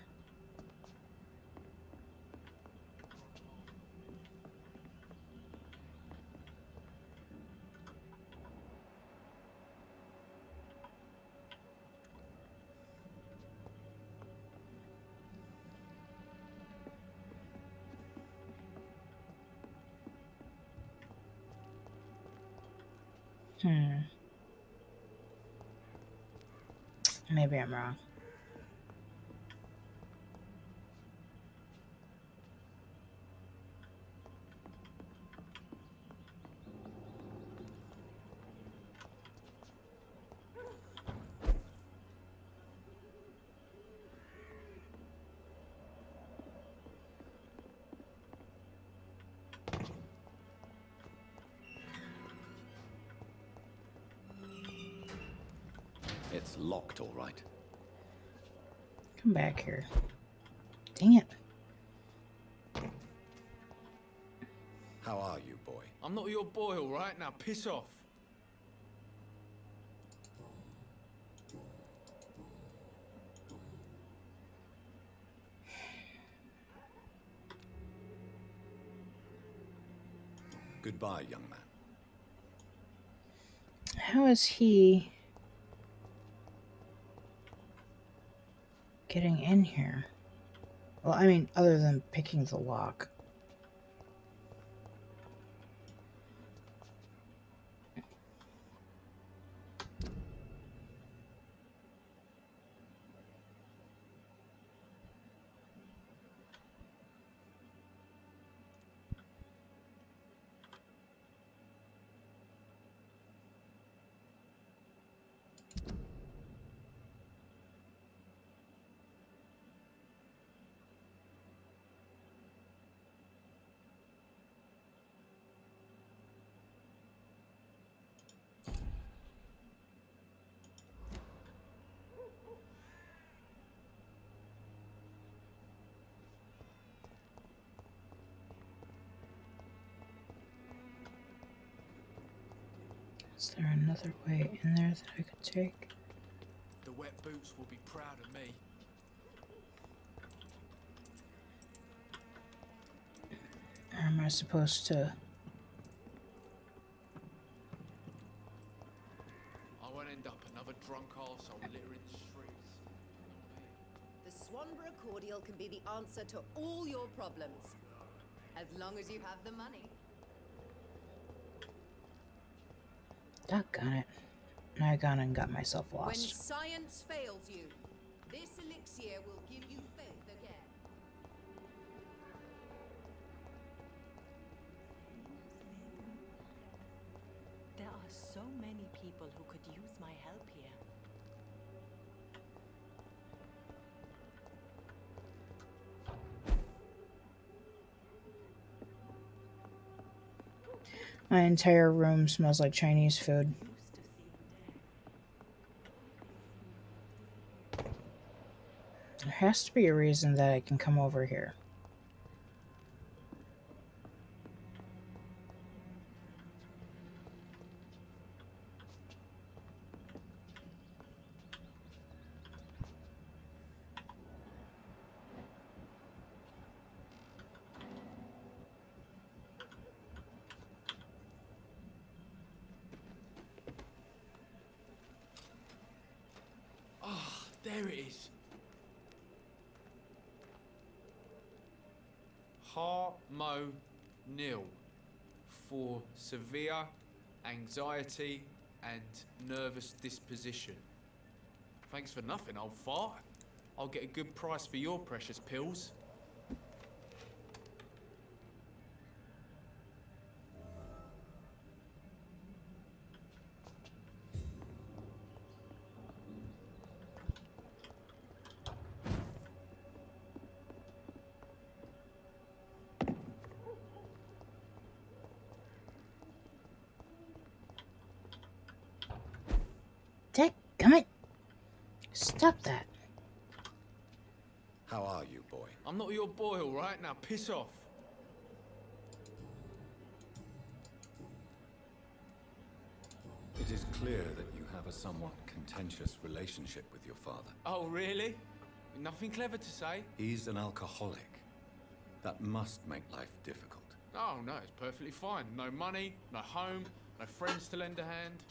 Speaker 1: Maybe I'm wrong.
Speaker 7: It's locked, all right.
Speaker 1: Come back here. Dang it.
Speaker 7: How are you, boy?
Speaker 10: I'm not your boy, all right? Now piss off.
Speaker 7: Goodbye, young man.
Speaker 1: How is he getting in here? Well, I mean, other than picking the lock. Is there another way in there that I could take?
Speaker 10: The wet boots will be proud of me.
Speaker 1: Or am I supposed to?
Speaker 10: I won't end up another drunk arsehole littering the streets.
Speaker 12: The Swanborough cordial can be the answer to all your problems. As long as you have the money.
Speaker 1: Doggone it. I gone and got myself
Speaker 12: When
Speaker 1: lost.
Speaker 12: science fails you, this elixir will give you faith again.
Speaker 19: There are so many people who could use my help here.
Speaker 1: My entire room smells like Chinese food. There has to be a reason that I can come over here.
Speaker 20: There it is. Harmonil for severe anxiety and nervous disposition. Thanks for nothing, old fart. I'll get a good price for your precious pills.
Speaker 1: Dadgummit. Stop that.
Speaker 4: How are you, boy?
Speaker 20: I'm not your boy, all right? Now piss off.
Speaker 4: It is clear that you have a somewhat contentious relationship with your father.
Speaker 20: Oh, really? Nothing clever to say?
Speaker 4: He's an alcoholic. That must make life difficult.
Speaker 20: Oh, no, it's perfectly fine. No money, no home, no friends to lend a hand.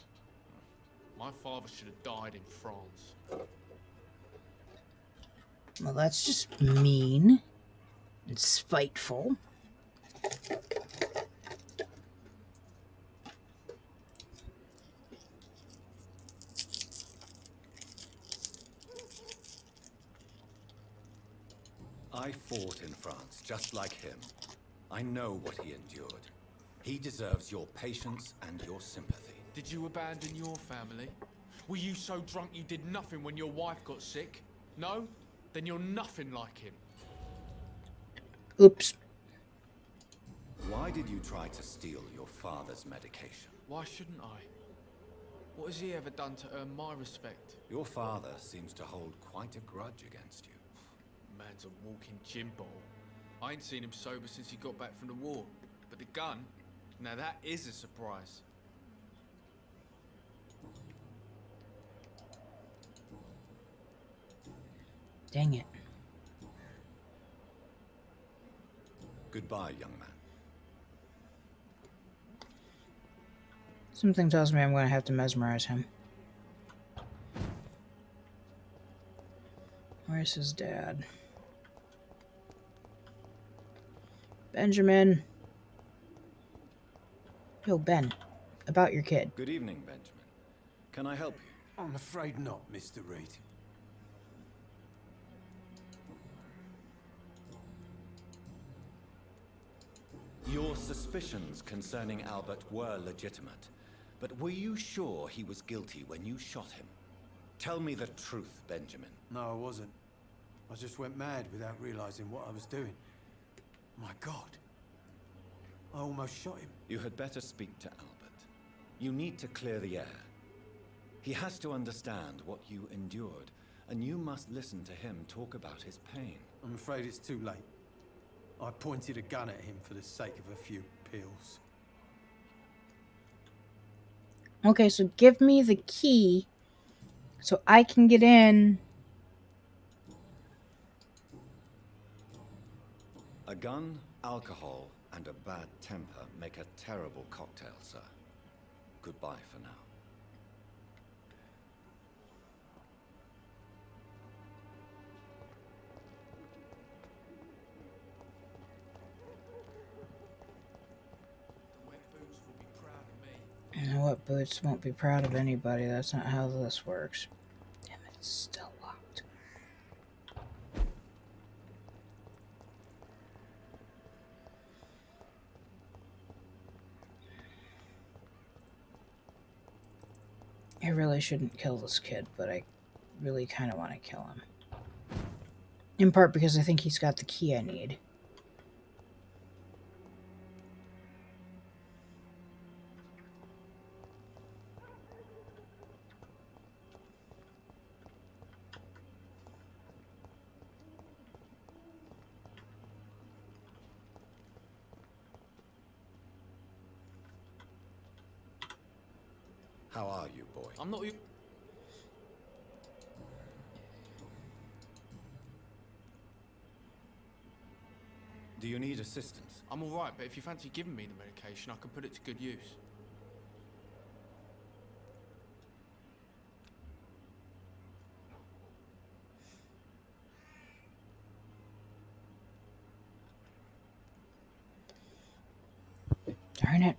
Speaker 20: My father should have died in France.
Speaker 1: Well, that's just mean and spiteful.
Speaker 4: I fought in France just like him. I know what he endured. He deserves your patience and your sympathy.
Speaker 20: Did you abandon your family? Were you so drunk you did nothing when your wife got sick? No? Then you're nothing like him.
Speaker 1: Oops.
Speaker 4: Why did you try to steal your father's medication?
Speaker 20: Why shouldn't I? What has he ever done to earn my respect?
Speaker 4: Your father seems to hold quite a grudge against you.
Speaker 20: Man's a walking gin ball. I ain't seen him sober since he got back from the war. But the gun? Now that is a surprise.
Speaker 1: Dang it.
Speaker 4: Goodbye, young man.
Speaker 1: Something tells me I'm going to have to mesmerize him. Where's his dad? Benjamin. Yo, Ben. About your kid.
Speaker 4: Good evening, Benjamin. Can I help you?
Speaker 8: I'm afraid not, Mr. Reed.
Speaker 4: Your suspicions concerning Albert were legitimate, but were you sure he was guilty when you shot him? Tell me the truth, Benjamin.
Speaker 8: No, I wasn't. I just went mad without realizing what I was doing. My God. I almost shot him.
Speaker 4: You had better speak to Albert. You need to clear the air. He has to understand what you endured, and you must listen to him talk about his pain.
Speaker 8: I'm afraid it's too late. I pointed a gun at him for the sake of a few pills.
Speaker 1: Okay, so give me the key so I can get in.
Speaker 4: A gun, alcohol, and a bad temper make a terrible cocktail, sir. Goodbye for now.
Speaker 1: You know what? Boots won't be proud of anybody. That's not how this works. Damn it, it's still locked. I really shouldn't kill this kid, but I really kind of want to kill him. In part because I think he's got the key I need.
Speaker 4: How are you, boy?
Speaker 20: I'm not you.
Speaker 4: Do you need assistance?
Speaker 20: I'm alright, but if you fancy giving me the medication, I can put it to good use.
Speaker 1: Darn it.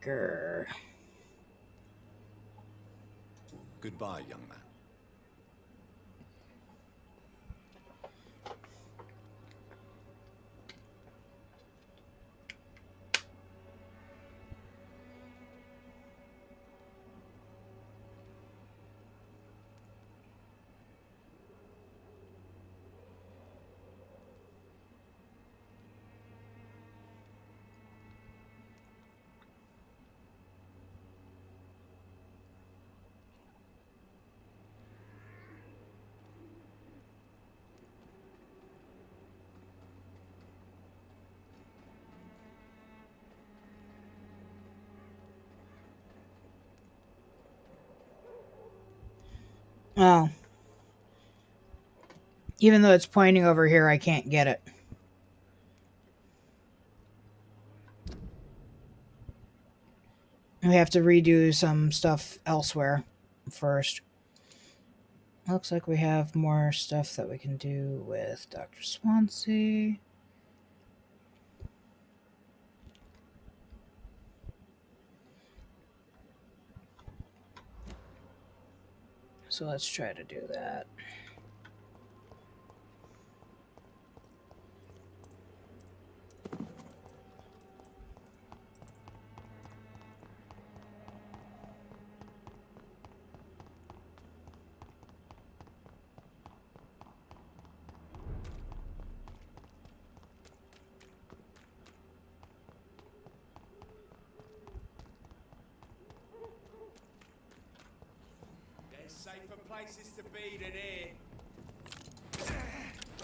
Speaker 1: Grr.
Speaker 4: Goodbye, young man.
Speaker 1: Oh. Even though it's pointing over here, I can't get it. We have to redo some stuff elsewhere first. Looks like we have more stuff that we can do with Dr. Swansea. So let's try to do that.
Speaker 2: There's safer places to be than here.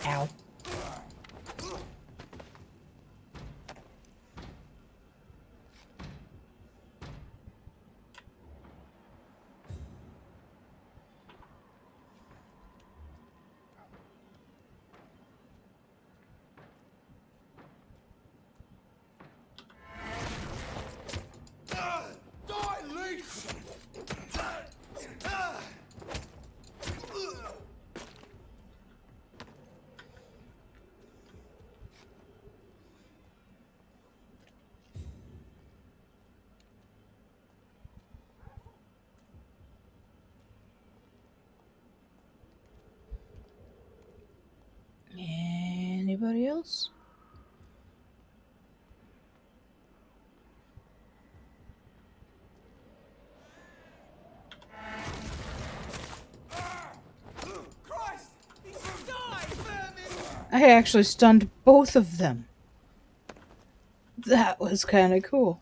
Speaker 1: Ow.
Speaker 2: Die, leech!
Speaker 1: Anybody else?
Speaker 2: Christ! He should die, vermin!
Speaker 1: I actually stunned both of them. That was kind of cool.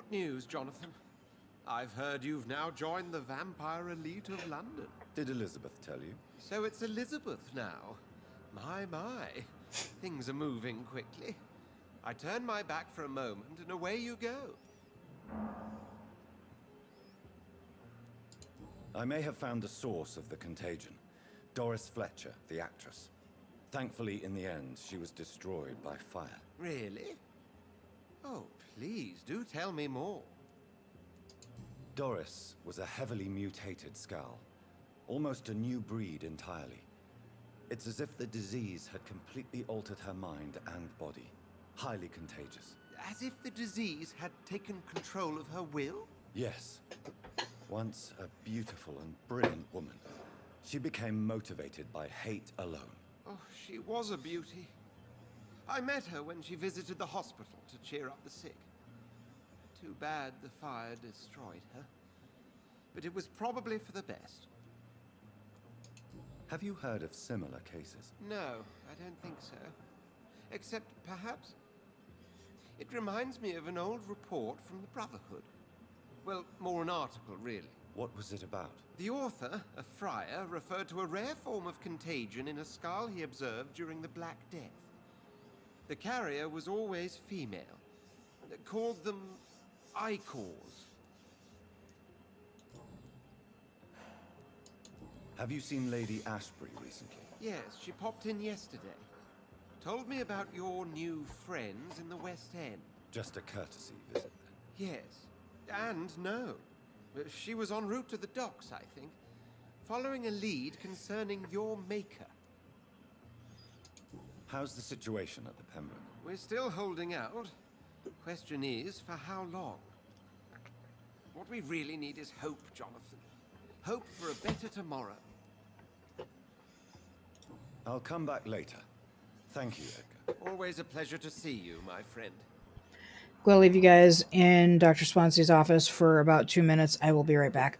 Speaker 8: What news, Jonathan? I've heard you've now joined the vampire elite of London.
Speaker 4: Did Elizabeth tell you?
Speaker 8: So it's Elizabeth now. My. Things are moving quickly. I turn my back for a moment and away you go.
Speaker 4: I may have found the source of the contagion. Doris Fletcher, the actress. Thankfully, in the end, she was destroyed by fire.
Speaker 8: Really? Oh, please, do tell me more.
Speaker 4: Doris was a heavily mutated Skal. Almost a new breed entirely. It's as if the disease had completely altered her mind and body. Highly contagious.
Speaker 8: As if the disease had taken control of her will?
Speaker 4: Yes. Once a beautiful and brilliant woman, she became motivated by hate alone.
Speaker 8: Oh, she was a beauty. I met her when she visited the hospital to cheer up the sick. Too bad the fire destroyed her. But it was probably for the best.
Speaker 4: Have you heard of similar cases?
Speaker 8: No, I don't think so. Except, perhaps, it reminds me of an old report from the Brotherhood. Well, more an article, really.
Speaker 4: What was it about?
Speaker 8: The author, a friar, referred to a rare form of contagion in a Skal he observed during the Black Death. The carrier was always female. They called them Icors.
Speaker 4: Have you seen Lady Ashbury recently?
Speaker 8: Yes, she popped in yesterday. Told me about your new friends in the West End.
Speaker 4: Just a courtesy visit, then?
Speaker 8: Yes, and no. She was en route to the docks, I think, following a lead concerning your maker.
Speaker 4: How's the situation at the Pembroke?
Speaker 8: We're still holding out. Question is, for how long? What we really need is hope, Jonathan. Hope for a better tomorrow.
Speaker 4: I'll come back later. Thank you, Edgar.
Speaker 8: Always a pleasure to see you, my friend.
Speaker 1: We'll leave you guys in Dr. Swansea's office for about 2 minutes. I will be right back.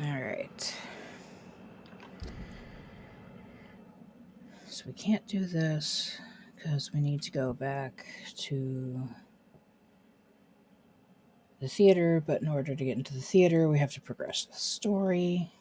Speaker 1: All right. So we can't do this because we need to go back to the theater, but in order to get into the theater, we have to progress the story.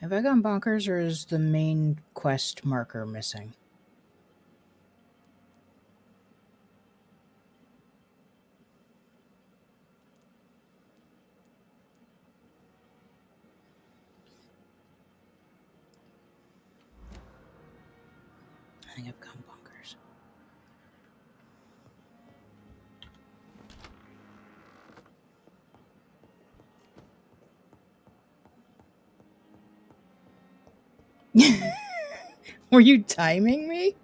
Speaker 1: Have I gone bonkers, or is the main quest marker missing? I think I've gone bonkers. Were you timing me?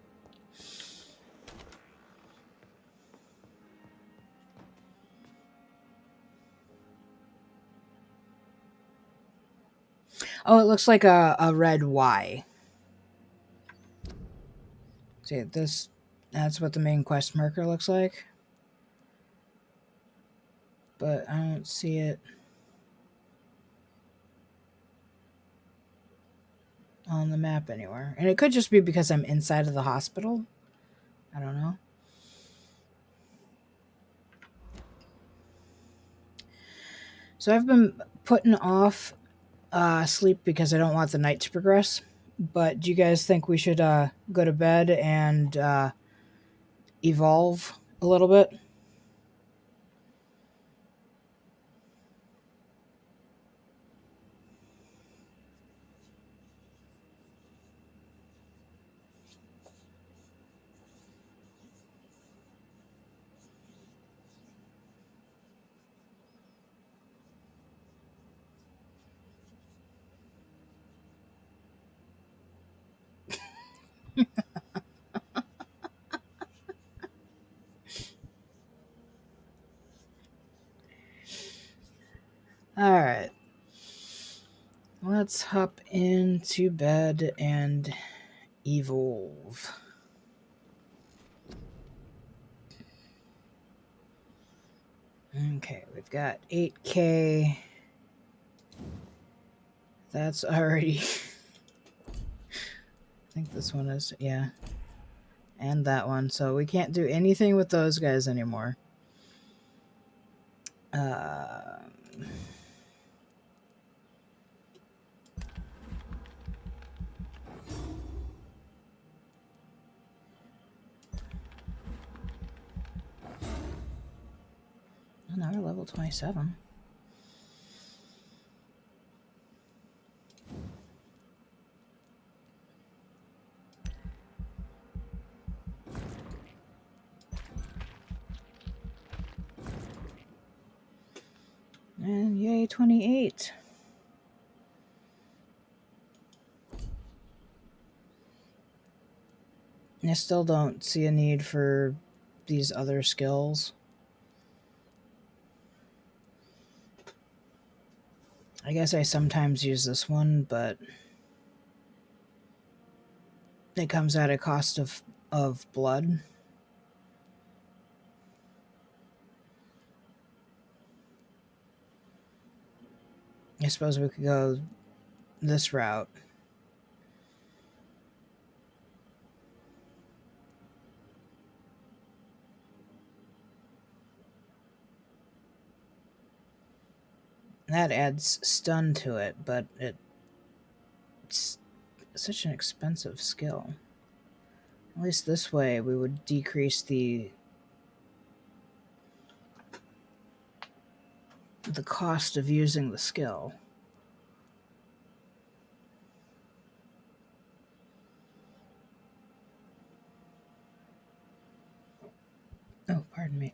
Speaker 1: Oh, it looks like a red Y. See, that's what the main quest marker looks like. But I don't see it on the map anywhere. And it could just be because I'm inside of the hospital. I don't know. So I've been putting off sleep because I don't want the night to progress. But do you guys think we should go to bed and evolve a little bit? All right. Let's hop into bed and evolve. Okay, we've got 8K. That's already... I think this one is, yeah. And that one. So we can't do anything with those guys anymore. Another level 27. And yay, 28. I still don't see a need for these other skills. I guess I sometimes use this one, but it comes at a cost of blood. I suppose we could go this route. That adds stun to it, but it's such an expensive skill. At least this way we would decrease the cost of using the skill. Oh, pardon me.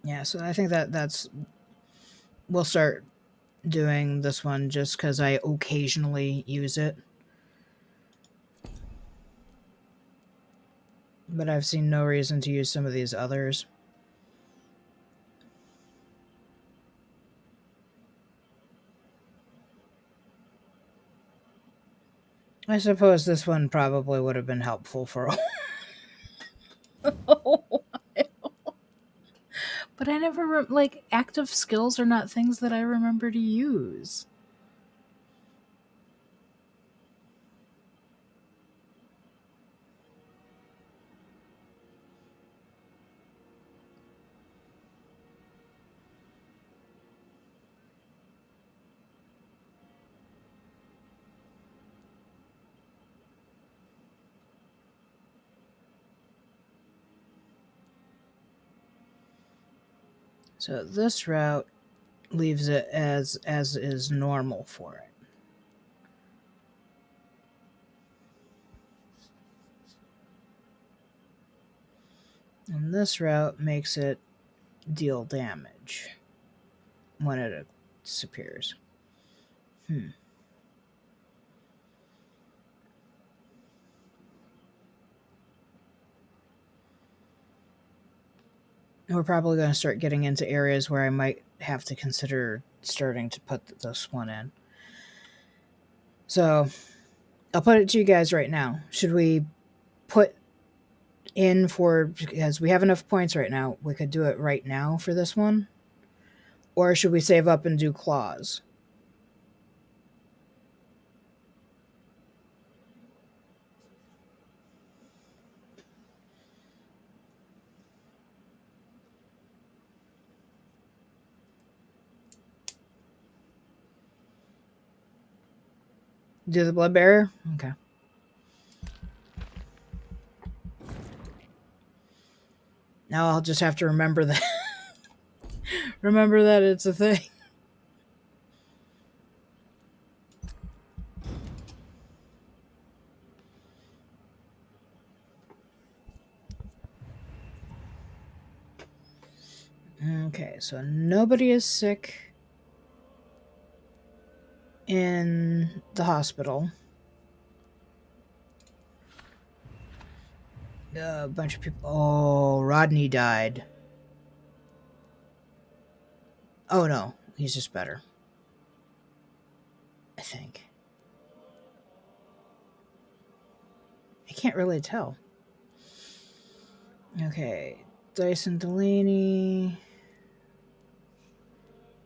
Speaker 1: Yeah, so I think that's... We'll start doing this one just because I occasionally use it. But I've seen no reason to use some of these others. I suppose this one probably would have been helpful for a while. But I never... like, active skills are not things that I remember to use. So this route leaves it as is normal for it. And this route makes it deal damage when it disappears. We're probably going to start getting into areas where I might have to consider starting to put this one in. So I'll put it to you guys right now. Should we put in for, because we have enough points right now, we could do it right now for this one? Or should we save up and do claws? Do the blood barrier? Okay. Now I'll just have to remember that. Remember that it's a thing. Okay, so nobody is sick in the hospital. A bunch of people. Oh, Rodney died. Oh no, he's just better. I think. I can't really tell. Okay, Dyson Delaney.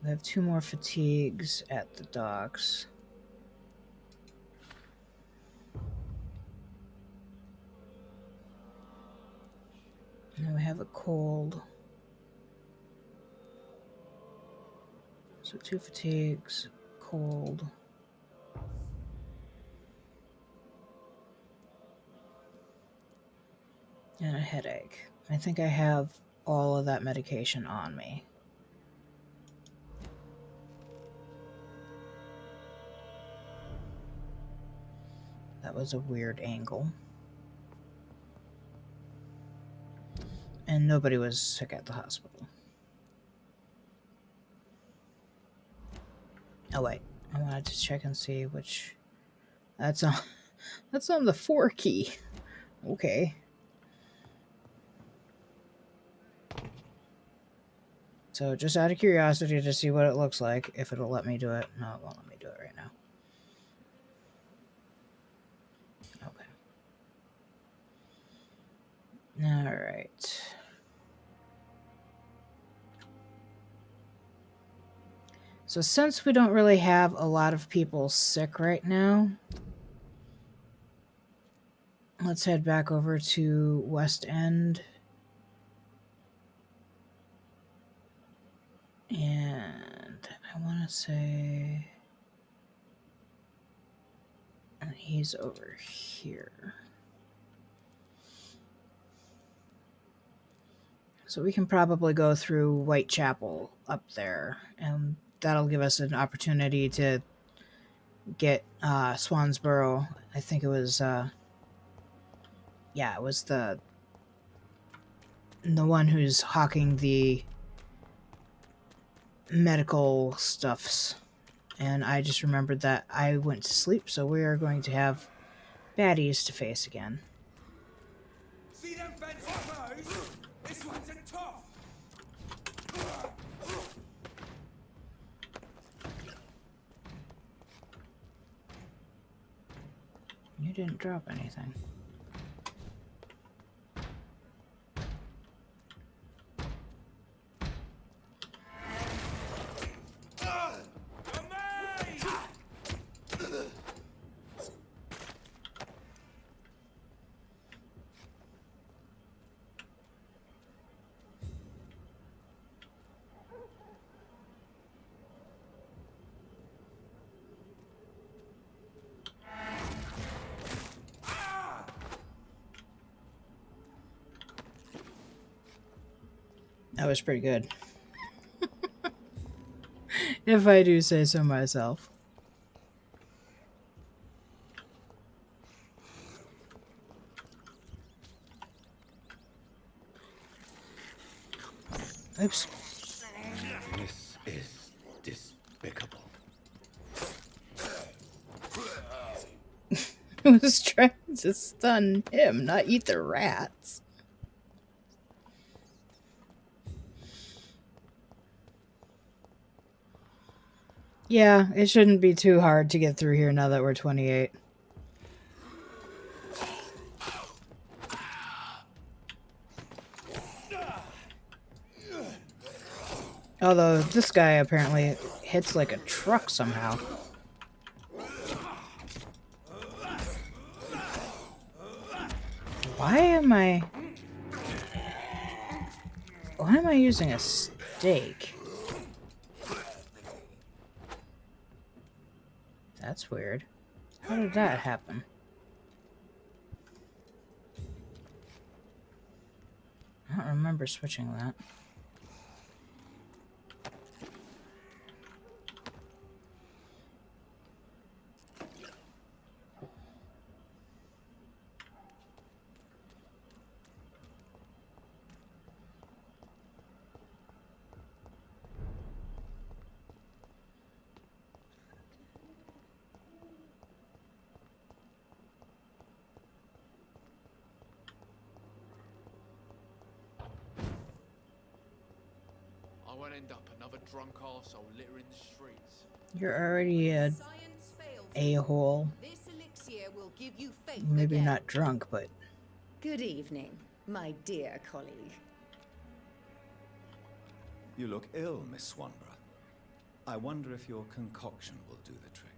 Speaker 1: We have 2 more fatigues at the docks. And we have a cold. So 2 fatigues, cold. And a headache. I think I have all of that medication on me. That was a weird angle. And nobody was sick at the hospital. Oh wait, I wanted to check and see which... That's on the 4 key. Okay. So just out of curiosity to see what it looks like, if it'll let me do it. No, it won't let me do it right now. Okay. Alright. So since we don't really have a lot of people sick right now, let's head back over to West End. And I want to say he's over here. So we can probably go through Whitechapel up there, and that'll give us an opportunity to get Swansboro. I think it was, yeah, it was the one who's hawking the medical stuffs. And I just remembered that I went to sleep, so we are going to have baddies to face again.
Speaker 2: See them fancy clothes? This one's a top.
Speaker 1: You didn't drop anything. That was pretty good. if I do say so myself. Oops.
Speaker 7: This is despicable.
Speaker 1: I was trying to stun him, not eat the rats. Yeah, it shouldn't be too hard to get through here now that we're 28. Although this guy apparently hits like a truck somehow. Why am I using a stake? That's weird. How did that happen? I don't remember switching that.
Speaker 20: I won't end up another drunk arsehole littering the streets.
Speaker 1: You're already a-hole.
Speaker 12: This elixir will give you faith
Speaker 1: Maybe
Speaker 12: again.
Speaker 1: not drunk, but...
Speaker 12: Good evening, my dear colleague.
Speaker 4: You look ill, Miss Swanborough. I wonder if your concoction will do the trick.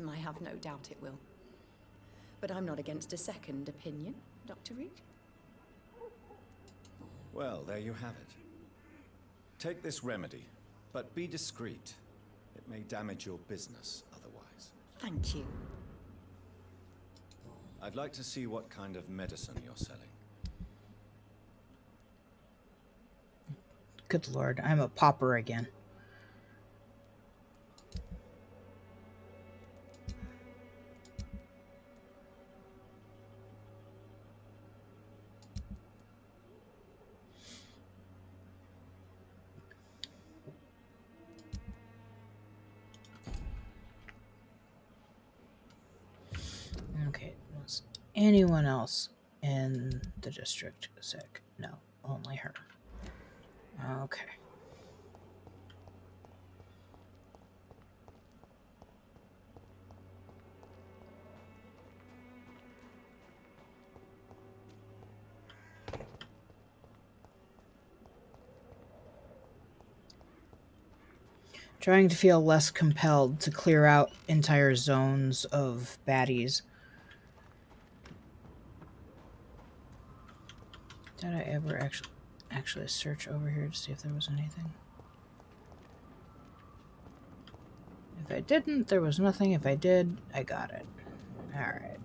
Speaker 18: I have no doubt it will. But I'm not against a second opinion, Dr. Reed.
Speaker 4: Well, there you have it. Take this remedy, but be discreet. It may damage your business otherwise.
Speaker 18: Thank you.
Speaker 4: I'd like to see what kind of medicine you're selling.
Speaker 1: Good lord, I'm a pauper again. Okay, was anyone else in the district sick? No, only her. Okay. Trying to feel less compelled to clear out entire zones of baddies. Did I ever actually search over here to see if there was anything? If I didn't, there was nothing. If I did, I got it. Alright.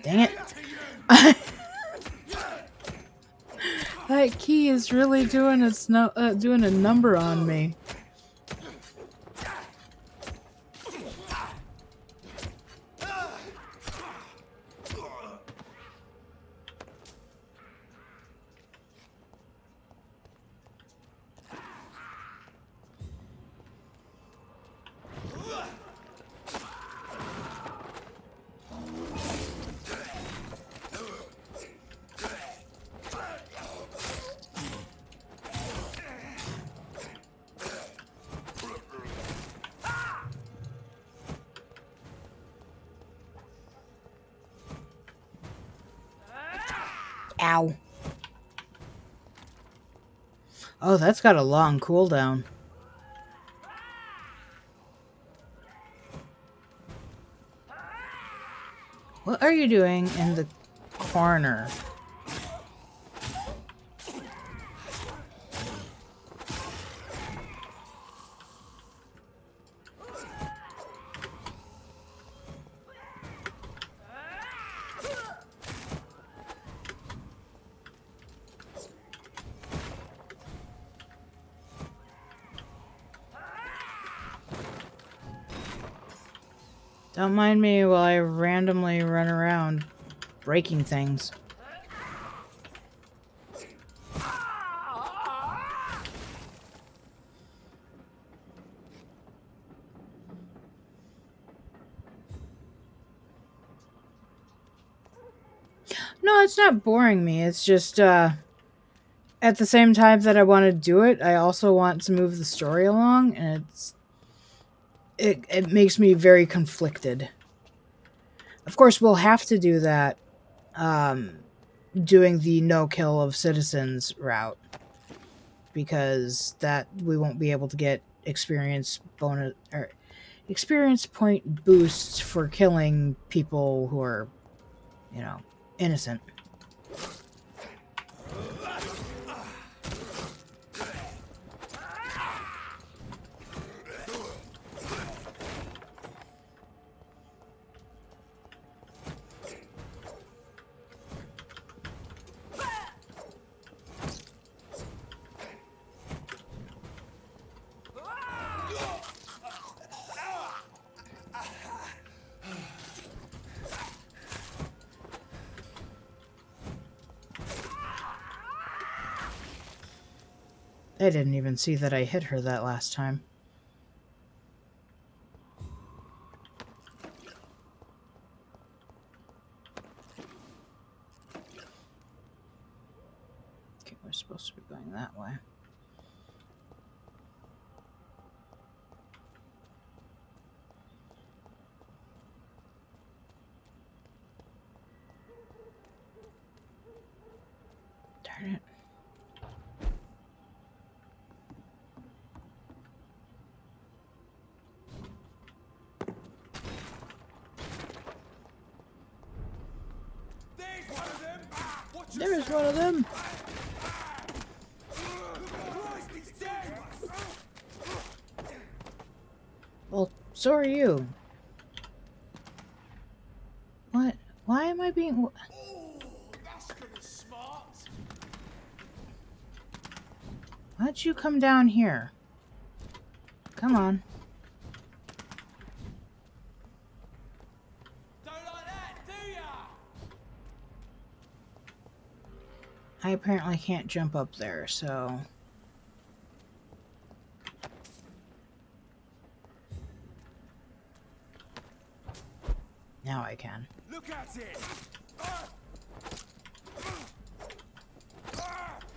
Speaker 1: Dang it. That key is really doing doing a number on me. Ow. Oh, that's got a long cooldown. What are you doing in the corner? Don't mind me while I randomly run around breaking things. No, it's not boring me. It's just, at the same time that I want to do it, I also want to move the story along, and it makes me very conflicted. Of course, we'll have to do that, doing the no-kill of citizens route, because that we won't be able to get experience bonus or experience point boosts for killing people who are, you know, innocent. I didn't even see that I hit her that last time. Okay, we're supposed to be going that way. Darn it. There's one of them. Well, so are you. What? Why am I being... Why'd you come down here? Come on. I apparently can't jump up there, so... Now I can.
Speaker 2: Look at it!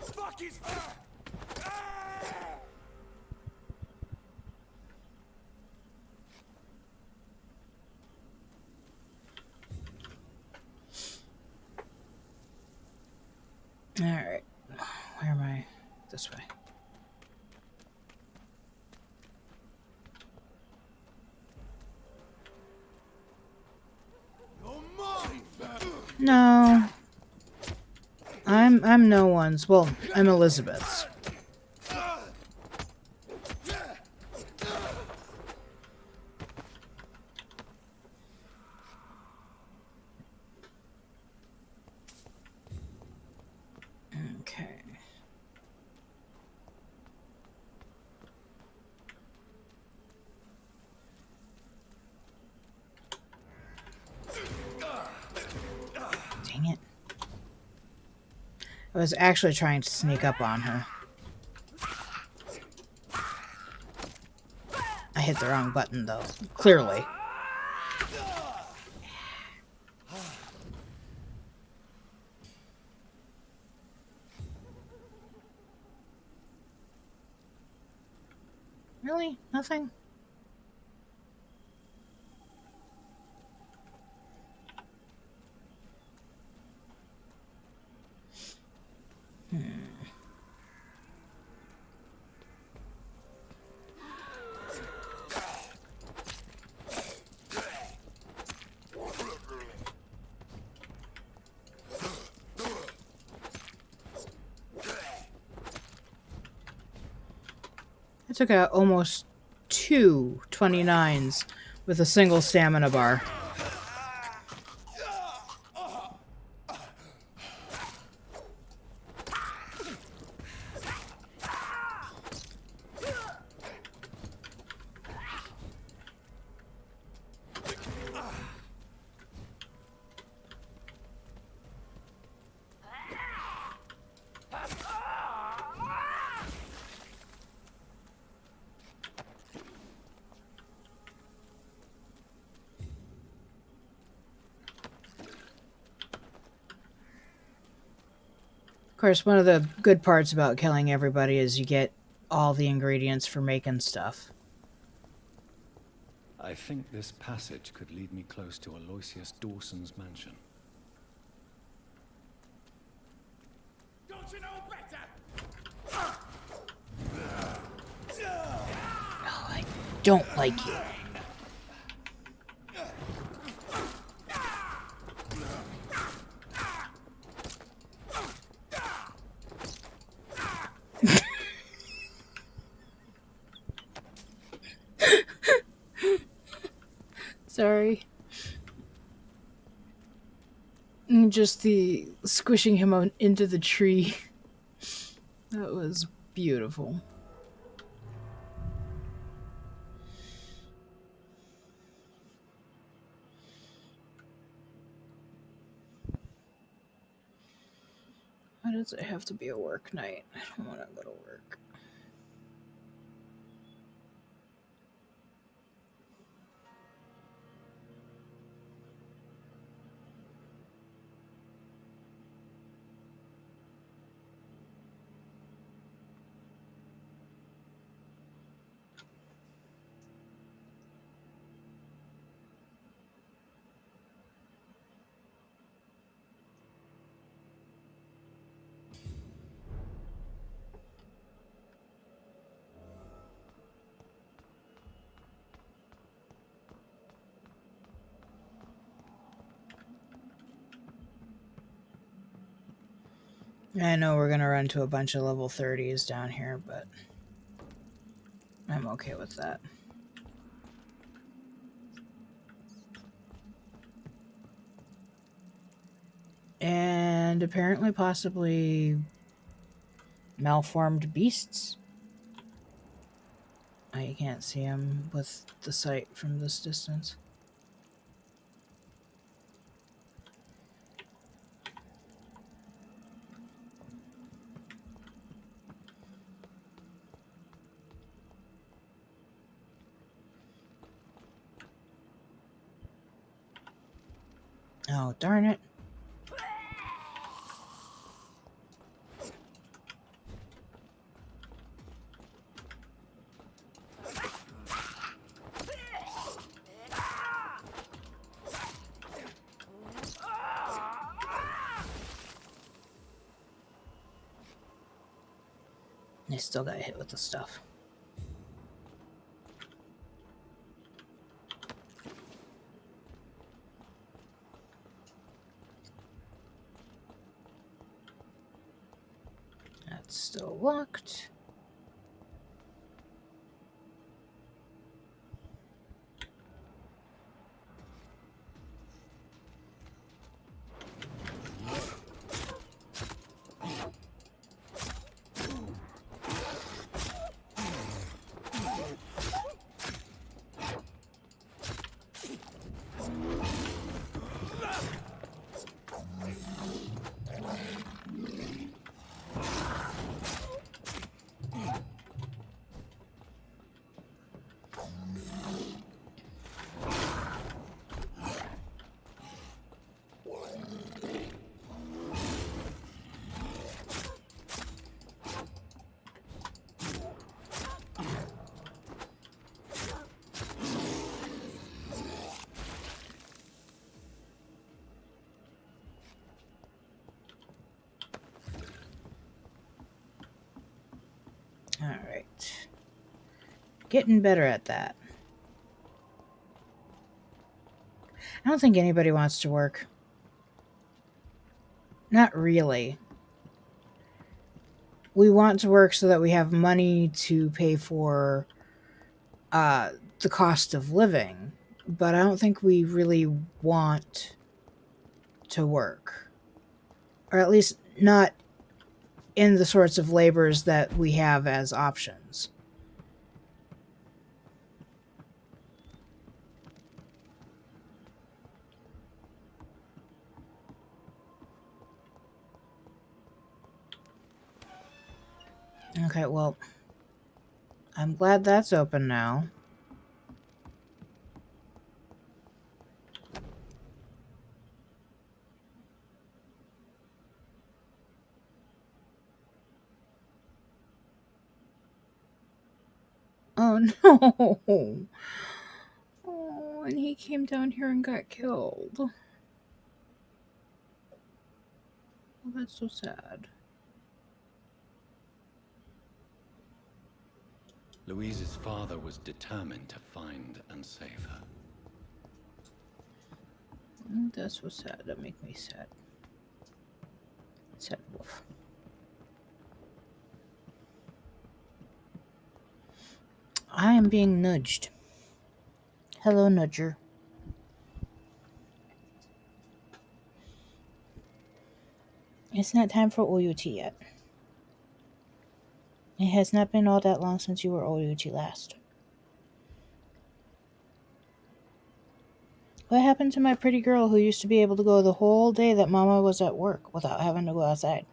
Speaker 2: Fuck his...
Speaker 1: Alright. Where am I? This way. No. I'm no one's. Well, I'm Elizabeth's. Okay. Dang it. I was actually trying to sneak up on her. I hit the wrong button, though. Clearly. Really? Nothing? I took out almost 2 29s with a single stamina bar. course, one of the good parts about killing everybody is you get all the ingredients for making stuff.
Speaker 7: I think this passage could lead me close to Aloysius Dawson's mansion.
Speaker 2: Don't you know better?
Speaker 1: Oh, I don't like you. Sorry. Just the squishing him into the tree. That was beautiful. Why does it have to be a work night? I don't want to go to work. I know we're gonna run to a bunch of level 30s down here, but I'm okay with that. And apparently possibly malformed beasts. I can't see them with the sight from this distance. Oh, darn it. I still got hit with the stuff. That's still locked. Alright. Getting better at that. I don't think anybody wants to work. Not really. We want to work so that we have money to pay for the cost of living, but I don't think we really want to work. Or at least not in the sorts of labors that we have as options. Okay, well, I'm glad that's open now. no. Oh, and he came down here and got killed. Oh, that's so sad.
Speaker 4: Louise's father was determined to find and save her.
Speaker 1: Oh, that's so sad. That makes me sad. Sad wolf. I am being nudged. Hello, nudger. It's not time for OUT yet. It has not been all that long since you were OUT last. What happened to my pretty girl who used to be able to go the whole day that Mama was at work without having to go outside?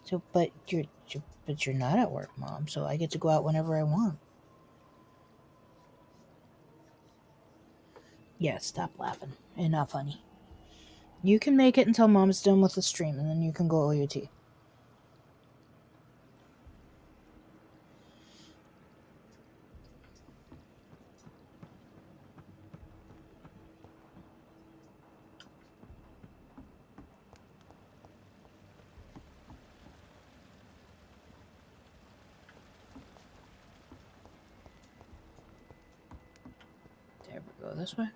Speaker 1: So, but you're not at work, Mom. So I get to go out whenever I want. Yeah, stop laughing. It's not funny. You can make it until Mom's done with the stream, and then you can go OUT. There we go. This way.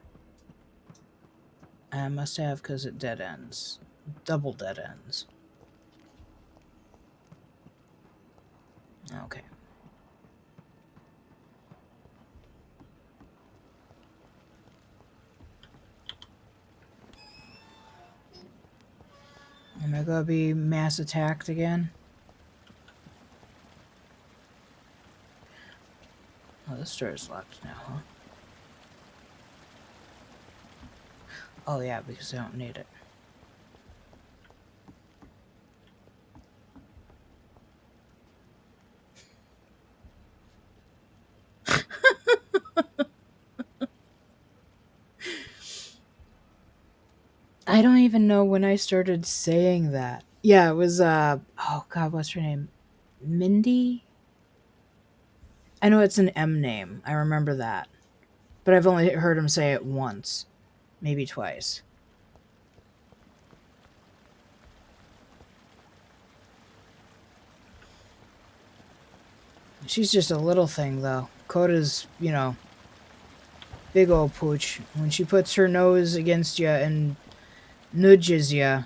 Speaker 1: I must have because it dead ends. Double dead ends. Okay. Am I gonna be mass attacked again? Oh, this door is locked now, huh? Oh yeah, because I don't need it. I don't even know when I started saying that. Yeah, it was oh god, what's her name? Mindy? I know it's an M name. I remember that. But I've only heard him say it once, maybe twice. She's just a little thing though. Coda's, big old pooch. When she puts her nose against you and nudges you,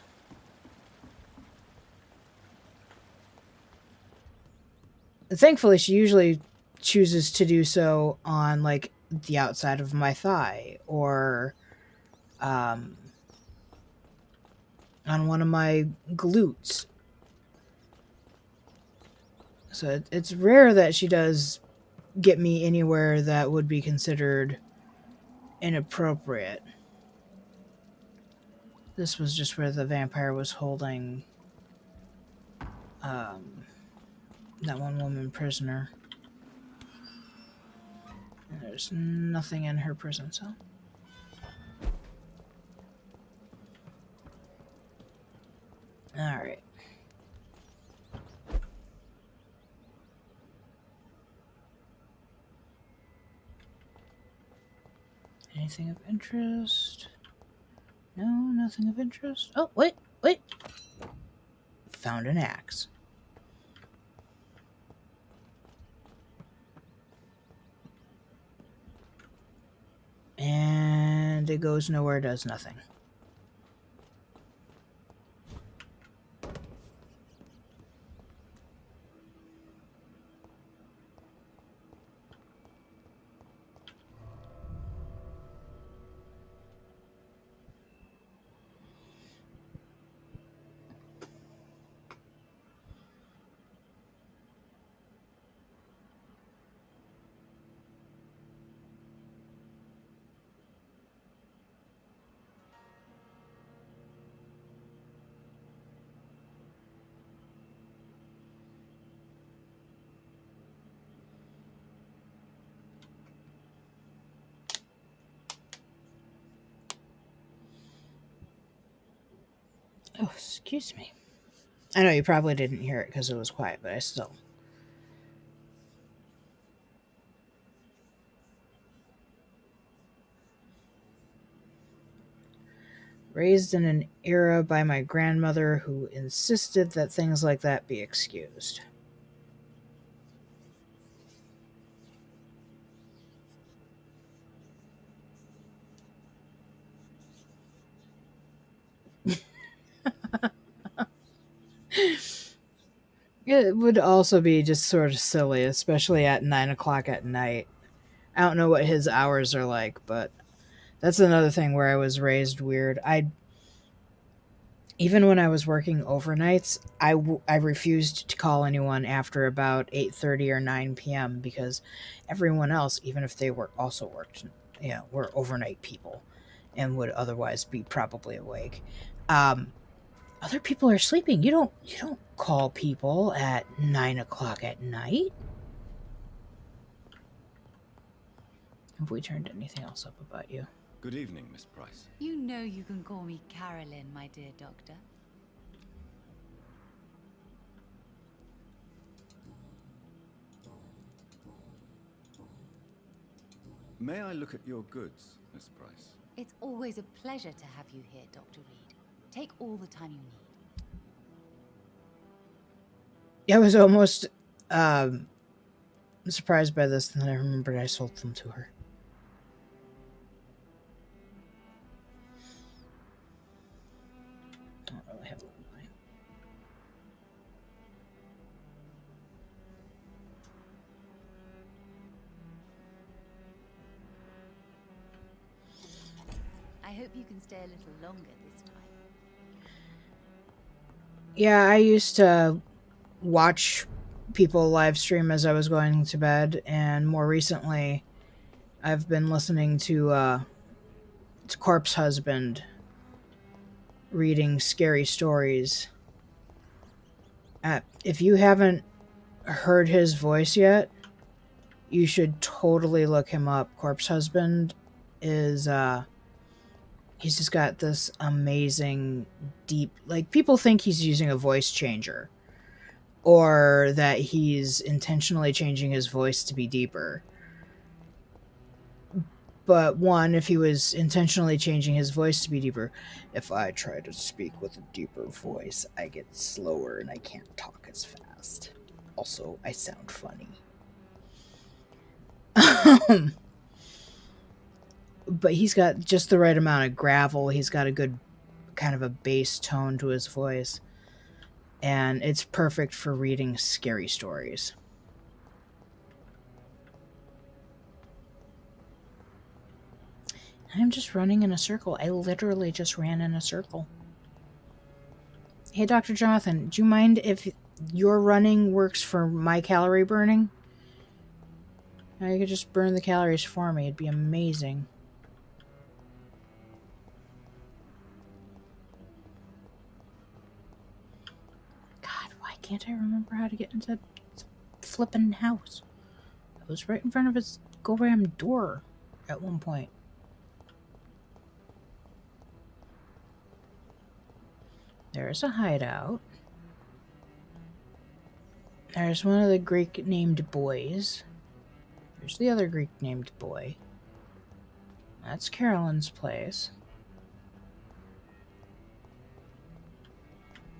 Speaker 1: thankfully, she usually chooses to do so on, like, the outside of my thigh or on one of my glutes. So it's rare that she does get me anywhere that would be considered inappropriate. This was just where the vampire was holding that one woman prisoner. And there's nothing in her prison cell. Alright. Anything of interest? No, nothing of interest. Oh, wait. Found an axe. And it goes nowhere, does nothing. Oh, excuse me. I know you probably didn't hear it because it was quiet, but I still... Raised in an era by my grandmother who insisted that things like that be excused. It would also be just sort of silly, especially at 9 o'clock at night. I don't know what his hours are like, but that's another thing where I was raised weird. Even when I was working overnights, I refused to call anyone after about 8:30 or 9 p.m. because everyone else, even if they were also worked, were overnight people and would otherwise be probably awake. Other people are sleeping. You don't call people at 9 o'clock at night. Have we turned anything else up about you?
Speaker 4: Good evening, Miss Price.
Speaker 17: You know you can call me Carolyn, my dear doctor.
Speaker 4: May I look at your goods, Miss Price?
Speaker 17: It's always a pleasure to have you here, Dr. Reed. Take all the time you need.
Speaker 1: I was almost surprised by this, and then I remembered I sold them to her. I don't really have a line.
Speaker 17: I hope you can stay a little longer this time.
Speaker 1: Yeah, I used to watch people live stream as I was going to bed, and more recently, I've been listening to Corpse Husband reading scary stories. If you haven't heard his voice yet, you should totally look him up. Corpse Husband is he's just got this amazing deep, like, people think he's using a voice changer or that he's intentionally changing his voice to be deeper. But one, if he was intentionally changing his voice to be deeper, if I try to speak with a deeper voice, I get slower and I can't talk as fast. Also, I sound funny. But he's got just the right amount of gravel. He's got a good kind of a bass tone to his voice. And it's perfect for reading scary stories. I'm just running in a circle. I literally just ran in a circle. Hey, Dr. Jonathan, do you mind if your running works for my calorie burning? Now you could just burn the calories for me. It'd be amazing. God, why can't I remember how to get into the flippin' house? I was right in front of his go-ram door at one point. There's a hideout. There's one of the Greek-named boys. There's the other Greek-named boy. That's Carolyn's place.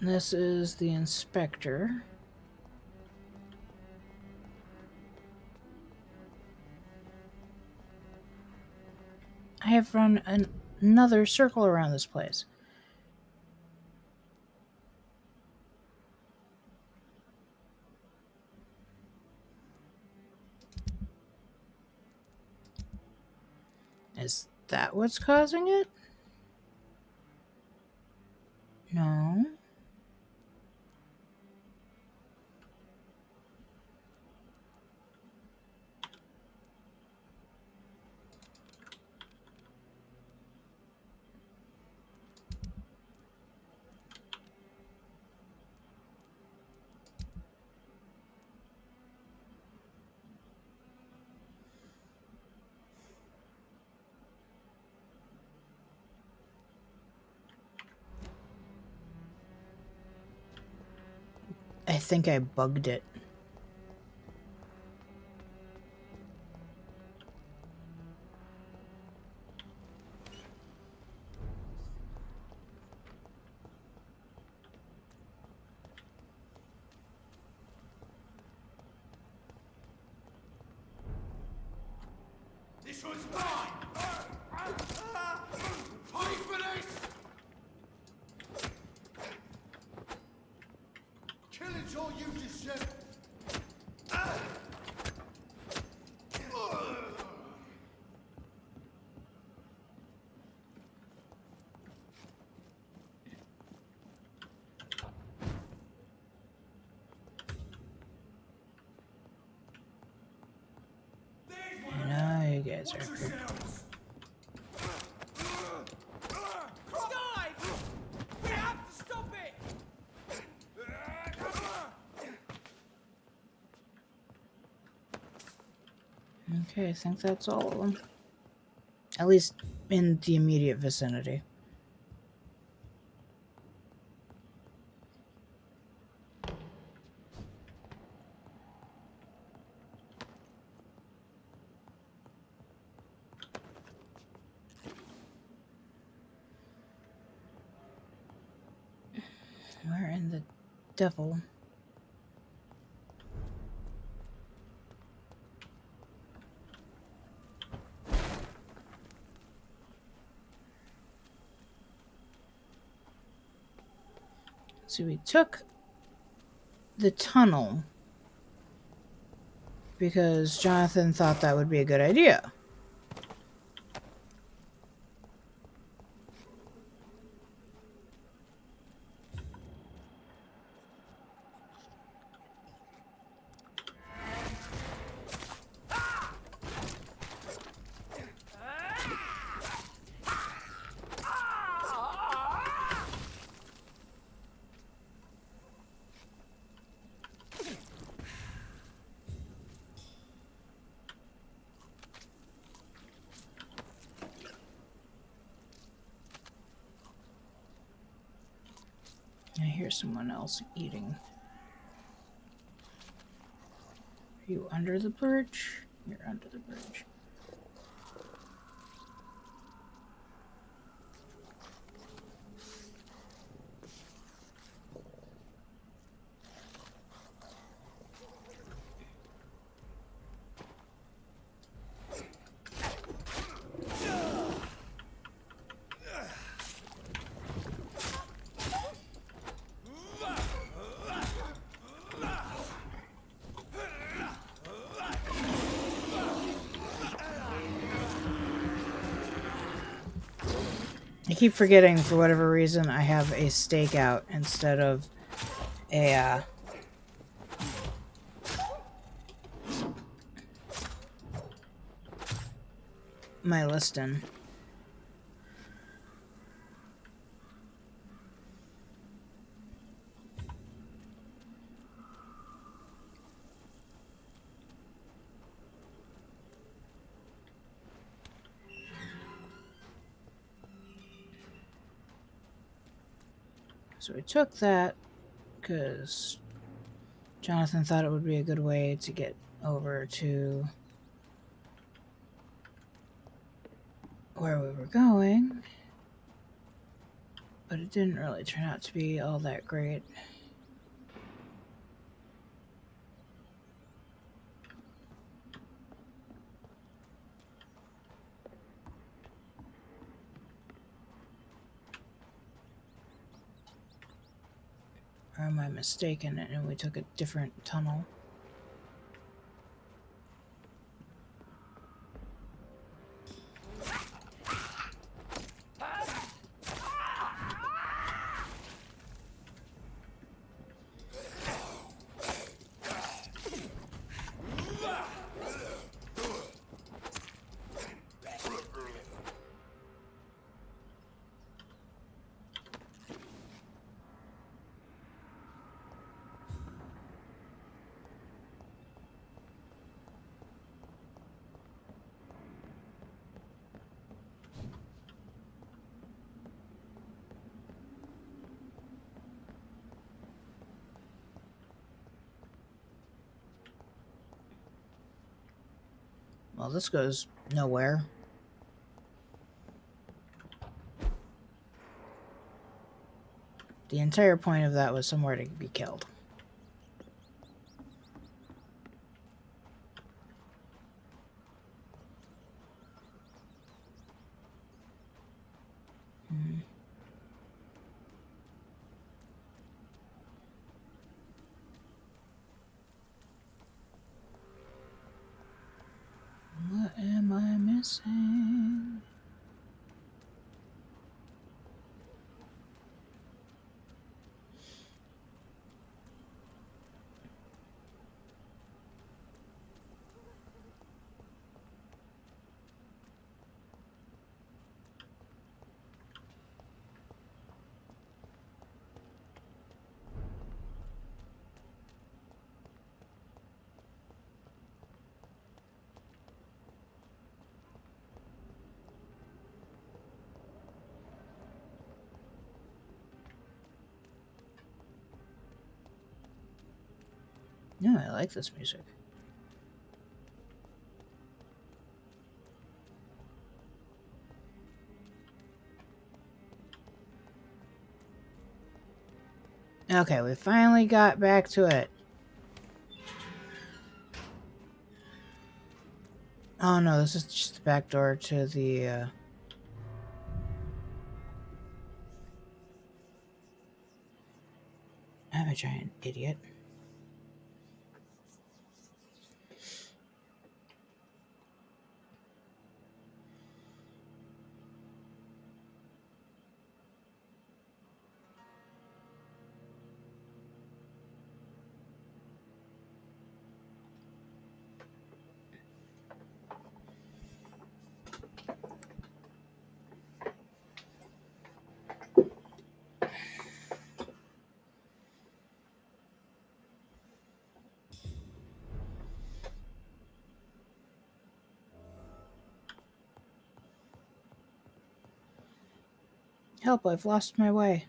Speaker 1: This is the inspector. I have run another circle around this place. Is that what's causing it? No. I think I bugged it.
Speaker 2: was mine! Pay for this! Killing's all you deserve!
Speaker 1: Now you guys are creepy.
Speaker 2: Sky! We have to stop it!
Speaker 1: Okay, I think that's all of them. At least in the immediate vicinity. Where in the devil? So we took the tunnel because Jonathan thought that would be a good idea. I hear someone else eating. Are you under the bridge? You're under the bridge. I keep forgetting, for whatever reason, I have a stakeout instead of a, my listing. So we took that because Jonathan thought it would be a good way to get over to where we were going, but it didn't really turn out to be all that great. Or am I mistaken and we took a different tunnel? Well, this goes nowhere. The entire point of that was somewhere to be killed. missing. No, I like this music. Okay, we finally got back to it. Oh no, this is just the back door to the, I'm a giant idiot. Help, I've lost my way.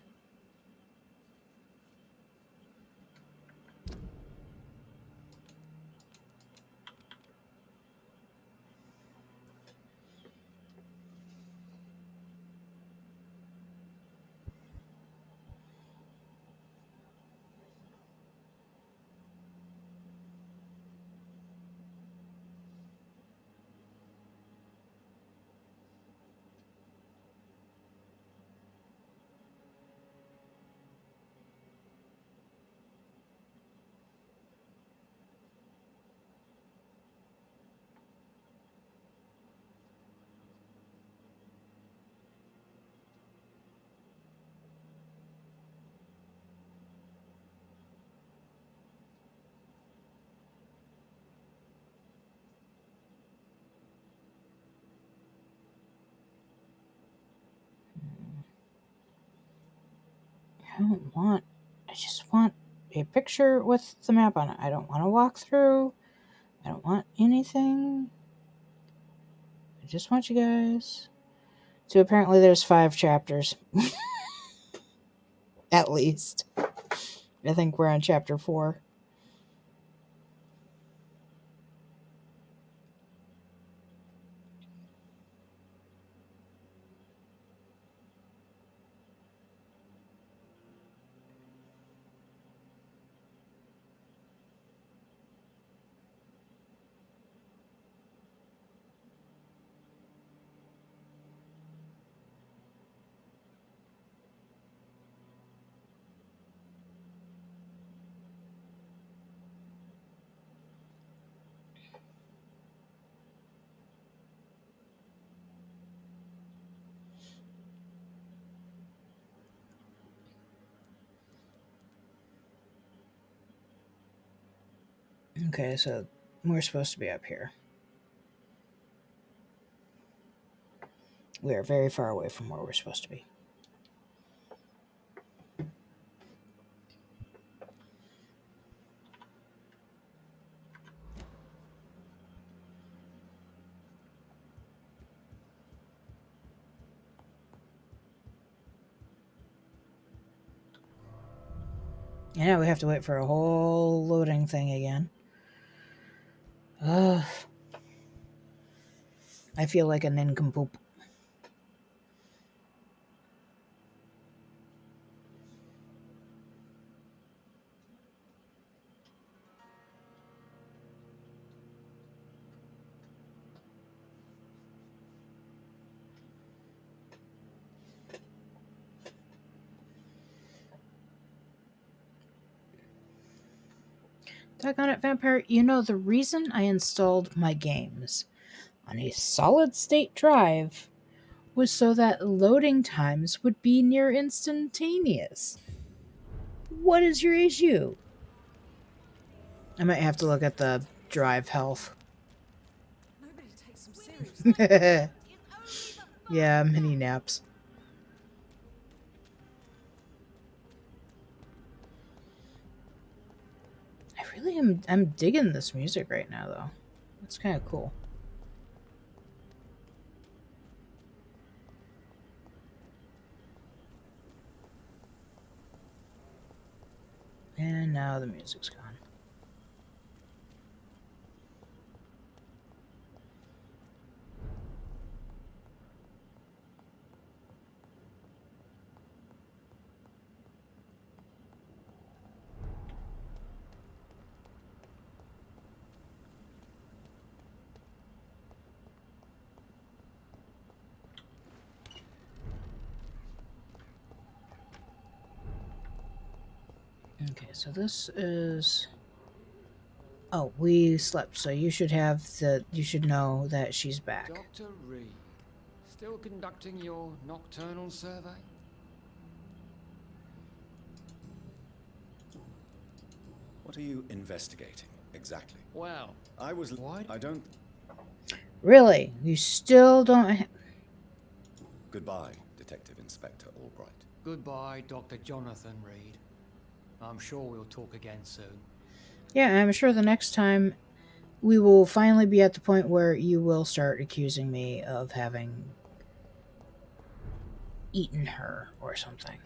Speaker 1: I just want a picture with the map on it. I don't want to walk through. I don't want anything. I just want you guys. So apparently there's 5 chapters. At least. I think we're on chapter 4. Okay, so we're supposed to be up here. We are very far away from where we're supposed to be. And now we have to wait for a whole loading thing again. Ugh. I feel like a nincompoop. Doggone it, Vampyr. You know, the reason I installed my games on a solid state drive was so that loading times would be near instantaneous. What is your issue? I might have to look at the drive health.
Speaker 9: Nobody takes them seriously.
Speaker 1: Yeah, mini naps. I'm digging this music right now though. It's kind of cool. And now the music's gone. Okay, so this is... Oh, we slept, so you should know that she's back.
Speaker 10: Dr. Reed, still conducting your nocturnal survey?
Speaker 4: What are you investigating, exactly?
Speaker 10: Well,
Speaker 4: I don't...
Speaker 1: Really? You still don't...
Speaker 4: Goodbye, Detective Inspector Albright.
Speaker 10: Goodbye, Dr. Jonathan Reed. I'm sure we'll talk again soon.
Speaker 1: Yeah, I'm sure the next time we will finally be at the point where you will start accusing me of having eaten her or something.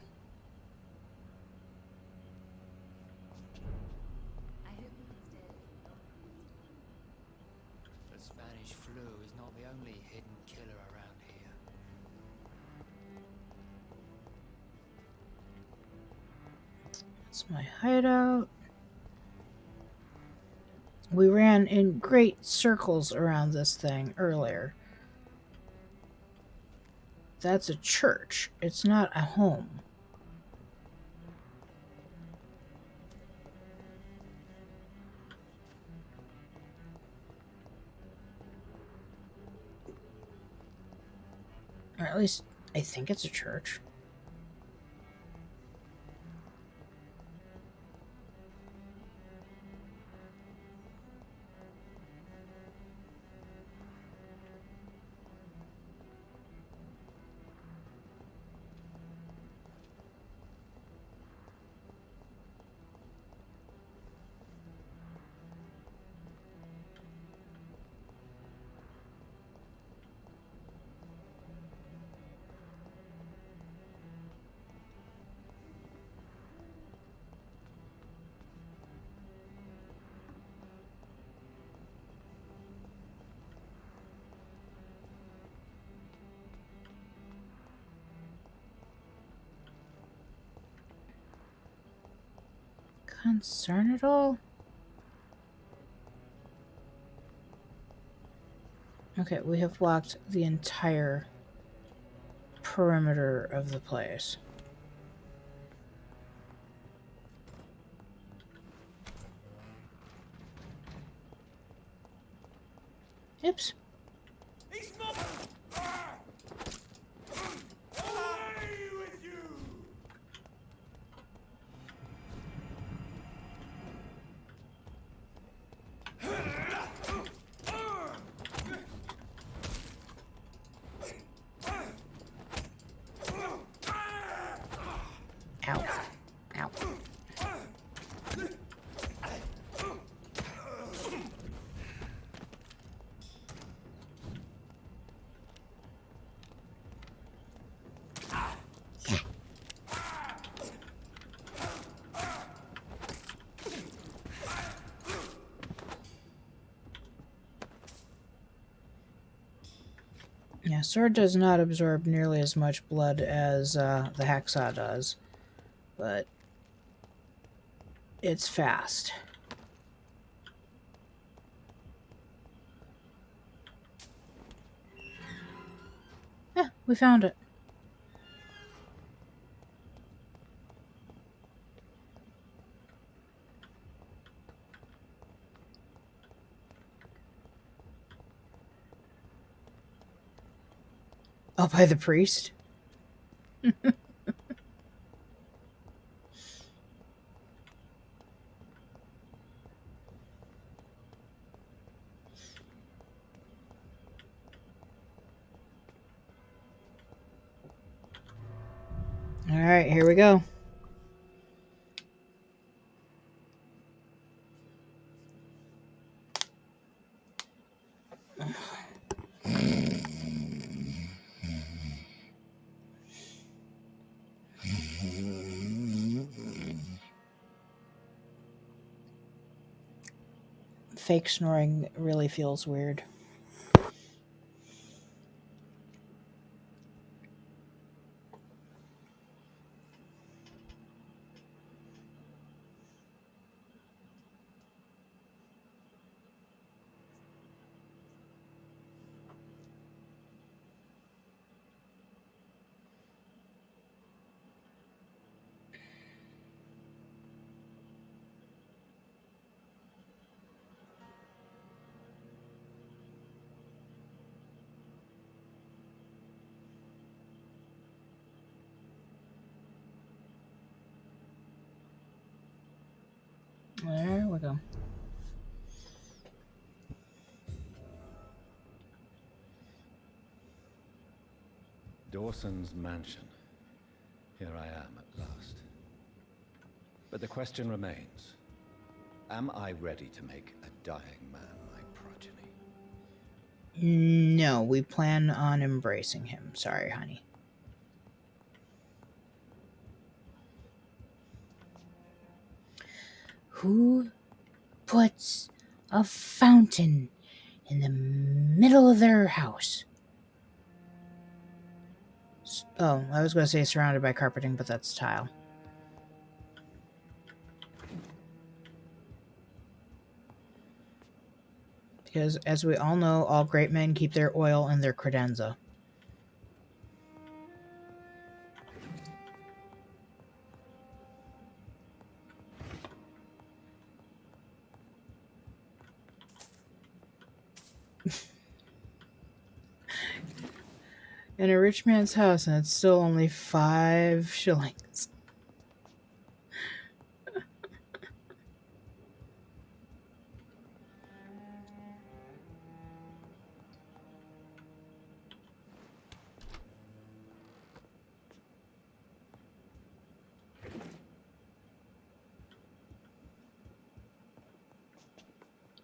Speaker 10: The Spanish flu is not the only hidden killer around here.
Speaker 1: That's my hideout. We ran in great circles around this thing earlier. That's a church. It's not a home. Or at least, I think it's a church. Concern at all? Okay, we have blocked the entire perimeter of the place. Oops. Ow. Ow. Yeah, sword does not absorb nearly as much blood as the hacksaw does, but it's fast. Yeah, we found it. Oh, by the priest? Alright, here we go. Fake snoring really feels weird. There we go.
Speaker 7: Dawson's mansion. Here I am at last. But the question remains, am I ready to make a dying man my progeny?
Speaker 1: No, we plan on embracing him. Sorry, honey. Who puts a fountain in the middle of their house? Oh, I was going to say surrounded by carpeting, but that's tile. Because, as we all know, all great men keep their oil in their credenza. In a rich man's house, and it's still only 5 shillings.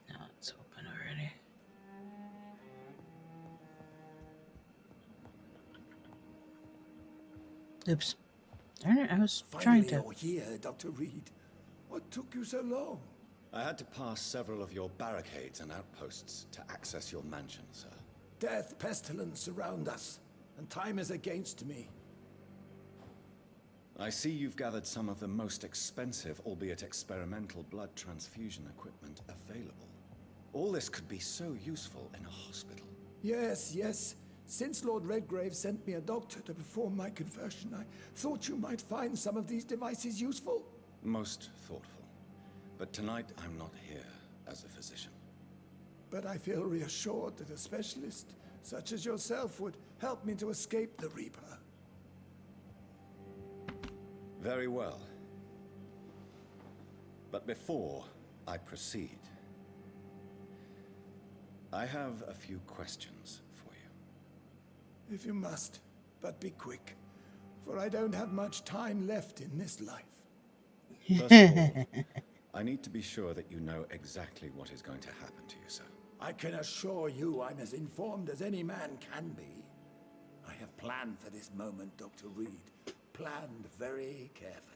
Speaker 1: Now it's open already. Oops. Darn it, I was trying to...
Speaker 21: Finally you're here, Dr. Reed. What took you so long?
Speaker 4: I had to pass several of your barricades and outposts to access your mansion, sir.
Speaker 21: Death, pestilence surround us, and time is against me.
Speaker 4: I see you've gathered some of the most expensive, albeit experimental, blood transfusion equipment available. All this could be so useful in a hospital.
Speaker 21: Yes, yes. Since Lord Redgrave sent me a doctor to perform my conversion, I thought you might find some of these devices useful.
Speaker 4: Most thoughtful. But tonight, I'm not here as a physician.
Speaker 21: But I feel reassured that a specialist such as yourself would help me to escape the Reaper.
Speaker 4: Very well. But before I proceed, I have a few questions for you.
Speaker 21: If you must, but be quick, for I don't have much time left in this life.
Speaker 4: First of all, I need to be sure that you know exactly what is going to happen to you, sir.
Speaker 21: I can assure you I'm as informed as any man can be. I have planned for this moment, Dr. Reed. Planned very carefully.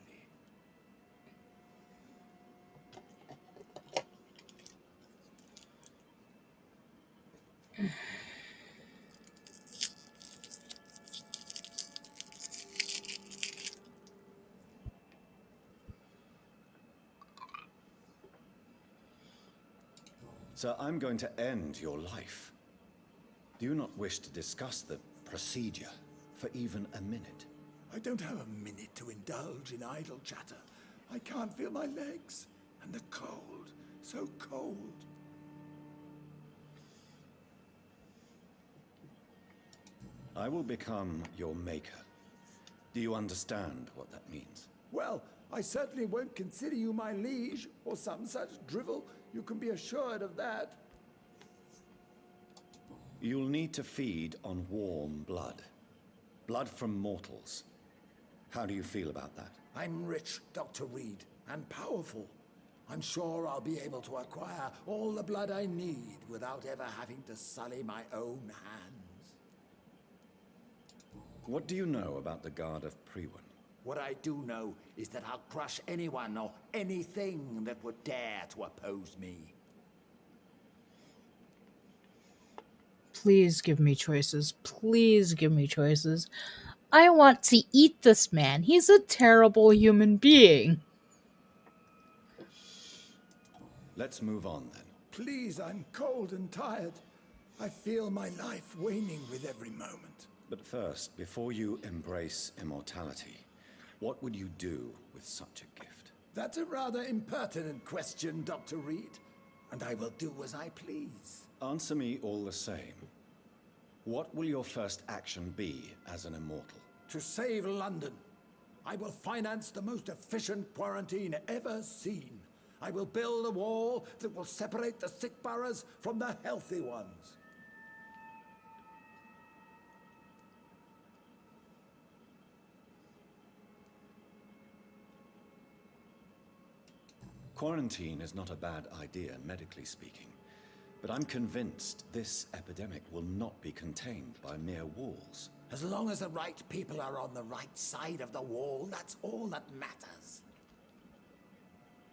Speaker 4: Sir, I'm going to end your life. Do you not wish to discuss the procedure for even a minute?
Speaker 21: I don't have a minute to indulge in idle chatter. I can't feel my legs. And the cold. So cold.
Speaker 4: I will become your maker. Do you understand what that means?
Speaker 21: Well, I certainly won't consider you my liege, or some such drivel. You can be assured of that.
Speaker 4: You'll need to feed on warm blood. Blood from mortals. How do you feel about that?
Speaker 21: I'm rich, Dr. Reed, and powerful. I'm sure I'll be able to acquire all the blood I need without ever having to sully my own hands.
Speaker 4: What do you know about the Guard of Priwen?
Speaker 21: What I do know is that I'll crush anyone or anything that would dare to oppose me.
Speaker 1: Please give me choices. Please give me choices. I want to eat this man. He's a terrible human being.
Speaker 4: Let's move on then.
Speaker 21: Please, I'm cold and tired. I feel my life waning with every moment.
Speaker 4: But first, before you embrace immortality, what would you do with such a gift?
Speaker 21: That's a rather impertinent question, Dr. Reed, and I will do as I please.
Speaker 4: Answer me all the same. What will your first action be as an immortal?
Speaker 21: To save London. I will finance the most efficient quarantine ever seen. I will build a wall that will separate the sick boroughs from the healthy ones.
Speaker 4: Quarantine is not a bad idea, medically speaking. But I'm convinced this epidemic will not be contained by mere walls.
Speaker 21: As long as the right people are on the right side of the wall, that's all that matters.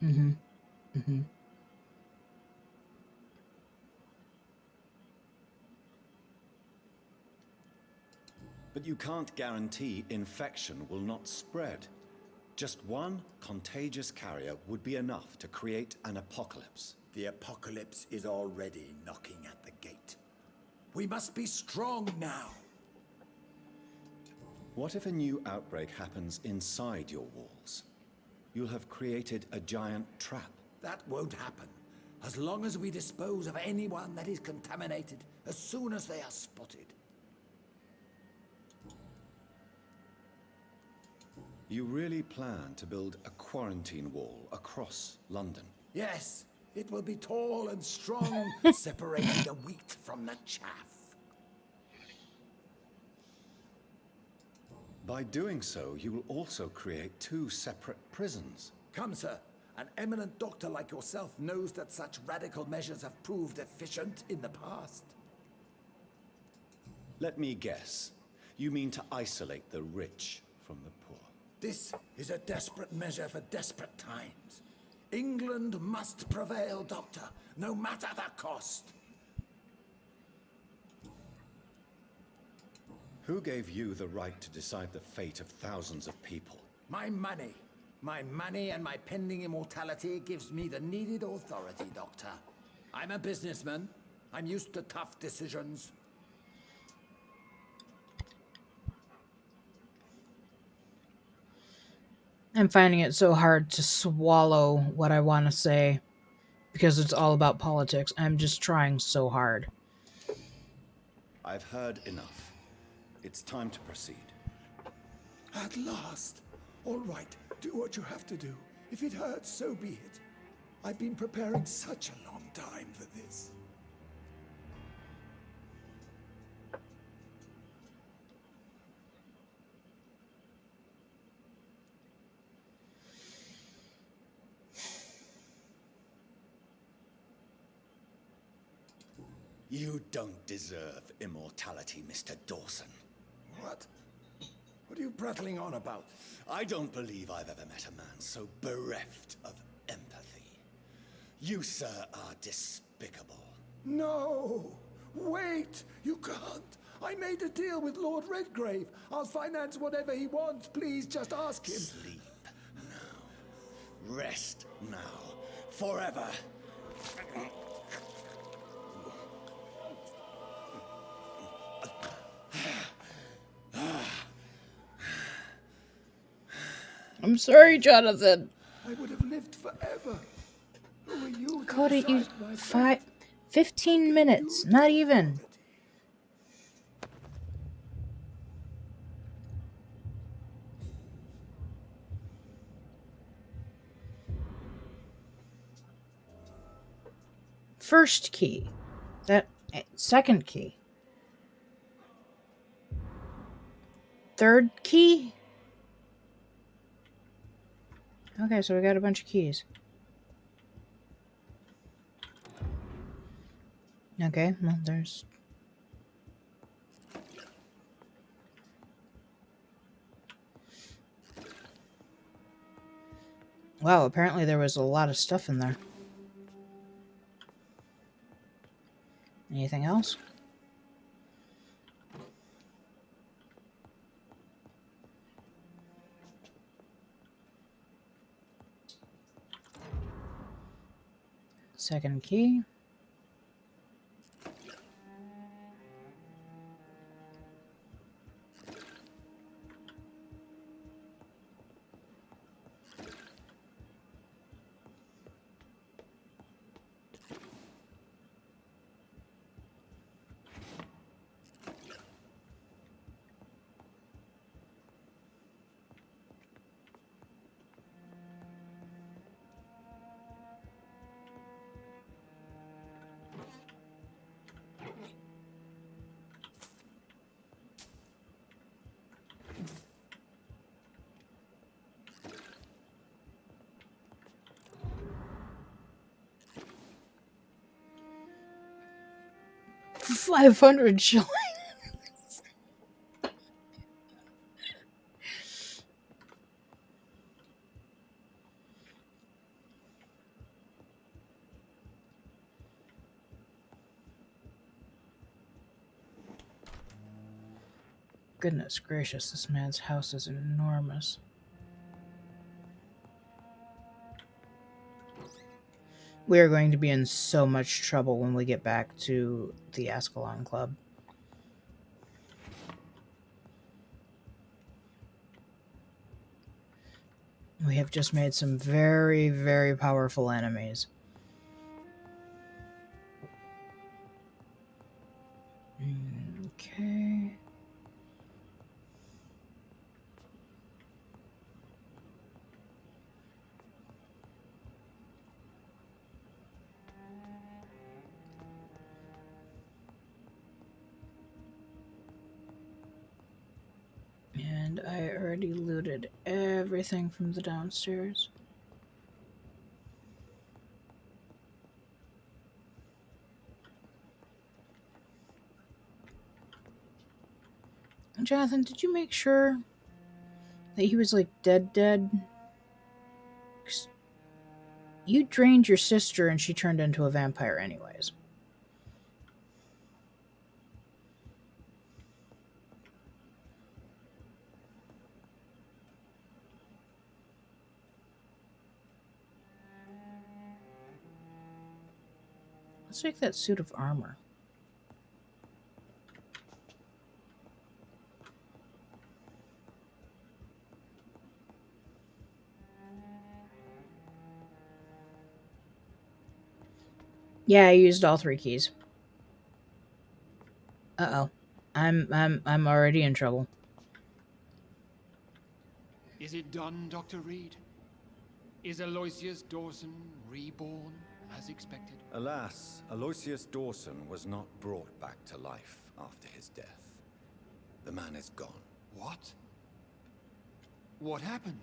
Speaker 1: Mm-hmm. Mm-hmm.
Speaker 4: But you can't guarantee infection will not spread. Just one contagious carrier would be enough to create an apocalypse.
Speaker 21: The apocalypse is already knocking at the gate. We must be strong now.
Speaker 4: What if a new outbreak happens inside your walls? You'll have created a giant trap.
Speaker 21: That won't happen. As long as we dispose of anyone that is contaminated as soon as they are spotted.
Speaker 4: You really plan to build a quarantine wall across London?
Speaker 21: Yes, it will be tall and strong, separating the wheat from the chaff.
Speaker 4: By doing so, you will also create 2 separate prisons.
Speaker 21: Come, sir. An eminent doctor like yourself knows that such radical measures have proved efficient in the past.
Speaker 4: Let me guess. You mean to isolate the rich from the poor?
Speaker 21: This is a desperate measure for desperate times. England must prevail, Doctor, no matter the cost.
Speaker 4: Who gave you the right to decide the fate of thousands of people?
Speaker 21: My money. My money and my pending immortality gives me the needed authority, Doctor. I'm a businessman. I'm used to tough decisions.
Speaker 1: I'm finding it so hard to swallow what I want to say because it's all about politics. I'm just trying so hard.
Speaker 4: I've heard enough. It's time to proceed.
Speaker 21: At last. All right, do what you have to do. If it hurts, so be it. I've been preparing such a long time for this.
Speaker 4: You don't deserve immortality, Mr. Dawson.
Speaker 21: What? What are you prattling on about?
Speaker 4: I don't believe I've ever met a man so bereft of empathy. You, sir, are despicable.
Speaker 21: No! Wait! You can't! I made a deal with Lord Redgrave. I'll finance whatever he wants. Please, just ask him.
Speaker 4: Sleep now. Rest now. Forever.
Speaker 1: I'm sorry, Jonathan.
Speaker 21: I would have lived forever. Who are you?
Speaker 1: Cody, you 15 minutes, not even. first key. That second key. Third key? Okay, so we got a bunch of keys. Okay, well, there's... Wow, apparently there was a lot of stuff in there. Anything else? Second key. $500 shillings. Goodness gracious, this man's house is enormous. We are going to be in so much trouble when we get back to the Ascalon Club. We have just made some very, very powerful enemies. Okay. And I already looted everything from the downstairs. Jonathan, did you make sure that he was like dead? 'Cause you drained your sister and she turned into a vampire anyways. Let's take that suit of armor. Yeah, I used all 3 keys. Uh-oh. I'm already in trouble.
Speaker 10: Is it done, Dr. Reed? Is Aloysius Dawson reborn as expected?
Speaker 4: Alas, Aloysius Dawson was not brought back to life after his death. The man is gone.
Speaker 10: What? What happened?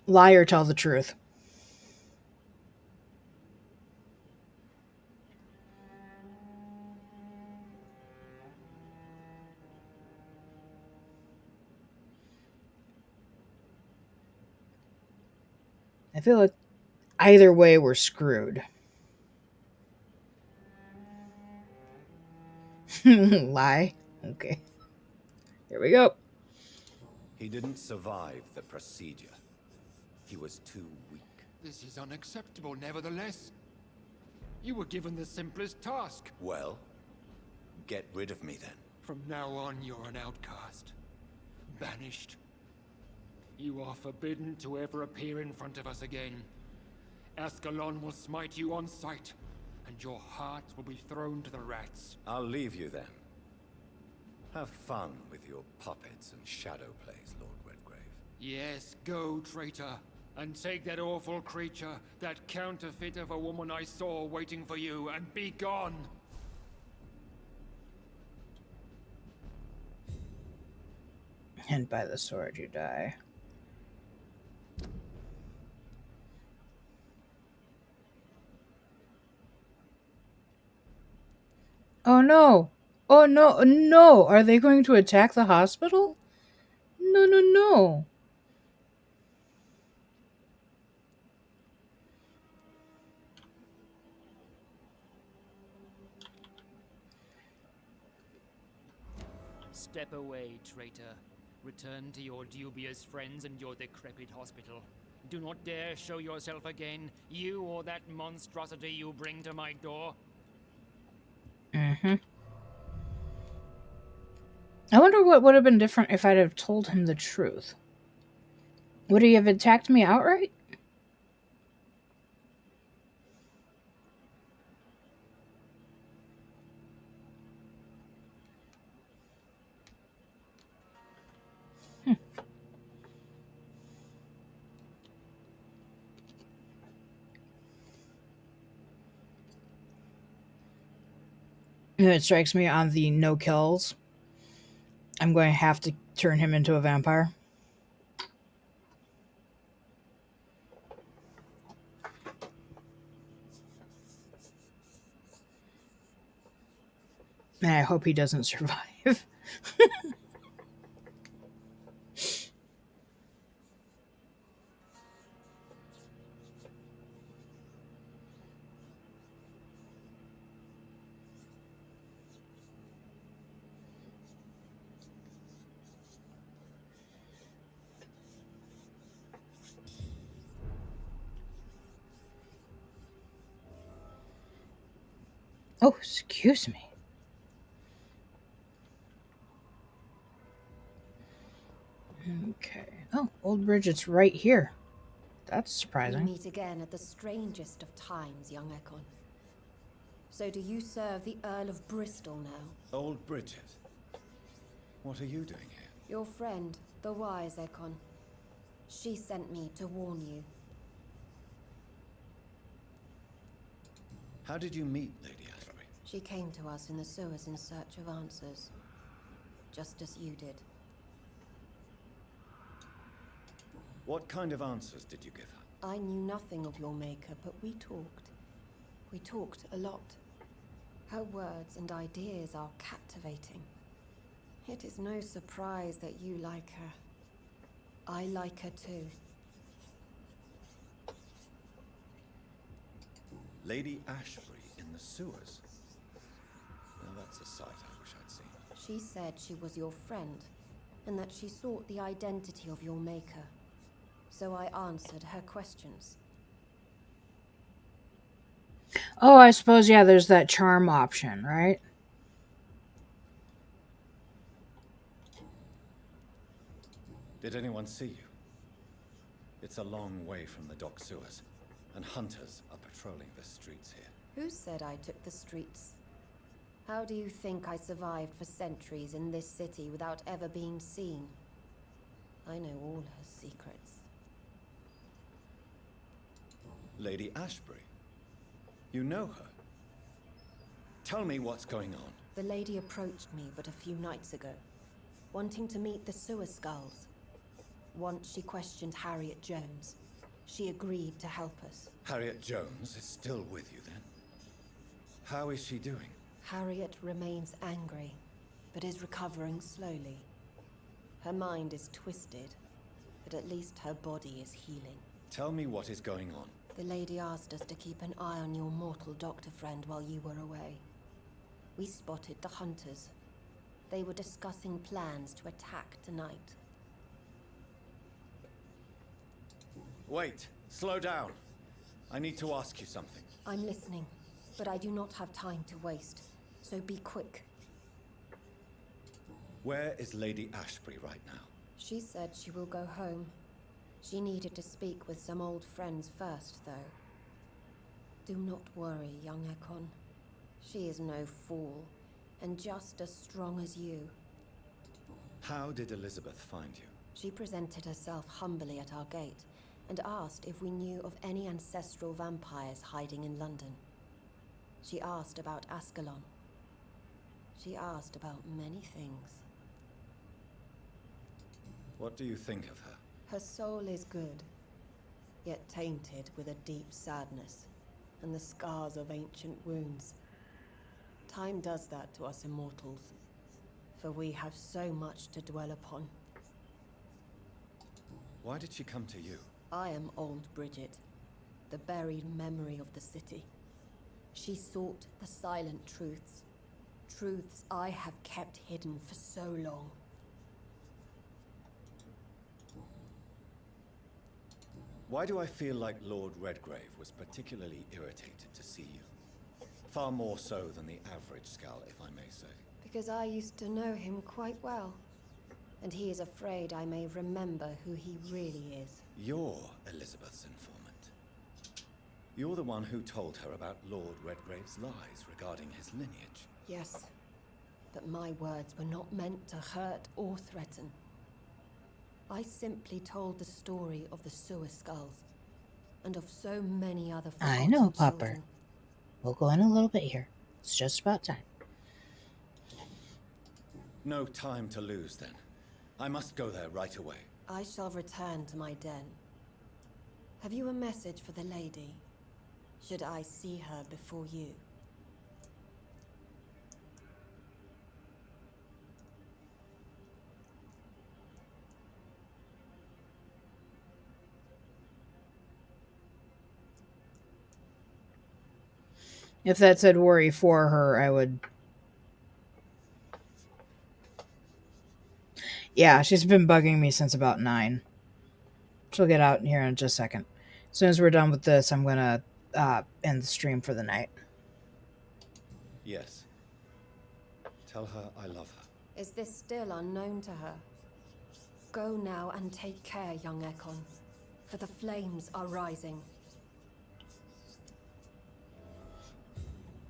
Speaker 1: Lie or tell the truth. I feel like either way we're screwed. Lie? Okay. Here we go.
Speaker 4: He didn't survive the procedure. He was too weak.
Speaker 10: This is unacceptable, nevertheless. You were given the simplest task.
Speaker 4: Well, get rid of me then.
Speaker 10: From now on, you're an outcast. Banished. You are forbidden to ever appear in front of us again. Ascalon will smite you on sight, and your heart will be thrown to the rats.
Speaker 4: I'll leave you then. Have fun with your puppets and shadow plays, Lord Redgrave.
Speaker 10: Yes, go, traitor. And take that awful creature, that counterfeit of a woman I saw waiting for you, and be gone!
Speaker 1: And by the sword you die. Oh no! Oh no, no! Are they going to attack the hospital? No, no, no!
Speaker 5: Step away, traitor. Return to your dubious friends and your decrepit hospital. Do not dare show yourself again, you or that monstrosity you bring to my door.
Speaker 1: Mm-hmm. I wonder what would have been different if I'd have told him the truth. Would he have attacked me outright? It strikes me on the no kills. I'm going to have to turn him into a vampire. And I hope he doesn't survive. Oh, excuse me. Okay. Oh, Old Bridget's right here. That's
Speaker 12: We
Speaker 1: surprising.
Speaker 12: meet again at the strangest of times, young Ekon. So do you serve the Earl of Bristol now?
Speaker 4: Old Bridget. What are you doing here?
Speaker 12: Your friend, the wise Ekon. She sent me to warn you.
Speaker 4: How did you meet Lady Ashbury?
Speaker 12: She came to us in the sewers in search of answers. Just as you did.
Speaker 4: What kind of answers did you give her?
Speaker 12: I knew nothing of your maker, but we talked. We talked a lot. Her words and ideas are captivating. It is no surprise that you like her. I like her too.
Speaker 4: Lady Ashbury in the sewers? Now that's a sight I wish I'd seen.
Speaker 12: She said she was your friend, and that she sought the identity of your maker. So I answered her questions.
Speaker 1: Oh, I suppose, yeah, there's that charm option, right?
Speaker 4: Did anyone see you? It's a long way from the dock sewers, and hunters are patrolling the streets here.
Speaker 12: Who said I took the streets? How do you think I survived for centuries in this city without ever being seen? I know all her secrets.
Speaker 4: Lady Ashbury? You know her? Tell me what's going on.
Speaker 12: The lady approached me but a few nights ago, wanting to meet the sewer skulls. Once she questioned Harriet Jones. She agreed to help us.
Speaker 4: Harriet Jones is still with you, then? How is she doing?
Speaker 12: Harriet remains angry, but is recovering slowly. Her mind is twisted, but at least her body is healing.
Speaker 4: Tell me what is going on.
Speaker 12: The lady asked us to keep an eye on your mortal doctor friend while you were away. We spotted the hunters. They were discussing plans to attack tonight.
Speaker 4: Wait, slow down. I need to ask you something.
Speaker 12: I'm listening, but I do not have time to waste, so be quick.
Speaker 4: Where is Lady Ashbury right now?
Speaker 12: She said she will go home. She needed to speak with some old friends first, though. Do not worry, young Ekon. She is no fool, and just as strong as you.
Speaker 4: How did Elizabeth find you?
Speaker 12: She presented herself humbly at our gate, and asked if we knew of any ancestral vampires hiding in London. She asked about Ascalon. She asked about many things.
Speaker 4: What do you think of her?
Speaker 12: Her soul is good, yet tainted with a deep sadness and the scars of ancient wounds. Time does that to us immortals, for we have so much to dwell upon.
Speaker 4: Why did she come to you?
Speaker 12: I am old Bridget, the buried memory of the city. She sought the silent truths, truths I have kept hidden for so long.
Speaker 4: Why do I feel like Lord Redgrave was particularly irritated to see you? Far more so than the average Skull, if I may say.
Speaker 12: Because I used to know him quite well, and he is afraid I may remember who he really is.
Speaker 4: You're Elizabeth's informant. You're the one who told her about Lord Redgrave's lies regarding his lineage.
Speaker 12: Yes, but my words were not meant to hurt or threaten. I simply told the story of the sewer skulls, and of so many other
Speaker 1: I know,
Speaker 12: forgotten
Speaker 1: Popper.
Speaker 12: children.
Speaker 1: We'll go in a little bit here. It's just about time.
Speaker 4: No time to lose, then. I must go there right away.
Speaker 12: I shall return to my den. Have you a message for the lady? Should I see her before you?
Speaker 1: If that said worry for her, I would... Yeah, she's been bugging me since about 9. She'll get out here in just a second. As soon as we're done with this, I'm going to end the stream for the night.
Speaker 4: Yes. Tell her I love her.
Speaker 12: Is this still unknown to her? Go now and take care, young Ekon, for the flames are rising.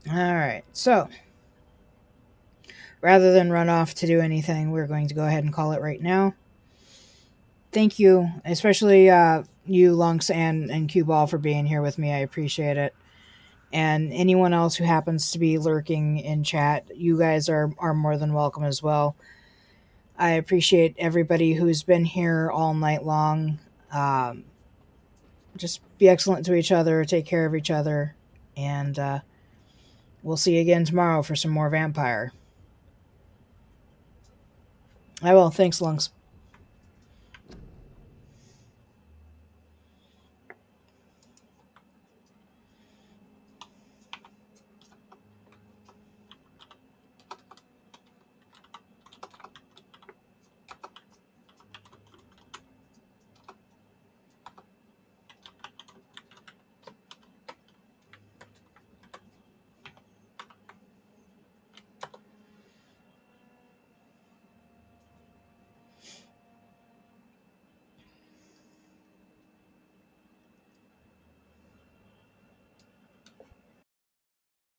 Speaker 1: Alright, so rather than run off to do anything, we're going to go ahead and call it right now. Thank you, especially you, Lunks, and Cue Ball for being here with me. I appreciate it. And anyone else who happens to be lurking in chat, you guys are more than welcome as well. I appreciate everybody who's been here all night long. Just be excellent to each other, take care of each other, and we'll see you again tomorrow for some more Vampyr. I will. Thanks, Lunks.